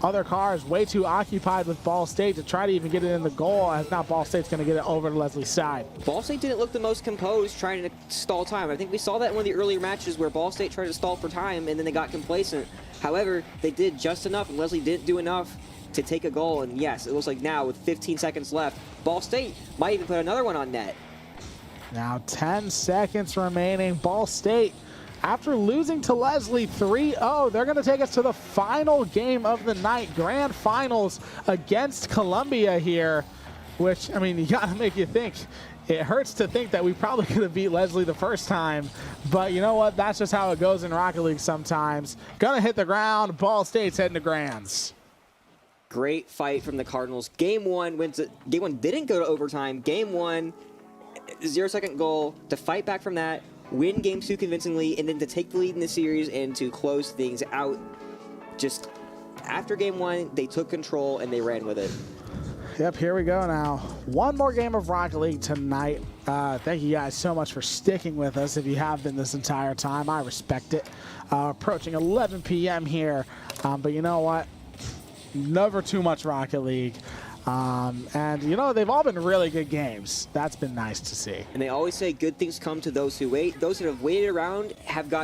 other cars way too occupied with Ball State to try to even get it in the goal, as now Ball State's going to get it over to Leslie's side. Ball State didn't look the most composed trying to stall time. I think we saw that in one of the earlier matches where Ball State tried to stall for time and then they got complacent. However, they did just enough and Leslie didn't do enough to take a goal. And yes, it looks like now with 15 seconds left, Ball State might even put another one on net. Now 10 seconds remaining. Ball State, after losing to Leslie 3-0, they're going to take us to the final game of the night. Grand finals against Columbia here, which, I mean, you got to make you think. It hurts to think that we probably could have beat Leslie the first time, but you know what? That's just how it goes in Rocket League sometimes. Going to hit the ground. Ball State's heading to Grands. Great fight from the Cardinals. Game one didn't go to overtime. Game 1, 0-second goal to fight back from that. Win game 2 convincingly, and then to take the lead in the series and to close things out. Just after game 1, they took control and they ran with it. Yep, here we go now. One more game of Rocket League tonight. Thank you guys so much for sticking with us if you have been this entire time. I respect it. Approaching 11 p.m. here, but you know what? Never too much Rocket League. And, you know, they've all been really good games. That's been nice to see. And they always say good things come to those who wait. Those that have waited around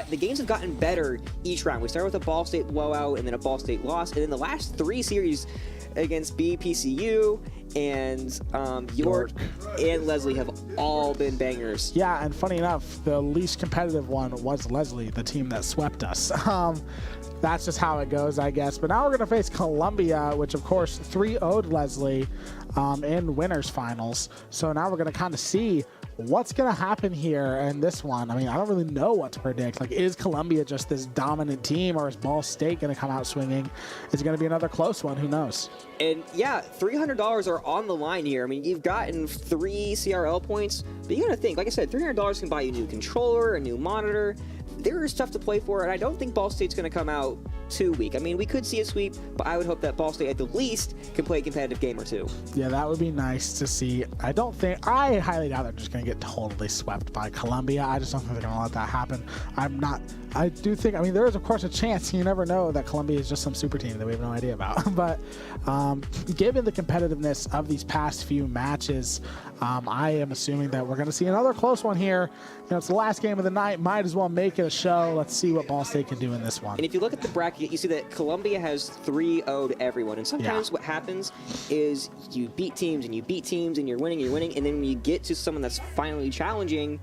the games have gotten better each round. We started with a Ball State blowout and then a Ball State loss. And then the last 3 series against BPCU and York and Leslie have all been bangers. Yeah, and funny enough, the least competitive one was Leslie, the team that swept us. That's just how it goes, I guess. But now we're going to face Columbia, which, of course, 3-0'd Leslie in winners finals. So now we're going to kind of see what's going to happen here in this one? I mean, I don't really know what to predict. Like, is Columbia just this dominant team, or is Ball State going to come out swinging? Is it going to be another close one? Who knows? And yeah, $300 are on the line here. I mean, you've gotten 3 CRL points, but you got to think, like I said, $300 can buy you a new controller, a new monitor. There is stuff to play for, and I don't think Ball State's going to come out too weak. I mean, we could see a sweep, but I would hope that Ball State at the least can play a competitive game or two. Yeah, that would be nice to see. I highly doubt they're just going to get totally swept by Columbia. I just don't think they're going to let that happen. I do think, I mean, there is of course a chance, you never know, that Columbia is just some super team that we have no idea about. But given the competitiveness of these past few matches, I am assuming that we're going to see another close one here. You know, it's the last game of the night. Might as well make it a show. Let's see what Ball State can do in this one. And if you look at the bracket, you see that Columbia has 3-0'd everyone. And sometimes what happens is you beat teams and you beat teams and you're winning, and then when you get to someone that's finally challenging,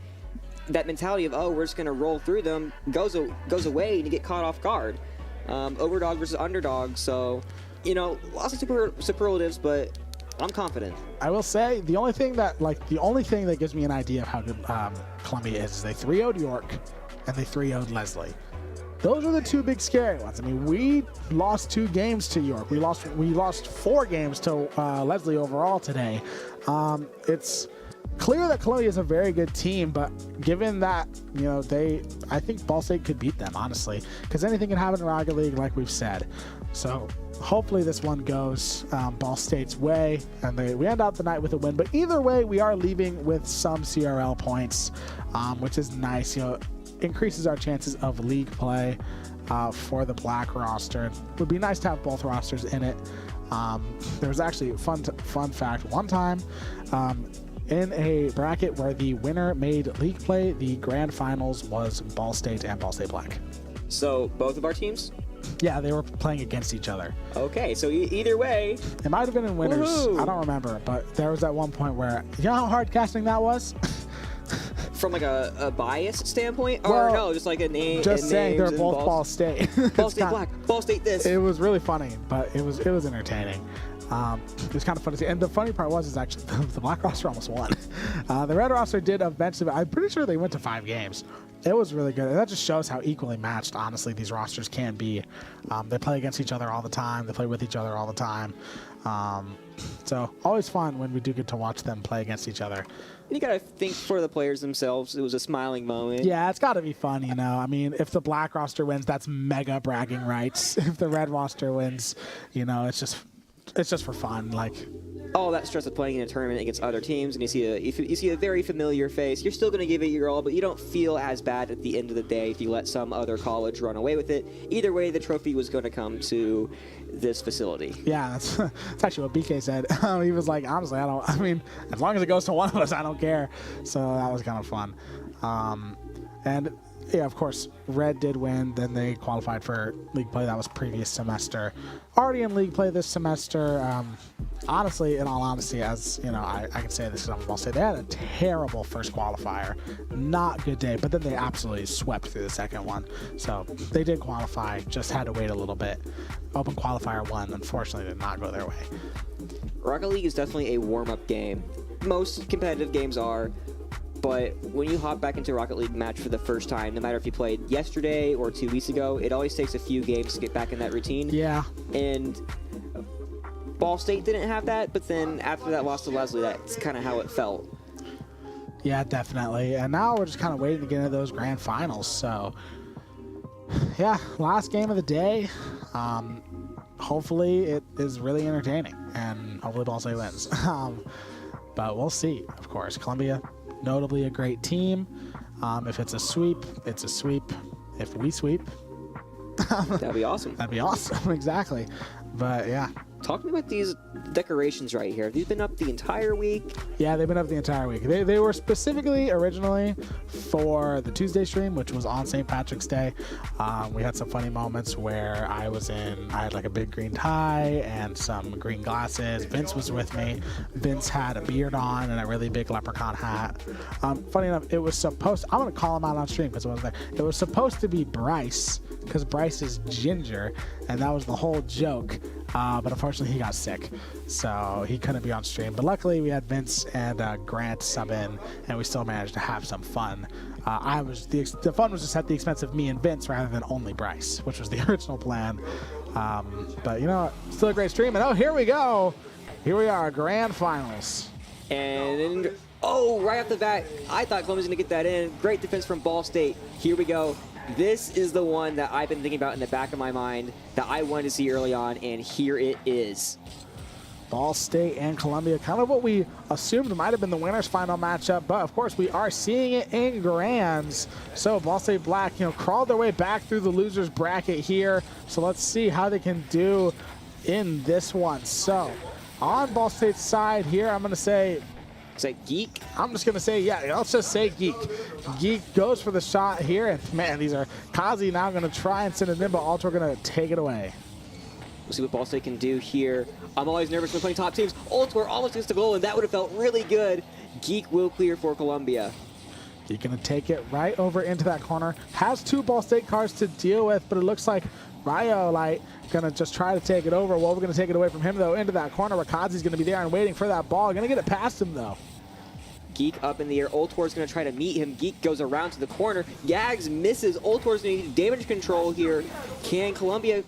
that mentality of, oh, we're just going to roll through them goes away, and you get caught off guard. Overdog versus underdog. So, you know, lots of superlatives, but I'm confident. I will say the only thing that gives me an idea of how good Columbia is they 3-0'd York and they 3-0'd Leslie. Those are the two big scary ones. I mean, we lost 2 games to York. We lost 4 games to Leslie overall today. It's clear that Columbia is a very good team, but given that, you know, I think Ball State could beat them, honestly, because anything can happen in Rocket League, like we've said. So hopefully this one goes Ball State's way, and we end out the night with a win. But either way, we are leaving with some CRL points, which is nice. You know, increases our chances of league play for the black roster. It would be nice to have both rosters in it. There was actually a fun fact one time. In a bracket where the winner made league play, the grand finals was Ball State and Ball State Black. So both of our teams? Yeah, they were playing against each other. Okay, so either way. It might have been in winners. Woohoo! I don't remember, but there was that one point where, you know how hard casting that was? From like a bias standpoint? Well, or no, just like a name. Just saying they're both Ball State. Ball State Black, Ball State this. It was really funny, but it was entertaining. It was kind of fun to see. And the funny part is actually the black roster almost won. The red roster did eventually, I'm pretty sure they went to 5 games. It was really good. And that just shows how equally matched, honestly, these rosters can be. They play against each other all the time. They play with each other all the time. So always fun when we do get to watch them play against each other. You got to think for the players themselves. It was a smiling moment. Yeah, it's got to be fun, you know. I mean, if the black roster wins, that's mega bragging rights. If the red roster wins, you know, it's just for fun. Like, all that stress of playing in a tournament against other teams, and you see a very familiar face, you're still going to give it your all, but you don't feel as bad at the end of the day if you let some other college run away with it. Either way, the trophy was going to come to this facility. Yeah, that's actually what BK said. He was like, honestly, I mean, as long as it goes to one of us, I don't care. So that was kind of fun. And yeah, of course, Red did win. Then they qualified for league play. That was previous semester. Already in league play this semester. Honestly, in all honesty, as you know, I can say this because I'm Ball State. They had a terrible first qualifier. Not good day, but then they absolutely swept through the second one. So they did qualify, just had to wait a little bit. Open qualifier 1, unfortunately, did not go their way. Rocket League is definitely a warm-up game. Most competitive games are. But when you hop back into a Rocket League match for the first time, no matter if you played yesterday or 2 weeks ago, it always takes a few games to get back in that routine. Yeah. And Ball State didn't have that, but then after that loss to Leslie, that's kind of how it felt. Yeah, definitely. And now we're just kind of waiting to get into those grand finals. So, yeah, last game of the day. Hopefully it is really entertaining, and hopefully Ball State wins. But we'll see, of course. Columbia, notably a great team. If it's a sweep, it's a sweep. If we sweep, that'd be awesome. That'd be awesome, exactly. But yeah. Talk to me about these decorations right here. Have these been up the entire week? Yeah, they've been up the entire week. They were specifically originally for the Tuesday stream, which was on St. Patrick's Day. We had some funny moments where I had like a big green tie and some green glasses. Vince was with me. Vince had a beard on and a really big leprechaun hat. Funny enough, it was supposed I'm going to call him out on stream because I wasn't there. It was supposed to be Bryce because Bryce is ginger, and that was the whole joke. but unfortunately he got sick, so he couldn't be on stream. But luckily we had Vince and Grant sub in, and we still managed to have some fun. The fun was just at the expense of me and Vince rather than only Bryce, which was the original plan. But you know, still a great stream. And oh, here we go. Here we are, grand finals. And oh, right off the bat, I thought Columbia was going to get that in. Great defense from Ball State. Here we go. This is the one that I've been thinking about in the back of my mind that I wanted to see early on, and here it is. Ball State and Columbia, kind of what we assumed might have been the winner's final matchup, but of course we are seeing it in grands. So Ball State Black, you know, crawled their way back through the losers bracket here. So let's see how they can do in this one. So on Ball State's side here, I'm going to say, Is that Geek? I'm just going to say, yeah, let's just say Geek. Geek goes for the shot here, and man, these are Kazi now going to try and send it in, but Alter going to take it away. We'll see what Ball State can do here. I'm always nervous when playing top teams. Ultor almost gets the goal, and that would have felt really good. Geek will clear for Columbia. Geek going to take it right over into that corner. Has 2 Ball State cards to deal with, but it looks like Rhyolite going to just try to take it over. Well, we're going to take it away from him, though, into that corner where Kazi's going to be there and waiting for that ball. Going to get it past him, though. Geek up in the air. Ultor's going to try to meet him. Geek goes around to the corner. Yags misses. Ultor's going to need damage control here. Can Columbia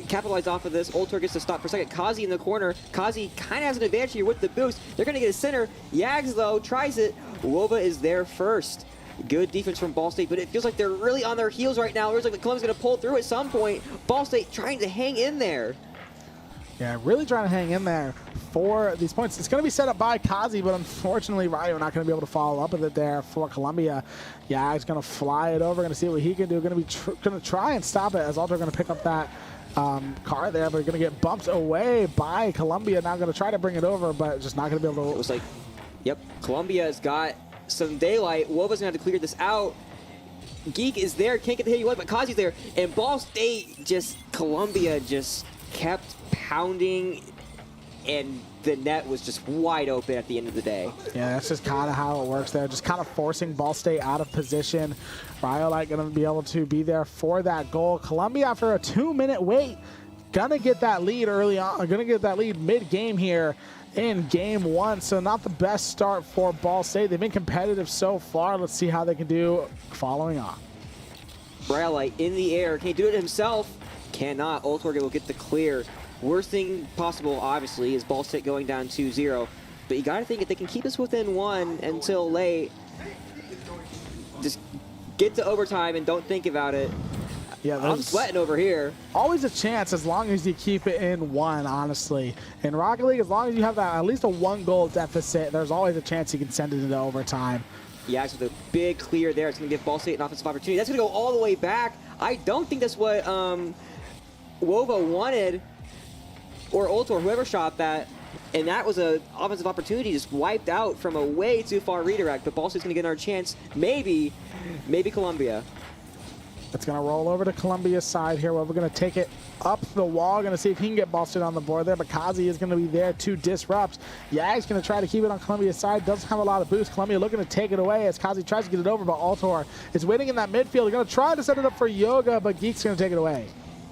capitalize off of this? Ultor gets to stop for a second. Kazi in the corner. Kazi kind of has an advantage here with the boost. They're going to get a center. Yags, though, tries it. Wova is there first. Good defense from Ball State, but it feels like they're really on their heels right now. It looks like Columbia's going to pull through at some point. Ball State trying to hang in there. Yeah, really trying to hang in there for these points. It's going to be set up by Kazi, but unfortunately, Ryo not going to be able to follow up with it there for Columbia. Yeah, he's going to fly it over, going to see what he can do. Going to try and stop it as Alter going to pick up that car there, but going to get bumped away by Columbia. Now going to try to bring it over, but just not going to be able to. It was like, yep, Columbia's got some daylight. Wova's going to have to clear this out. Geek is there, can't get the hit he wants, but Kazi's there. And Ball State Columbia just kept pounding, and the net was just wide open at the end of the day. Yeah, that's just kind of how it works there. Just kind of forcing Ball State out of position. Rhyolite going to be able to be there for that goal. Columbia, after a 2-minute wait, going to get that lead early on. Going to get that lead mid-game here in game 1. So not the best start for Ball State. They've been competitive so far. Let's see how they can do following on. Rhyolite in the air. Can he do it himself? Cannot. Ultor will get the clear. Worst thing possible, obviously, is Ball State going down 2-0. But you got to think if they can keep us within 1 until late, just get to overtime and don't think about it. Yeah, I'm sweating over here. Always a chance as long as you keep it in 1, honestly. In Rocket League, as long as you have that at least a 1-goal deficit, there's always a chance you can send it into overtime. Yeah, so the big clear there. It's going to give Ball State an offensive opportunity. That's going to go all the way back. I don't think that's what Wova wanted, or Ultor, whoever shot that. And that was an offensive opportunity just wiped out from a way too far redirect. But Ball State's going to get another chance. Maybe Columbia. It's going to roll over to Columbia's side here. Well, we're going to take it up the wall. Going to see if he can get Ball State on the board there. But Kazi is going to be there to disrupt. Yag's going to try to keep it on Columbia's side. Doesn't have a lot of boost. Columbia looking to take it away as Kazi tries to get it over. But Altor is waiting in that midfield. They're going to try to set it up for Yoga, but Geek's going to take it away.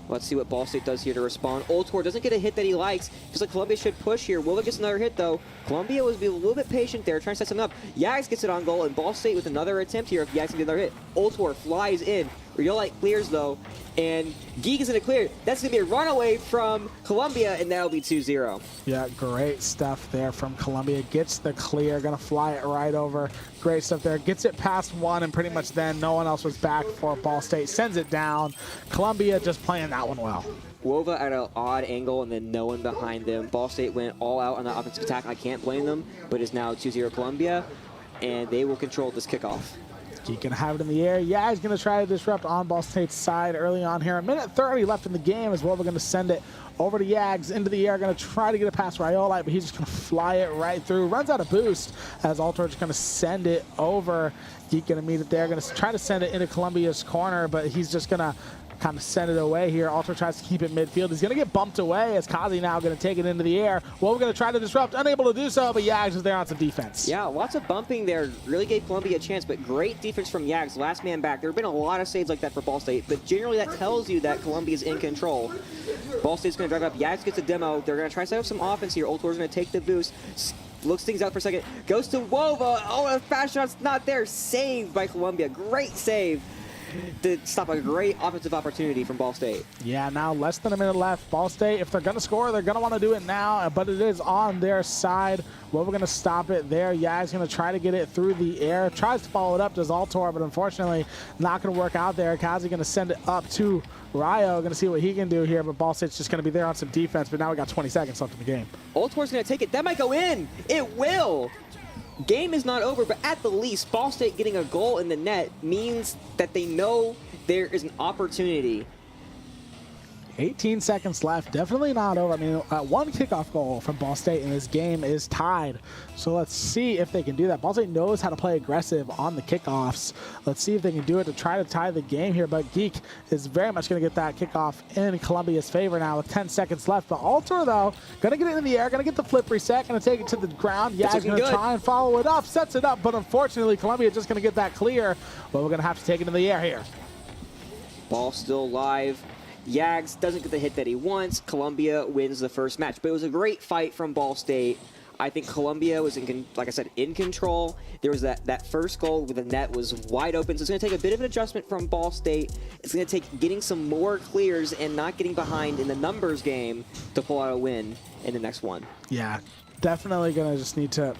Let's see what Ball State does here to respond. Ultor doesn't get a hit that he likes. Feels like Columbia should push here. Wova gets another hit, though. Columbia was a little bit patient there, trying to set something up. Yags gets it on goal, and Ball State with another attempt here if Yags can get another hit. Ultor flies in. Rhyolite clears, though, and Geek is going to clear. That's going to be a runaway from Columbia, and that'll be 2-0. Yeah, great stuff there from Columbia. Gets the clear, going to fly it right over. Great stuff there. Gets it past 1, and pretty much then no one else was back for Ball State. Sends it down. Columbia just playing that one well. Wova at an odd angle, and then no one behind them. Ball State went all out on the offensive attack. I can't blame them, but it's now 2-0 Columbia, and they will control this kickoff. Geek gonna have it in the air. Yeah, he's gonna try to disrupt on Ball State's side early on here. 1:30 left in the game as well. We're gonna send it over to Yags into the air. Gonna try to get it past Rhyolite, but he's just gonna fly it right through. Runs out of boost as Altor just gonna send it over. Geek gonna meet it there. Gonna try to send it into Columbia's corner, but he's just gonna kind of send it away here. Alter tries to keep it midfield. He's going to get bumped away as Kazi now going to take it into the air. Well, we're going to try to disrupt, unable to do so, but Yags is there on some defense. Yeah, lots of bumping there. Really gave Columbia a chance, but great defense from Yags. Last man back. There have been a lot of saves like that for Ball State, but generally that tells you that Columbia's in control. Ball State's going to drive up. Yags gets a demo. They're going to try to set up some offense here. Ultor's going to take the boost. Looks things out for a second. Goes to Wova. Oh, a fast shot's not there. Saved by Columbia. Great save to stop a great offensive opportunity from Ball State. Yeah, now less than a minute left. Ball State, if they're going to score, they're going to want to do it now, but it is on their side. Well, we're going to stop it there. Yag's going to try to get it through the air. Tries to follow it up, does Altor, but unfortunately not going to work out there. Kazi going to send it up to Ryo. Going to see what he can do here, but Ball State's just going to be there on some defense, but now we got 20 seconds left in the game. Altor's going to take it. That might go in. It will. Game is not over, but at the least, Ball State getting a goal in the net means that they know there is an opportunity. 18 seconds left. Definitely not over. I mean, one kickoff goal from Ball State in this game is tied. So let's see if they can do that. Ball State knows how to play aggressive on the kickoffs. Let's see if they can do it to try to tie the game here. But Geek is very much going to get that kickoff in Columbia's favor now with 10 seconds left. But Alter, though, going to get it in the air, going to get the flip reset, going to take it to the ground. Yeah, he's going to try and follow it up, sets it up. But unfortunately, Columbia just going to get that clear. But we're going to have to take it in the air here. Ball still live. Yags doesn't get the hit that he wants. Columbia wins the first match. But it was a great fight from Ball State. I think Columbia was, like I said, in control. There was that first goal where the net was wide open. So it's going to take a bit of an adjustment from Ball State. It's going to take getting some more clears and not getting behind in the numbers game to pull out a win in the next one. Yeah, definitely going to just need to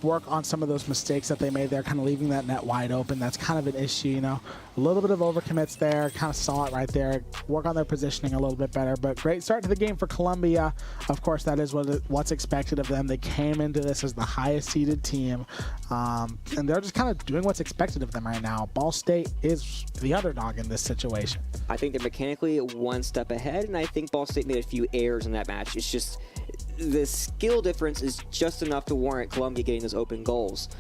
work on some of those mistakes that they made there, kind of leaving that net wide open. That's kind of an issue, you know. A little bit of overcommits there, kind of saw it right there. Work on their positioning a little bit better, but great start to the game for Columbia. Of course, that is what's expected of them. They came into this as the highest seeded team, and they're just kind of doing what's expected of them right now. Ball State is the underdog in this situation. I think they're mechanically one step ahead, and I think Ball State made a few errors in that match. It's just the skill difference is just enough to warrant Columbia getting those open goals.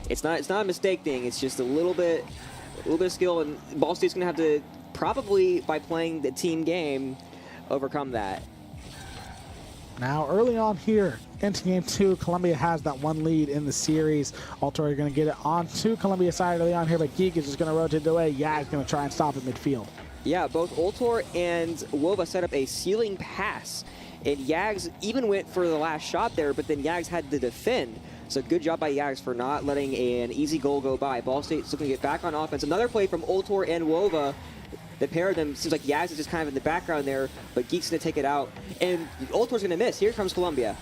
It's not a mistake thing. It's just a little bit of skill, and Ball State's going to have to probably, by playing the team game, overcome that. Now, early on here into game two, Columbia has that one lead in the series. Altor going to get it onto Columbia's side early on here, but Geek is just going to rotate away. Yeah, he's going to try and stop at midfield. Yeah, both Altor and Wova set up a ceiling pass. And Yags even went for the last shot there, but then Yags had to defend. So good job by Yags for not letting an easy goal go by. Ball State's looking to get back on offense. Another play from Altor and Wova. The pair of them, seems like Yags is just kind of in the background there, but Geek's going to take it out. And Altor's going to miss. Here comes Columbia.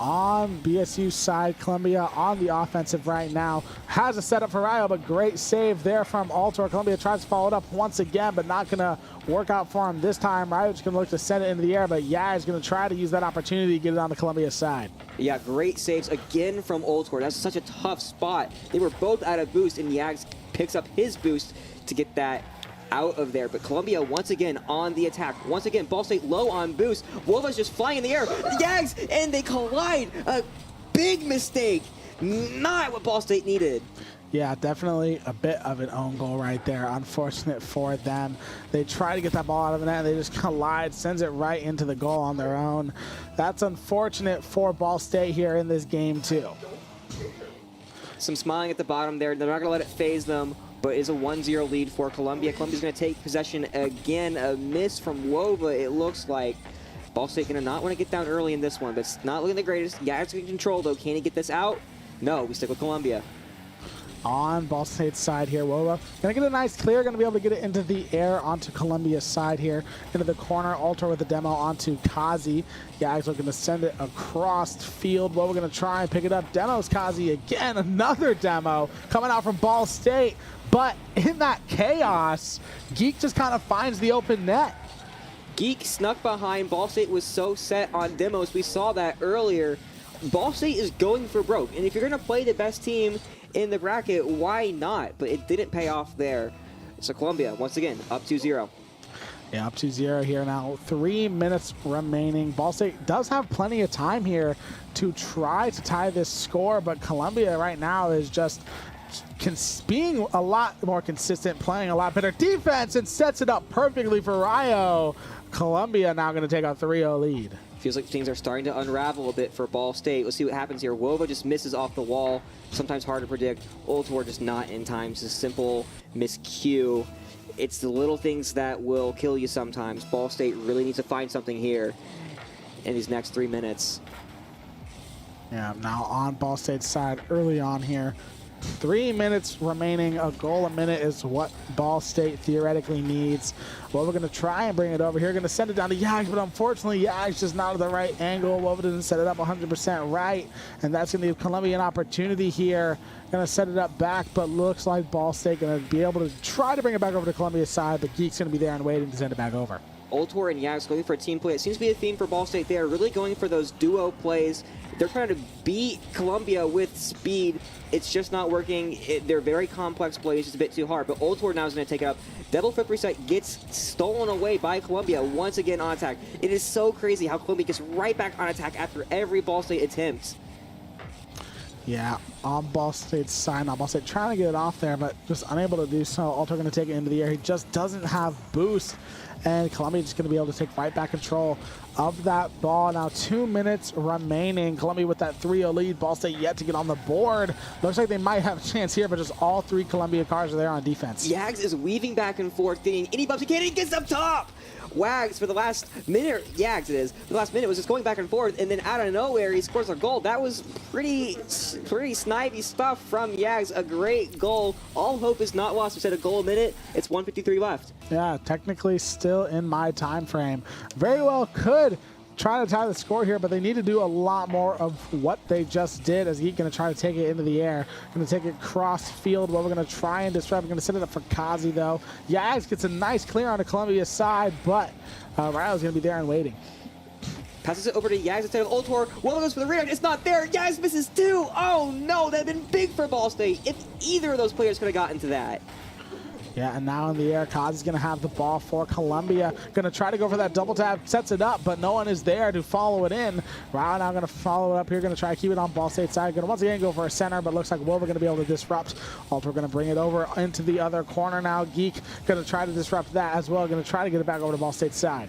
On BSU's side, Columbia on the offensive right now. Has a setup for Ryo, but great save there from Altor. Columbia tries to follow it up once again, but not going to work out for him this time. Ryo's going to look to send it into the air, but Yag's going to try to use that opportunity to get it on the Columbia side. Yeah, great saves again from Altor. That's such a tough spot. They were both out of boost, and Yags picks up his boost to get that out of there. But Columbia once again on the attack. Once again, Ball State low on boost. Wova's just flying in the air. Yags, and they collide. A big mistake. Not what Ball State needed. Yeah, definitely a bit of an own goal right there. Unfortunate for them. They try to get that ball out of the net. They just collide, sends it right into the goal on their own. That's unfortunate for Ball State here in this game too. Some smiling at the bottom there. They're not going to let it phase them, but it's a 1-0 lead for Columbia. Columbia's going to take possession again. A miss from Wova, it looks like. Ball State going to not want to get down early in this one, but it's not looking the greatest. Yags in control, though. Can he get this out? No, we stick with Columbia. On Ball State's side here, Wova gonna get a nice clear, gonna be able to get it into the air onto Columbia's side here, into the corner. Alter with the demo onto Kazi. Yags looking to send it across field. Wova gonna try and pick it up. Demos Kazi again, another demo coming out from Ball State. But in that chaos, Geek just kind of finds the open net. Geek snuck behind. Ball State was so set on demos. We saw that earlier. Ball State is going for broke, and if you're gonna play the best team in the bracket, why not? But it didn't pay off there. So Columbia, once again, up 2-0. Yeah, up 2-0 here now. 3 minutes remaining. Ball State does have plenty of time here to try to tie this score, but Columbia right now is just being a lot more consistent, playing a lot better defense, and sets it up perfectly for Rio. Columbia now going to take a 3-0 lead. Feels like things are starting to unravel a bit for Ball State. Let's see what happens here. Wova just misses off the wall. Sometimes hard to predict. Ultor just not in time. It's a simple miscue. It's the little things that will kill you sometimes. Ball State really needs to find something here in these next 3 minutes. Yeah, now on Ball State's side early on here. 3 minutes remaining. A goal a minute is what Ball State theoretically needs. Well, we're going to try and bring it over here. Going to send it down to Yags, but unfortunately, Yags just not at the right angle. Wova doesn't set it up 100% right, and that's going to give Columbia an opportunity here. Going to set it up back, but looks like Ball State going to be able to try to bring it back over to Columbia's side, but Geek's going to be there and waiting to send it back over. Ultor and Yags going for a team play. It seems to be a theme for Ball State. They are really going for those duo plays. They're trying to beat Columbia with speed. It's just not working. They're very complex plays, just a bit too hard. But Ultor now is going to take it up. Double flip reset gets stolen away by Columbia once again on attack. It is so crazy how Columbia gets right back on attack after every Ball State attempt. Yeah, on Ball State's side now. Ball State trying to get it off there, but just unable to do so. Ultor going to take it into the air. He just doesn't have boost. And Columbia just going to be able to take right back control of that ball. Now 2 minutes remaining. Columbia with that 3-0 lead. Ball State yet to get on the board. Looks like they might have a chance here, but just all 3 Columbia cars are there on defense. Yags is weaving back and forth, getting any bumps he can. He gets up top. Wags for the last minute, Yags it is, the last minute was just going back and forth, and then out of nowhere he scores a goal. That was pretty snivy stuff from Yags. A great goal. All hope is not lost. We said a goal a minute. It's 1:53 left. Yeah, technically still in my time frame. Very well could try to tie the score here, but they need to do a lot more of what they just did, as he's going to try to take it into the air. Going to take it cross field. Well, we're going to try and disrupt. We're going to set it up for Kazi, though. Yags gets a nice clear on the Columbia side, but Ryle's going to be there and waiting. Passes it over to Yags instead of Ultor. Well, goes for the readout. It's not there. Yags misses too. Oh, no. That would have been big for Ball State if either of those players could have gotten to that. Yeah, and now in the air, Kazi's going to have the ball for Columbia. Going to try to go for that double tap, sets it up, but no one is there to follow it in. Rao now going to follow it up here, going to try to keep it on Ball State's side. Going to once again go for a center, but looks like Wilbur going to be able to disrupt. Ultra going to bring it over into the other corner now. Geek going to try to disrupt that as well. Going to try to get it back over to Ball State's side.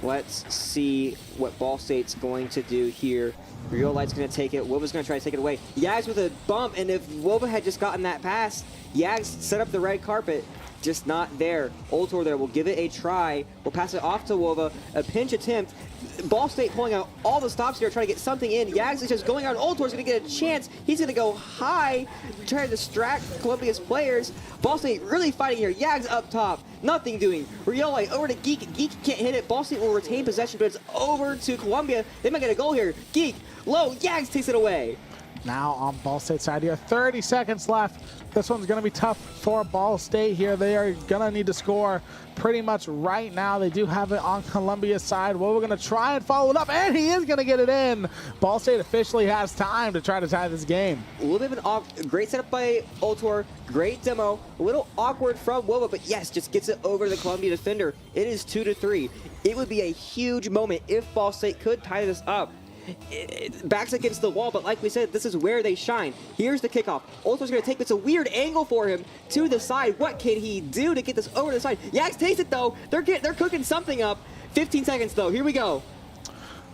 Let's see what Ball State's going to do here. Real Light's going to take it. Woba's going to try to take it away. Yags with a bump, and if Woba had just gotten that pass, Yags set up the red carpet. Just not there. Ultor there will give it a try. We'll pass it off to Wova. A pinch attempt. Ball State pulling out all the stops here, trying to get something in. Yags is just going out. Ultor's going to get a chance. He's going to go high, try to distract Columbia's players. Ball State really fighting here. Yags up top. Nothing doing. Rioli over to Geek. Geek can't hit it. Ball State will retain possession, but it's over to Columbia. They might get a goal here. Geek, low. Yags takes it away. Now on Ball State's side here, 30 seconds left. This one's going to be tough for Ball State here. They are going to need to score pretty much right now. They do have it on Columbia's side. Well, we're going to try and follow it up, and he is going to get it in. Ball State officially has time to try to tie this game. A little bit of a great setup by Ultor, great demo, a little awkward from Wova, but yes, just gets it over the Columbia defender. It is 2-3. It would be a huge moment if Ball State could tie this up. Backs against the wall, but like we said, this is where they shine. Here's the kickoff. Ultor's going to take this, a weird angle for him to the side. What can he do to get this over to the side? Yags takes it though. They're cooking something up. 15 seconds though. Here we go.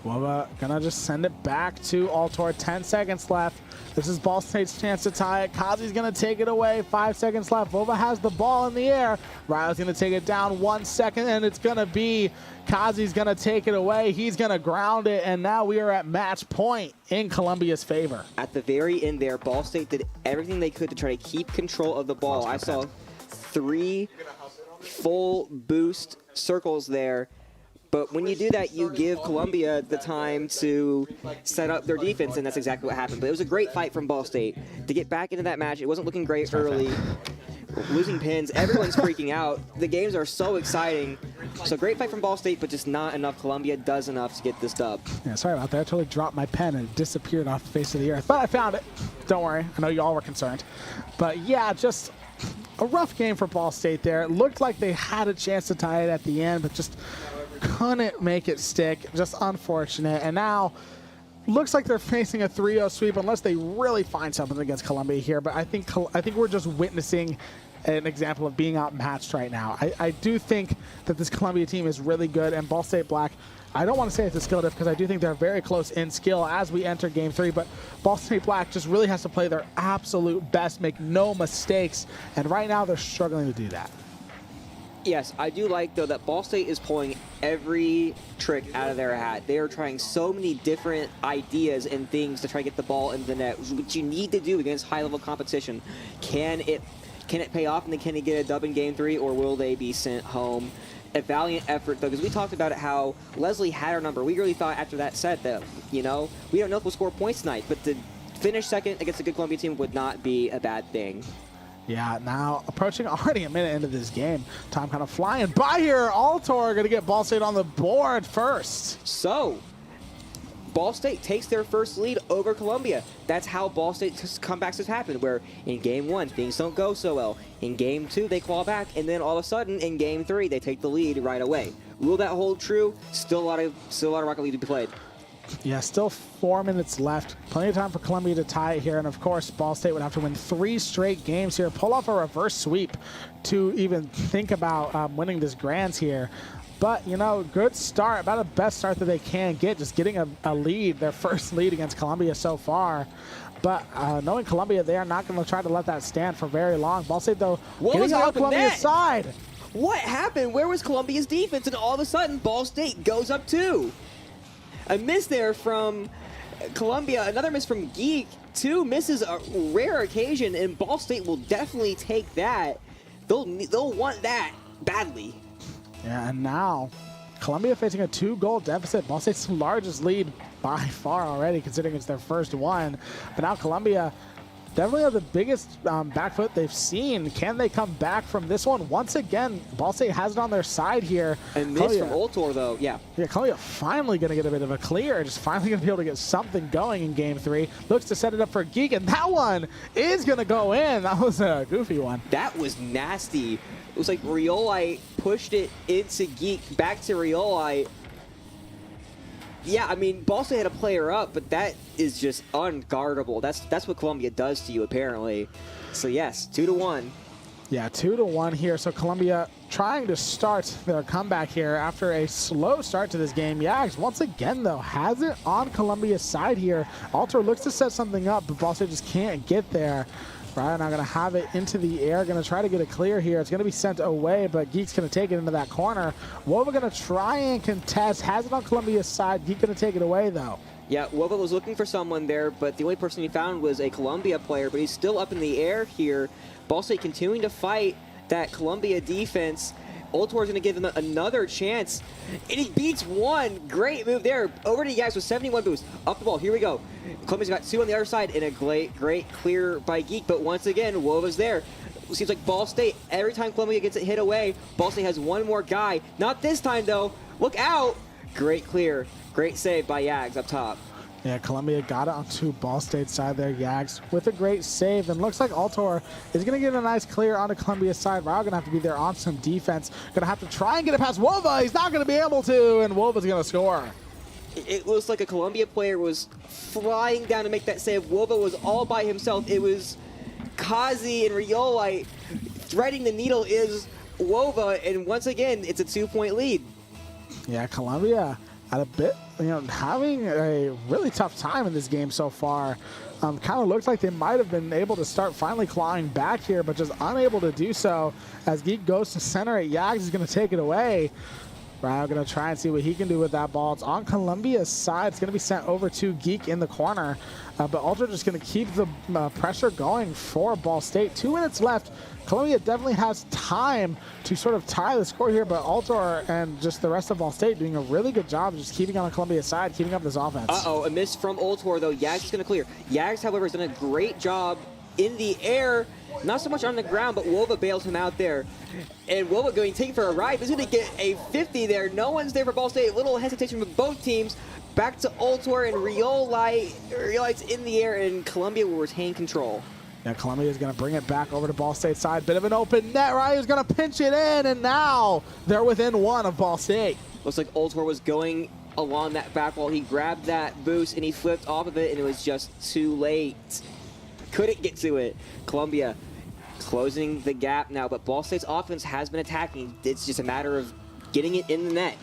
Well, gonna just send it back to Ultor. 10 seconds left. This is Ball State's chance to tie it. Kazi's gonna take it away. 5 seconds left. Vova has the ball in the air. Riley's gonna take it down 1 second, and it's gonna be Kazi's gonna take it away. He's gonna ground it, and now we are at match point in Columbia's favor. At the very end there, Ball State did everything they could to try to keep control of the ball. I saw 3 full boost circles there. But when you do that, you give Columbia the time to set up their defense, and that's exactly what happened. But it was a great fight from Ball State to get back into that match. It wasn't looking great early. Losing pins, everyone's freaking out. The games are so exciting. So great fight from Ball State, but just not enough. Columbia does enough to get this dub. Yeah, sorry about that. I totally dropped my pen and it disappeared off the face of the earth. But I found it. Don't worry. I know you all were concerned. But yeah, just a rough game for Ball State there. It looked like they had a chance to tie it at the end, but just couldn't make it stick. Just unfortunate. And now looks like they're facing a 3-0 sweep unless they really find something against Columbia here. But I think we're just witnessing an example of being outmatched right now. I do think that this Columbia team is really good, and Ball State Black, I don't want to say it's a skill diff because I do think they're very close in skill as we enter Game 3, but Ball State Black just really has to play their absolute best, make no mistakes, and right now they're struggling to do that. Yes, I do like, though, that Ball State is pulling every trick out of their hat. They are trying so many different ideas and things to try to get the ball into the net, which you need to do against high-level competition. Can it pay off, and then can they get a dub in Game 3, or will they be sent home? A valiant effort, though, because we talked about it, how Leslie had our number. We really thought after that set that, we don't know if we'll score points tonight, but to finish second against a good Columbia team would not be a bad thing. Yeah, now approaching already a minute into this game. Time kind of flying by here. Altor going to get Ball State on the board first. So, Ball State takes their first lead over Columbia. That's how Ball State's comebacks have happened, where in Game 1, things don't go so well. In Game 2, they claw back, and then all of a sudden, in Game 3, they take the lead right away. Will that hold true? Still a lot of Rocket League to be played. Yeah, still 4 minutes left. Plenty of time for Columbia to tie it here. And, of course, Ball State would have to win 3 straight games here, pull off a reverse sweep to even think about winning this Grands here. But, good start, about the best start that they can get, just getting a lead, their first lead against Columbia so far. But knowing Columbia, they are not going to try to let that stand for very long. Ball State, though, getting on Columbia's side. What happened? Where was Columbia's defense? And all of a sudden, Ball State goes up 2. A miss there from Columbia, another miss from Geek. 2 misses, a rare occasion, and Ball State will definitely take that. They'll want that badly. Yeah, and now Columbia facing a 2-goal deficit. Ball State's largest lead by far already, considering it's their first one. But now Columbia definitely have the biggest back foot they've seen. Can they come back from this one? Once again, Ball State has it on their side here. And miss from Ultor, though, yeah. Yeah, Columbia finally going to get a bit of a clear. Just finally going to be able to get something going in Game 3. Looks to set it up for Geek, and that one is going to go in. That was a goofy one. That was nasty. It was like Riolite pushed it into Geek, back to Riolite. Yeah, I mean, Ball State had a player up, but that is just unguardable. That's what Columbia does to you, apparently. So yes, 2-1. Yeah, 2-1 here. So Columbia trying to start their comeback here after a slow start to this game. Yags, once again, though, has it on Columbia's side here. Alter looks to set something up, but Ball State just can't get there. Right, now going to have it into the air, going to try to get it clear here. It's going to be sent away, but Geek's going to take it into that corner. Wova going to try and contest, has it on Columbia's side. Geek going to take it away, though. Yeah, Wova was looking for someone there, but the only person he found was a Columbia player, but he's still up in the air here. Ball State continuing to fight that Columbia defense. Ultor is going to give him another chance, and he beats one. Great move there. Over to Yags with 71 boost. Up the ball. Here we go. Columbia's got 2 on the other side, and a great clear by Geek. But once again, Wova's there. Seems like Ball State, every time Columbia gets it hit away, Ball State has one more guy. Not this time, though. Look out. Great clear. Great save by Yags up top. Yeah, Columbia got it onto Ball State's side there, Yags, with a great save. And looks like Altor is going to get a nice clear onto Columbia's side. Rao going to have to be there on some defense. Going to have to try and get it past Wova. He's not going to be able to, and Wova's going to score. It looks like a Columbia player was flying down to make that save. Wova was all by himself. It was Kazi and Riolite. Threading the needle is Wova, and once again, it's a 2-point lead. Yeah, Columbia had a bit, having a really tough time in this game so far. Kind of looks like they might have been able to start finally clawing back here, but just unable to do so. As Geek goes to center it, Yags is going to take it away. Ryan going to try and see what he can do with that ball. It's on Columbia's side. It's going to be sent over to Geek in the corner. But Ultra just going to keep the pressure going for Ball State. 2 minutes left. Columbia definitely has time to sort of tie the score here, but Ultra and just the rest of Ball State doing a really good job of just keeping on Columbia's side, keeping up this offense. Uh-oh, a miss from Ultor, though. Yags is going to clear. Yags, however, has done a great job in the air. Not so much on the ground, but Wova bails him out there. And Wova going to take for a ride. He's going to get a 50 there. No one's there for Ball State. A little hesitation from both teams. Back to Ultor and Riolite. Riolite's in the air, and Columbia will retain control. Yeah, Columbia is going to bring it back over to Ball State's side. Bit of an open net. Ryu's going to pinch it in, and now they're within 1 of Ball State. Looks like Ultor was going along that back wall. He grabbed that boost and he flipped off of it, and it was just too late. Couldn't get to it. Columbia closing the gap now, but Ball State's offense has been attacking. It's just a matter of getting it in the net.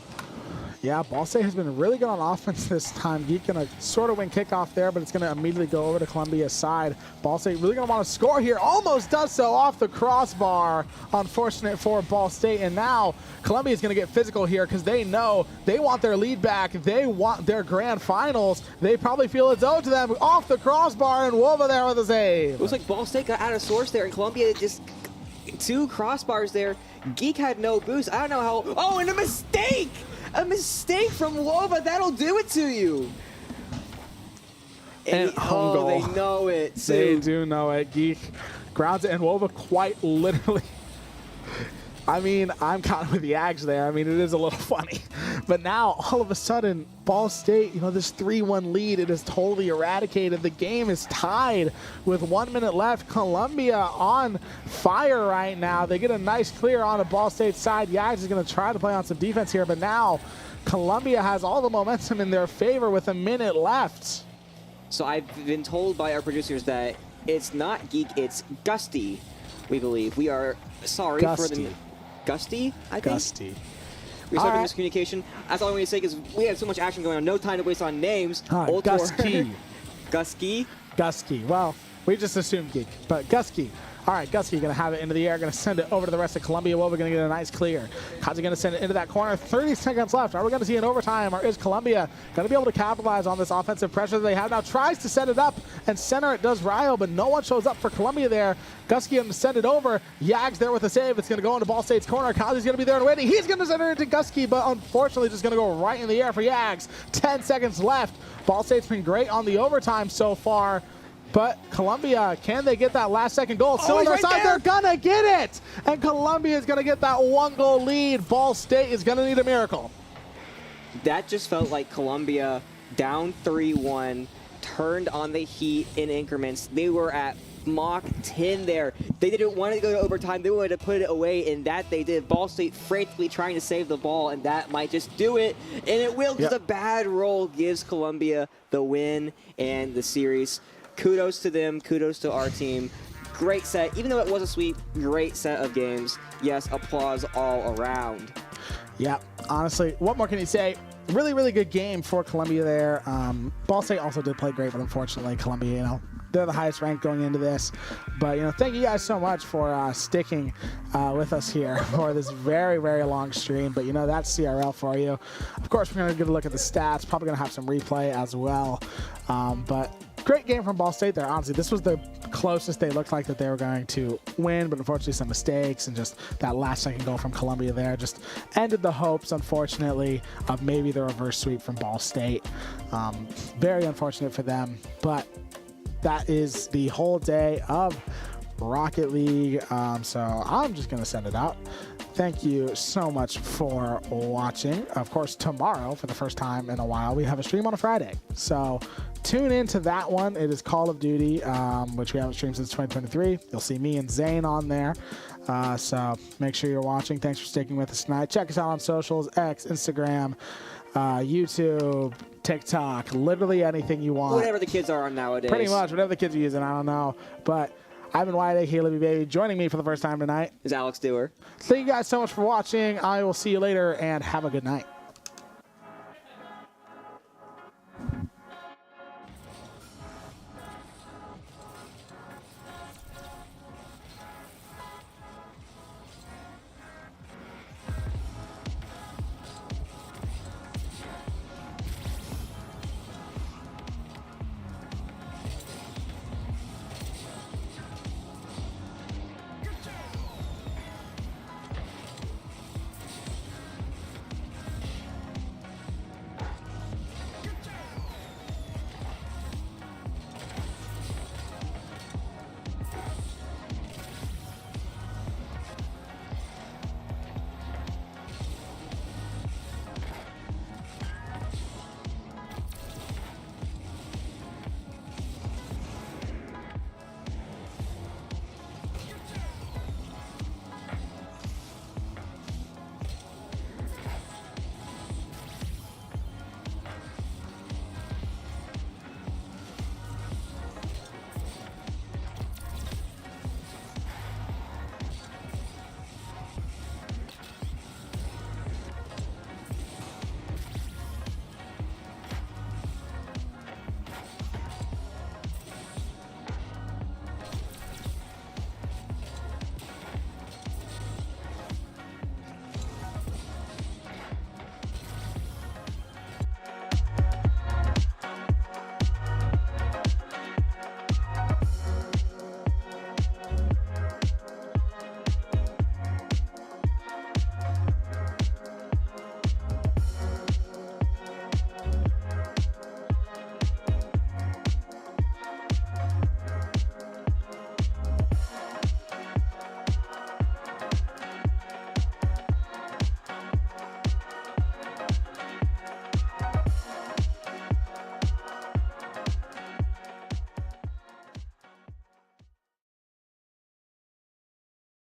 Yeah, Ball State has been really good on offense this time. Geek going to sort of win kickoff there, but it's going to immediately go over to Columbia's side. Ball State really going to want to score here. Almost does so off the crossbar. Unfortunate for Ball State. And now Columbia is going to get physical here because they know they want their lead back. They want their grand finals. They probably feel it's owed to them. Off the crossbar, and Wova there with a save. It was like Ball State got out of source there, and Columbia just 2 crossbars there. Geek had no boost. I don't know how. Oh, and a mistake! A mistake from Wova. That'll do it to you. And home goal. They know it, too. They do know it. Geek grounds it, and Wova quite literally. I mean, I'm kind of with the Ags there. I mean, it is a little funny. But now, all of a sudden, Ball State, this 3-1 lead, it is totally eradicated. The game is tied with 1 minute left. Columbia on fire right now. They get a nice clear on the Ball State side. Yags is going to try to play on some defense here, but now Columbia has all the momentum in their favor with a minute left. So I've been told by our producers that it's not Geek, it's Gusty, we believe. We are sorry for the... Gusty, I think? Gusty. We're starting miscommunication. That's all I'm going to say because we have so much action going on. No time to waste on names. Gusky. Gusky? Gusky. Well, we just assumed Geek, but Gusky. All right, Gusky going to have it into the air, going to send it over to the rest of Columbia. Well, we're going to get a nice clear. How's he going to send it into that corner? 30 seconds left. Are we going to see an overtime, or is Columbia going to be able to capitalize on this offensive pressure that they have now? Tries to set it up, and center it does Ryo, but no one shows up for Columbia there. Gusky going to send it over. Yags there with a save. It's going to go into Ball State's corner. Kazi's going to be there and waiting. He's going to send it into Gusky, but unfortunately just going to go right in the air for Yags. 10 seconds left. Ball State's been great on the overtime so far. But Columbia, can they get that last second goal? Still on their side, they're gonna get it! And Columbia is gonna get that 1-goal lead. Ball State is gonna need a miracle. That just felt like Columbia down 3-1, turned on the heat in increments. They were at Mach 10 there. They didn't want to go to overtime. They wanted to put it away, and that they did. Ball State frantically trying to save the ball, and that might just do it. And it will, because a bad roll gives Columbia the win and the series. Kudos to them. Kudos to our team. Great set. Even though it was a sweep, great set of games. Yes, applause all around. Yeah, honestly, what more can you say? Really, really good game for Columbia there. Ball State also did play great, but unfortunately, Columbia, they're the highest ranked going into this. But, thank you guys so much for sticking with us here for this very, very long stream. But, that's CRL for you. Of course, we're going to get a look at the stats. Probably going to have some replay as well. But great game from Ball State there. Honestly, this was the closest they looked like that they were going to win, but unfortunately some mistakes and just that last second goal from Columbia there just ended the hopes, unfortunately, of maybe the reverse sweep from Ball State. Very unfortunate for them, but that is the whole day of Rocket League. So I'm just going to send it out. Thank you so much for watching. Of course, tomorrow, for the first time in a while, we have a stream on a Friday. So tune into that one. It is Call of Duty, which we haven't streamed since 2023. You'll see me and Zane on there. So make sure you're watching. Thanks for sticking with us tonight. Check us out on socials, X, Instagram, YouTube, TikTok, literally anything you want. Whatever the kids are on nowadays. Pretty much, whatever the kids are using, I don't know. But I've been Wyatt, aka Libby Baby. Joining me for the first time tonight is Alex Dewar. Thank you guys so much for watching. I will see you later, and have a good night.